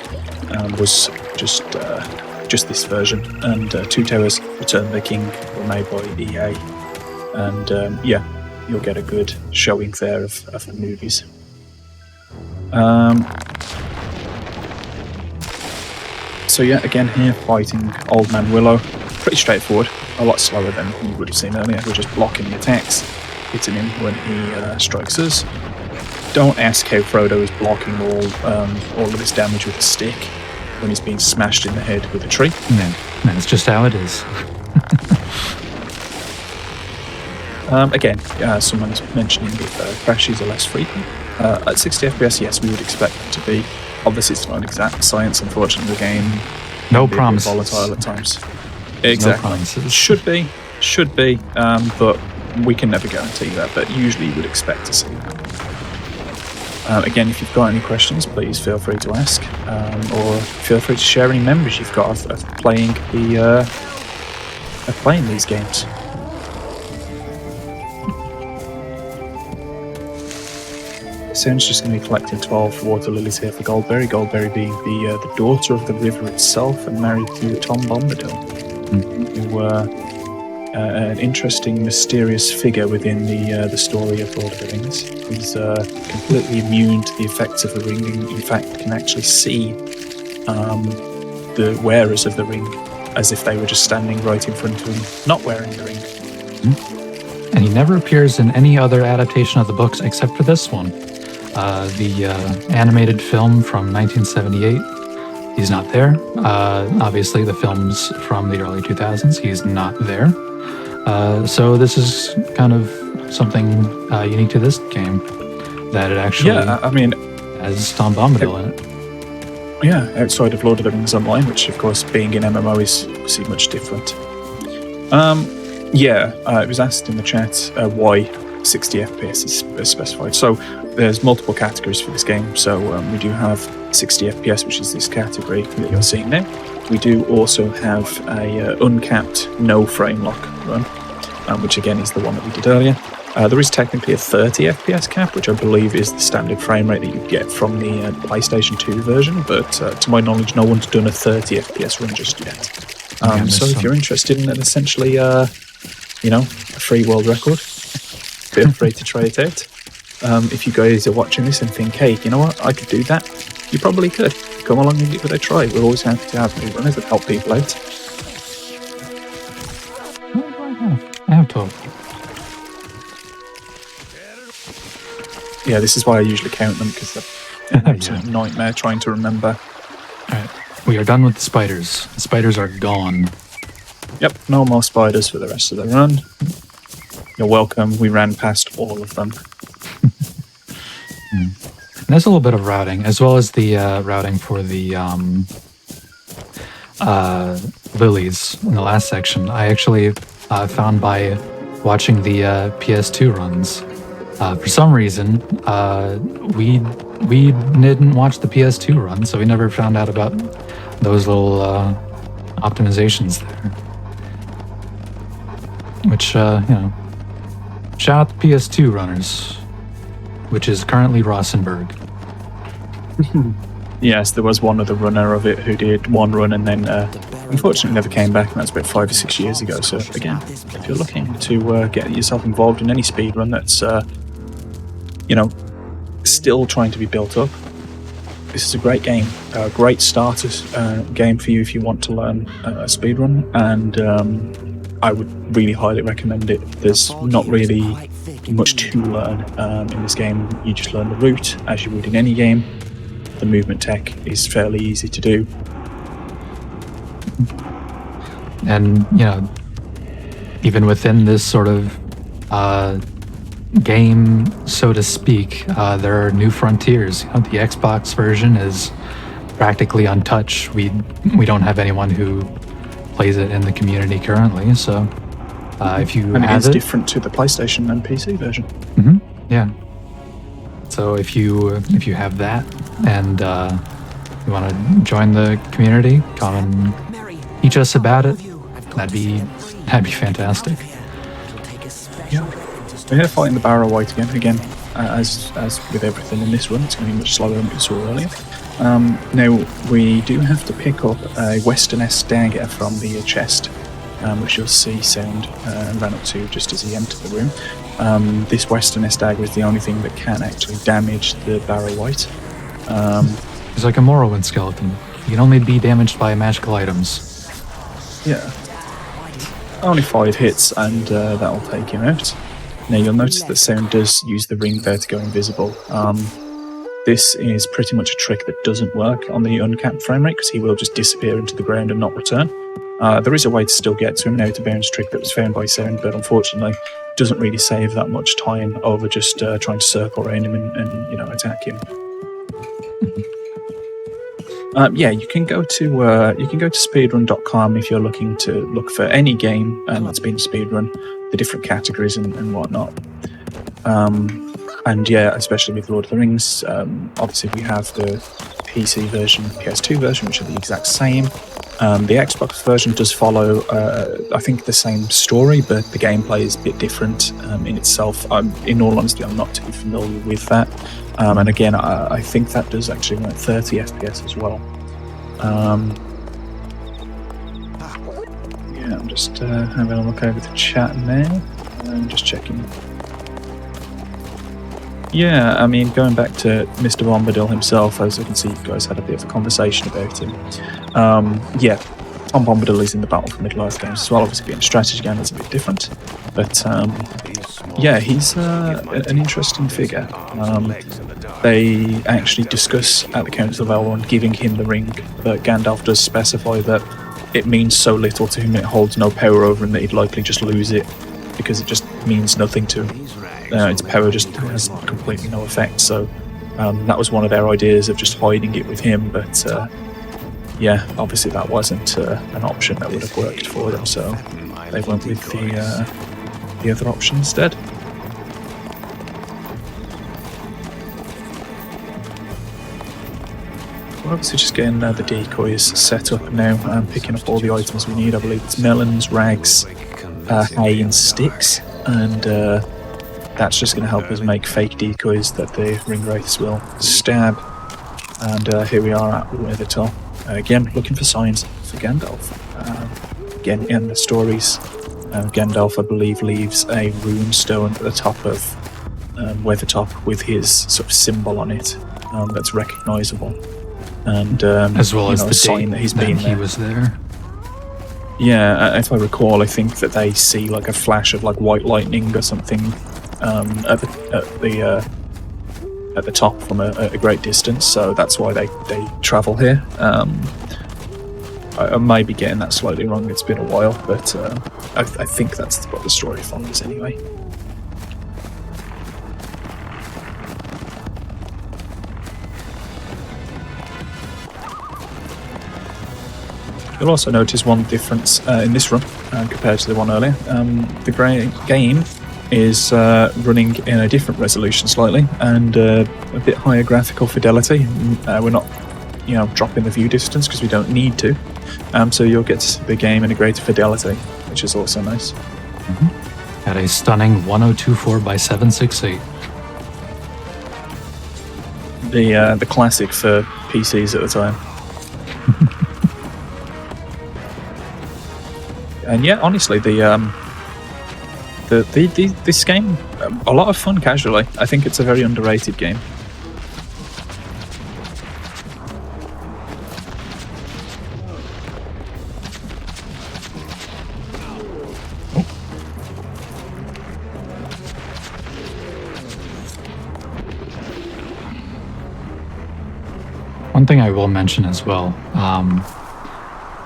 was just this version, and Two Towers, Return of the King were made by EA. And yeah, you'll get a good showing there of the movies. So yeah, again here, fighting Old Man Willow. Pretty straightforward, a lot slower than you would have seen earlier. We're just blocking the attacks, hitting him when he strikes us. Don't ask how Frodo is blocking all of this damage with a stick when he's being smashed in the head with a tree. No, it's just how it is. Again, someone is mentioning if crashes are less frequent. At 60 FPS, yes, we would expect them to be. Obviously, it's not an exact science, unfortunately, the game No can be promises. volatile at times. Exactly. No promises. Should be, but we can never guarantee that, but usually you would expect to see that. Again, if you've got any questions, please feel free to ask, or feel free to share any memories you've got of playing these games. Sam's just going to be collecting 12 water lilies here for Goldberry. Goldberry being the daughter of the river itself and married to Tom Bombadil, who an interesting, mysterious figure within the story of Lord of the Rings. He's completely immune to the effects of the ring, and in fact can actually see the wearers of the ring as if they were just standing right in front of him, not wearing the ring. And he never appears in any other adaptation of the books except for this one. The animated film from 1978, he's not there. Obviously, the films from the early 2000s, he's not there. So this is kind of something unique to this game, that it actually has Tom Bombadil in it. Yeah, outside of Lord of the Rings Online, which of course being in MMO is obviously much different. It was asked in the chat why 60 FPS is specified. So there's multiple categories for this game. So we do have 60 FPS, which is this category that you're seeing now. We do also have a uncapped no frame lock run. which again is the one that we did earlier. There is technically a 30 FPS cap, which I believe is the standard frame rate that you get from the PlayStation 2 version, but to my knowledge, no one's done a 30 FPS run just yet. So if you're interested in an essentially, a free world record, feel free to try it out. If you guys are watching this and think, hey, you know what, I could do that, you probably could. Come along and give it a try. We're always happy to have speedrunners that help people out. I have 12. Yeah, this is why I usually count them, because they're an absolute nightmare trying to remember. Alright, we are done with the spiders. The spiders are gone. Yep, no more spiders for the rest of the run. You're welcome, we ran past all of them. There's a little bit of routing, as well as the routing for the lilies in the last section. I actually found by watching the PS2 runs. For some reason, we didn't watch the PS2 run, so we never found out about those little optimizations there. Which, shout out the PS2 runners, which is currently Rossenberg. Yes, there was one other runner of it who did one run and then unfortunately never came back, and that's about 5 or 6 years ago. So again, if you're looking to get yourself involved in any speedrun that's still trying to be built up, this is a great game, a great starter game for you if you want to learn speedrun, and I would really highly recommend it. There's not really much to learn in this game. You just learn the route as you would in any game. The movement tech is fairly easy to do. And, even within this sort of game, so to speak, there are new frontiers. The Xbox version is practically untouched. We don't have anyone who plays it in the community currently, so if you and have it is different to the PlayStation and PC version. Mm-hmm. Yeah. So if you have that and you want to join the community, come and teach us about it. That'd be fantastic. Yeah. We're here fighting the Barrow White again. As with everything in this run, it's going to be much slower than we saw earlier. Now we do have to pick up a Western-esque dagger from the chest, which you'll see Sound ran up to just as he entered the room. This Western-esque dagger is the only thing that can actually damage the Barrow White. It's like a Morrowind skeleton. You can only be damaged by magical items. Yeah. Only 5 hits and that'll take him out. Now you'll notice that Sound does use the ring there to go invisible. This is pretty much a trick that doesn't work on the uncapped frame rate, because he will just disappear into the ground and not return. There is a way to still get to him now, to bounce trick that was found by Sound, but unfortunately doesn't really save that much time over just trying to circle around him and attack him. You can go to speedrun.com if you're looking to look for any game that's been speedrun, the different categories and whatnot. And yeah, especially with Lord of the Rings, obviously we have the PC version, PS2 version, which are the exact same. The Xbox version does follow, I think, the same story, but the gameplay is a bit different in itself. In all honesty, I'm not too familiar with that. And again, I think that does actually run at 30 FPS as well. Yeah, I'm just having a look over the chat now. I'm just checking. Yeah, I mean, going back to Mr. Bombadil himself, as you can see, you guys had a bit of a conversation about him. Yeah, Tom Bombadil is in the Battle for Middle-earth games as well. Obviously, being a strategy game, that's a bit different. But yeah, he's an interesting figure. They actually discuss at the Council of Elrond giving him the ring, but Gandalf does specify that it means so little to him, it holds no power over him, that he'd likely just lose it because it just means nothing to him. Its power just has completely no effect. So that was one of their ideas of just hiding it with him, but yeah, obviously that wasn't an option that would have worked for them, so they went with the other option instead. We're obviously just getting the decoys set up now and picking up all the items we need. I believe it's melons, rags, hay and sticks, and that's just going to help us make fake decoys that the ring wraiths will stab. And here we are at Weathertop. Again, looking for signs for Gandalf. Again, in the stories, Gandalf, I believe, leaves a rune stone at the top of Weathertop with his sort of symbol on it that's recognisable. And as well as the sign that he's been there. He was there. Yeah, if I recall, I think that they see like a flash of like white lightning or something at the top from a great distance. So that's why they travel here. I may be getting that slightly wrong. It's been a while, but I think that's what the story follows anyway. You'll also notice one difference in this run compared to the one earlier. The game is running in a different resolution slightly and a bit higher graphical fidelity. We're not, dropping the view distance because we don't need to. So you'll get to see the game in a greater fidelity, which is also nice. Mm-hmm. At a stunning 1024 by 768. The classic for PCs at the time. And yeah, honestly, this game, a lot of fun casually. I think it's a very underrated game. One thing I will mention as well,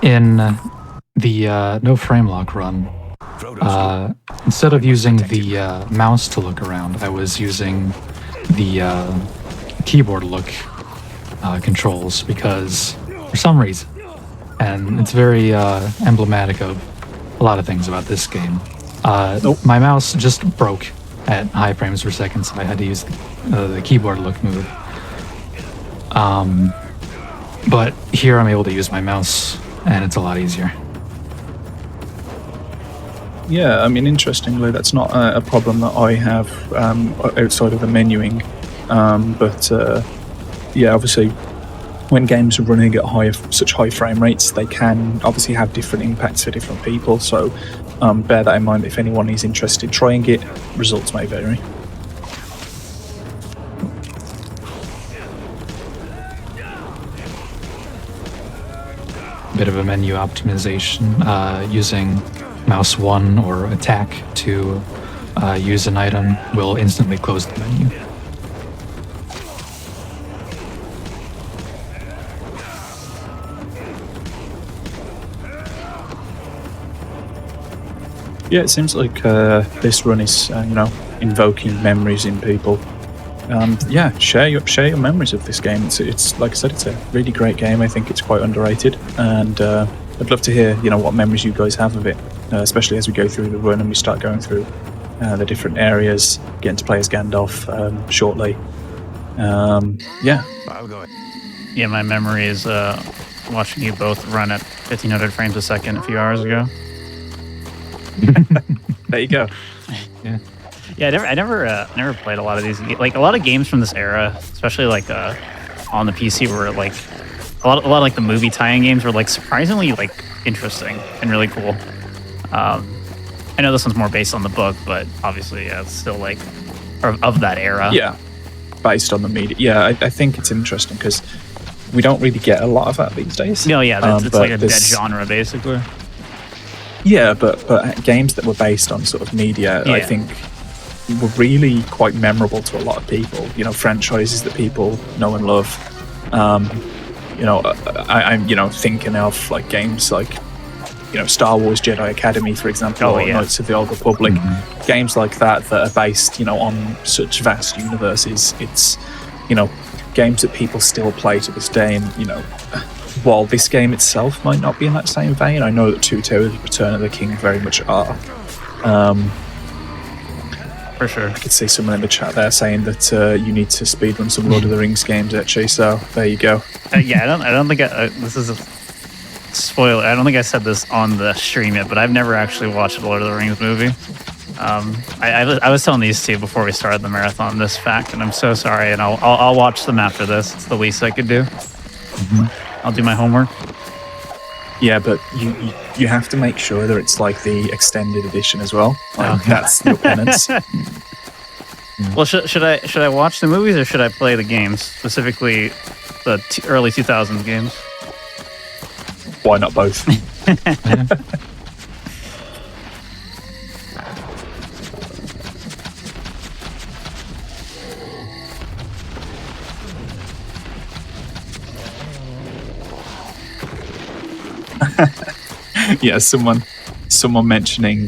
in the no Framelock run, instead of using the mouse to look around, I was using the keyboard look controls because for some reason, and it's very emblematic of a lot of things about this game. My mouse just broke at high frames per second, so I had to use the keyboard look move. But here I'm able to use my mouse, and it's a lot easier. Yeah, I mean, interestingly, that's not a problem that I have outside of the menuing. Yeah, obviously, when games are running at such high frame rates, they can obviously have different impacts for different people. So bear that in mind if anyone is interested in trying it. Results may vary. Bit of a menu optimization using mouse 1 or attack to use an item will instantly close the menu. Yeah, it seems like this run is, invoking memories in people. Yeah, share your memories of this game. It's like I said, it's a really great game. I think it's quite underrated, and I'd love to hear, what memories you guys have of it, especially as we go through the run and we start going through the different areas, getting to play as Gandalf shortly. Yeah. I'll go. Yeah, my memory is watching you both run at 1500 frames a second a few hours ago. There you go. Yeah. Yeah, I never played a lot of these. Like a lot of games from this era, especially like on the PC, were like a lot of like the movie tie-in games were like surprisingly like interesting and really cool. I know this one's more based on the book, but obviously, yeah, it's still like of that era. Yeah, based on the media. Yeah, I think it's interesting because we don't really get a lot of that these days. No, yeah, it's like a dead genre basically. Yeah, but games that were based on sort of media, Yeah. I think, were really quite memorable to a lot of people. Franchises that people know and love. I'm thinking of like games like Star Wars Jedi Academy, for example, or Knights of the Old Republic. Mm-hmm. Games like that are based on such vast universes. It's games that people still play to this day, and while this game itself might not be in that same vein, I know that Two Towers Return of the King very much are. For sure. I could see someone in the chat there saying that you need to speedrun some Lord of the Rings games, actually, so there you go. Yeah, I don't think this is spoiler, I don't think I said this on the stream yet, but I've never actually watched a Lord of the Rings movie. I was telling these two before we started the marathon this fact, and I'm so sorry, and I'll watch them after this. It's the least I could do. I'll do my homework. Yeah, but you have to make sure that it's like the extended edition as well. Like, that's your penance. Well, should I watch the movies or should I play the games, specifically the early 2000s games? Why not both? Yeah, someone mentioning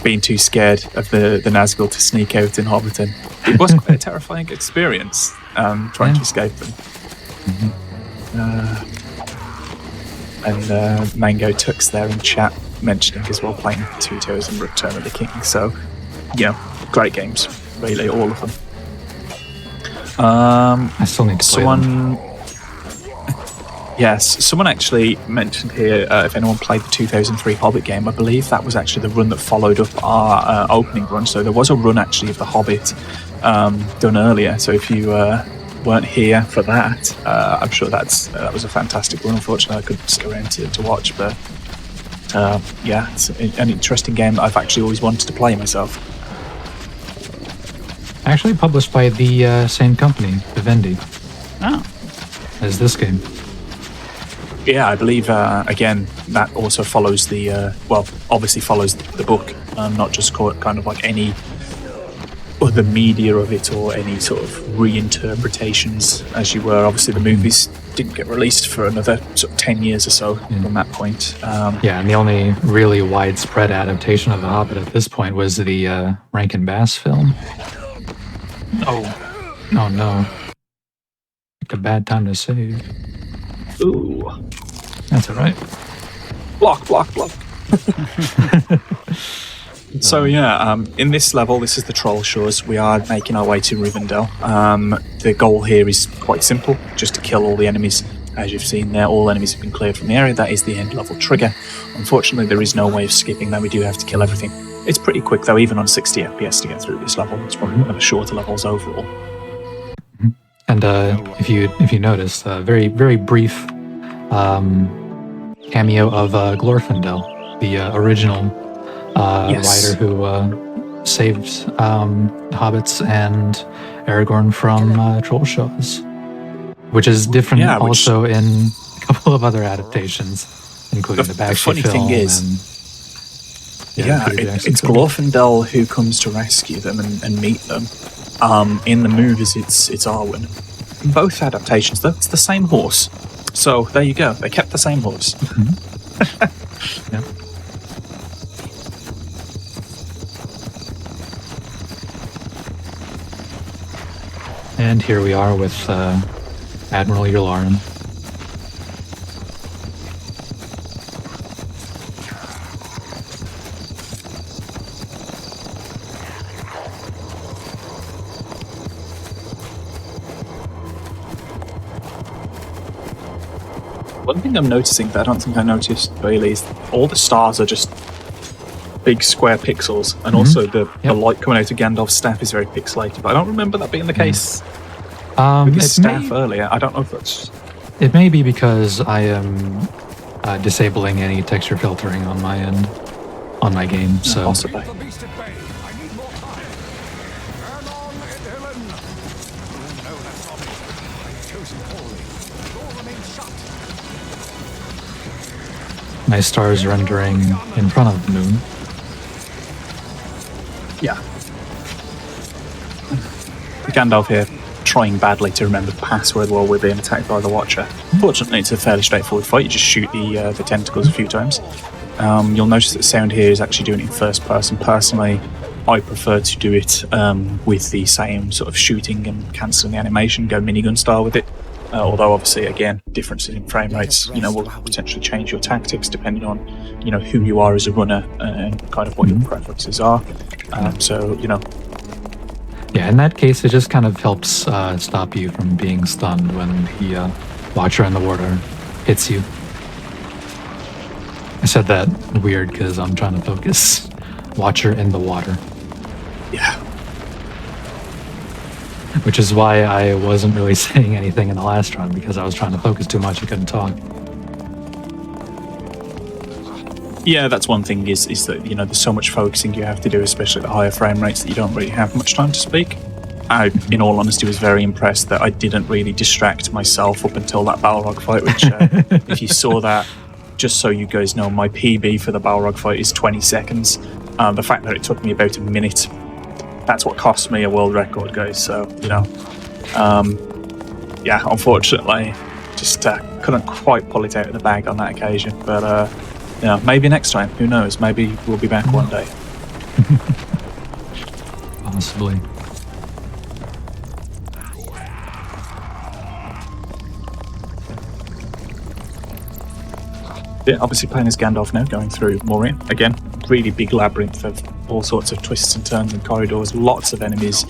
being too scared of the Nazgul to sneak out in Hobbiton. It was quite a terrifying experience trying to escape them. And Mango Tux there in chat mentioning as well playing Two Towers and Return of the King. So, yeah, great games, really, all of them. I still need to play them. Yes, someone actually mentioned here if anyone played the 2003 Hobbit game. I believe that was actually the run that followed up our opening run. So there was a run actually of the Hobbit done earlier. So if you weren't here for that, I'm sure that was a fantastic run. Unfortunately, I couldn't stick around to watch, but yeah, it's an interesting game that I've actually always wanted to play myself. Actually published by the same company, Vivendi. Oh. As this game. Yeah, I believe, again, that also follows obviously follows the book, not just kind of like any other media of it or any sort of reinterpretations, as you were. Obviously, the movies didn't get released for another sort of 10 years or so from that point. Yeah, and the only really widespread adaptation of The Hobbit at this point was the Rankin Bass film. Oh no. Like a bad time to save. Ooh. That's alright. Block. So yeah, in this level, this is the Troll Shores. We are making our way to Rivendell. The goal here is quite simple, just to kill all the enemies. As you've seen there, all enemies have been cleared from the area. That is the end level trigger. Unfortunately, there is no way of skipping that. We do have to kill everything. It's pretty quick though, even on 60 FPS to get through this level. It's probably one of the shorter levels overall. And if you notice, very very brief cameo of Glorfindel, the original writer who saved hobbits and Aragorn from Trollshaws, which is different also in a couple of other adaptations, including the Bakshi funny film. Thing is, it's Glorfindel who comes to rescue them and meet them. In the movies, it's Arwen. In both adaptations, though, it's the same horse. So there you go. They kept the same horse. Yeah. And here we are with Admiral Yularen. One thing I'm noticing that I don't think I noticed, Bailey, is all the stars are just big square pixels, and also the light coming out of Gandalf's staff is very pixelated. But I don't remember that being the case with his staff earlier. I don't know if that's... It may be because I am disabling any texture filtering on my end, on my game, so... Possibly. My stars rendering in front of the moon. Yeah. Gandalf here, trying badly to remember the password while we're being attacked by the Watcher. Fortunately, it's a fairly straightforward fight. You just shoot the tentacles a few times. You'll notice that the sound here is actually doing it in first person. Personally, I prefer to do it with the same sort of shooting and cancelling the animation, go minigun style with it. Although obviously, again, differences in frame rates, will potentially change your tactics depending on, who you are as a runner and kind of what your preferences are. Yeah, in that case, it just kind of helps stop you from being stunned when the Watcher and the Warder hits you. I said that weird because I'm trying to focus. Watcher in the water. Yeah. Which is why I wasn't really saying anything in the last run, because I was trying to focus too much. I couldn't talk. Yeah, that's one thing is that, you know, there's so much focusing you have to do, especially at the higher frame rates, that you don't really have much time to speak. I, in all honesty, was very impressed that I didn't really distract myself up until that Balrog fight, which, if you saw that, just so you guys know, my PB for the Balrog fight is 20 seconds. The fact that it took me about a minute, that's what cost me a world record, guys. So, you know, yeah, unfortunately, just couldn't quite pull it out of the bag on that occasion. But, you know, maybe next time, who knows? Maybe we'll be back one day. Possibly. Yeah, obviously playing as Gandalf now, going through Moria. Again, really big labyrinth of all sorts of twists and turns and corridors, lots of enemies.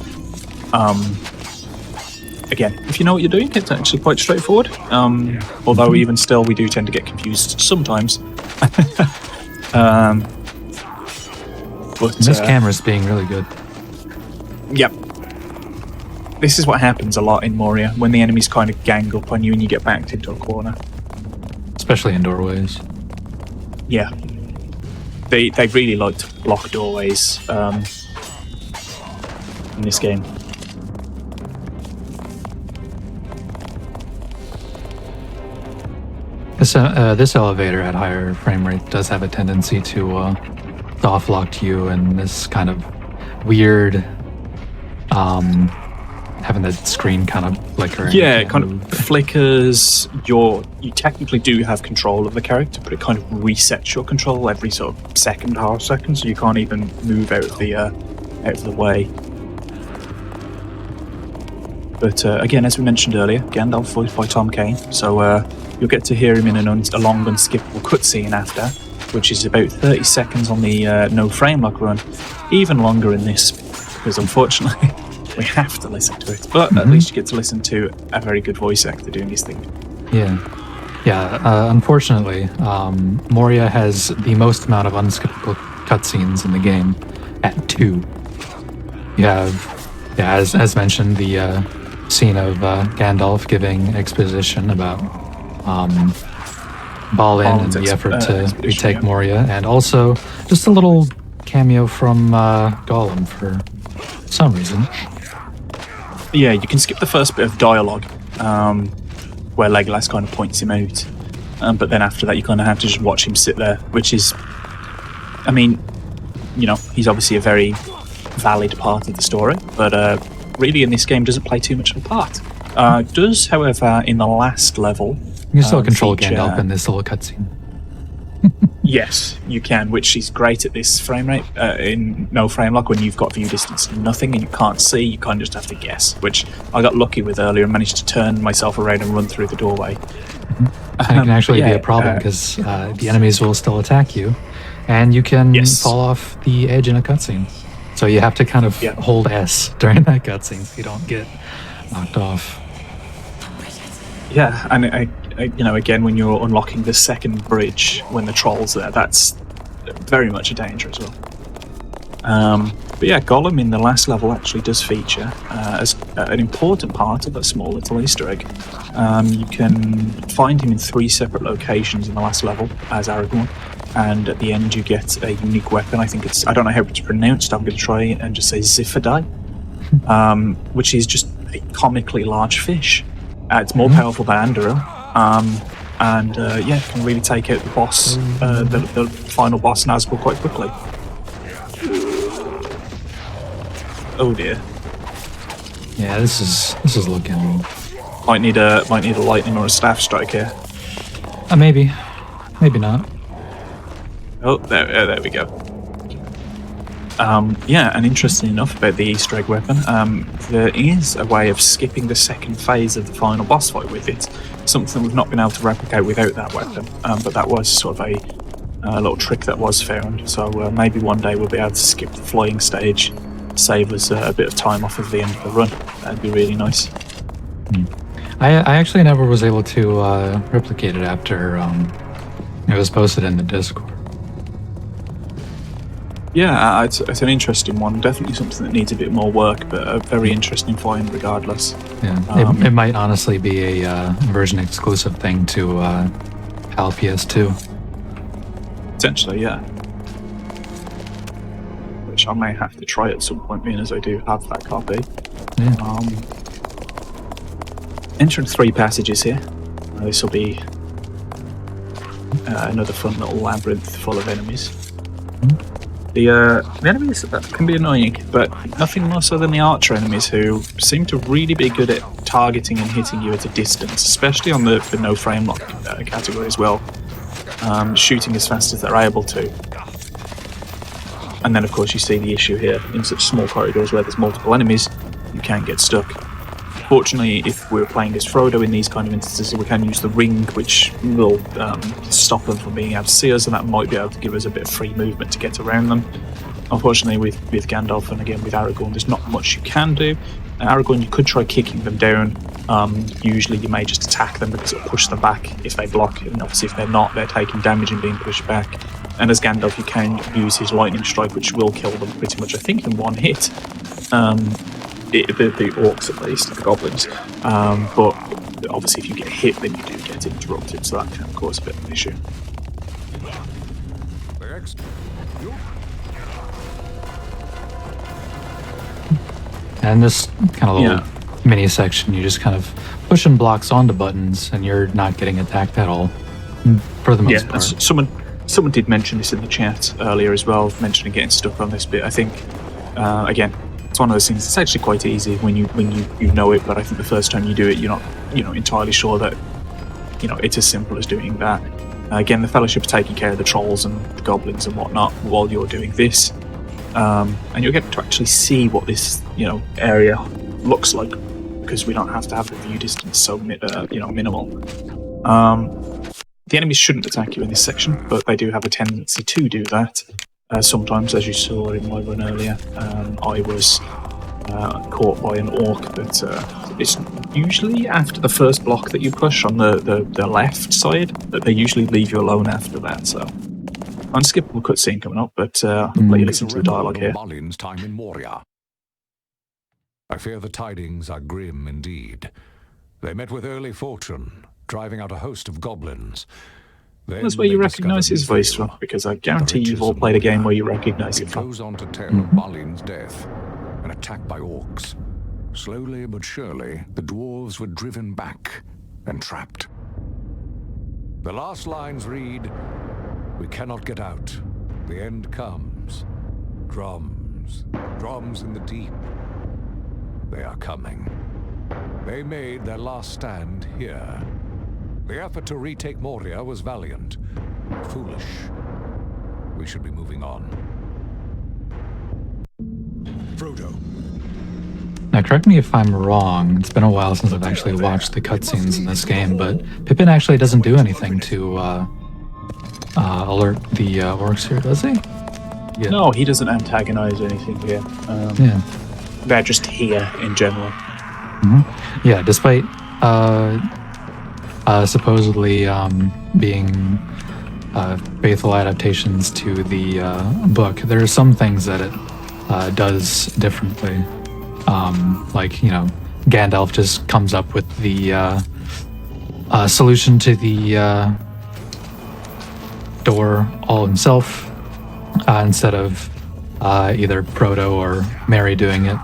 Again, if you know what you're doing, it's actually quite straightforward. Although even still, we do tend to get confused sometimes. But this camera's being really good. Yep. This is what happens a lot in Moria, when the enemies kind of gang up on you and you get backed into a corner. Especially in doorways. Yeah. They really like to block doorways in this game. This elevator at higher frame rate does have a tendency to soft lock to you, and this kind of weird having the screen kind of flicker. Yeah, it kind of flickers. You technically do have control of the character, but it kind of resets your control every sort of second, half second, so you can't even move out of the way. But again, as we mentioned earlier, Gandalf voiced by Tom Kane, so you'll get to hear him in a long unskippable cutscene after, which is about 30 seconds on the no Framelock run, even longer in this, because unfortunately we have to listen to it. But at least you get to listen to a very good voice actor doing his thing. Yeah. Unfortunately, Moria has the most amount of unskippable cutscenes in the game at 2. You have, as mentioned, the scene of Gandalf giving exposition about Balin and the effort to retake Moria, and also just a little cameo from Gollum for some reason. Yeah, you can skip the first bit of dialogue, where Legolas kind of points him out, but then after that you kind of have to just watch him sit there, which is, I mean, you know, he's obviously a very valid part of the story, but really in this game doesn't play too much of a part. Does, however, in the last level... You can still control Gandalf in this little cutscene. Yes, you can, which is great at this frame rate. In no Framelock, when you've got view distance to nothing and you can't see, you kind of just have to guess, which I got lucky with earlier and managed to turn myself around and run through the doorway. It can actually be a problem because the enemies will still attack you, and you can fall off the edge in a cutscene. So you have to kind of hold S during that cutscene so you don't get knocked off. Yeah, and you know, again, when you're unlocking the second bridge, when the troll's there, that's very much a danger as well. But yeah, Gollum in the last level actually does feature as an important part of a small little Easter egg. You can find him in 3 separate locations in the last level as Aragorn, and at the end you get a unique weapon. I think it's, I don't know how it's pronounced, I'm going to try and just say Ziphidai, which is just a comically large fish. It's more powerful than Anduril, and yeah, can really take out the boss, the final boss Nazgul quite quickly. Oh dear. Yeah, this is looking. Might need a lightning or a staff strike here. Maybe not. Oh, there we go. Yeah, and interesting enough about the Easter egg weapon, there is a way of skipping the second phase of the final boss fight with it. Something we've not been able to replicate without that weapon, but that was sort of a little trick that was found. So maybe one day we'll be able to skip the flying stage, save us a bit of time off of the end of the run. That'd be really nice. I actually never was able to replicate it after it was posted in the Discord. Yeah, it's an interesting one. Definitely something that needs a bit more work, but a very interesting find regardless. Yeah, it might honestly be a version exclusive thing to PAL PS2. Potentially, yeah. Which I may have to try at some point, being as I do have that copy. Yeah. Entering 3 passages here. This will be another fun little labyrinth full of enemies. The enemies can be annoying, but nothing more so than the archer enemies, who seem to really be good at targeting and hitting you at a distance, especially on the no framelock category as well. Shooting as fast as they're able to. And then of course you see the issue here, in such small corridors where there's multiple enemies, you can get stuck. Fortunately, if we're playing as Frodo in these kind of instances, we can use the ring, which will stop them from being able to see us, and that might be able to give us a bit of free movement to get around them. Unfortunately, with Gandalf and again with Aragorn, there's not much you can do. Aragorn, you could try kicking them down. Usually you may just attack them because it'll push them back if they block, and obviously if they're not, they're taking damage and being pushed back. And as Gandalf, you can use his lightning strike, which will kill them pretty much, I think, in one hit. The orcs at least, the goblins. But obviously if you get hit, then you do get interrupted, so that can cause a bit of an issue. And this kind of little mini section, you just kind of pushing blocks onto buttons, and you're not getting attacked at all, for the most part. Someone did mention this in the chat earlier as well, mentioning getting stuck on this bit. I think, again, it's one of those things. It's actually quite easy when you know it, but I think the first time you do it, you're not entirely sure that it's as simple as doing that. Again, the Fellowship is taking care of the trolls and the goblins and whatnot while you're doing this, and you'll get to actually see what this area looks like, because we don't have to have the view distance so minimal. The enemies shouldn't attack you in this section, but they do have a tendency to do that. Sometimes, as you saw in my run earlier, I was caught by an orc, but it's usually after the first block that you push on the left side that they usually leave you alone after that. So, unskippable cutscene coming up, but I'll let you listen to the dialogue here. Balin's time in Moria. I fear the tidings are grim indeed. They met with early fortune, driving out a host of goblins. That's where you recognise his voice from, because I guarantee you've all played a game where you recognise it from. It goes on to tell of Balin's death, an attack by orcs. Slowly but surely, the dwarves were driven back and trapped. The last lines read, "We cannot get out. The end comes. Drums, drums in the deep. They are coming." They made their last stand here. The effort to retake Moria was valiant, foolish. We should be moving on. Frodo. Now, correct me if I'm wrong. It's been a while since I've actually watched the cutscenes in this game, but Pippin actually doesn't do anything to alert the orcs here, does he? Yeah. No, he doesn't antagonize anything here. They're just here in general. Yeah, despite supposedly being faithful adaptations to the book, there are some things that it does differently. Like, Gandalf just comes up with the solution to the door all himself, instead of either Frodo or Merry doing it.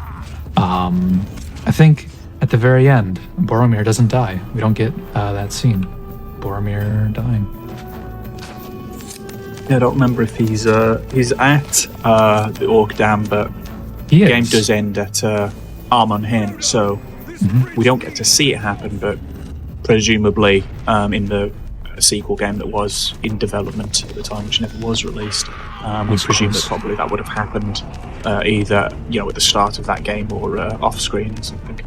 I think at the very end, Boromir doesn't die. We don't get that scene. Boromir dying. Yeah, I don't remember if he's at the Orc Dam, but the game does end at Armon Hen, so we don't get to see it happen, but presumably in the sequel game that was in development at the time, which never was released, we presume that probably that would have happened either at the start of that game or off screen or something.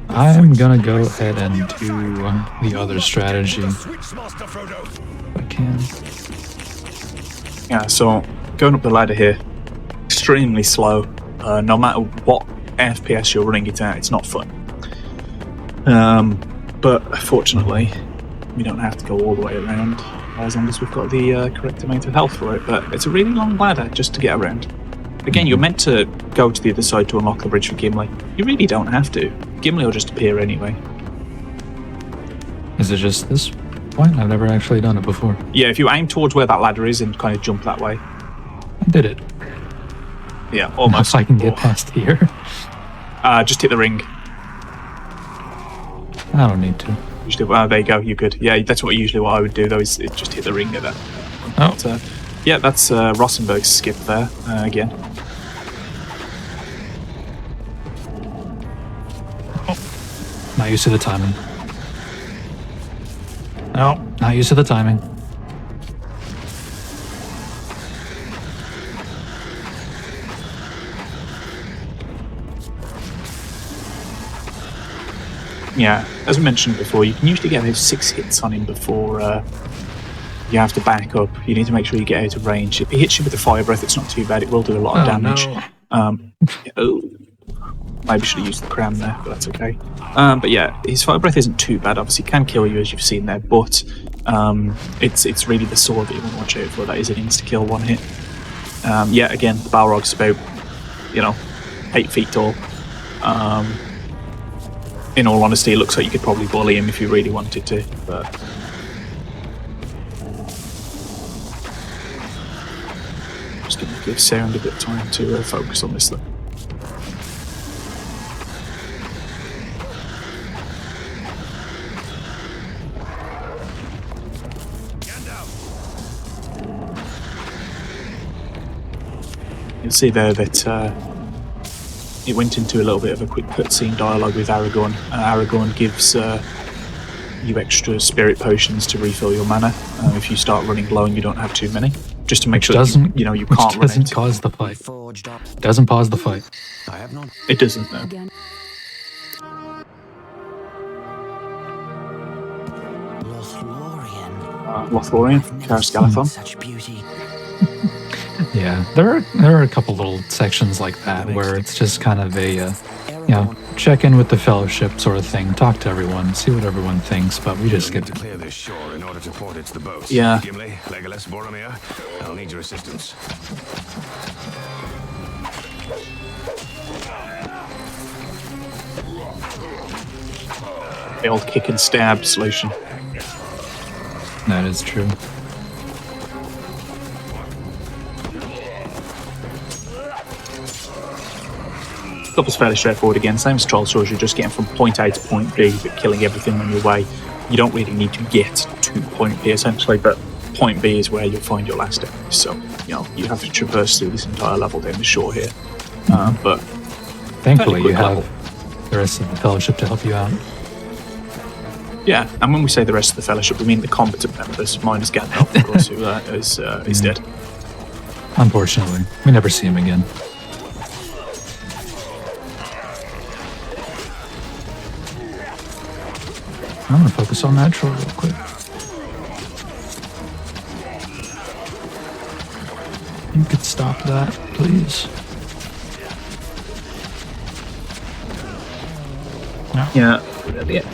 I'm gonna go ahead and do the other strategy if I can. Yeah, so going up the ladder here, extremely slow. no matter what FPS you're running it at, it's not fun. But fortunately, we don't have to go all the way around as long as we've got the correct amount of health for it. But it's a really long ladder just to get around. Again, you're meant to go to the other side to unlock the bridge for Gimli. You really don't have to. Gimli will just appear anyway. Is it just this point? I've never actually done it before. Yeah, if you aim towards where that ladder is and kind of jump that way. I did it. Yeah, almost. Now I can get past here. Just hit the ring. I don't need to. Usually, there you go. You could. Yeah, that's what I would do though. Is just hit the ring at that. Oh. But, yeah, that's Rosenberg's skip there again. Not used to the timing. No, not used to the timing. Yeah, as I mentioned before, you can usually get those 6 hits on him before you have to back up. You need to make sure you get out of range. If he hits you with a fire breath, it's not too bad. It will do a lot of damage. No. Maybe should have used the crown there, but that's okay. But yeah, his fire breath isn't too bad. Obviously, it can kill you, as you've seen there, but it's really the sword that you want to watch out for. That is an insta-kill one hit. Yeah, again, the Balrog's about, 8 feet tall. In all honesty, it looks like you could probably bully him if you really wanted to, but... Just going to give Sound a bit of time to focus on this thing. You'll see there that it went into a little bit of a quick cutscene dialogue with Aragorn. Aragorn gives you extra spirit potions to refill your mana if you start running low and you don't have too many, just to make sure that you can't run out. Doesn't cause the fight. Doesn't pause the fight. It doesn't, no. Lothlorien, Karis Galathon. Such beauty. Yeah, there are a couple little sections like that where it's just kind of a, check in with the Fellowship sort of thing, talk to everyone, see what everyone thinks, but we just get to clear this shore in order to port it to the boats. Yeah. Gimli, Legolas, Boromir, I'll need your assistance. The old kick and stab solution. That is true. Couple's fairly straightforward again, same as Troll Shores, you're just getting from point A to point B, but killing everything on your way. You don't really need to get to point B essentially, but point B is where you'll find your last enemy. So, you have to traverse through this entire level down the shore here. But thankfully you have the rest of the Fellowship to help you out. Yeah, and when we say the rest of the Fellowship, we mean the combatant members, minus Gandalf, of course, who is dead. Unfortunately, we never see him again. I'm gonna focus on that troll real quick. You could stop that, please. Yeah,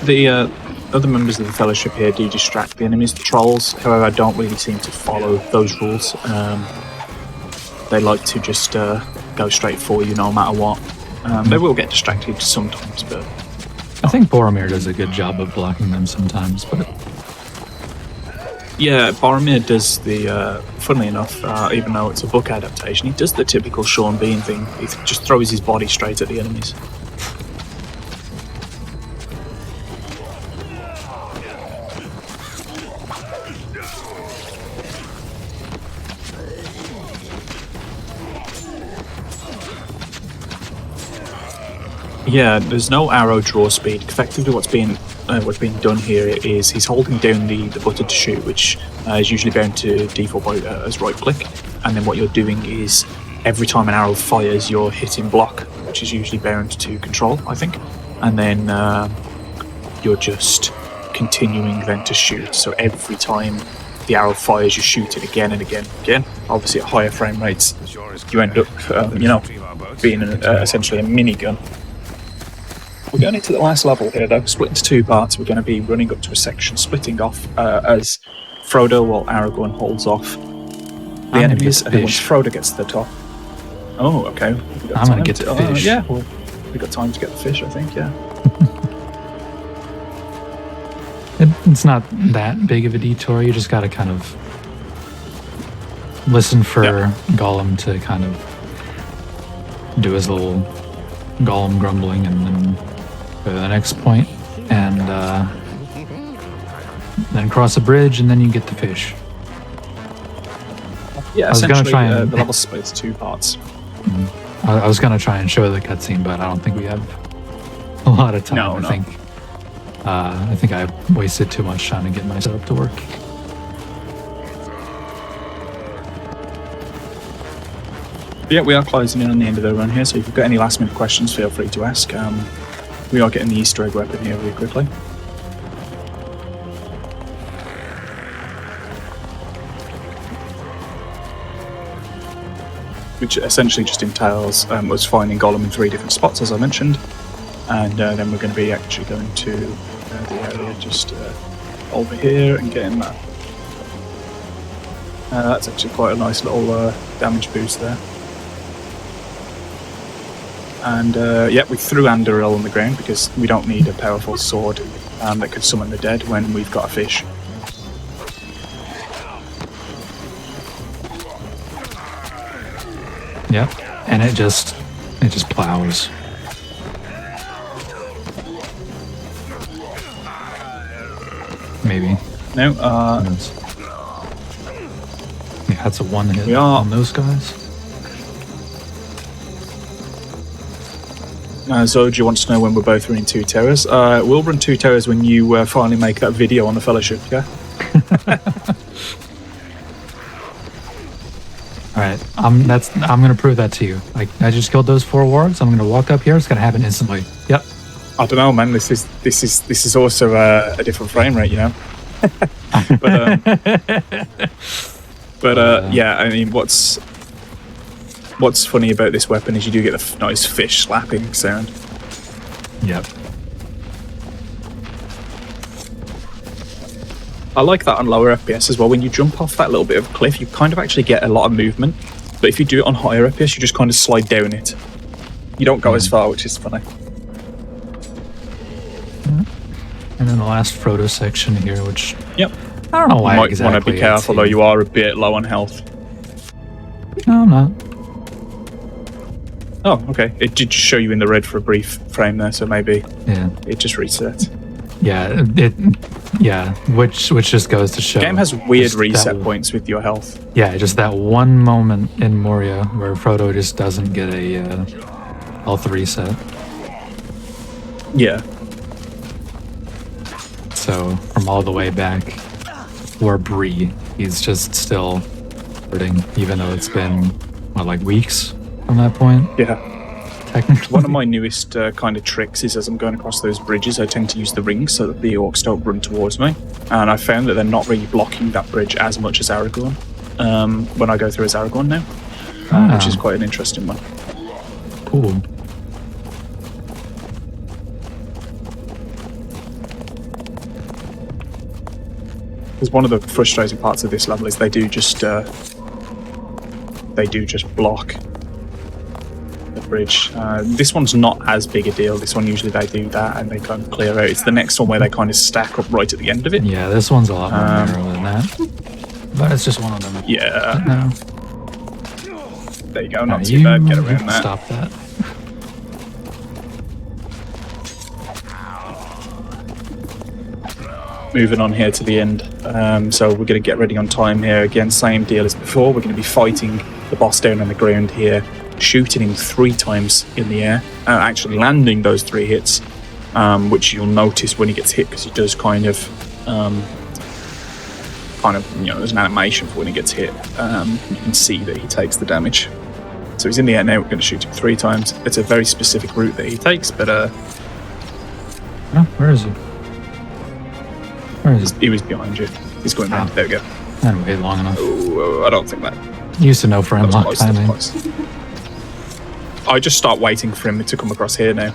the other members of the Fellowship here do distract the enemies, the trolls. However, don't really seem to follow those rules. They like to just go straight for you no matter what. They will get distracted sometimes, but... I think Boromir does a good job of blocking them sometimes, but... Yeah, Boromir does the, funnily enough, even though it's a book adaptation, he does the typical Sean Bean thing. He just throws his body straight at the enemies. Yeah, there's no arrow draw speed. Effectively what's being done here is he's holding down the button to shoot, which is usually bound to default by, as right click, and then what you're doing is every time an arrow fires you're hitting block, which is usually bound to control, I think, and then you're just continuing then to shoot. So every time the arrow fires you shoot it again and again and again. obviously at higher frame rates, you end up, being essentially a minigun. We're going into the last level here, though, split into two parts. We're going to be running up to a section, splitting off as Frodo while Aragorn holds off the enemies, and then once Frodo gets to the top. Oh, okay. I'm going to get the fish. Yeah, well, we've got time to get the fish, I think, yeah. It's not that big of a detour. You just got to kind of listen for Gollum to kind of do his little Gollum grumbling and then go to the next point and then cross a bridge and then you get the fish. Yeah, essentially the level split into two parts. I was going to try and show the cutscene, but I don't think we have a lot of time. I think I wasted too much time to get my setup to work. Yeah, we are closing in on the end of the run here, so if you've got any last minute questions, feel free to ask. We are getting the Easter egg weapon here really quickly. Which essentially just entails us finding Gollum in 3 different spots, as I mentioned. And then we're going to be actually going to the area just over here and getting that. That's actually quite a nice little damage boost there. And we threw Andoril on the ground because we don't need a powerful sword that could summon the dead when we've got a fish. Yep, and it just plows. Maybe. No, yeah, that's a one hit on those guys. Zoja wants to know when we're both running 2 towers. We'll run 2 towers when you finally make that video on the Fellowship, yeah? Alright, I'm gonna prove that to you. Like, I just killed those 4 wargs, I'm gonna walk up here, it's gonna happen instantly. Yep. I don't know, man, this is also a different frame rate, you know? Yeah, I mean, what's funny about this weapon is you do get the nice fish slapping sound. Yep. I like that on lower FPS as well. When you jump off that little bit of a cliff, you kind of actually get a lot of movement. But if you do it on higher FPS, you just kind of slide down it. You don't go as far, which is funny. And then the last Frodo section here, which... Yep. I don't know why you might exactly. want to be careful, though. You are a bit low on health. No, I'm not. Oh, okay. It did show you in the red for a brief frame there, so maybe it just resets. Yeah, which just goes to show. The game has weird reset points with your health. Yeah, just that one moment in Moria where Frodo just doesn't get a health reset. Yeah. So from all the way back, for Bree, he's just still hurting, even though it's been like weeks from that point. Yeah. Technically. One of my newest kind of tricks is as I'm going across those bridges, I tend to use the rings so that the orcs don't run towards me. And I found that they're not really blocking that bridge as much as Aragorn when I go through as Aragorn now, which is quite an interesting one. Cool. Because one of the frustrating parts of this level is they do just block the bridge. This one's not as big a deal. This one usually they do that and they kind of clear out. It's the next one where they kind of stack up right at the end of it. Yeah, this one's a lot more narrow than that. But it's just one of them. Yeah. No. There you go, not too bad. Get around that. Stop that. Moving on here to the end. So we're going to get ready on time here. Again, same deal as before. We're going to be fighting the boss down on the ground here, shooting him 3 times in the air, actually landing those 3 hits, which you'll notice when he gets hit because he does kind of, there's an animation for when he gets hit. You can see that he takes the damage. So he's in the air now. We're going to shoot him 3 times. It's a very specific route that he takes, but where is he? Where is he? He was behind you. He's going round. There we go. I didn't wait long enough. Oh, I don't think that. Used to know Framelock timing. I just start waiting for him to come across here now.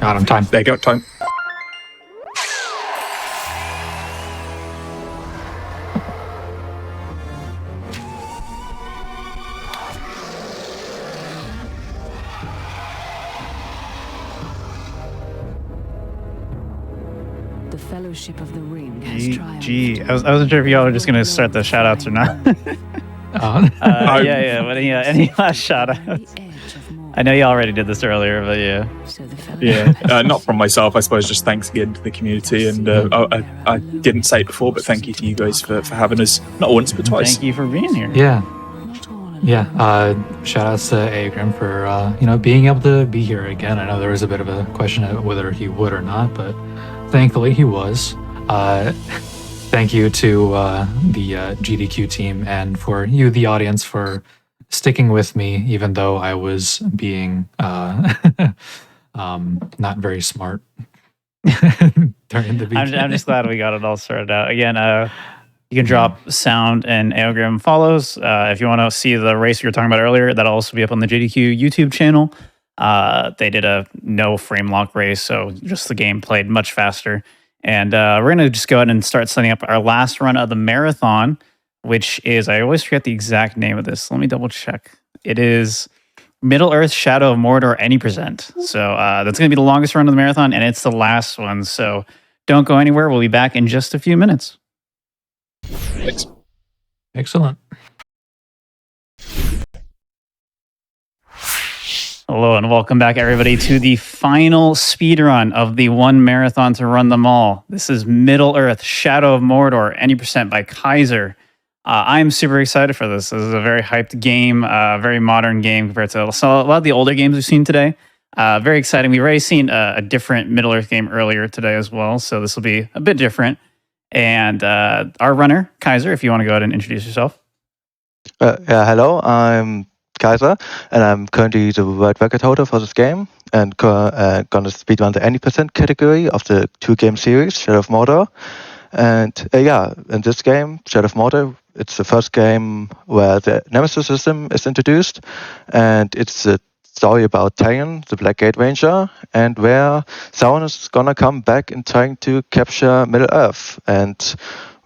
Got him, time. There you go, time. The Fellowship of the Ring has triumphed. I wasn't sure if y'all were just going to start the shout outs or not. Yeah, but any last shout outs? I know you already did this earlier, but yeah. Yeah, not from myself, I suppose, just thanks again to the community. And I didn't say it before, but thank you to you guys for having us, not once, but twice. Thank you for being here. Yeah. Shout outs to Agrim for, being able to be here again. I know there was a bit of a question of whether he would or not, but thankfully he was. Thank you to the GDQ team and for you, the audience, for sticking with me, even though I was being not very smart during the beginning. I'm just glad we got it all sorted out. Again, you can drop sound and Aeogrim follows. If you want to see the race we were talking about earlier, that'll also be up on the GDQ YouTube channel. They did a no Framelock race, so just the game played much faster. And we're going to just go ahead and start setting up our last run of the marathon, which is, I always forget the exact name of this. Let me double check. It is Middle-earth Shadow of Mordor Any Present. So that's going to be the longest run of the marathon, and it's the last one. So don't go anywhere. We'll be back in just a few minutes. Thanks. Excellent. Hello and welcome back, everybody, to the final speedrun of the one marathon to run them all. This is Middle-earth Shadow of Mordor Any Percent by Kaiser. I'm super excited for this. This is a very hyped game, very modern game compared to a lot of the older games we've seen today. Very exciting. We've already seen a different Middle-earth game earlier today as well, so this will be a bit different. And our runner, Kaiser, if you want to go ahead and introduce yourself. Hello, I'm Kaiser, and I'm currently the world record holder for this game, and gonna speedrun the Any Percent category of the 2-game series, Shadow of Mordor. And in this game, Shadow of Mordor, it's the first game where the Nemesis system is introduced, and it's a story about Tarion, the Black Gate Ranger, and where Sauron is gonna come back and trying to capture Middle-earth. And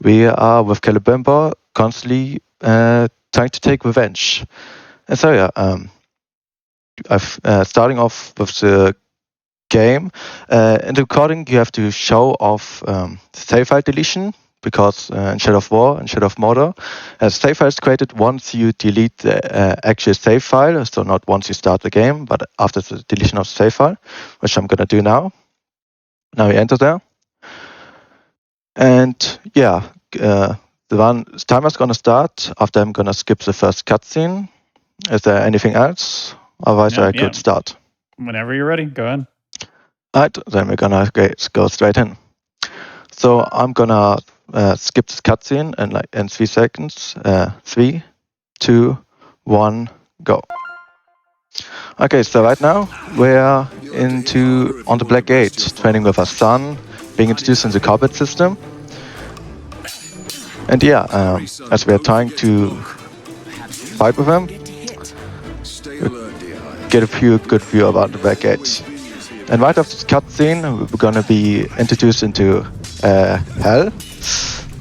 we are, with Celebrimbor, constantly trying to take revenge. And so starting off with the game. In the recording, you have to show off save file deletion, because in Shadow of War and Shadow of Mordor, save file is created once you delete the actual save file, so not once you start the game, but after the deletion of the save file, which I'm going to do now. Now we enter there. And the timer is going to start after I'm going to skip the first cutscene. Is there anything else? Otherwise, I could start. Whenever you're ready, go ahead. Alright, then we're gonna go straight in. So I'm gonna skip this cutscene in 3 seconds. 3, 2, 1, go. Okay, so right now we're on the Black Gate, training with our son, being introduced in the Hobbit system. And as we're trying to fight with him, get a good view about the Black Gate. And right after this cutscene, we're gonna be introduced into Hell,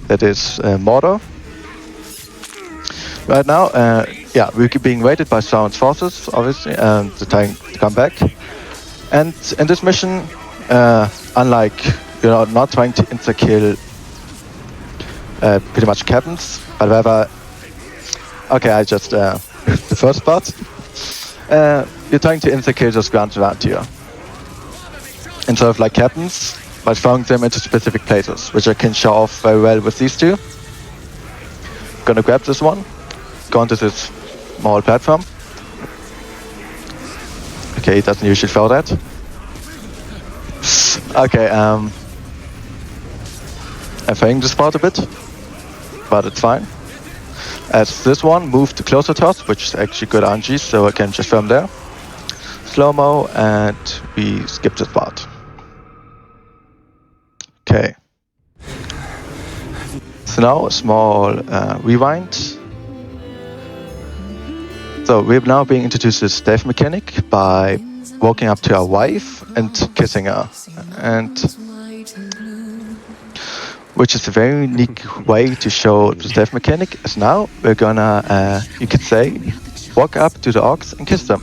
that is Mordor. Right now, we're being raided by Sauron's forces, obviously, and they're trying to come back. And in this mission, unlike, not trying to insta-kill pretty much captains, but rather, I just, the first part, you're trying to insta-kill those grounds around you. Instead of like captains, by throwing them into specific places, which I can show off very well with these two. Gonna grab this one, go onto this small platform. Okay, he doesn't usually throw that. Okay, I'm failing this part a bit, but it's fine. As this one moved closer to us, which is actually good RNG, so I can just throw him there. Slow-mo, and we skip this part. Okay. So now a small rewind. So we're now being introduced to the stealth mechanic by walking up to our wife and kissing her, and which is a very unique way to show the stealth mechanic. As now we're gonna, you could say, walk up to the orcs and kiss them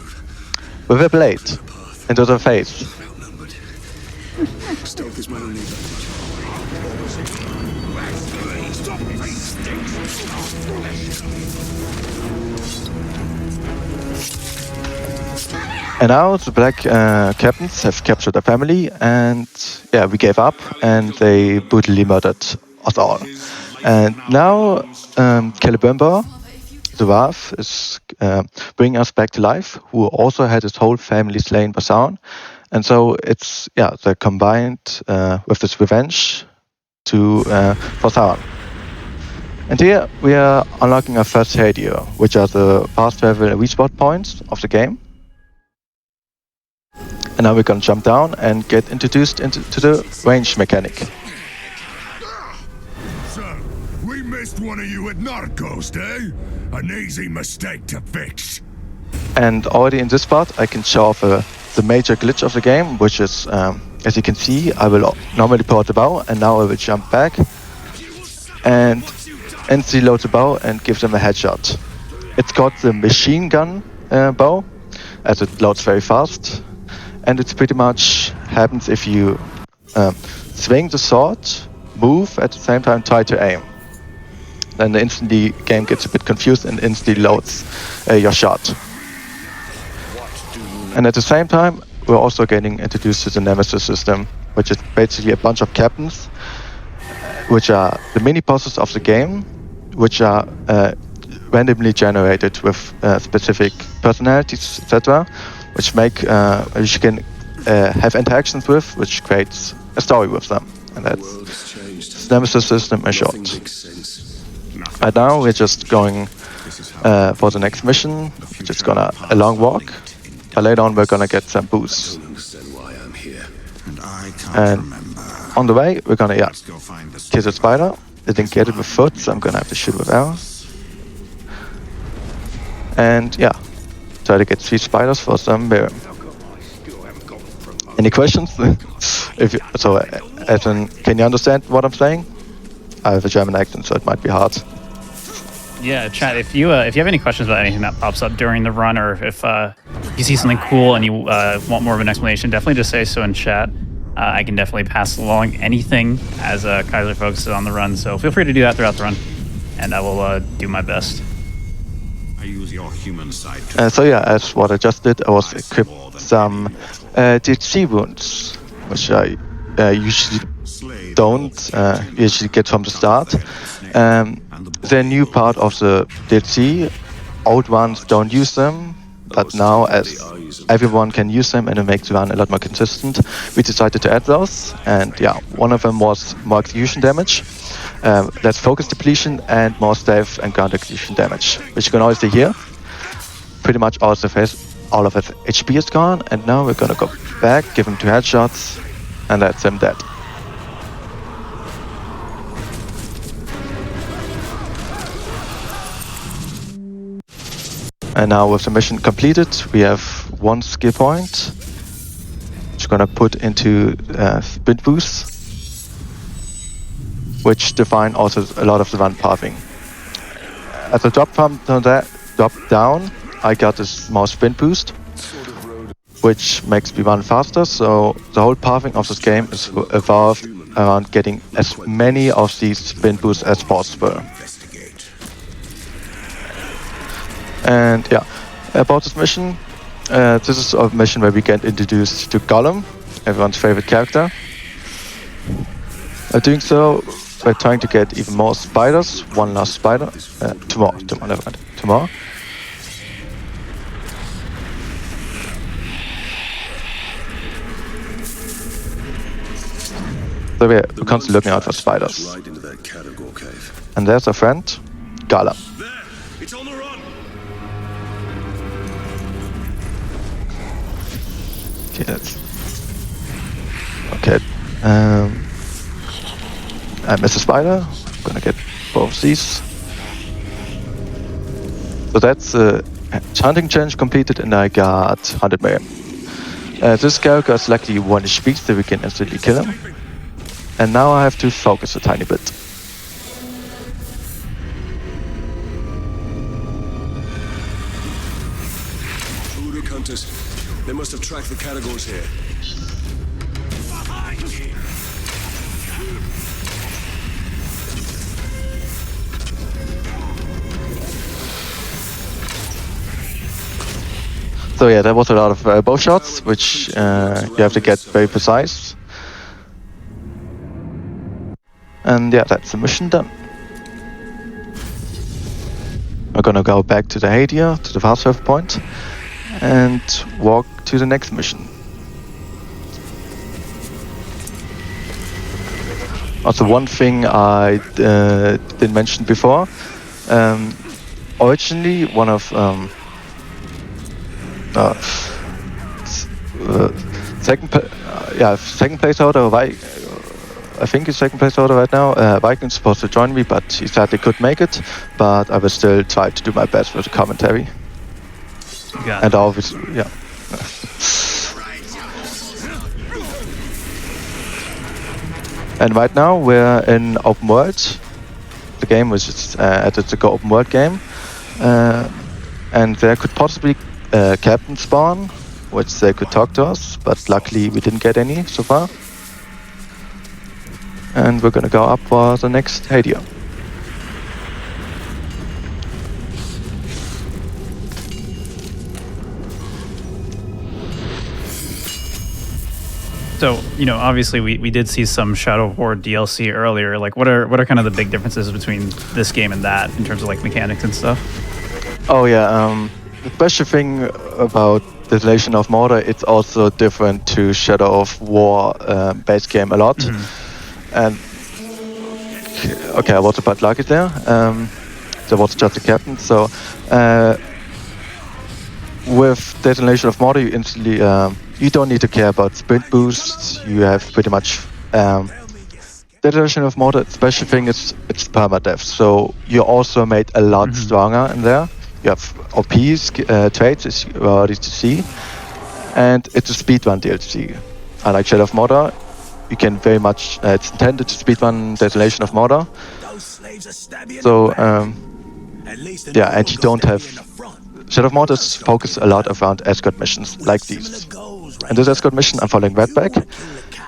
with a blade into their face. Stealth is my only And now the black captains have captured their family, and yeah, we gave up, and they brutally murdered us all. And now Celebrimbor, the dwarf, is bringing us back to life, who also had his whole family slain by Sauron. And so it's, yeah, they're combined with this revenge for Sauron. And here we are unlocking our first radio, which are the fast travel respawn points of the game. And now we're gonna jump down and get introduced to the range mechanic. So, we missed one of you at Narcos, eh? An easy mistake to fix. And already in this part, I can show off the major glitch of the game, which is, as you can see, I will normally pull out the bow, and now I will jump back and instantly load the bow and give them a headshot. It's called the machine gun bow, as it loads very fast. And it pretty much happens if you swing the sword, move at the same time, try to aim. Then the instantly game gets a bit confused and instantly loads your shot. And at the same time, we're also getting introduced to the Nemesis system, which is basically a bunch of captains, which are the mini bosses of the game, which are randomly generated with specific personalities, etc., which which you can have interactions with, which creates a story with them, and that's the Nemesis system in short. Right now we're just going for the next mission, which is a long walk. But later on we're gonna get some boosts. And on the way we're gonna kill the spider. I didn't get it with foot, so I'm gonna have to shoot with arrows. And yeah, try to get 3 spiders for some bear. Any questions? Can you understand what I'm saying? I have a German accent, so it might be hard. Yeah, chat. If you have any questions about anything that pops up during the run, or if you see something cool and you want more of an explanation, definitely just say so in chat. I can definitely pass along anything as Kaiser focuses on the run. So feel free to do that throughout the run, and I will do my best. I use your human side. So yeah, as what I just did, I was equipped some DLC wounds, which I usually don't usually get from the start. They're a new part of the DLC. Old ones don't use them, but now as everyone can use them and it makes the run a lot more consistent, we decided to add those. And yeah, one of them was more execution damage, less focus depletion, and more stealth and ground execution damage, which you can always see here. Pretty much all of his HP is gone, and now we're gonna go back, give him 2 headshots, and that's him dead. And now with the mission completed, we have 1 skill point, which we're gonna put into sprint boost, which define also a lot of the run pathing. As I dropped down, I got this small sprint boost, which makes me run faster. So the whole pathing of this game is evolved around getting as many of these sprint boosts as possible. And yeah, about this mission, this is a mission where we get introduced to Gollum, everyone's favorite character. By doing so, we're trying to get even more spiders, 1 last spider, 2 more, never mind, 2 more. So we're constantly looking out for spiders. And there's our friend, Gollum. It's on the run. Okay, I missed a spider. I'm gonna get both of these. So that's the hunting challenge completed, and I got 100 million. This character is luckily 1 HP, so we can instantly kill him. And now I have to focus a tiny bit. Voodoo Countess. They must have tracked the categories here. So yeah, that was a lot of bow shots, which you have to get very precise. And yeah, that's the mission done. We're gonna go back to the Hadia, to the fast travel point, and walk to the next mission. Also, one thing I didn't mention before. Originally, one of second place order. I think he's second place order right now. Viking's supposed to join me, but he said he couldn't make it. But I will still try to do my best with the commentary. And obviously, yeah. And right now we're in open world. The game was just it's a open world game, and there could possibly captain spawn, which they could talk to us, but luckily we didn't get any so far. And we're gonna go up for the next Hadia. So, you know, obviously we did see some Shadow of War DLC earlier. Like, what are kind of the big differences between this game and that in terms of like mechanics and stuff? Oh yeah, the special thing about Desolation of Mordor, it's also different to Shadow of War base game a lot. And okay, I was a bit lucky there. There was just a captain, so with Desolation of Mordor, you instantly you don't need to care about sprint boosts. You have pretty much Desolation of Mordor. Special thing is it's permadeath, so you also made a lot stronger in there. You have OPs, traits, as you already see, and it's a speedrun DLC. Unlike Shadow of Mordor, you can very much. It's intended to speedrun Desolation of Mordor. So yeah, and you don't have. Shadow of Mordor is focused a lot around escort missions like these. In this escort mission, I'm following Redback,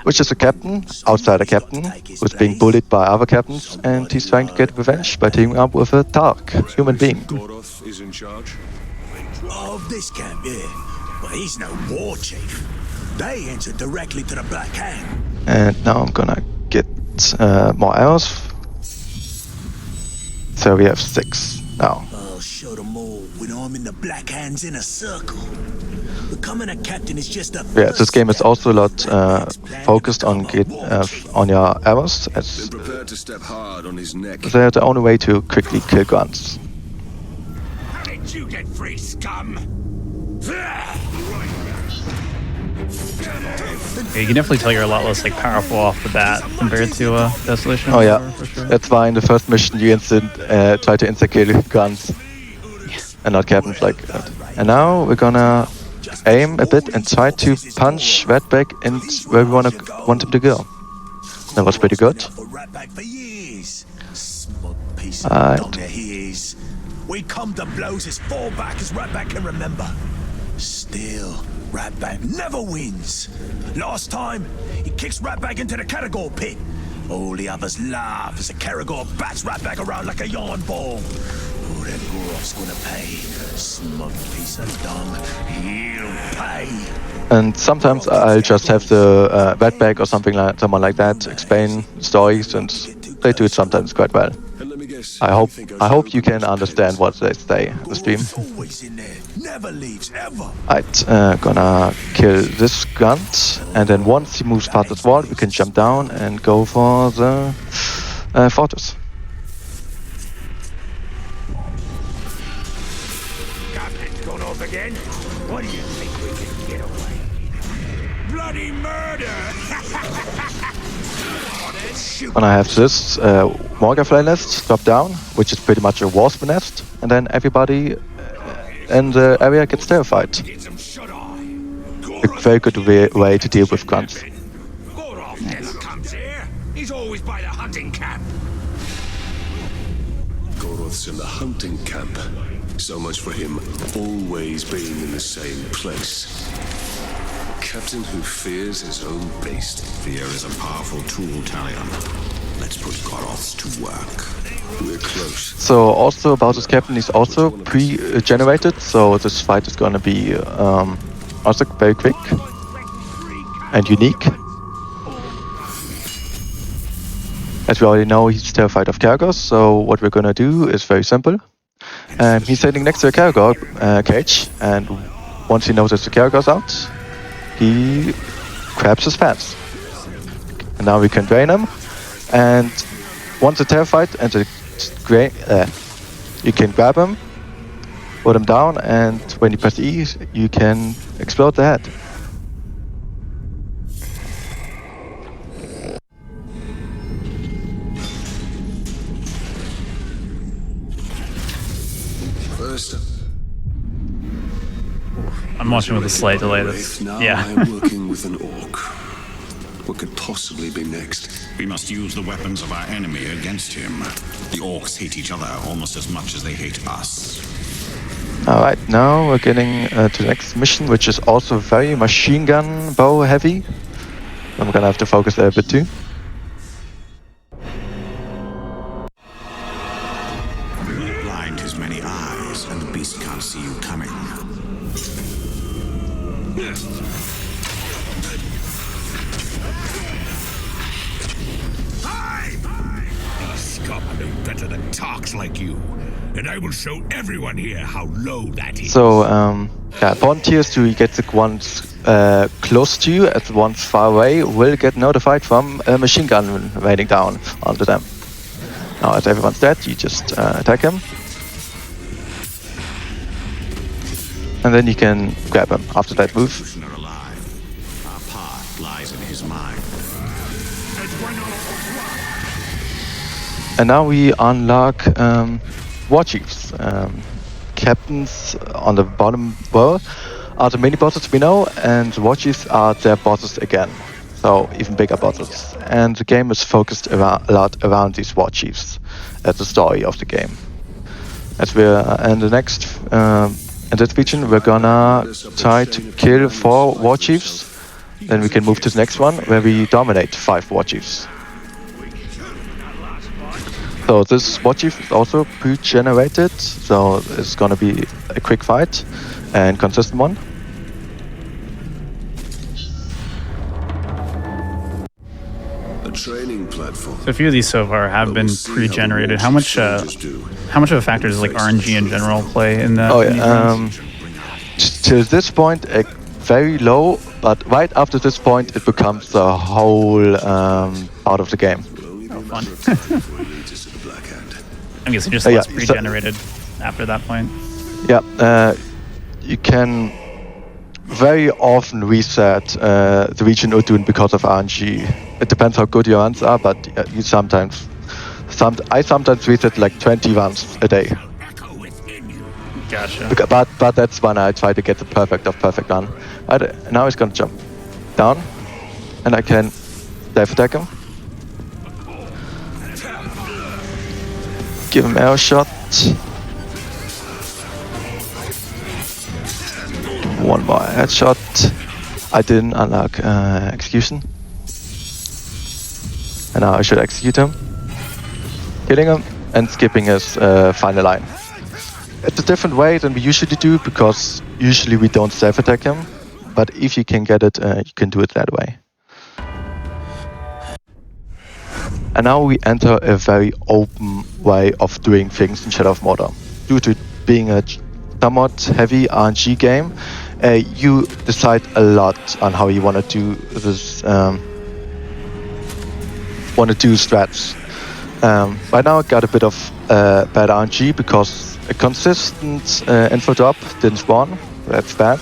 which is a captain, outsider captain, who's being bullied by other captains, and he's trying to get revenge by teaming up with a dark human being. Is in charge of this camp, yeah. But he's no war chief. They answer directly to the Black Hand. And now I'm gonna get more arrows. So we have 6 now. I'll show them all when I'm in the Black Hand's inner circle. Becoming a captain is just a Yeah, this game is also a lot focused on your arrows, as prepared to step hard on his neck. they're the only way to quickly kill grunts. How did you get free, scum? Yeah, you can definitely tell you're a lot less like powerful off the bat compared to Desolation. Oh yeah, that's why in the first mission you try to insta-kill grunts and not captains like that. And now we're gonna aim a bit and try to punch Redback in where we want him to go. That was pretty good. We come to blows as far back as Ratback can remember. Still, Ratback never wins. Last time, he kicks Ratback into the Caragor pit. All the others laugh as the Caragor bats Ratback around like a yarn ball. Oh, that Gorof's gonna pay. Smug piece of dung. He'll pay. And sometimes I'll just have the Redback or someone like that explain stories, and they do it sometimes quite well. I hope you can understand what they say in the stream. Right, gonna kill this grunt, and then once he moves past this wall, we can jump down and go for the fortress. Goblin's gone off again. What do you think we can get away? Bloody murder! And I have this Morgafly nest drop down, which is pretty much a wasp nest, and then everybody in the area gets terrified. A very good way to deal with grunts. He's always by the hunting camp. Goroth's in the hunting camp. So much for him always being in the same place. Captain who fears his own beast. Fear is a powerful tool, Talion. Let's put Goroth to work. We're close. So also about this captain, he's also pre-generated, so this fight is gonna be also very quick and unique. As we already know, he's terrified of Caragors, so what we're gonna do is very simple. He's sitting next to a Caragor cage, and once he notices the Caragor's out, he grabs his fans. And now we can drain him, and once they're terrified, and you can grab him, put him down, and when you press E, you can explode the head. I'm watching with a slight delay. Now Yeah. I'm working with an orc. What could possibly be next? We must use the weapons of our enemy against him. The orcs hate each other almost as much as they hate us. Alright, now we're getting to the next mission, which is also very machine gun bow heavy. I'm gonna have to focus there a bit too. Blind his many eyes, and the beast can't see you coming. He's got no better than talks like you. And I will show everyone here how low that is. So, yeah, volunteers to get the ones close to you, as the ones far away will get notified from a machine gun raining down onto them. Now, as everyone's dead, you just attack him. And then you can grab him after that move. Prisoner alive. Our path lies in his mind. And now we unlock war chiefs. Captains on the bottom row are the mini bosses we know, and war chiefs are their bosses again. So even bigger bosses. And the game is focused a lot around these war chiefs as the story of the game. As we're in the next in this region, we're gonna try to kill 4 war chiefs. Then we can move to the next one where we dominate 5 war chiefs. So this war chief is also pre-generated, so it's gonna be a quick fight and consistent one. A training platform. So a few of these so far have been pre-generated. How much of a factor does like RNG in general play in that? Oh yeah, to this point, very low, but right after this point, it becomes the whole part of the game. Oh, fun. I guess it just less pre-generated after that point. Yeah, you can very often reset the region Udun because of RNG. It depends how good your runs are, but you I sometimes reset like 20 runs a day. Gotcha. But that's when I try to get the perfect run. Now he's gonna jump down, and I can dive attack him. Give him arrow shot. One more headshot. I didn't unlock execution. And now I should execute him. Killing him and skipping his final line. It's a different way than we usually do, because usually we don't self-attack him. But if you can get it, you can do it that way. And now we enter a very open way of doing things in Shadow of Mordor. Due to being a somewhat heavy RNG game, you decide a lot on how you want to do this. Strats. Right now I got a bit of bad RNG because a consistent info drop didn't spawn. That's bad.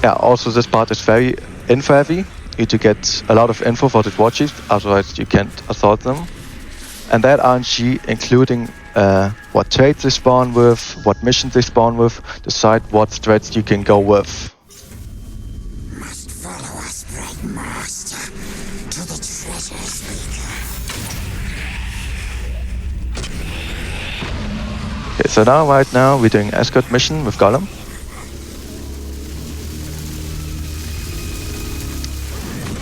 Yeah, also this part is very info heavy. need to get a lot of info for the watches, otherwise you can't assault them. And that RNG, including what trades they spawn with, what missions they spawn with, decide what strats you can go with. Must follow us, Bread Master, to the treasure speaker. Okay, so now, right now, we're doing escort mission with Gollum.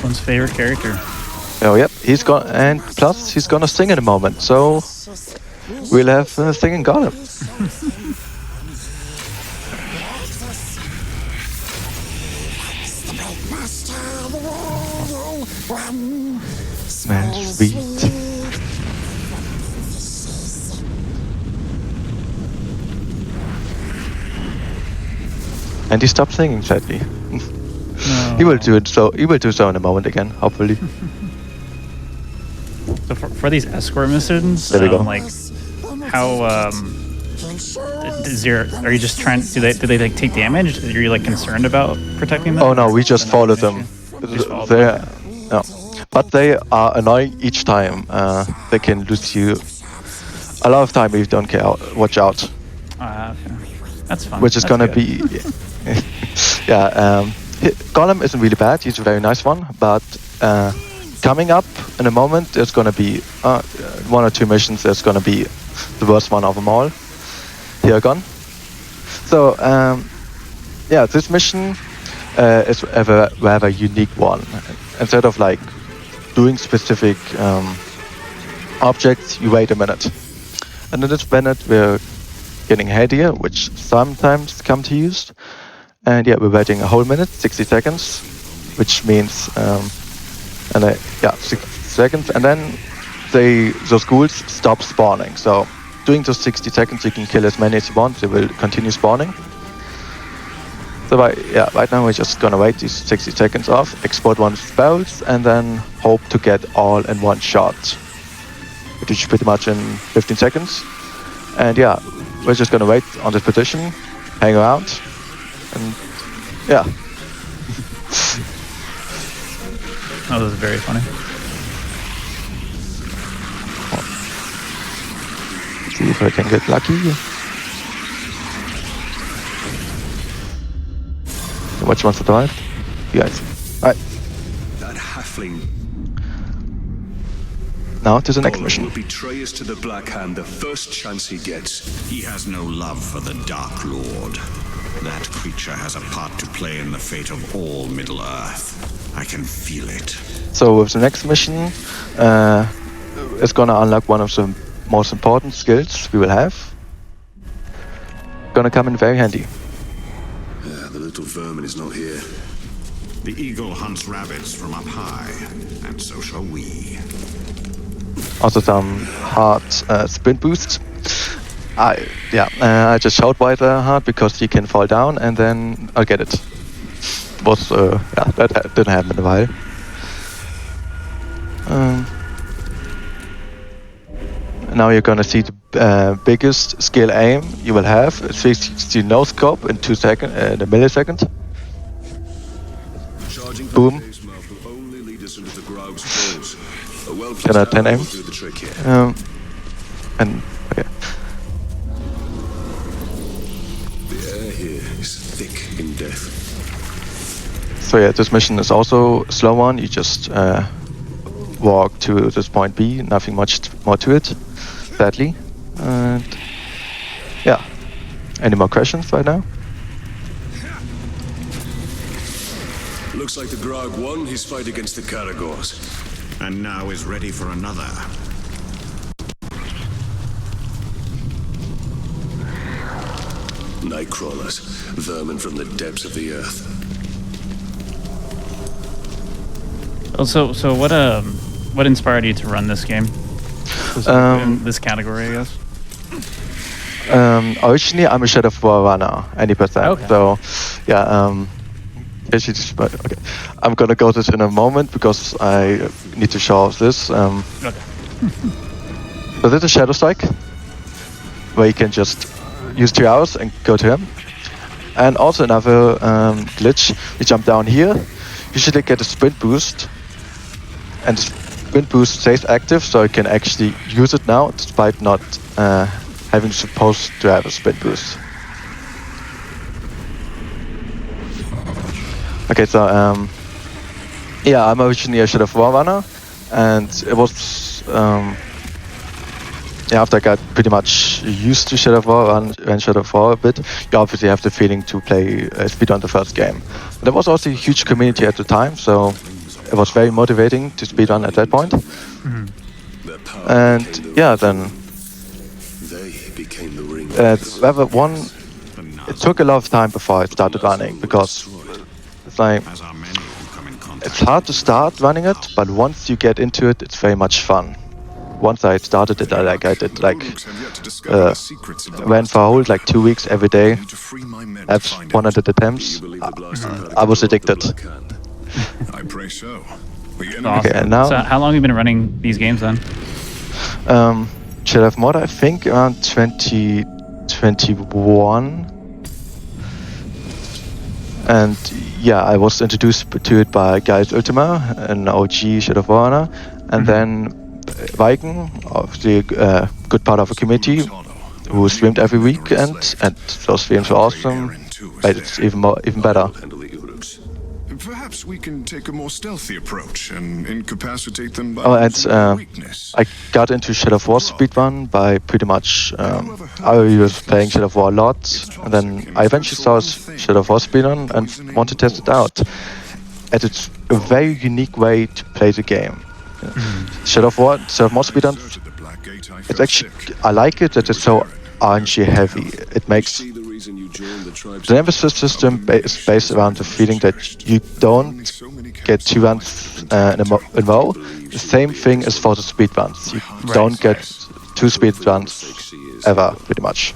One's favorite character. Oh yep, he's got, and plus he's gonna sing in a moment, so we'll have singing Gollum. Smells sweet. And he stopped singing, sadly. No. He will do it. So he will do so in a moment again, hopefully. So for these escort missions, there we go. like how are you just trying? Do they like take damage? Are you like concerned about protecting them? Oh no, we just follow them. No, but they are annoying each time. They can lose you a lot of time if you don't care. Watch out. Okay. That's fun. Which is That's gonna good. be, yeah. Gollum isn't really bad. He's a very nice one, but coming up in a moment, there's gonna be 1 or 2 missions. There's gonna be the worst one of them all. Here gone. So yeah, this mission is a rather unique one. Instead of like doing specific objects, you wait a minute, and in this minute we're getting ahead here, which sometimes come to use. And yeah, we're waiting a whole minute, 60 seconds, which means, yeah, 60 seconds, and then those ghouls stop spawning. So during those 60 seconds, you can kill as many as you want. They will continue spawning. So right now we're just gonna wait these 60 seconds off, export one of the spells, and then hope to get all in one shot, which is pretty much in 15 seconds. And yeah, we're just gonna wait on this position, hang around, and yeah. Oh, this is very funny. Let's see if I can get lucky. Which one survived? You guys. Alright. That halfling. Now to the next mission. Will betray us to the Black Hand the first chance he gets. He has no love for the Dark Lord. That creature has a part to play in the fate of all Middle-earth. I can feel it. So with the next mission, it's gonna unlock one of the most important skills we will have. Gonna come in very handy. The little vermin is not here. The eagle hunts rabbits from up high, and so shall we. Also some hard sprint boost. I just showed why they're hard because you can fall down and then I'll get it. That didn't happen in a while. Now you're gonna see the biggest skill aim you will have. 360 no scope in 2 seconds, in a millisecond. Boom. Can I 10 aim? And okay. The air here is thick in death. So yeah, this mission is also a slow one. You just walk to this point B. Nothing much more to it, sadly. And yeah, any more questions right now? Looks like the Grog won his fight against the Caragors. And now is ready for another. Nightcrawlers, vermin from the depths of the earth. Oh, so what inspired you to run this game? This category, I guess. Originally, I'm a Shadow of War runner, 80%. Okay. So, yeah. Okay. I'm gonna go this in a moment because I need to show this. Okay. So this is Shadow Strike, where you can just use 2 hours and go to him. And also another glitch. You jump down here, usually get a sprint boost, and the sprint boost stays active, so I can actually use it now despite not having supposed to have a sprint boost. Okay, so yeah, I'm originally a Shadow of War runner, and it was yeah, after I got pretty much used to Shadow of War and Shadow of War a bit, you obviously have the feeling to play speedrun the first game. There was also a huge community at the time, so it was very motivating to speedrun at that point. And yeah, then level 1, it took a lot of time before I started running, because it's like, it's hard to start running it, but once you get into it, it's very much fun. Once I started it, I did ran for a whole 2 weeks every day. At 100 attempts. I was addicted. I pray so. Awesome. Okay, and now, so how long have you been running these games then? Shadow of Mordor, I think around 2021. And yeah, I was introduced to it by Guys Ultima, an OG Shadow of War runner, and then Viking, obviously a good part of a community, who streamed every weekend, and those streams were awesome, but it's even better. Perhaps we can take a more stealthy approach and incapacitate them by I got into Shadow of War speedrun by pretty much, I was playing Shadow of War a lot, and then I eventually saw Shadow of War speedrun and wanted to test it out. And it's a very unique way to play the game. Shadow of War speedrun, it's actually, I like it that it's so RNG heavy. It makes the Nemesis system is based around the feeling that you don't get 2 runs in a row. The same thing is for the speedruns. You don't get 2 speedruns ever, pretty much,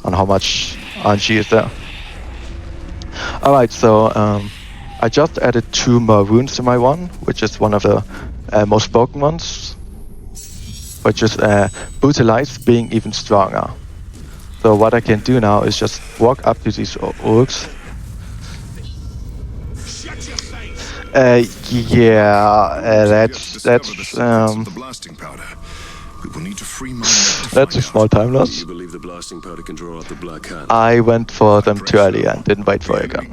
on how much RNG is there. Alright, so I just added 2 more runes to my one, which is one of the most broken ones, which is brutalize, being even stronger. So what I can do now is just walk up to these orcs. That's a small time loss. I went for them too early and didn't wait for it again.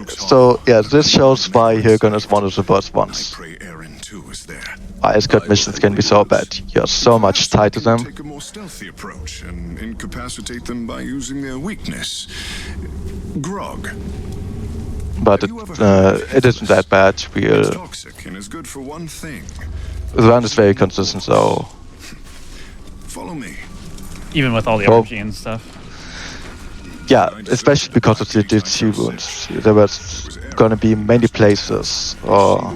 So yeah, this shows why Hirgon is one of the worst ones. Escort missions can be so bad. You're so much tied to them. Take a more stealthy approach and incapacitate them by using their weakness. Grog. But it isn't that bad. It's toxic and is good for one thing. The run is very consistent, so. Follow me. Even with all the RNG and stuff. Yeah, especially because of the GDQ wounds. There was gonna be many places or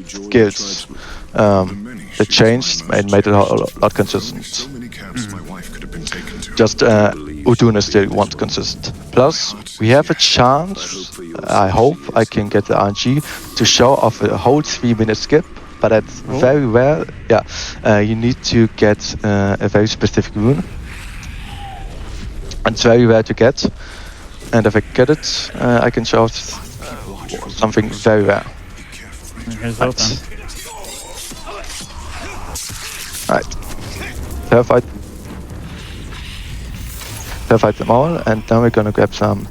skills that changed and made it a lot consistent. Just Udun is still once consistent. Plus, we have a chance, I hope I can get the RNG, to show off a whole 3-minute skip, but that's very rare. Yeah, you need to get a very specific rune. And it's very rare to get. And if I get it, I can show something very rare. Here's open. Right. Fight them all, and now we're gonna grab some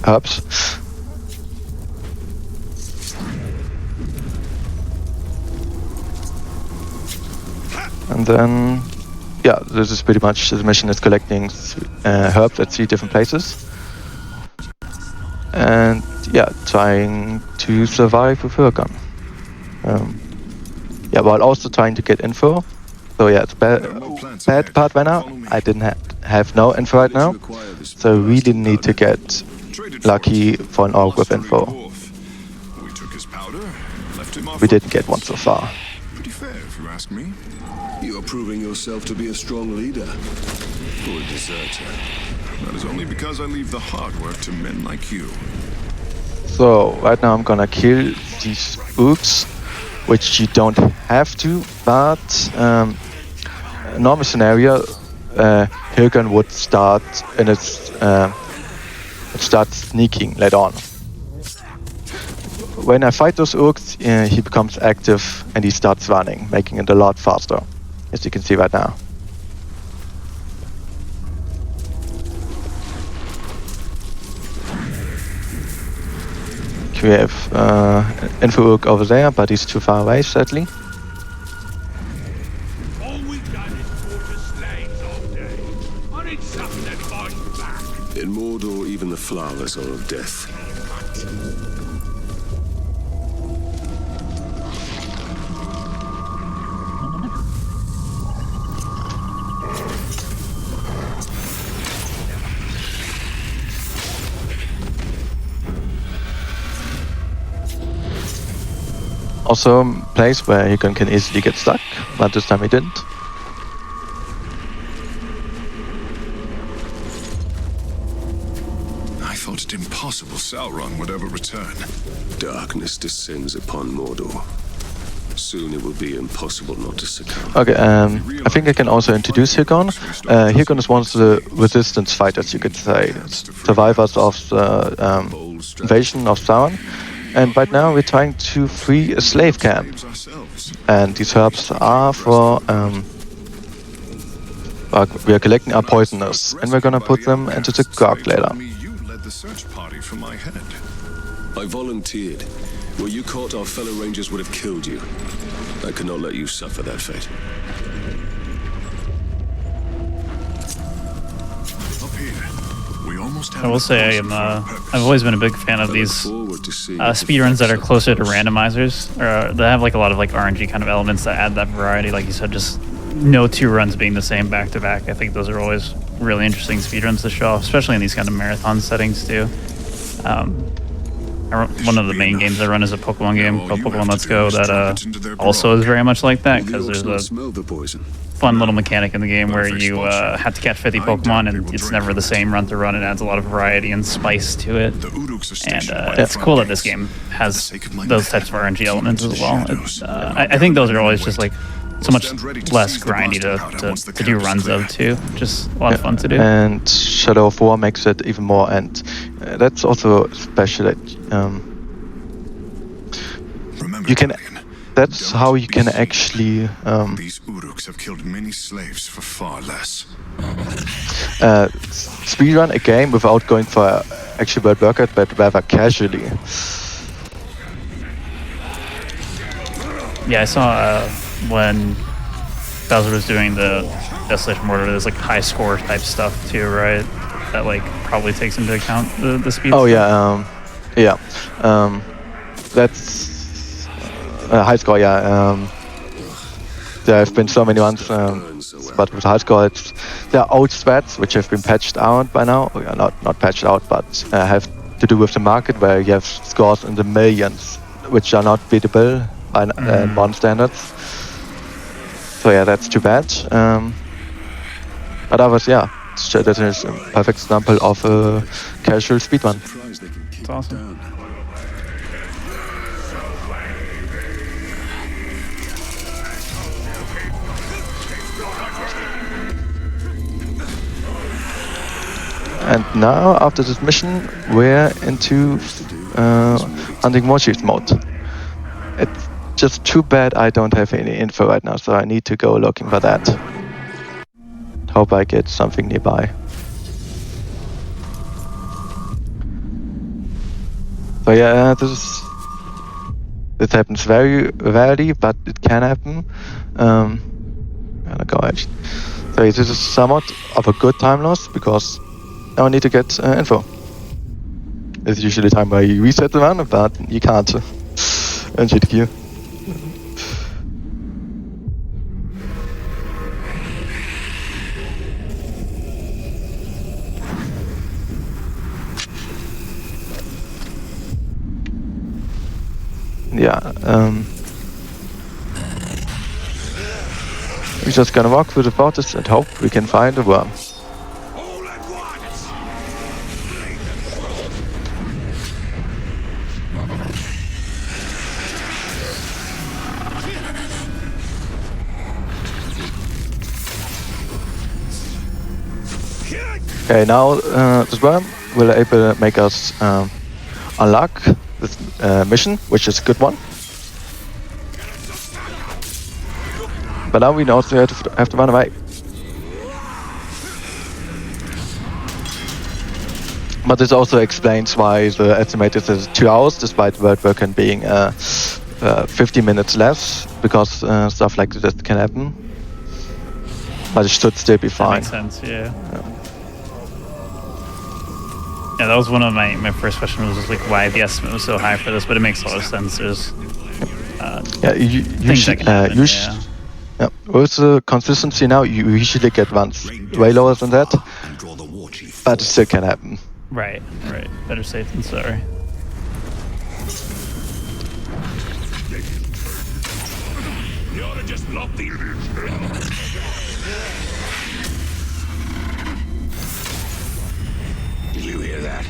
herbs. And then, yeah, this is pretty much the mission is collecting herbs at 3 different places. And yeah, trying to survive with Hirgon. Yeah, while also trying to get info. So yeah, it's bad part right now. I didn't have no info right now, so we really need to get lucky for an orc with info. We didn't get one so far. Pretty fair, if you ask me. You are proving yourself to be a strong leader. For a deserter. That is only because I leave the hard work to men like you. So right now I'm gonna kill these orcs, which you don't have to, but normal scenario, Hirgon would start in its and starts sneaking later on. When I fight those orcs, he becomes active and he starts running, making it a lot faster, as you can see right now. We have info orc over there, but he's too far away, sadly. In Mordor, even the flowers are of death. Also a place where he can easily get stuck, but this time he didn't. I thought it impossible Sauron would ever return. Darkness descends upon Mordor. Soon it will be impossible not to succumb. Okay, I think I can also introduce Hirgon. Hirgon is one of the resistance fighters, you could say. Survivors of the invasion of Sauron. And right now we're trying to free a slave camp. And these herbs are for... we are collecting our poisoners. And we're gonna put them into the Gork later. The search party for my head. I volunteered. Were you caught, our fellow rangers would have killed you. I cannot let you suffer that fate. Up here. We almost have I will say I've always been a big fan of these speedruns that are closer to randomizers, or that have like a lot of like RNG kind of elements that add that variety. Like you said, just no two runs being the same back to back. I think those are always really interesting speedruns to show off, especially in these kind of marathon settings too. One of the main games I run is a Pokemon game called Pokemon Let's Go that also is very much like that, because there's a fun little mechanic in the game where you have to catch 50 Pokemon, and it's never the same run to run. It adds a lot of variety and spice to it, and it's cool that this game has those types of RNG elements as well. I think those are always just like so much less grindy to do runs of too. Just a lot of fun to do. And Shadow of War makes it even more, and that's also special. That you can. That's how you can actually. These Uruks have killed many slaves for far less. Speedrun a game without going for actual world workout, but rather casually. Yeah, I saw when Bowser was doing the Desolation Mordor, there's like high score type stuff too, right? That like probably takes into account the speed. Oh yeah, that's high score. Yeah, there have been so many ones, but with high score, there are old stats which have been patched out by now. Not patched out, but have to do with the market where you have scores in the millions, which are not beatable by modern standards. So yeah, that's too bad. But others, yeah, that is a perfect example of a casual speedrun. It's awesome. And now, after this mission, we're into hunting warships mode. It's just too bad I don't have any info right now, so I need to go looking for that. Hope I get something nearby. So yeah, this happens very rarely, but it can happen. So this is somewhat of a good time loss, because now I need to get info. It's usually time where you reset the run, but you can't in GDQ. Yeah, we're just gonna walk through the forest and hope we can find a worm. Okay, now this worm will able make us unlock this mission, which is a good one. But now we also have to run away. But this also explains why the estimate is 2 hours, despite world work and being 50 minutes less, because stuff like this can happen. But it should still be fine. That makes sense, yeah. Yeah, that was one of my first questions, was just like why the estimate was so high for this, but it makes a lot of sense. There's things that can happen, yeah. With the consistency now, you usually get runs way lower than that, but it still can happen. Right. Better safe than sorry. You ought to just lock the... Did you hear that?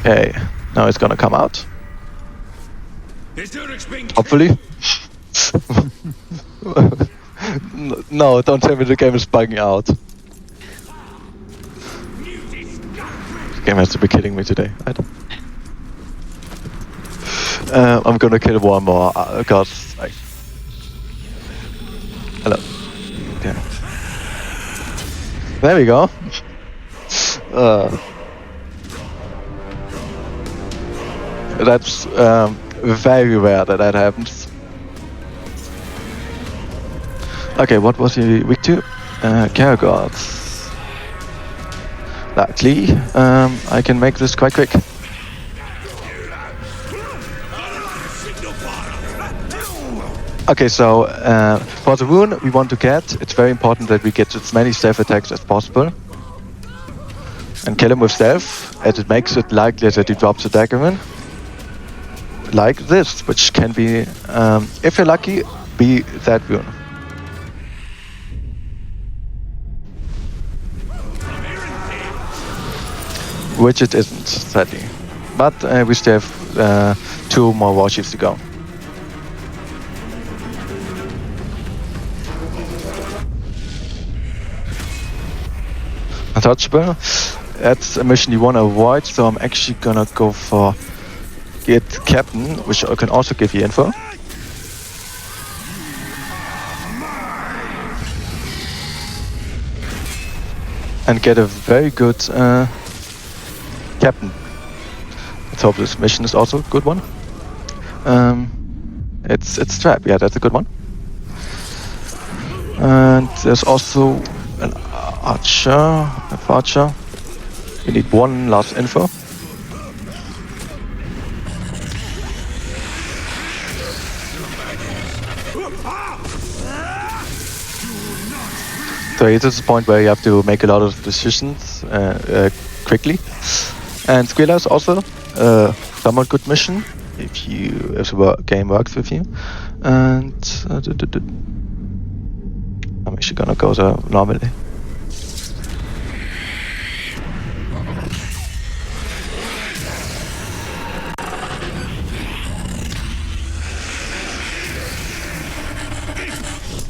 Okay, now it's gonna come out. Hopefully. No, don't tell me the game is bugging out. The game has to be kidding me today. I'm gonna kill one more, because like... Hello. Okay. There we go. That's very rare that happens. Okay, what was he weak to? Care guards. Luckily, I can make this quite quick. Okay, so for the rune we want to get, it's very important that we get as many stealth attacks as possible. And kill him with stealth, as it makes it likely that he drops a dagger in. Like this, which can be, if you're lucky, be that rune. Which it isn't, sadly. But we still have 2 more warships to go. Untouchable. That's a mission you want to avoid, so I'm actually gonna go for get Captain, which I can also give you info. And get a very good Captain. Let's hope this mission is also a good one. It's Trap, yeah, that's a good one. And there's also an Archer. We need one last info. So this is the point where you have to make a lot of decisions quickly. And Squealers also somewhat good mission if the game works with you. And I'm actually gonna go there normally.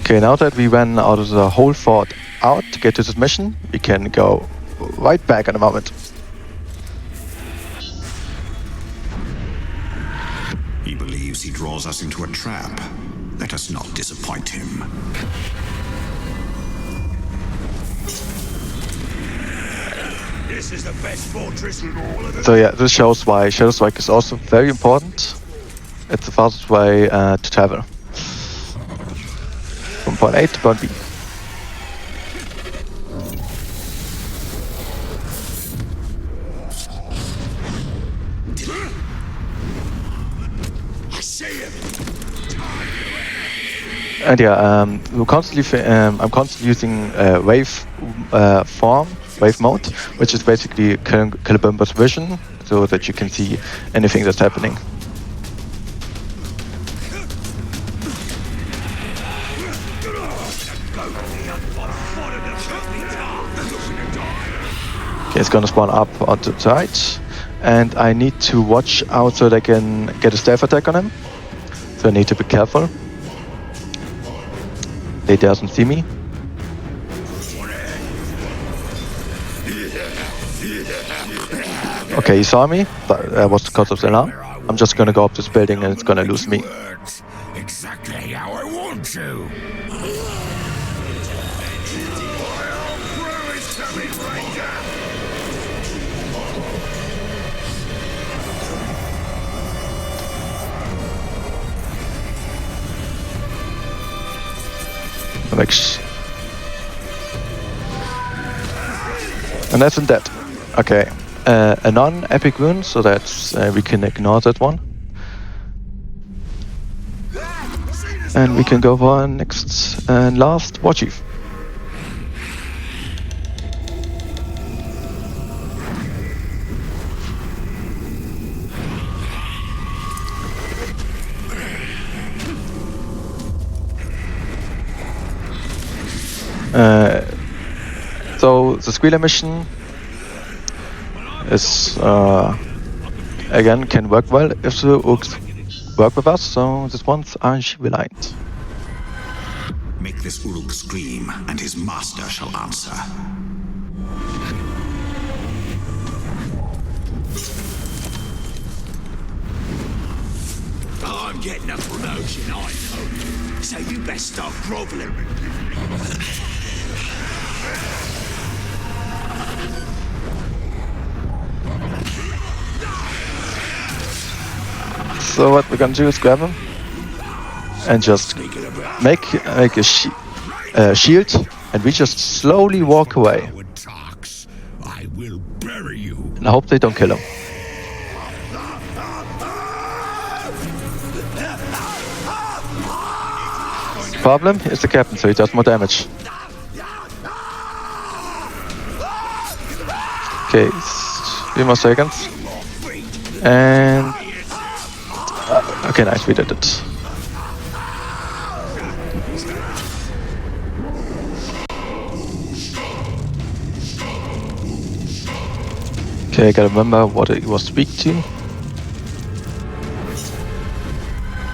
Okay, now that we ran out of the whole fort out to get to this mission, we can go right back in a moment. He believes he draws us into a trap. Let us not disappoint him. This is the best fortress in all of the... So yeah, this shows why Shadow Strike is also very important. It's the fastest way to travel. From point A to point B. And yeah, I'm constantly using wave mode, which is basically Calibumba's vision, so that you can see anything that's happening. Okay, it's gonna spawn up onto the side, and I need to watch out so that I can get a stealth attack on him. So I need to be careful. They doesn't see me. Okay, he saw me, but that was because of the alarm. I'm just gonna go up this building and it's gonna lose me. Exactly how I want to. And that's in that. Okay. A non-epic wound, so that we can ignore that one. And we can go for our next and last War Chief. So the Squealer mission is again can work well if the Orcs work with us, so these ones are aligned. Make this Uruk scream, and his master shall answer. I'm getting a promotion, I know. So you best start groveling. So what we're gonna do is grab him and just make a shield, and we just slowly walk away. I will bury you. And I hope they don't kill him. Problem is the captain, so he does more damage. Okay, 3 more seconds. And okay, nice, we did it. Okay, I gotta remember what it was speak to.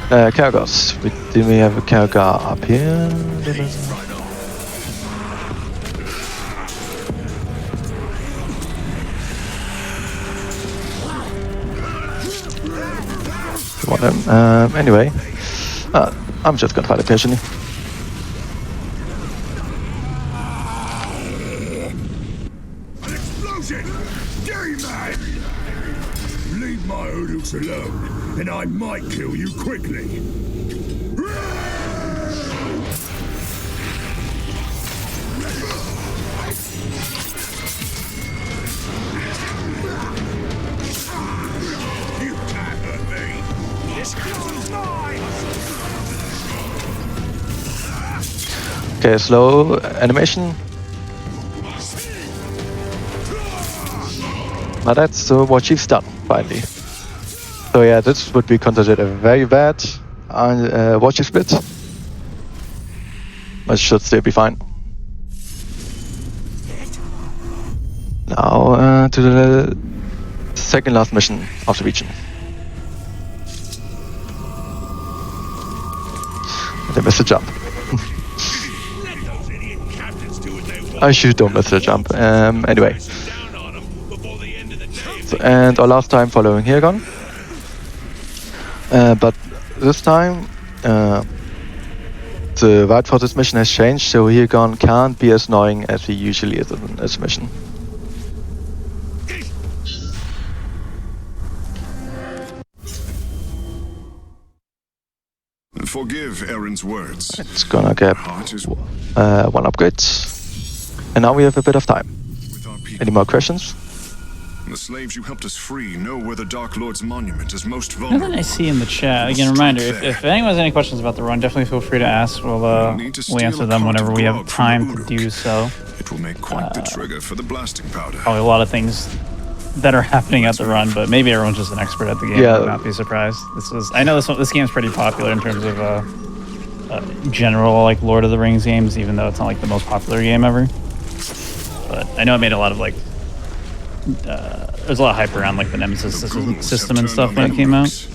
Caragors. Do we have a Caragar up here? Want him. Anyway, I'm just gonna fight occasionally. An explosion! G-Man! Leave my Uruks alone, and I might kill you quickly. You can't hurt me! This castle's mine! Okay, slow animation. Now that's what Chief's done, finally. So yeah, this would be considered a very bad War Chief split. But it should still be fine. Now to the second last mission of the region. They missed the jump. I should don't miss the jump. Anyway. So, and our last time following Hirgon. But this time the route for this mission has changed, so Hirgon can't be as annoying as he usually is in this mission. Forgive Aaron's words. It's gonna get one upgrade. And now we have a bit of time. Any more questions? The slaves you helped us free know where the Dark Lord's monument is most Nothing vulnerable. I see in the chat. Again, reminder, if anyone has any questions about the run, definitely feel free to ask. We'll answer them whenever we have time to do so. It will make quite the trigger for the blasting powder. Probably a lot of things that are happening at the run, but maybe everyone's just an expert at the game. Yeah. I would not be surprised. I know this game's pretty popular in terms of general like Lord of the Rings games, even though it's not like the most popular game ever. But I know it made a lot of like there's a lot of hype around like the Nemesis system and stuff when it came out.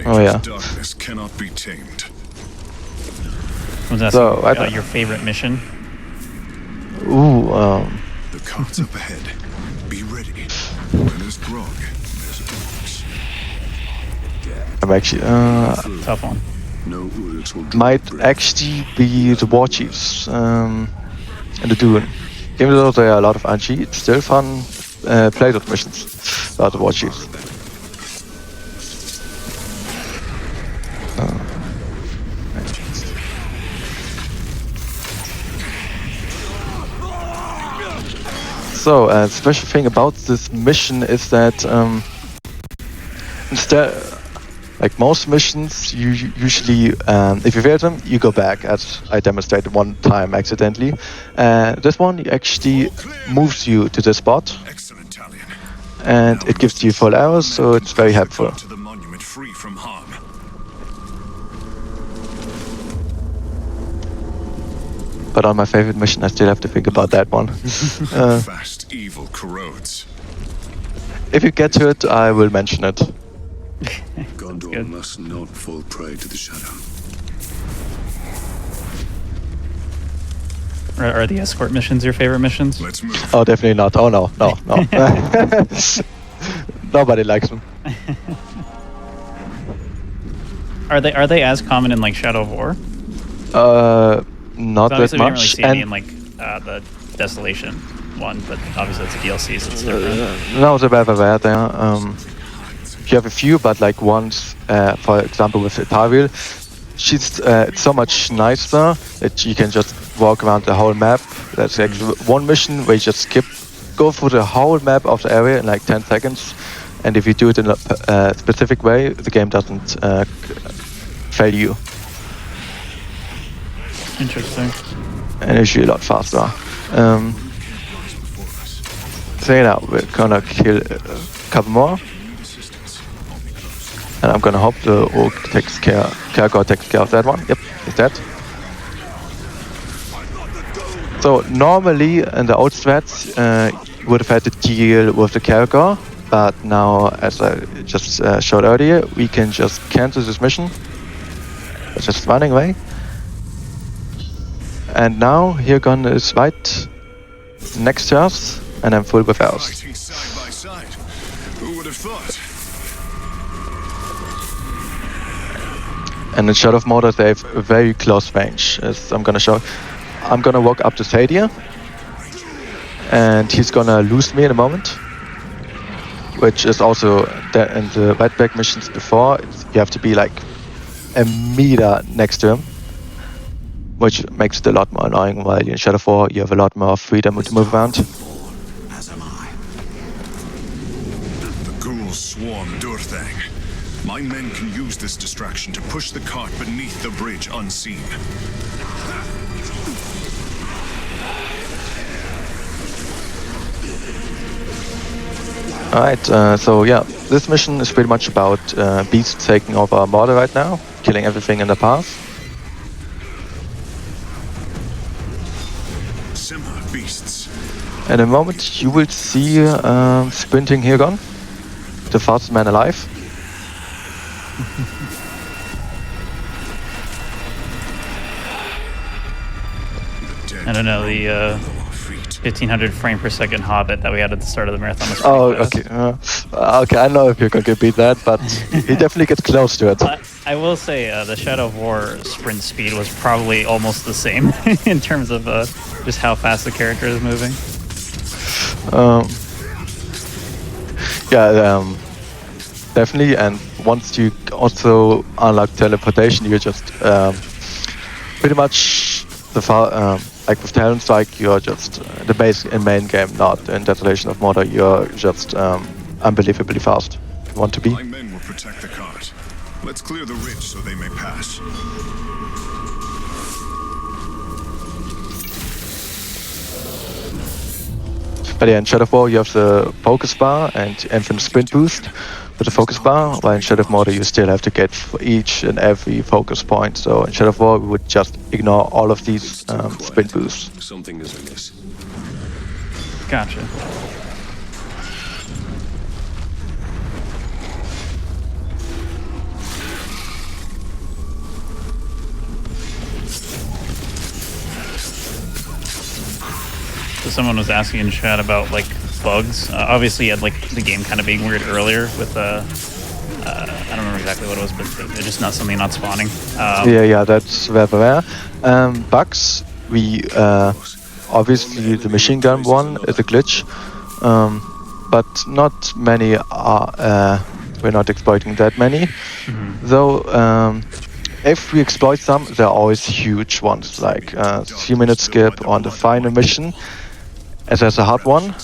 Oh yeah. Darkness cannot be tamed. Someone's asking your favorite mission. Ooh, The cart's up ahead. Be ready. When there's grog, there's a box. I'm actually tough one. No words will might actually be the War Chiefs in the Dune. Even though there are a lot of RNG, it's still fun play those missions about the War Chiefs. So, the special thing about this mission is that instead, like most missions, you usually, if you fail them, you go back, as I demonstrated one time accidentally. This one actually moves you to the spot, and it gives you full arrows, so it's very helpful. To the monument free from harm. But on my favorite mission, I still have to think about that one. Fast evil corrodes. If you get to it, I will mention it. Gondor must not fall prey to the shadow. Are the escort missions your favorite missions? Let's move. Oh, definitely not. Oh no. Nobody likes them. Are they as common in like Shadow of War? Not that obviously we didn't really much. see any in like the Desolation one, but obviously it's a DLC, so it's different. No, they're very there. You have a few, but like ones, for example, with Tariel, she's it's so much nicer that you can just walk around the whole map. That's actually one mission where you just go through the whole map of the area in like 10 seconds, and if you do it in a specific way, the game doesn't fail you. Interesting. And it's usually a lot faster. So yeah, we're gonna kill a couple more. And I'm gonna hope the orc Caragor takes care of that one. Yep, he's dead. So normally in the old strats, you would have had to deal with the Caragor, but now, as I just showed earlier, we can just cancel this mission. It's just running away. And now Hirgon is right next to us, and I'm full with arrows. Fighting side by side. Who would have thought? And in Shadow of Mordor they have a very close range, as I'm gonna show. I'm gonna walk up to Sadia, and he's gonna lose me in a moment. Which is also in the Redback missions before, you have to be like a meter next to him. Which makes it a lot more annoying, while in Shadow of War you have a lot more freedom to move around. As am I. The ghouls swarm Durthang. My men can use this distraction to push the cart beneath the bridge unseen. Alright, so yeah, this mission is pretty much about beasts taking over Mordor right now, killing everything in the path. Simmer beasts. In a moment you will see sprinting Hirgon, the fastest man alive. I don't know, the 1500 frame per second Hobbit that we had at the start of the marathon was pretty fast. Okay. Okay, I know if you're going to beat that, but he definitely gets close to it. I will say the Shadow of War sprint speed was probably almost the same in terms of just how fast the character is moving. Definitely, and once you also unlock teleportation, you just pretty much like with Talon Strike, you're just the base in main game, not in Desolation of Mordor. You're just unbelievably fast. You want to be. My men will protect the cart. Let's clear the ridge so they may pass. But yeah, in Shadow of War you have the focus bar and infinite sprint boost with the focus bar, while in Shadow of Mordor you still have to get for each and every focus point. So in Shadow of War we would just ignore all of these sprint boosts. Something is amiss. Gotcha. someone was asking in chat about like bugs. Obviously, you had like the game kind of being weird earlier with I don't remember exactly what it was, but they're just not something not spawning. Yeah, that's very rare. Bugs, we obviously the machine gun one is a glitch, but not many are. We're not exploiting that many, though. If we exploit some, they're always huge ones, like 3-minute skip on the final mission. As there's a hard one,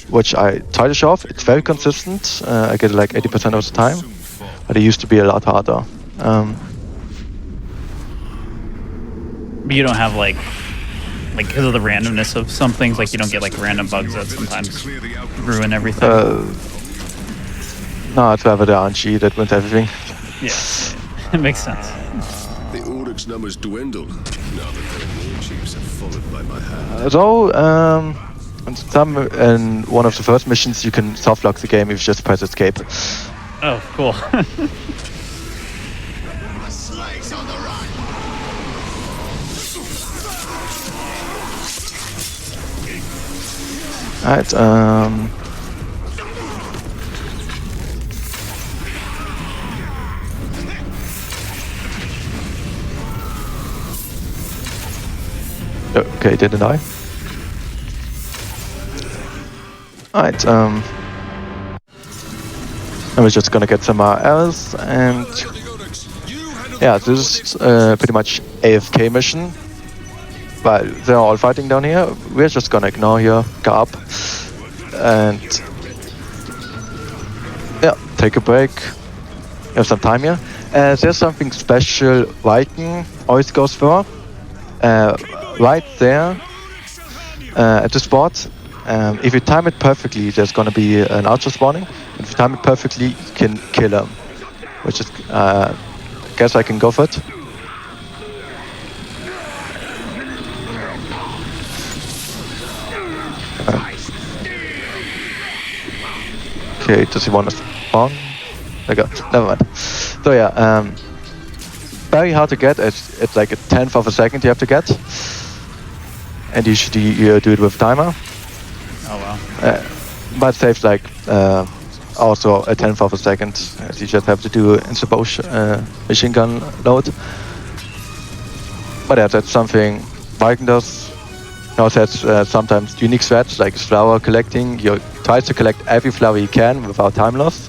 which I try to show off. It's very consistent. I get it like 80% of the time, but it used to be a lot harder. But you don't have like because of the randomness of some things, like you don't get like random bugs that sometimes ruin everything. No, it's rather the RNG that wins everything. Yeah, it makes sense. The Audix numbers dwindle now that their war chiefs have fallen by my hand. So, in one of the first missions, you can soft lock the game if you just press escape. Oh, cool. Alright, okay, didn't I? Alright, I was just gonna get some arrows, and yeah, this is pretty much AFK mission. But they're all fighting down here. We're just gonna ignore here, go up, and yeah, take a break. We have some time here. There's something special Viking always goes for. Right there at the spot. If you time it perfectly, there's gonna be an archer spawning. If you time it perfectly, you can kill him. Which is, guess I can go for it. Okay, does he want to spawn? There we go. Never mind. So yeah, very hard to get. It's like a 1/10 of a second you have to get, and usually you do it with timer. Oh wow. But it saves like also a 1/10 of a second, as you just have to do in the bow machine gun load. But yeah, that's something Viking does. He also has sometimes unique threats like flower collecting. You try to collect every flower you can without time loss.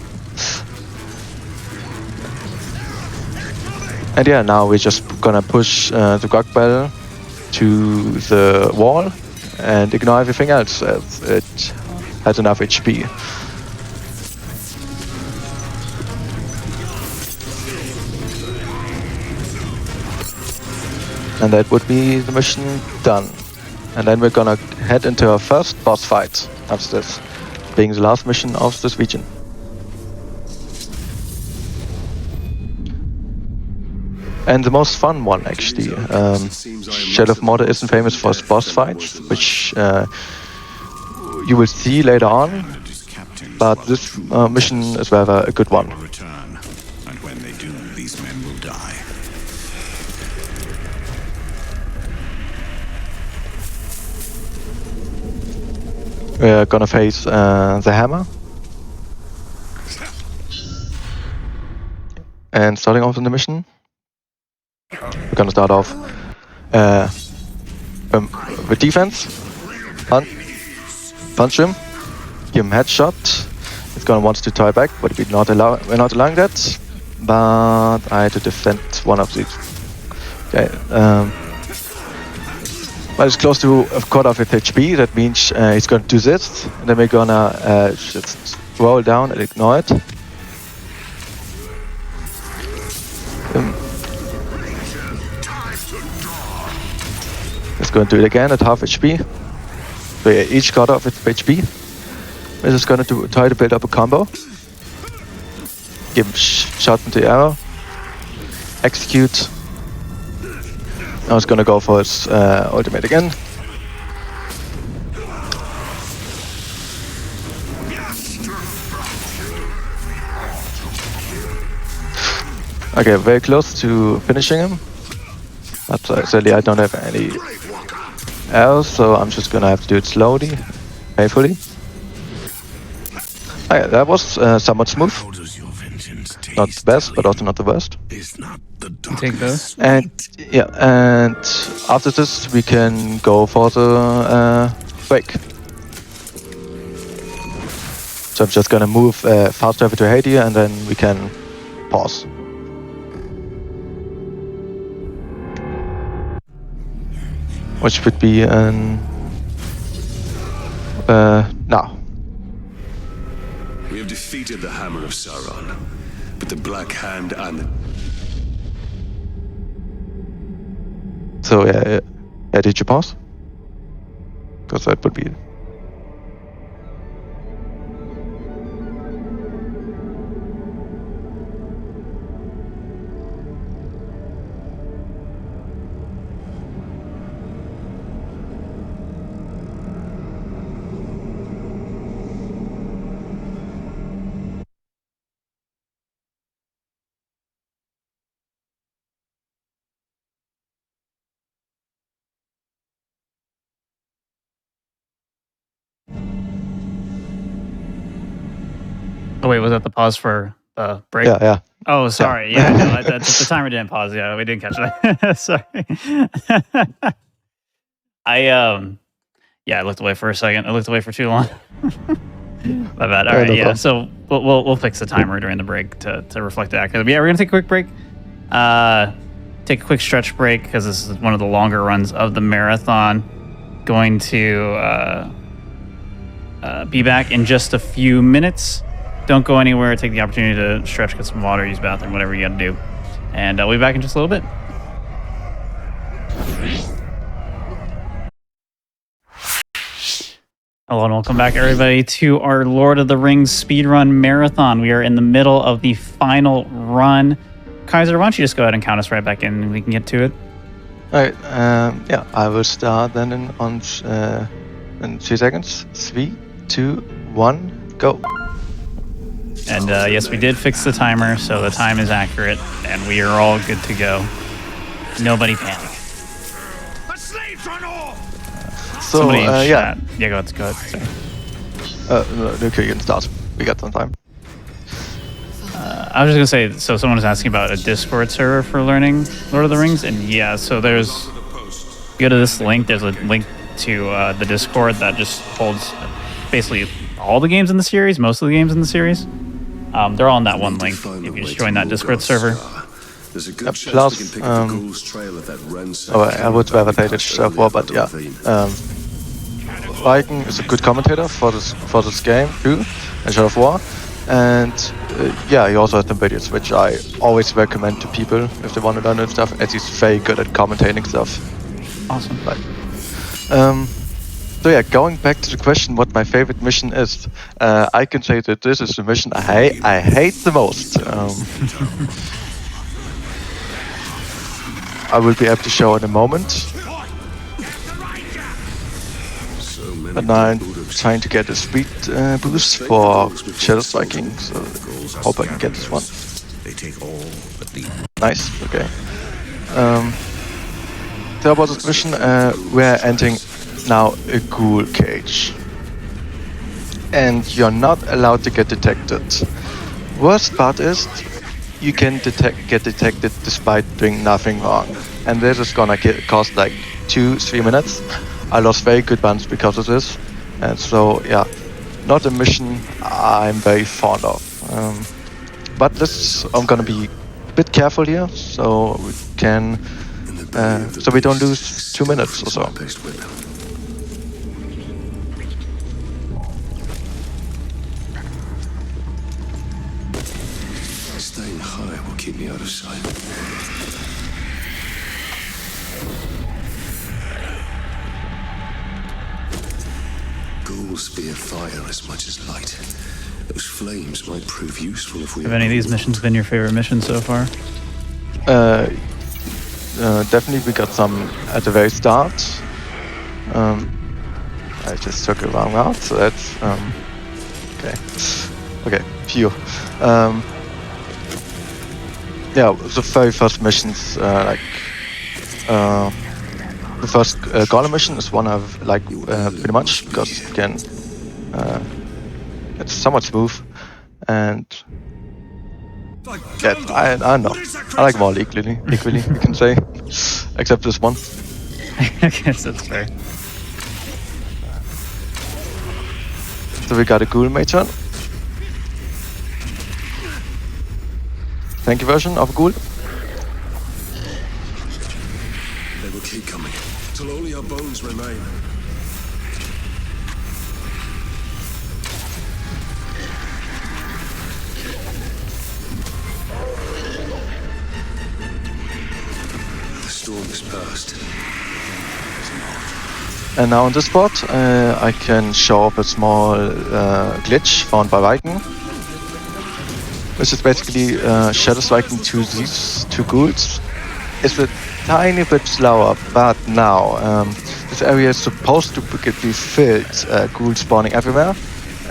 And yeah, now we're just gonna push the Gog Battle to the wall and ignore everything else as it has enough HP. And that would be the mission done. And then we're gonna head into our first boss fight after this, being the last mission of this region. And the most fun one, actually. Shadow of Mordor isn't famous for its boss fights, which you will see later on, but this mission is rather a good one. And when they do, these men will die. We're gonna face the hammer. And starting off in the mission, we're gonna start off with defense. Punch him, give him headshot. He's gonna want to tie back, but we're not allowing that. But I had to defend one of these. Okay. But it's close to a quarter of its HP. That means he's gonna do this, and then we're gonna just roll down and ignore it. It's going to do it again at half HP. So yeah, each quarter of its HP. We're just going to try to build up a combo. Give him shot into the arrow. Execute. Now it's going to go for his ultimate again. Okay, very close to finishing him. But sadly I don't have else, so I'm just gonna have to do it slowly, painfully. Okay, that was somewhat smooth. Not the best, but also not the worst. You take those. And yeah, and after this we can go for the break. So I'm just gonna move fast travel to Haiti, and then we can pause. Which would be an now. We have defeated the Hammer of Sauron, but the Black Hand and the... So yeah, did you pause? Because that would be. Oh wait, was that the pause for the break? Yeah. Oh, sorry. Yeah, no, the timer didn't pause. Yeah, we didn't catch that. Sorry. I looked away for a second. I looked away for too long. My bad. All right, yeah. So we'll fix the timer during the break to reflect that. But yeah, we're gonna take a quick break. Take a quick stretch break because this is one of the longer runs of the marathon. Going to be back in just a few minutes. Don't go anywhere. Take the opportunity to stretch, get some water, use bathroom, whatever you got to do. And we'll be back in just a little bit. Hello and welcome back, everybody, to our Lord of the Rings speedrun marathon. We are in the middle of the final run. Kaiser, why don't you just go ahead and count us right back in and we can get to it? All right. Yeah, I will start then in 2 seconds. 3, 2, 1, go. And yes, we did fix the timer, so the time is accurate, and we are all good to go. Nobody panic. So, yeah. Yeah, go ahead. Sorry. Okay, you can start. We got some time. I was just going to say, so someone was asking about a Discord server for learning Lord of the Rings, and yeah, so go to this link. There's a link to the Discord that just holds basically all the games in the series, most of the games in the series. They're all on that one link if you just join that Discord server. Plus, I would rather play the server, but yeah. Viking is a good commentator for this game too, in Shadow of War. And yeah, he also has some videos which I always recommend to people if they want to learn and stuff, as he's very good at commentating stuff. Awesome. Right. So yeah, going back to the question what my favorite mission is, I can say that this is the mission I hate the most. I will be able to show in a moment. But now I'm trying to get a speed boost for Shadow Striking, so hope I can get this one. Nice, okay. So about this mission, we're entering now a ghoul cage. And you're not allowed to get detected. Worst part is, you can get detected despite doing nothing wrong. And this is gonna cost like 2-3 minutes. I lost very good ones because of this. And so, yeah, not a mission I'm very fond of. But I'm gonna be a bit careful here, so we can, so we don't lose 2 minutes or so. Staying high will keep me out of sight. Ghouls fear fire as much as light. Those flames might prove useful if we... Have any of these missions been your favorite mission so far? Definitely we got some at the very start. I just took a wrong route, so that's okay, phew. Yeah, the very first missions, like the the first golem mission is one I've like pretty much because you can it's somewhat smooth and yeah, I don't know. I like them all equally you can say, except this one. I guess that's fair. So we got a ghoul matron. Tanky version of a ghoul. They will keep coming till only our bones remain. The storm is past. And now on this spot, I can show up a small glitch found by Viking, which is basically shadow striking to these two ghouls. It's a tiny bit slower, but now this area is supposed to be filled, ghouls spawning everywhere,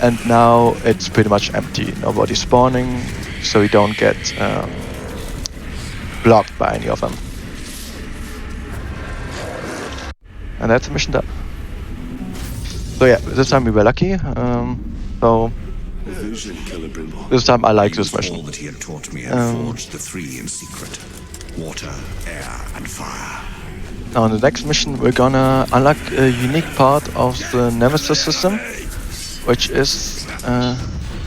and now it's pretty much empty. Nobody's spawning, so you don't get blocked by any of them. And that's the mission done. So yeah, this time we were lucky. So this time I like this mission. All that he had taught me and forged the three in secret: water, air, and fire. Now on the next mission we're gonna unlock a unique part of the Nemesis system, which is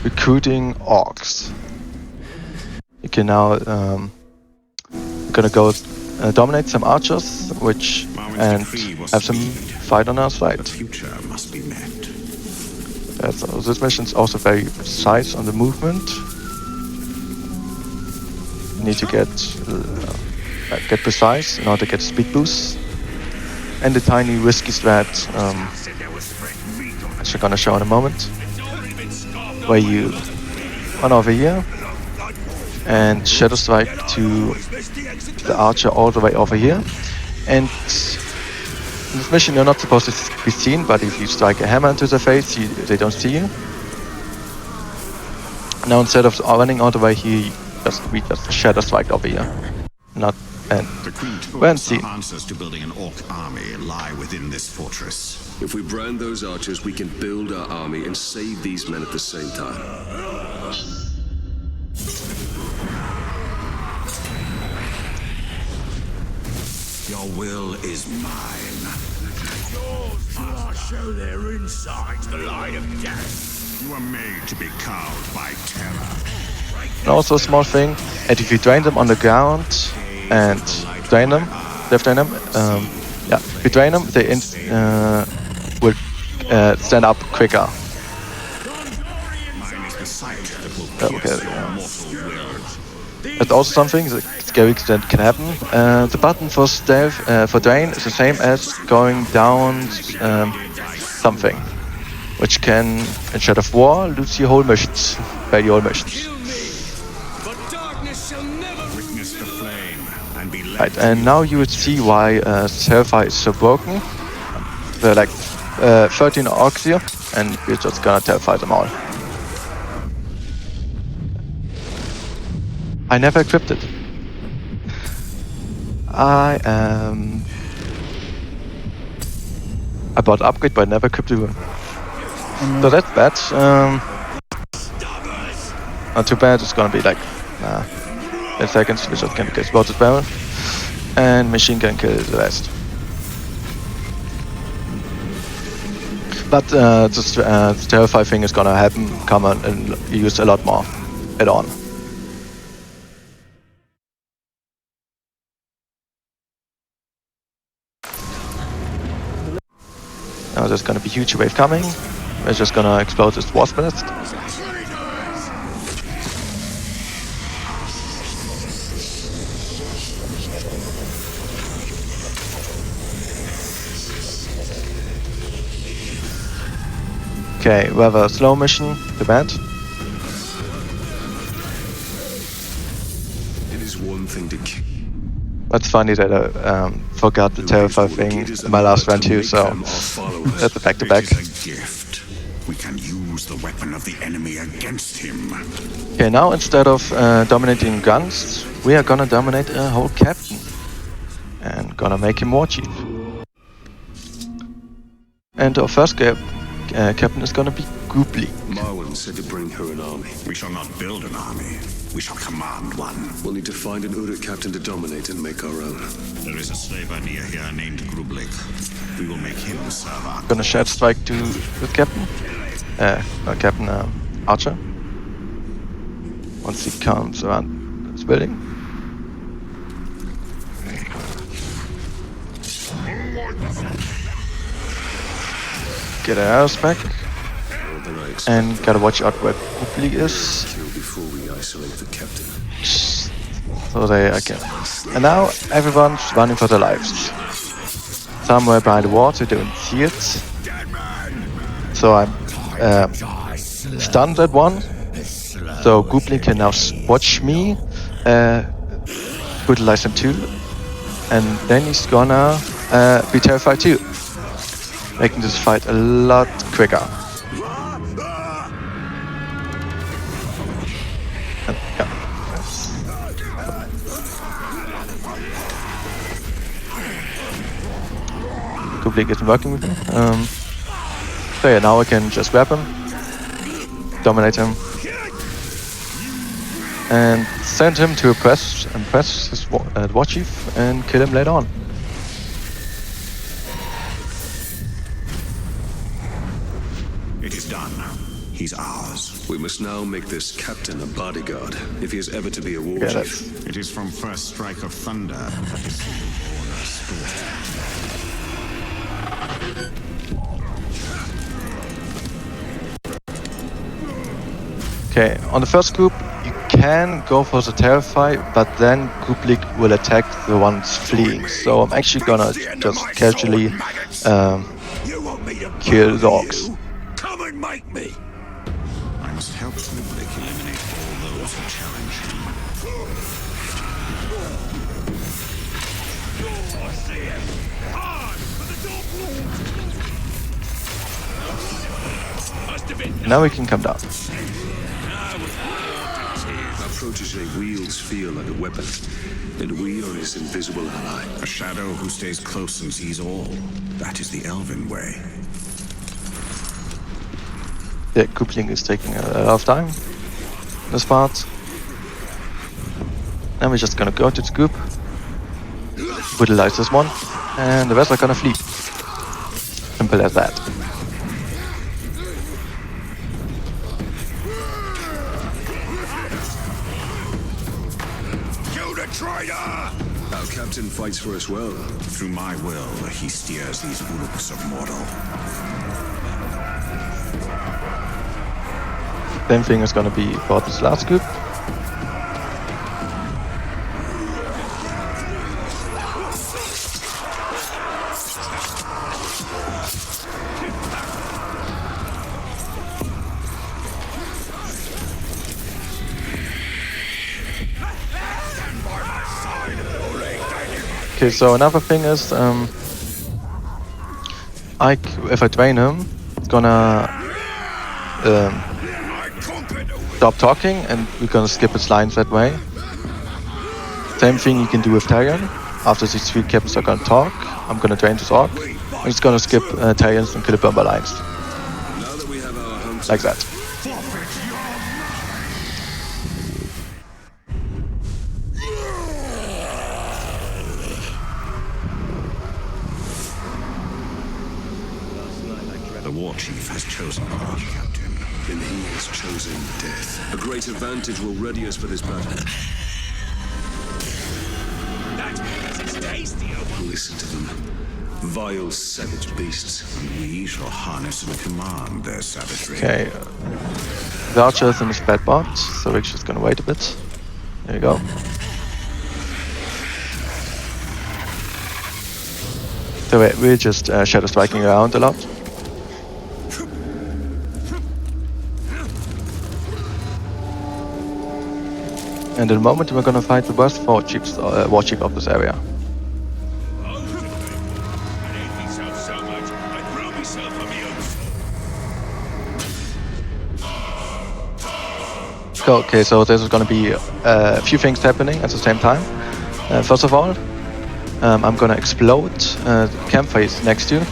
recruiting orcs. You can now gonna go dominate some archers, and have them fight on our side. The future must be met. So this mission is also very precise on the movement. You need to get precise in order to get speed boosts, and the tiny risky strat, which I'm gonna show in a moment, where you run over here and shadow strike to the archer all the way over here. And in this mission you're not supposed to be seen, but if you strike a hammer into their face, they don't see you. Now instead of running all the way here, we just shadow strike over here. The Queen told us our answers to building an orc army lie within this fortress. If we brand those archers, we can build our army and save these men at the same time. Your will is mine. Yours till I show their insides the light of death. You are made to be cowed by terror. And also a small thing, and if you drain them on the ground and drain them, if you drain them, they will stand up quicker. That's also something that scary that can happen. The button for drain is the same as going down something, which can, instead of war, lose your whole missions, your whole missions. Right, and now you would see why Terrify is so broken. There are like 13 orcs here, and we're just gonna terrify them all. I never equipped it. I bought upgrade, but I never equipped it. So that's bad. Not too bad. It's gonna be like 10 seconds. We just can explode this barrel, and machine gun kill the rest. But this Terrify thing is gonna happen. Come on and use a lot more add on. Now there's gonna be a huge wave coming. We're just gonna explode this wasp nest. Okay, we have a slow mission, too bad. It is one thing to kill. That's funny that I forgot the Terrify thing in my last run too, so that's a back-to-back. Gift. We can use the weapon of the enemy against him. Okay, now instead of dominating guns, we are gonna dominate a whole captain. And gonna make him war chief. And our first captain is gonna be Gooply. Marwan said to bring her an army. We shall not build an army. We shall command one. We'll need to find an Uruk captain to dominate and make our own. There is a slave idea here named Grublik. We will make him serve our Gonna shadow strike to the captain. Not captain, Archer. Once he comes around this building. Get our arrows back. And gotta watch out where Gooply is. Before we isolate the captain. So they again. And now everyone's running for their lives. Somewhere behind the wall, so they don't see it. So I'm stunned at one. So Gooply can now watch me, brutalize him too. And then he's gonna be terrified too. Making this fight a lot quicker. And, yeah. Gooply isn't working with me. So yeah, now I can just grab him, dominate him, and send him to press his war chief and kill him later on. It is done. He's ours. We must now make this captain a bodyguard, if he is ever to be a war chief. It is from first strike of thunder that his born spirit. Okay, on the first group, you can go for the Terrify, but then Gooply will attack the ones fleeing. So I'm actually gonna just casually kill the orcs. Come and make me. I must help Grublik eliminate all those who challenge him. I see him. Hard for the Dark Lord. Now we can come down. Our protege wields fear like a weapon, and we are his invisible ally. A shadow who stays close and sees all. That is the Elven way. Yeah, Goopling is taking a lot of time in this part. Now we're just gonna go to the scoop, brutalize this one, and the rest are gonna flee. Simple as that. Kill the traitor! Our captain fights for us well. Through my will, he steers these Uruks of Mordor. Same thing is gonna be for this last scoop. Okay, so another thing is, if I drain him, it's gonna stop talking, and we're gonna skip his lines that way. Same thing you can do with Tyrion. After these three captains are gonna talk, I'm gonna drain this orc. I'm just gonna skip Tyrions and kill the Bomber lines. Like that. The war chief has chosen our captain. And he has chosen death. A great advantage will ready us for this battle. Listen to them. Vile, savage beasts. And we shall harness and command their savagery. Okay. The archer is in his bad bot, so we're just gonna wait a bit. There you go. So we're just shadow striking around a lot. And in a moment we're gonna fight the worst war chief of this area. Okay, so there's gonna be a few things happening at the same time. First of all, I'm gonna explode the campfire next to you.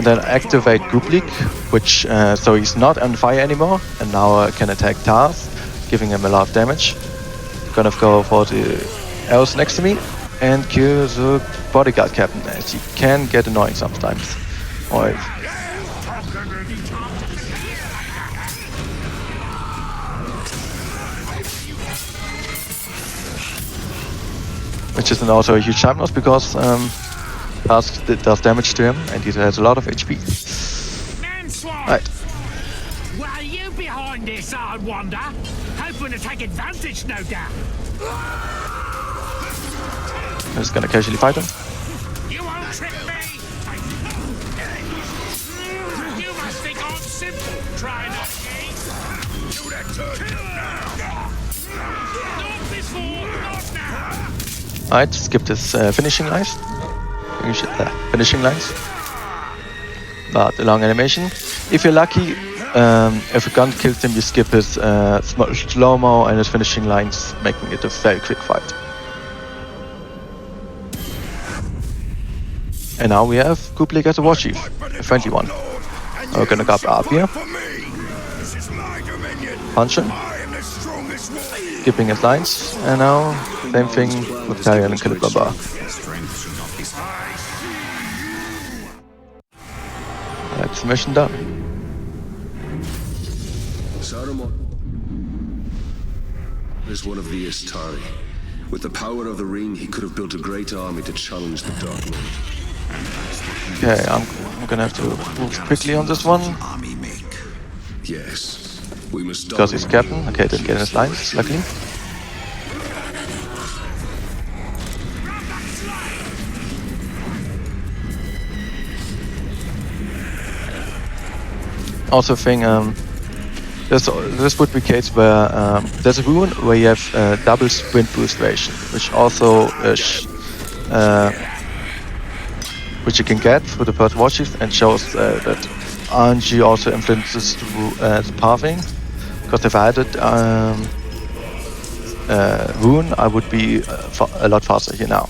And then activate Group League, which so he's not on fire anymore, and now can attack Tars, giving him a lot of damage. Gonna go for the arrows next to me and kill the bodyguard captain, as he can get annoying sometimes. Alright. Which is also a huge time loss because Tars does damage to him and he has a lot of HP. Right. Well, you behind this, I wonder? Hoping to take advantage, no doubt. I'm just gonna casually fight him. You won't trick me! You must think I'm simple, trying to eat. Do that turn now! Not before, not now! Alright, skip this finishing lines. Finishing lines. But a long animation. If you're lucky, if a gun kills him, you skip his slow-mo and his finishing lines, making it a very quick fight. And now we have Group League as a war chief, a friendly one. We're gonna go up here. Punch him. Skipping his lines. And now, same thing with Tarion and Calibaba. That's mission done. Saruman is one of the Istari. With the power of the ring, he could have built a great army to challenge the Dark Lord. Okay, I'm gonna have to move quickly on this one. Yes, we must stop because he's captain. Okay, didn't get in his lines, luckily. Also think this would be case where there's a rune where you have double sprint boost ration, which also which you can get through the first warchief and shows that RNG also influences the pathing. Because if I had it rune, I would be a lot faster here now.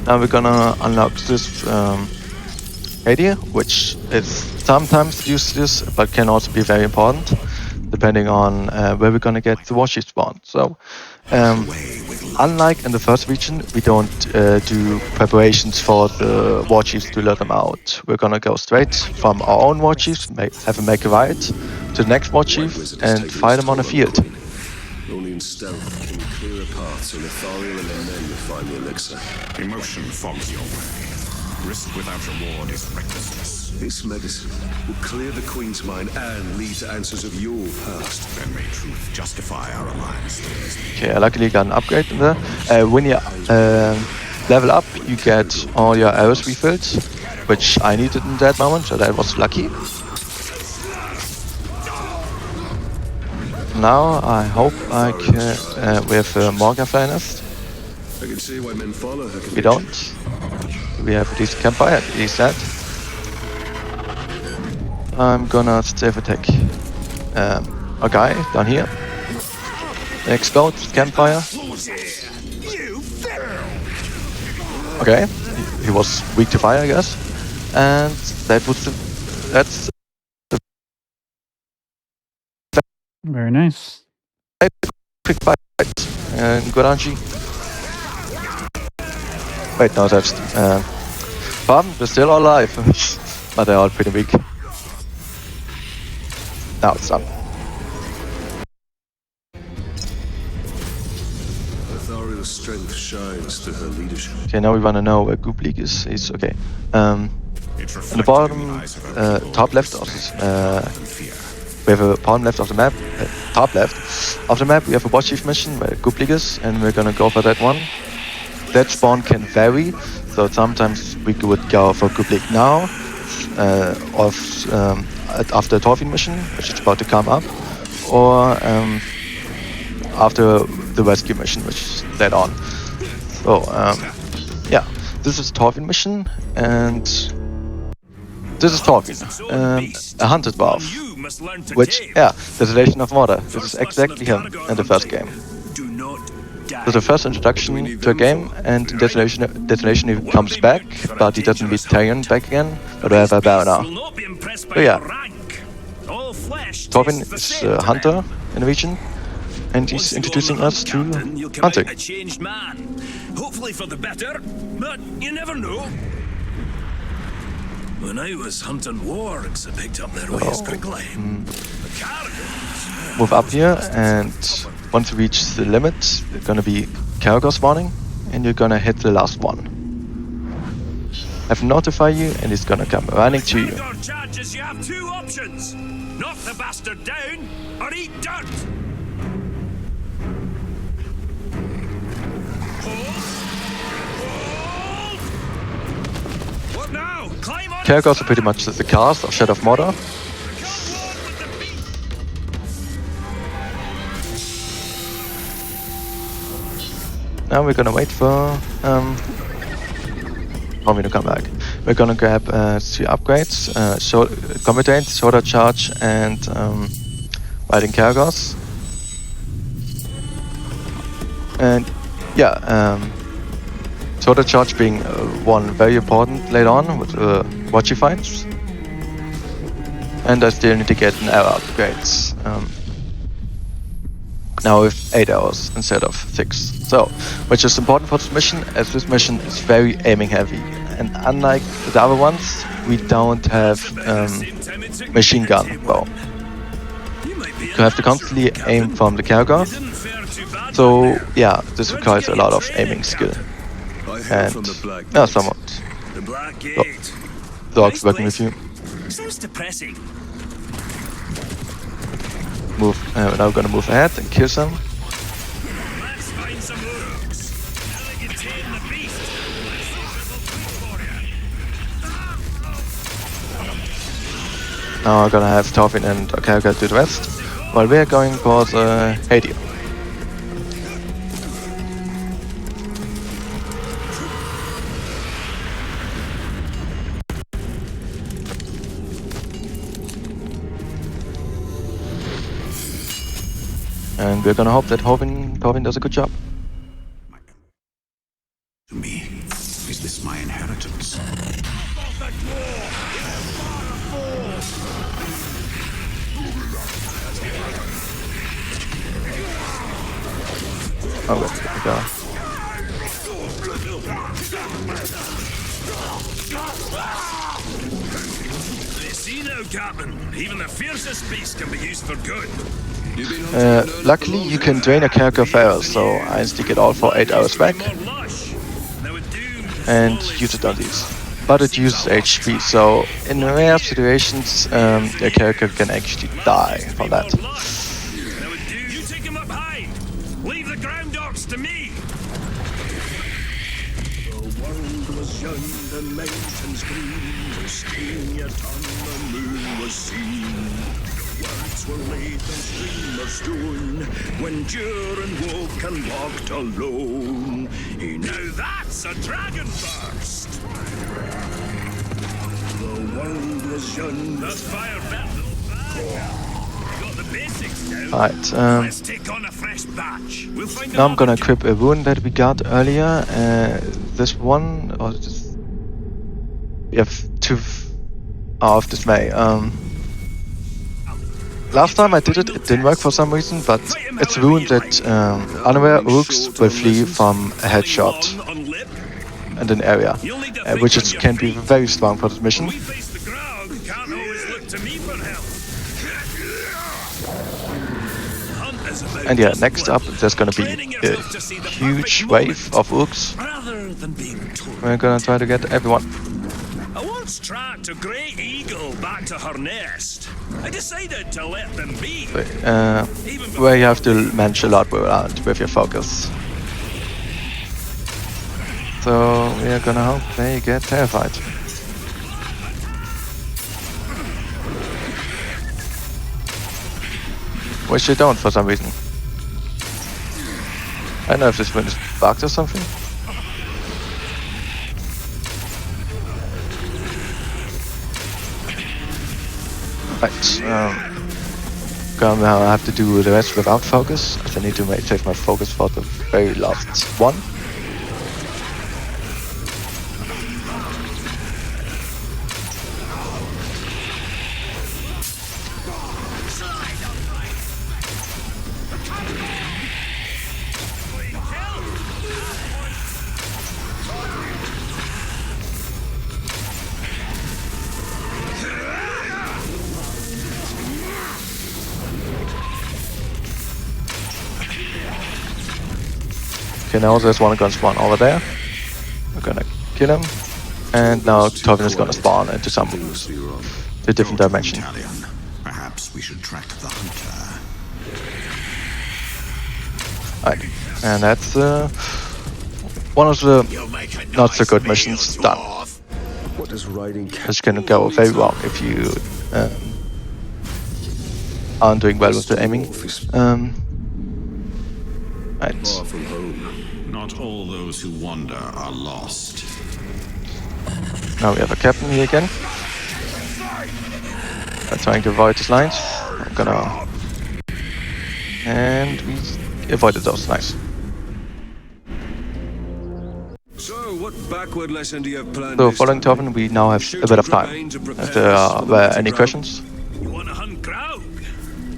Now we're gonna unlock this idea, which is sometimes useless, but can also be very important, depending on where we're gonna get the warchief spawn. So, unlike in the first region, we don't do preparations for the warchiefs to let them out. We're gonna go straight from our own warchiefs, have a make a ride to the next warchief, and fight them on a field. Only in stealth can you clear a path so Nethariel and their men will find the elixir. Emotion fogs your way. Risk without reward is recklessness. This medicine will clear the Queen's mind and lead to answers of your past. Then may truth justify our alliance. Okay, I luckily got an upgrade in there. When you level up, you get all your arrows refilled, which I needed in that moment, so that was lucky. Now I hope I can. We have Morga Finest. I can see why men follow her. We don't. We have a decent campfire, at least that. I'm gonna safe attack a guy down here. Explode campfire. Okay, he was weak to fire, I guess. And that was that's. Very nice. Quick fight. Good RNG. Wait, no, that's Farm, they're still alive, but they're all pretty weak. Now it's done. Nethariel's strength shines through her leadership. Okay, now we want to know where Group League is. It's okay. In the bottom, top left of this, we have a bottom left of the map. Top left of the map, we have a warchief mission where Group League is, and we're gonna go for that one. That spawn can vary, so sometimes we would go for Group League now, after the Torfin mission, which is about to come up, or after the rescue mission, which is dead on. So, yeah, this is Torfin mission, and this is Torfin, a hunted dwarf, which, yeah, Desolation of Mordor. This is exactly him in the first game. Do not die. So the first introduction to a game, and in Desolation he comes back, but he doesn't meet Tyrion back again, but we have a Baronar. So yeah, Torvin is a hunter in the region, and he's introducing us to hunting. A changed man. Hopefully for the better, but you never know. When I was hunting wargs, I picked up their ways quickly. Move up here, and once you reach the limit, there's gonna be Karagos warning, and you're gonna hit the last one. Have him notify you, and he's gonna come running to you. Charges, you have two options: knock the bastard down, or eat dirt. What now? Climb on. Karagos are pretty much the cast of Shadow of Mordor. Now we're gonna wait for Tommy to come back. We're gonna grab 3 upgrades, Competent, Soda Charge, and Riding Karagos. And yeah, Soda Charge being one very important later on with Watchy fights. And I still need to get an arrow upgrades. Now with 8 arrows instead of 6. So, which is important for this mission, as this mission is very aiming heavy. And unlike the other ones, we don't have machine gun bow. You have to constantly aim from the Karagos. So yeah, this requires a lot of aiming skill. And yeah, somewhat. Dogs working with you. Sounds depressing. Move. Now we're gonna move ahead and kill some. Let's find some orcs. Elegantine the beast. Now we're gonna have Torvin and Karagos do the rest, while we're going for the Hadir. And we're gonna hope that Torvin does a good job. To me, is this my inheritance? Oh, let's get the guy. See now, Captain. Even the fiercest beast can be used for good. Luckily, you can drain a character of arrows, so I stick it all for 8 arrows back and use it on these. But it uses HP, so in rare situations, your character can actually die from that. You take him up high. Leave the ground dogs to me. The world was young, the mountains green, the stream yet on the moon was seen. Words were laid on stream of stone when Durin woke and walked alone. Now that's a dragon burst. The world was young. That's fire battle. Got the basics down. Right. Let's take on a fresh batch. We'll find Now I'm gonna equip a wound that we got earlier. This one, or this, we have 2 of dismay. Last time I did it, it didn't work for some reason, but it's a wound that unaware orcs will flee from a headshot in an area, which can be very strong for this mission. And yeah, next up there's gonna be a huge wave of orcs. We're gonna try to get everyone. I once tracked a grey eagle back to her nest. I decided to let them be. Where you have to manage a lot with your focus. So we are gonna hope they get terrified. Which they don't for some reason. I don't know if this one is bugged or something. Right. Gonna have to do the rest without focus, as I need to save my focus for the very last one. Okay, now there's one gonna spawn over there. We're gonna kill him. And now Tovin is gonna spawn into some the different dimension. Perhaps we should track the hunter. Right, and that's one of the not so good missions done. What does riding It's gonna go very wrong if you aren't doing well with the aiming. Right. Far from home. Not all those who wander are lost. Now we have a captain here again. I'm trying to avoid these lines. I'm gonna... And we avoided those, nice. So, what backward lesson do you have planned? So following Tovin, we now have a bit of time. If there were any questions? You want to hunt Graug?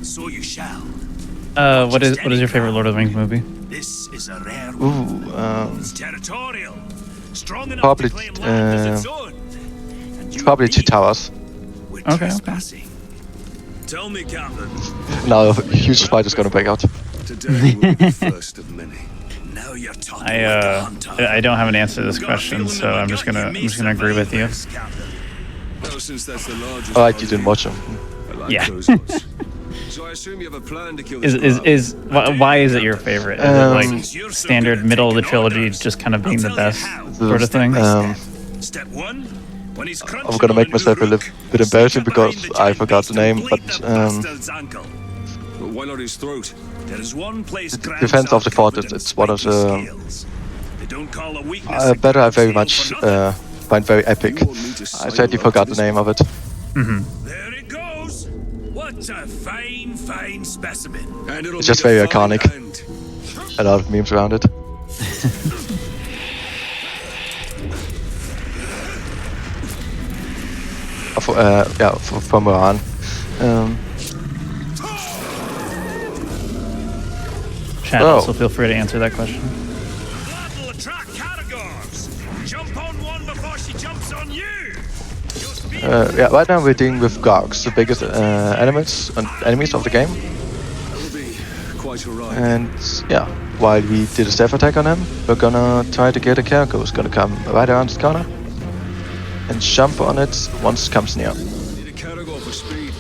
So you shall. What is your favorite Lord of the Rings movie? This is a rare Ooh, It's territorial. Strong enough probably to claim land as its own. probably 2 towers. Okay. Tell me, Captain. Now a huge fight is gonna break out. Today will be the first of many. Now you're talking I don't have an answer to this question, so I'm just gonna agree with you. Well, since that's the largest Alright, you didn't watch them. I like Yeah. those odds. So I assume you have a plan to kill this Why is it your favorite? Is it like standard middle of the trilogy, just kind of being the best sort of thing? Step 1. When he's I'm gonna make myself a little bit embarrassing because I forgot the name, but why not his throat? There is one place Defense of the Fort, it's one of the better I very much find very epic. I sadly forgot the name of it. There it goes. What a fine specimen. It's just very iconic. A lot of memes around it. From Moran. Chat, also feel free to answer that question. Yeah, right now we're dealing with Gargs, the biggest enemies of the game. And yeah, while we did a staff attack on him, we're gonna try to get a character who's gonna come right around this corner and jump on it once it comes near. Need a cargo for speed.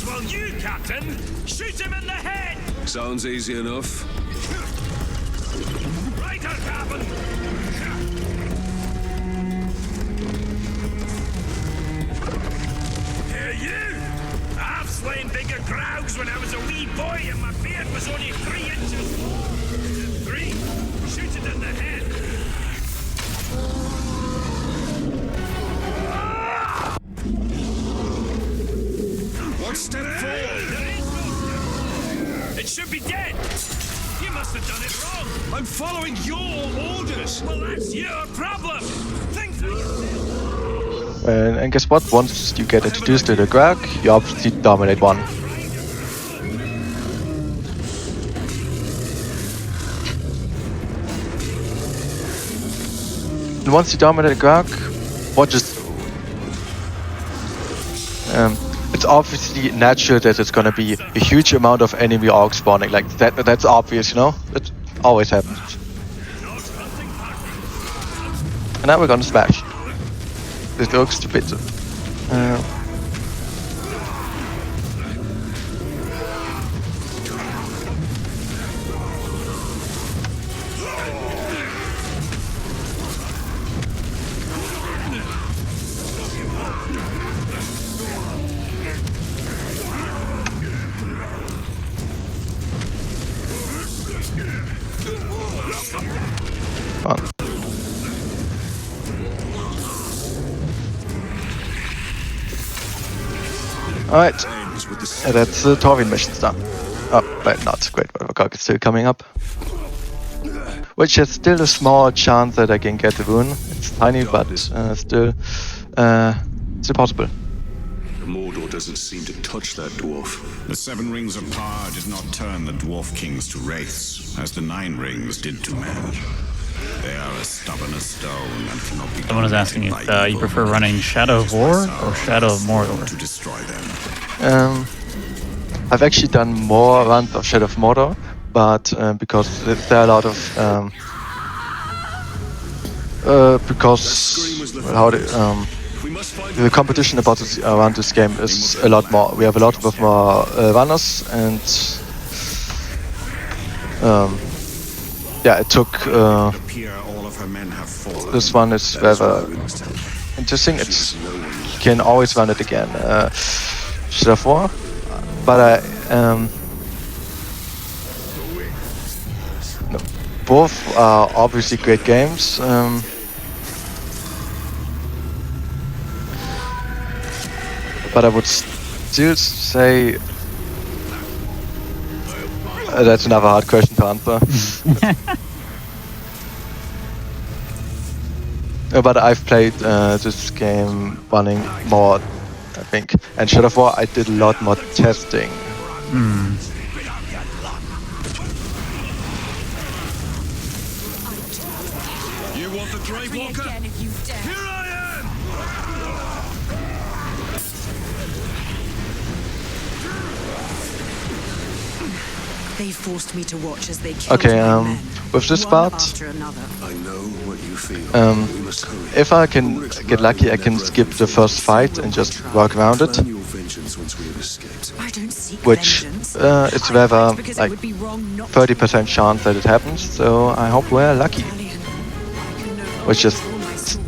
Well, you, Captain, shoot him in the head. Sounds easy enough. Right, Captain. Here, you. I've slain bigger Graugs when I was a wee boy and my beard was only 3 inches long. 3. Shoot it in the head. What's step 4? It should be dead. You must have done it wrong. I'm following your orders. Well, that's your problem. Think for yourself. And guess what? Once you get introduced to the Grag, you obviously dominate one. And once you dominate a Grag, what just... it's obviously natural that it's gonna be a huge amount of enemy orcs spawning. Like that's obvious, you know? It always happens. And now we're gonna smash. This looks stupid. Alright, that's the Torvin missions done. Oh, but not Great Weathercock is still coming up. Which has still a small chance that I can get the rune. It's tiny, but still possible. Mordor doesn't seem to touch that dwarf. The 7 rings of power did not turn the dwarf kings to wraiths, as the 9 rings did to men. They are as stubborn as stone and cannot be. Someone was asking if you prefer running Shadow of War or Shadow of Mordor. To destroy them. I've actually done more runs of Shadow of Mordor, but because there are a lot of the competition about this, around this game is a lot more. We have a lot of more runners, and yeah, it took. This one is rather interesting. You can always run it again. Shadow of War, but no, both are obviously great games. But I would still say that's another hard question to answer. But I've played this game running more, I think. And Shadow of War, I did a lot more testing. You want the Grave Walker? Here I am! They forced me to watch as they killed Okay, my men, with this one part, after another. I know what you feel. if I can get lucky, I can skip the first fight and just work around it. Which is rather like 30% chance that it happens, so I hope we're lucky. Which is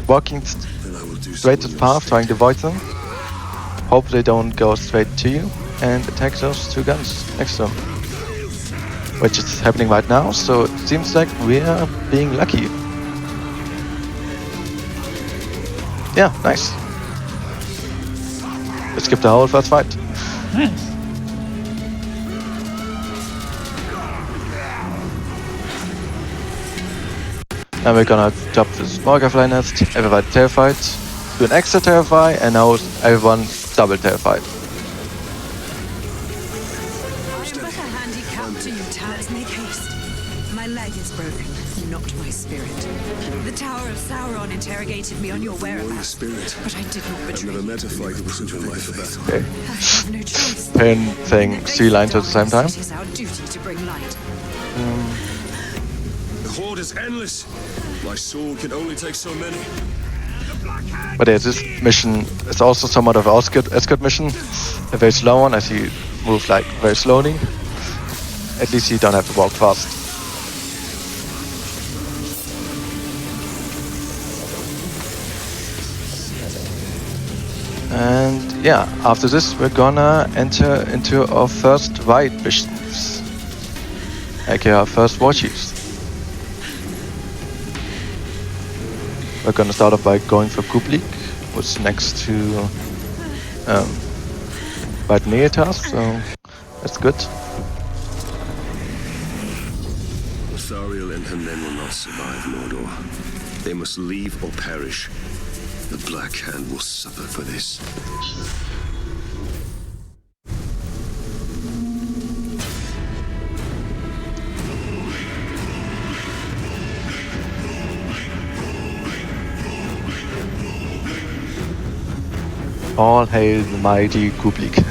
walking straight to the path, trying to avoid them. Hope they don't go straight to you and attack those 2 guns next to them. Which is happening right now, so it seems like we are being lucky. Yeah, nice. Let's skip the whole first fight. Nice. Now we're gonna drop this Morgafly nest, everybody terrified, do an extra terrify, and now everyone double terrified. Make haste. My leg is broken, not my spirit. The Tower of Sauron interrogated me on your whereabouts, spirit. but I did not betray I've never you. met a fighter with such a life for that. Okay. I have no choice. Pain saying 3 lines at the same time. It is our duty to bring light. The horde is endless. My sword can only take so many. But yeah, this mission is also somewhat of an escort mission. A very slow one, as you move like very slowly. At least you don't have to walk fast. And yeah, after this we're gonna enter into our first raid missions. aka our first war chiefs. We're gonna start off by going for Kublik, which is next to right near task, so that's good. Thariel and her men will not survive Mordor. They must leave or perish. The Black Hand will suffer for this. All hail the mighty Kublik.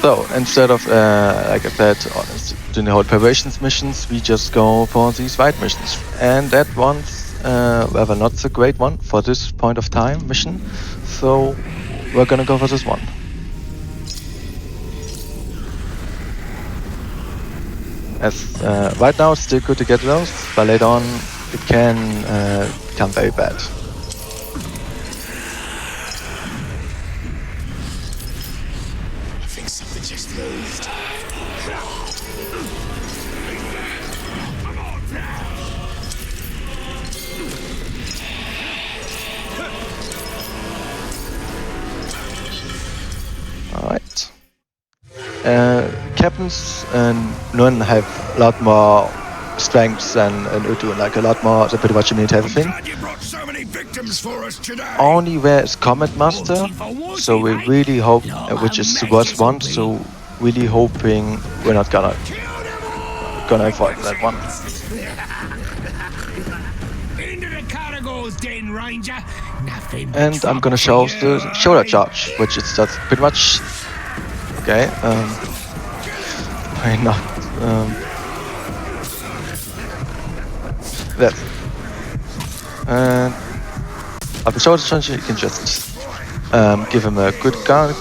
So instead of, like I said, doing the whole preparations missions, we just go for these raid missions. And that one's rather not so great one for this point of time mission. So we're gonna go for this one. As right now it's still good to get those, but later on it can become very bad. I think something just moved. weapons, and none have a lot more strength than Utu, and like a lot more, they're pretty much immune to everything. Only where is Combat Master, so we really hope, which is the worst one, so really hoping we're not gonna avoid that one. And I'm gonna show the shoulder charge, which is just pretty much okay. I not that. And after shoulder charge, you can just give him a good counter.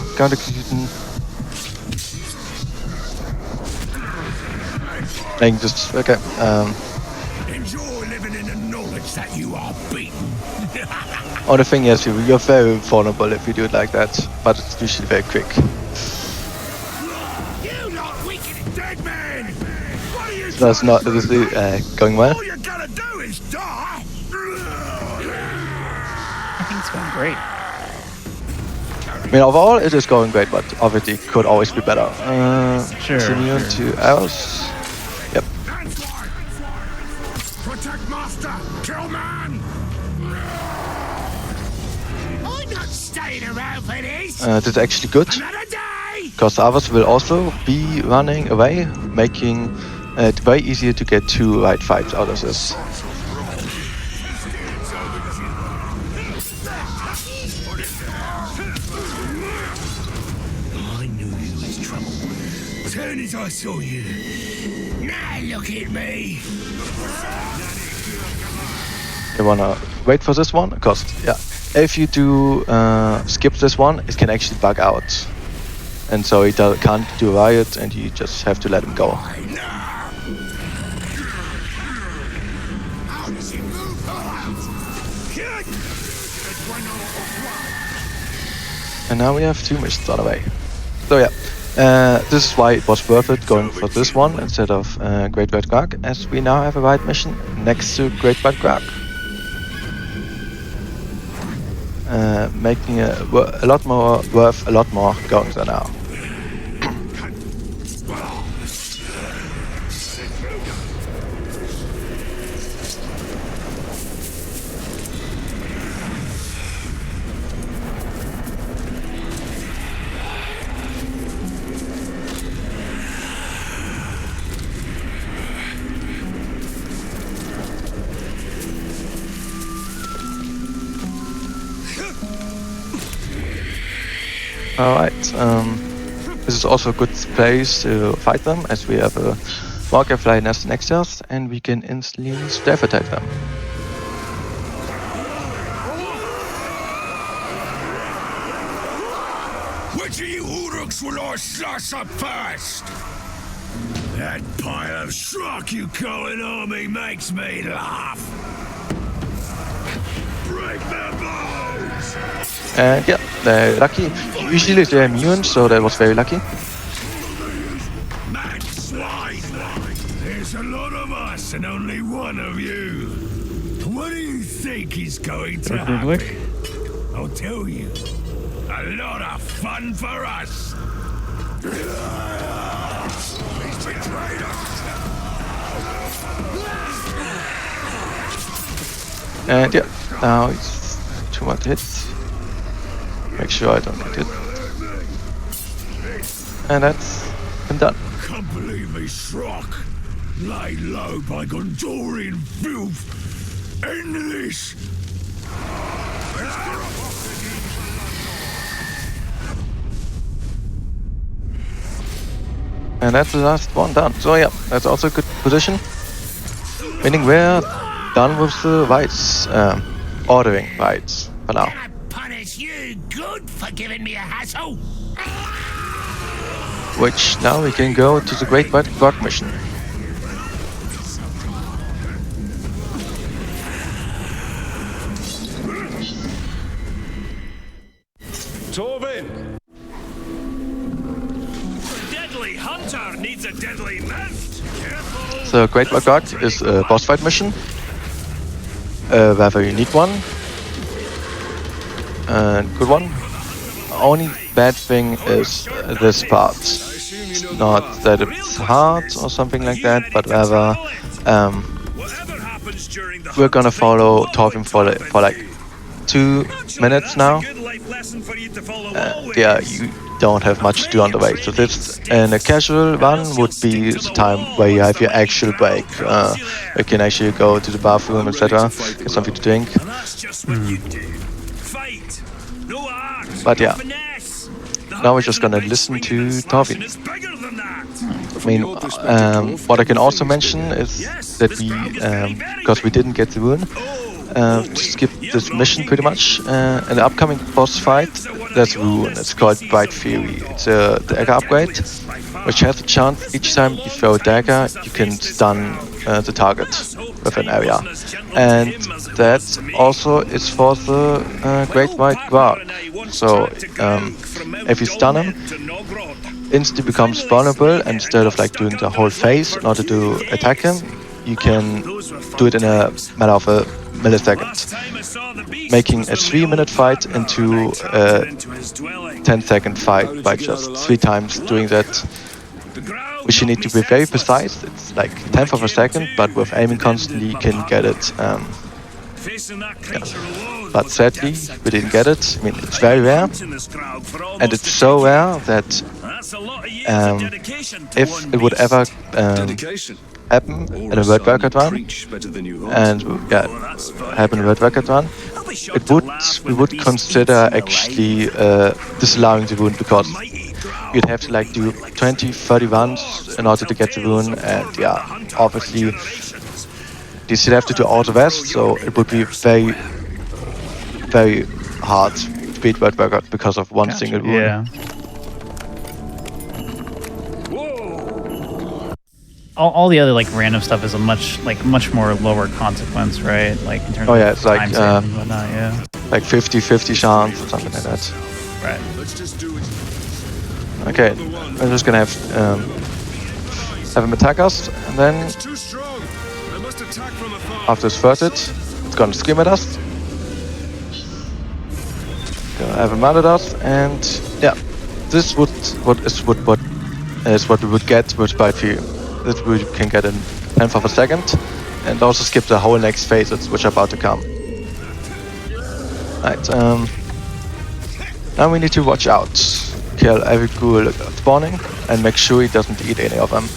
And just okay. Enjoy living in the knowledge that you are beaten. Oh, the thing is, you're very vulnerable if you do it like that, but it's usually very quick. You lot weakened dead man. What are you So that's not going well. All you're gonna do is die. I think it's going great. I mean, overall, it is going great, but obviously could always be better. Sure. Immune to arrows. Yep. Protect master. Kill man. I'm not staying around for this. This is actually good, because others will also be running away, making it very easier to get 2 right fights out of this. I knew you was trouble. Turn as I saw you. Now look at me. You wanna wait for this one, because yeah, if you do skip this one, it can actually bug out, and so it can't do a riot, and you just have to let him go. And now we have 2 missions on the way. So yeah, this is why it was worth it going for this one instead of Great Red Grog, as we now have a right mission next to Great Red Grog. Making a lot more worth, a lot more going there now. Alright, this is also a good place to fight them, as we have a Walker Fly nest next to us, and we can instantly stealth attack them. Which of you Uruks will I slice up first? That pile of schlock you call an army makes me laugh. Break their bones! And yeah, they're lucky. Usually they're immune, so that was very lucky. Mad swine! There's a lot of us and only one of you. What do you think is going to happen? I'll tell you. A lot of fun for us. He's betrayed us. And yeah, now it's 2 more hits. Make sure I don't get hit. And that's been done. Can't believe me, Shrock. Laid low by Gondorian filth. End this. And that's the last one done. So yeah, that's also a good position. Meaning we're done with the rights, ordering rights for now. Punish you good for giving me a hassle. Which now we can go to the Great White Grog mission. Torvin! Deadly hunter needs a deadly mount. Careful. The Great White Grog is a boss fight mission. A very unique one. And good one. Only bad thing is this part. It's not that it's hard or something like that, but rather we're gonna follow Torvin for like 2 minutes now. Yeah, you don't have much to do on the way. So this in a casual run would be the time where you have your actual break. You can actually go to the bathroom, etc., get something to drink. But yeah, now we're just gonna listen to Torvin. I mean, what I can also mention is that we, because we didn't get the rune, skip this mission pretty much. In the upcoming boss fight, there's a rune. It's called Bright Fury. It's a dagger upgrade, which has a chance each time you throw a dagger, you can stun the target with an area. And that also is for the Great White Guard. So if you stun him, instantly becomes vulnerable, and instead of like doing the whole phase in order to attack him, you can do it in a matter of a millisecond, making a 3-minute fight into a 10-second fight by just 3 times doing that, which you need to be very precise. It's like 1/10 of a second, but with aiming constantly you can get it. But sadly, we didn't get it. I mean, it's very rare, and it's so rare that if it would ever happen in a world record run, and yeah, happen in a world record run, we would consider actually disallowing the rune, because you'd have to like do 20-30 runs in order to get the rune, and yeah, obviously you still have to do all the rest, so it would be very, very hard to beat world record because of one single rune. Yeah. All the other like random stuff is a much more lower consequence, right? Like in terms yeah, of it's like time saving and whatnot, yeah. Like 50-50 chance or something like that. Right. Okay, we're just gonna have him attack us, and then after it's thwarted, it's gonna scream at us. Gonna have him mad at us, and yeah, this is what we would get with Bright Fury. That we can get in 1/10 of a second, and also skip the whole next phases which are about to come. Right, now we need to watch out. Kill every ghoul spawning and make sure he doesn't eat any of them,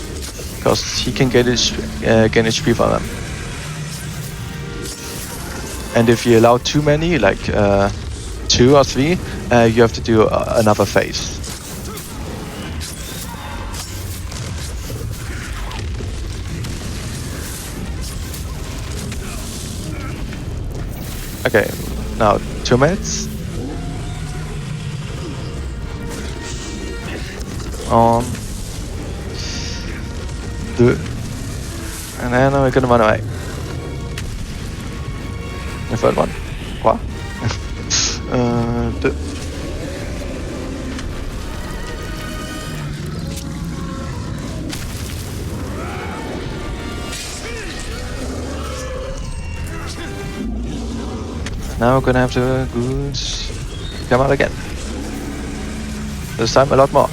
because he can gain HP from them. And if you allow too many, like 2 or 3, you have to do another phase. Okay, now 2 minutes. And then we're gonna run away. The third one. What? Now we're gonna have to come out again. This time a lot more.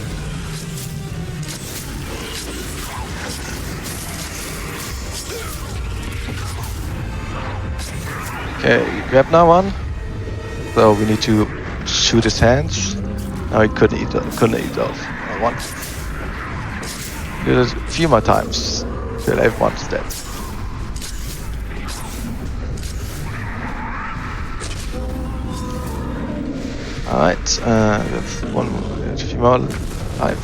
Okay, grab now one. So we need to shoot his hands. No, he couldn't eat those. One. Do this a few more times till everyone's dead. Alright, that's one. A few more. Alright.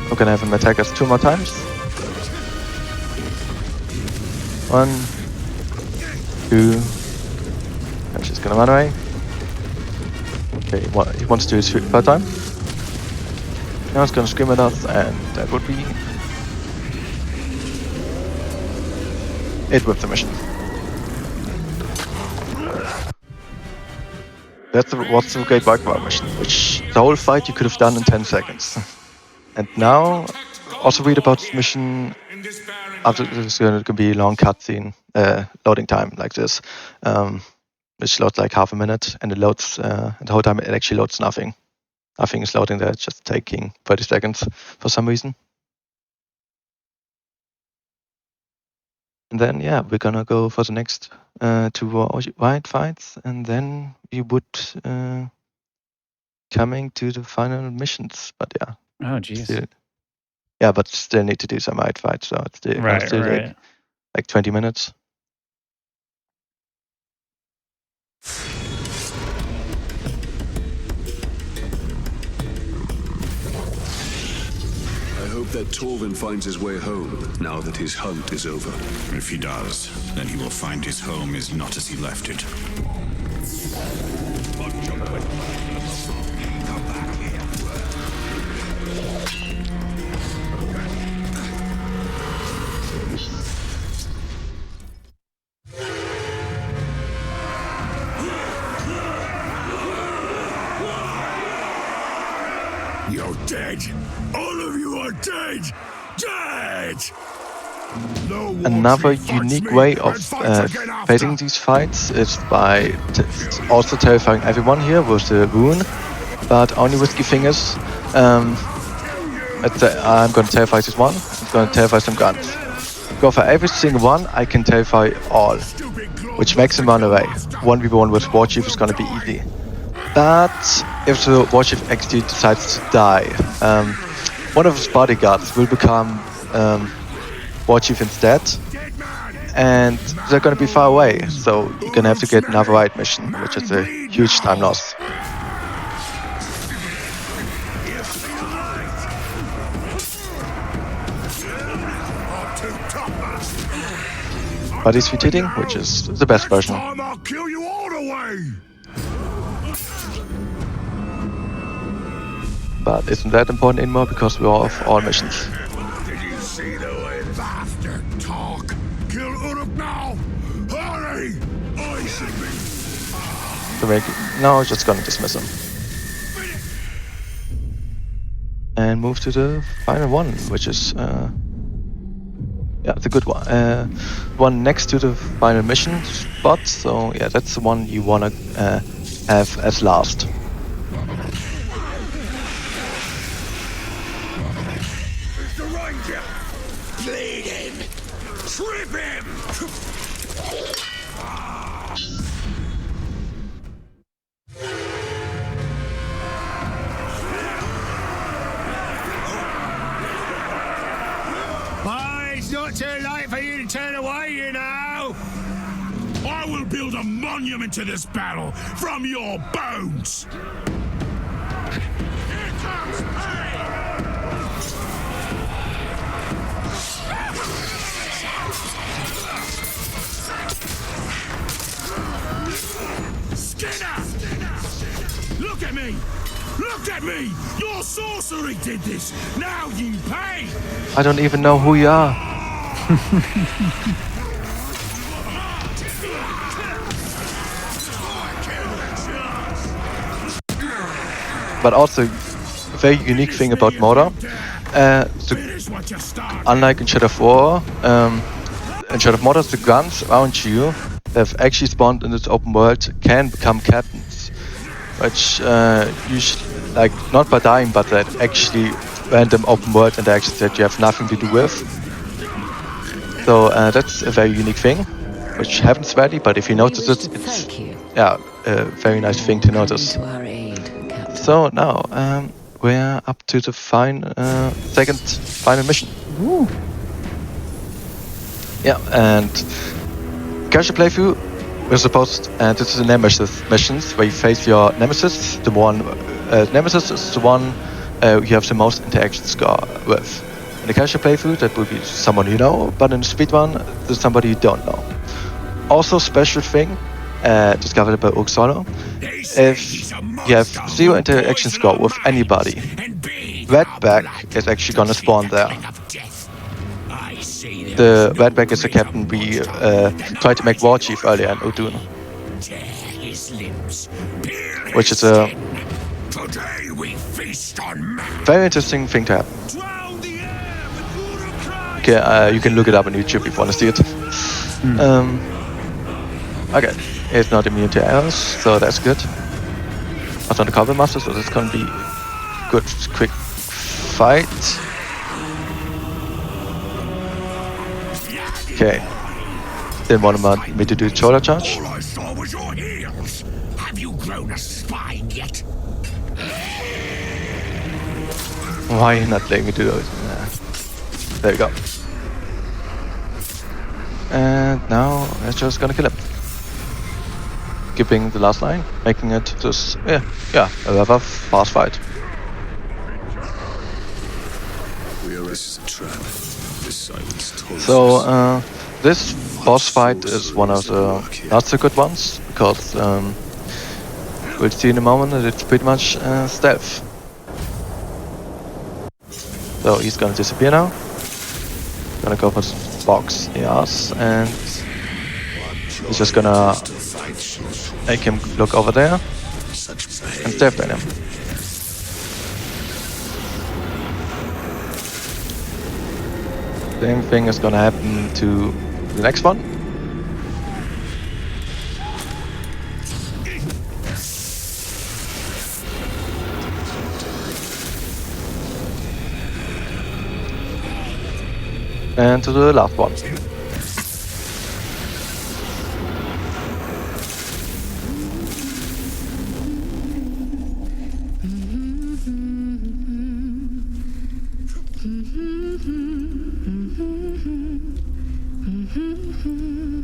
We're gonna have him attack us 2 more times. 1, 2. I'm just gonna run away. Okay, he wants to do his 3rd time. Now it's gonna scream at us, and that would be it with the mission. What's the Great White Guard mission, which the whole fight you could have done in 10 seconds. And now, also read about this mission after there's going to be a long cutscene loading time like this, which loads like half a minute, and it loads, and the whole time it actually loads nothing. Nothing is loading there, it's just taking 30 seconds for some reason. And then, yeah, we're gonna go for the next 2 wide fights, and then we would coming to the final missions. But yeah. Oh, jeez. Yeah, but still need to do some wide fights, so it's still, Right. like 20 minutes. I hope that Torvin finds his way home now that his hunt is over. If he does, then he will find his home is not as he left it. You're dead! All of you are dead! Dead! Another unique way of facing these fights is by also terrifying everyone here with the rune, but only risky fingers. I'm gonna terrify this one, I'm gonna terrify some guns. Go for every single one, I can terrify all, which makes them run away. 1v1 with Warchief is gonna be easy. But if the Warchief actually decides to die, one of his bodyguards will become Warchief instead, and they're gonna be far away, so you're gonna have to get another right mission, which is a huge time loss. But he's retreating, which is the best version. I'll kill you all the way! But isn't that important anymore because we're off all missions. Did you see the way bastard talk? Kill Uruk now! Hurry! I should be... No, just gonna dismiss him. And move to the final one, which is yeah, the good one. One next to the final mission spot, so yeah, that's the one you wanna have as last. It's the ranger! Lead him! Trip him! It's not too late for you to turn away, you know! I will build a monument to this battle from your bones! Here comes pain! Skinner! Look at me! Look at me! Your sorcery did this! Now you pay! I don't even know who you are. But also, a very unique thing about Mordor, unlike in Shadow of War, in Shadow of Mordor, the guns around you that have actually spawned in this open world can become captains, which usually, like, not by dying, but that actually random open world interactions that you have nothing to do with. So that's a very unique thing, which happens rarely, but if you notice it, it's yeah, a very nice thing to notice. So now we're up to the second final mission. Ooh. Yeah, and casual playthrough, we're supposed, and this is the Nemesis missions where you face your Nemesis. The one Nemesis is the one you have the most interaction score with. In the casual playthrough, that will be someone you know, but in the speedrun, there's somebody you don't know. Also, special thing discovered by Uxolo, if you have 0 interaction score with anybody, Redback is actually gonna spawn there. The Redback is the captain we tried to make Warchief earlier in Udun, which is a very interesting thing to happen. Okay, you can look it up on YouTube if you want to see it. Okay, it's not immune to arrows, so that's good. It's on the Combat Master, so this can be good, quick fight. Okay. Didn't want me to do shoulder charge. All I saw was your heels. Have you grown a spine yet? Why are you not letting me do those? There we go. And now it's just gonna kill him. Skipping the last line, making it just a rather fast fight. We are a trap. This silence taunts So this boss fight is one of the not so good ones because we'll see in a moment that it's pretty much stealth. So he's gonna disappear now. Gonna go for this box he has, and he's just gonna make him look over there and step at him. Same thing is gonna happen to the next one. And to the last one.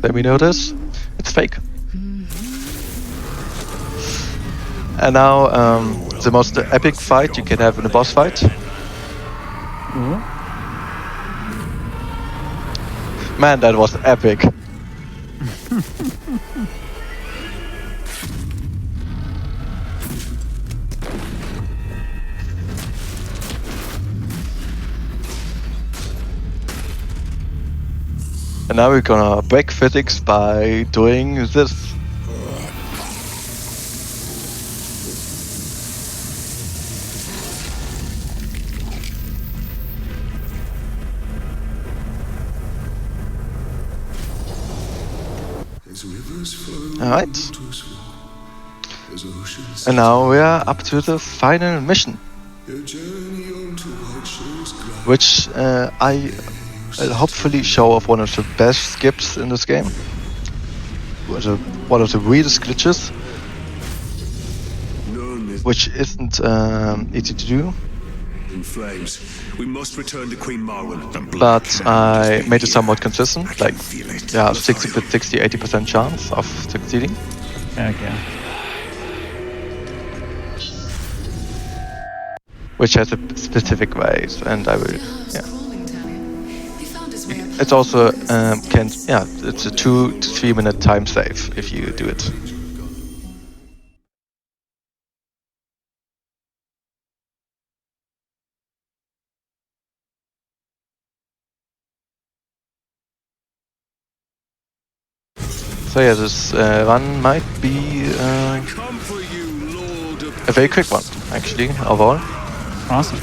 Let me know this. It's fake. And now the most epic fight you can have in a boss fight. Man, that was epic. And now we're gonna break physics by doing this. Alright. And now we are up to the final mission, which I will hopefully show off one of the best skips in this game. One of the weirdest glitches, which isn't easy to do. In flames. We must return to Queen Marwen. But I made it somewhat consistent, like 60-80% chance of succeeding. Okay. Which has a specific ways, and I will. It's also it's a 2 to 3 minute time save if you do it. So yeah, this run might be a very quick one, actually, overall. Awesome.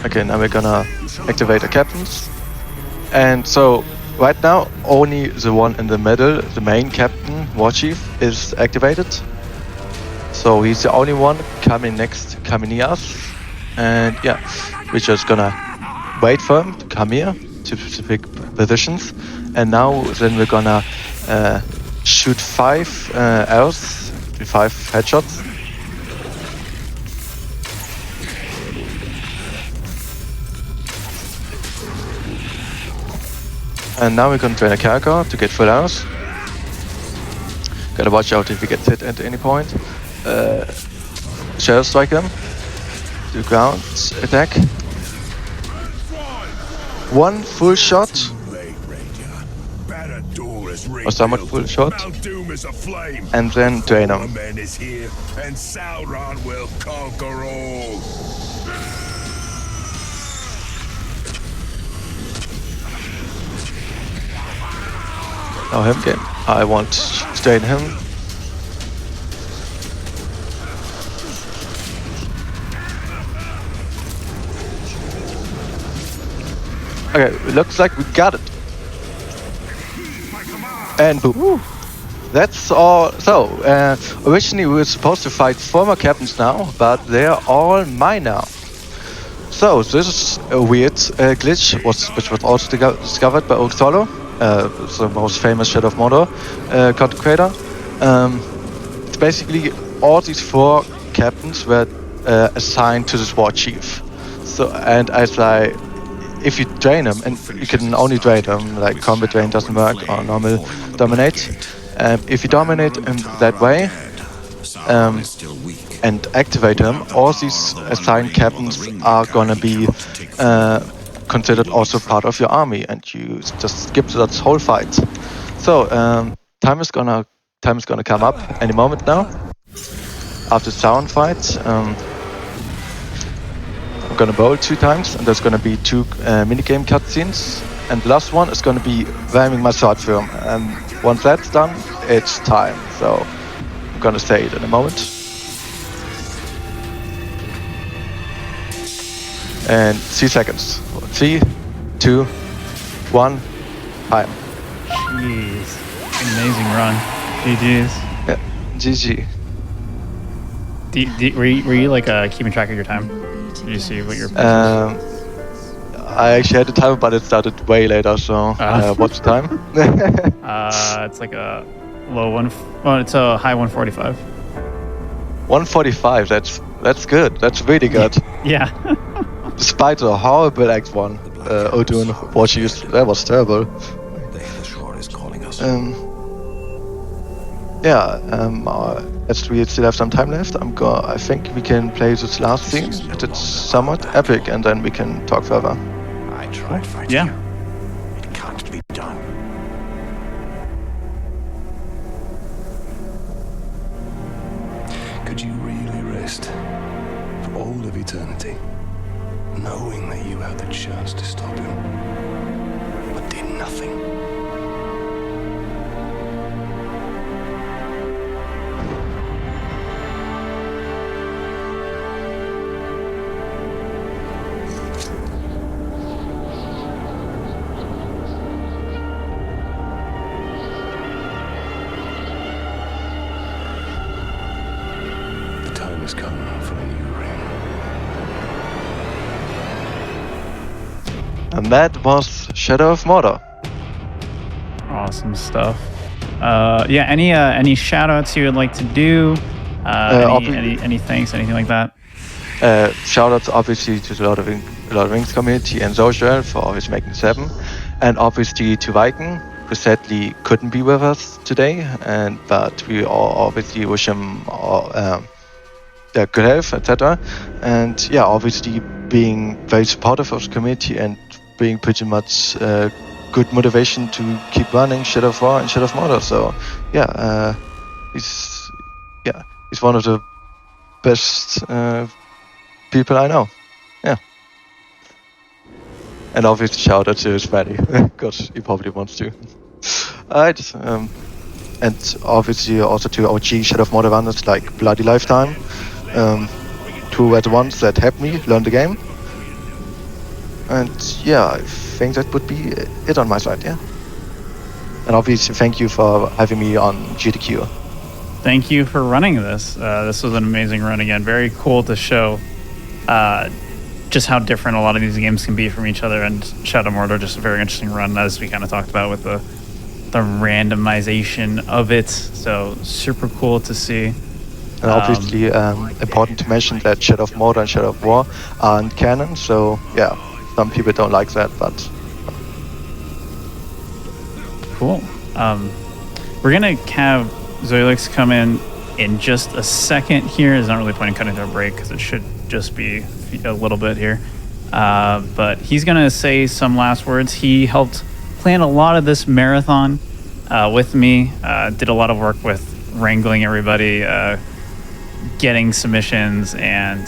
Okay, now we're gonna activate the captains. And so, right now, only the one in the middle, the main captain, War Chief, is activated. So he's the only one coming near us. And yeah, we're just gonna wait for him to come here to specific positions, and now then we're gonna shoot 5 arrows, 5 headshots. And now we're gonna train a character to get full arrows. Gotta watch out if he gets hit at any point. Shadow strike him. Do ground attack. 1 full shot, or somewhat full shot, and then drain him. Now him game. I want to drain him. Okay, looks like we got it. And boom. That's all. So, originally we were supposed to fight former captains now, but they're all mine now. So, this is a weird glitch, which was also discovered by Oxolo, the most famous Shadow of Mordor content creator. It's basically all these 4 captains were assigned to this war chief. So, and as like, if you drain them, and you can only drain them, like combat drain doesn't work, or normal dominate. If you dominate in that way and activate them, all these assigned captains are gonna be considered also part of your army, and you just skip that whole fight. So time is gonna come up any moment now. After sound fight, I'm gonna bowl 2 times, and there's gonna be 2 minigame cutscenes. And the last one is gonna be ramming my sword through 'em. And once that's done, it's time. So I'm gonna say it in a moment. And 3 seconds. 3, 2, 1, time. Jeez. Amazing run. GG's. Yeah, GG. Were you like keeping track of your time? Did you see what your pace was? I actually had the timer, but it started way later, so what's the time? It's like a low one. Oh, it's a high 145. 145. That's good. That's really good. Yeah. Despite the horrible X1 Odin watch use, that was terrible. As we still have some time left, I think we can play this last scene. It's somewhat epic, and then we can talk further. I tried fighting you. It can't be done. Could you really rest for all of eternity, knowing that you had the chance to stop him, but did nothing? And that was Shadow of Mordor. Awesome stuff. Yeah, any shout outs you would like to do? Any thanks, anything like that? Shout outs obviously to the Lord of the Rings community and Social for always making 7. And obviously to Viking, who sadly couldn't be with us today, but we all obviously wish him good health, etc. And yeah, obviously being very supportive of the community and being pretty much good motivation to keep running Shadow of War and Shadow of Mordor. So yeah, he's one of the best people I know. Yeah. And obviously shout out to his family, because he probably wants to. Alright, and obviously also to OG Shadow of Mordor runners like Bloody Lifetime, who were the ones that helped me learn the game. And yeah, I think that would be it on my side, yeah. And obviously thank you for having me on GDQ. Thank you for running this. This was an amazing run again. Very cool to show just how different a lot of these games can be from each other. And Shadow of Mordor, just a very interesting run, as we kind of talked about with the randomization of it. So super cool to see. And obviously important to mention that Shadow of Mordor and Shadow of War aren't canon. So yeah, some people don't like that, but cool. We're gonna have Zoilix come in just a second here. There's not really point in cutting to a break because it should just be a little bit here. But he's gonna say some last words. He helped plan a lot of this marathon with me. Did a lot of work with wrangling everybody, getting submissions, and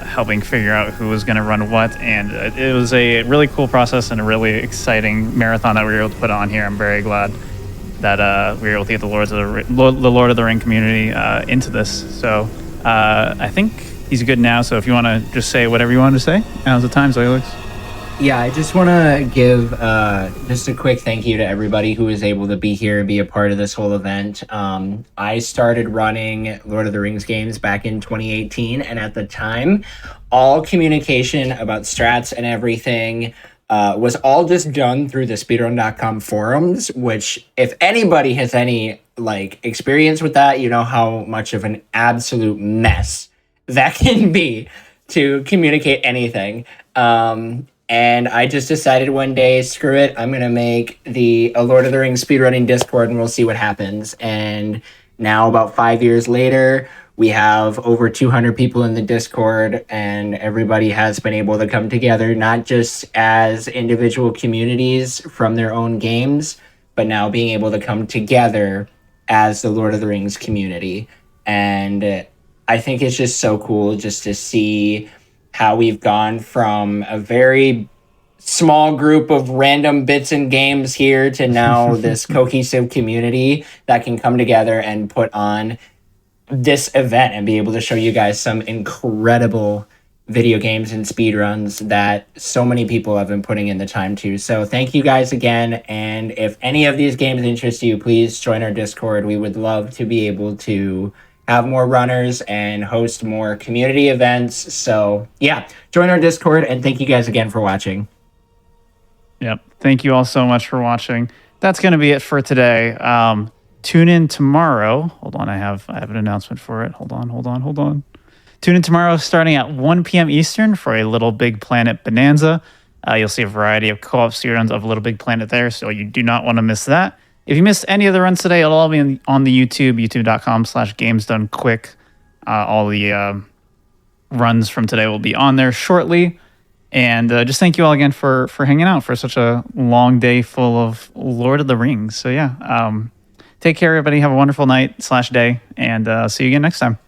helping figure out who was gonna run what. And it was a really cool process and a really exciting marathon that we were able to put on here. I'm very glad that we were able to get the Lord of the Ring community into this. So I think he's good now. So if you want to just say whatever you wanted to say, now's the time, Zoilix. Yeah, I just want to give just a quick thank you to everybody who was able to be here and be a part of this whole event. I started running Lord of the Rings games back in 2018, and at the time, all communication about strats and everything was all just done through the speedrun.com forums, which if anybody has any like experience with that, you know how much of an absolute mess that can be to communicate anything. And I just decided one day, screw it, I'm going to make a Lord of the Rings speedrunning Discord and we'll see what happens. And now, about 5 years later, we have over 200 people in the Discord, and everybody has been able to come together, not just as individual communities from their own games, but now being able to come together as the Lord of the Rings community. And I think it's just so cool just to see how we've gone from a very small group of random bits and games here to now this cohesive community that can come together and put on this event and be able to show you guys some incredible video games and speedruns that so many people have been putting in the time to. So thank you guys again. And if any of these games interest you, please join our Discord. We would love to be able to have more runners and host more community events. So yeah, join our Discord, and thank you guys again for watching. Yep. Thank you all so much for watching. That's going to be it for today. Tune in tomorrow. Hold on, I have an announcement for it. Hold on. Tune in tomorrow starting at 1 p.m. Eastern for a Little Big Planet Bonanza. You'll see a variety of co-op speedruns of Little Big Planet there, so you do not want to miss that. If you missed any of the runs today, it'll all be on the YouTube, youtube.com/gamesdonequick. All the runs from today will be on there shortly. And just thank you all again for hanging out for such a long day full of Lord of the Rings. So yeah, take care, everybody. Have a wonderful night/day, and see you again next time.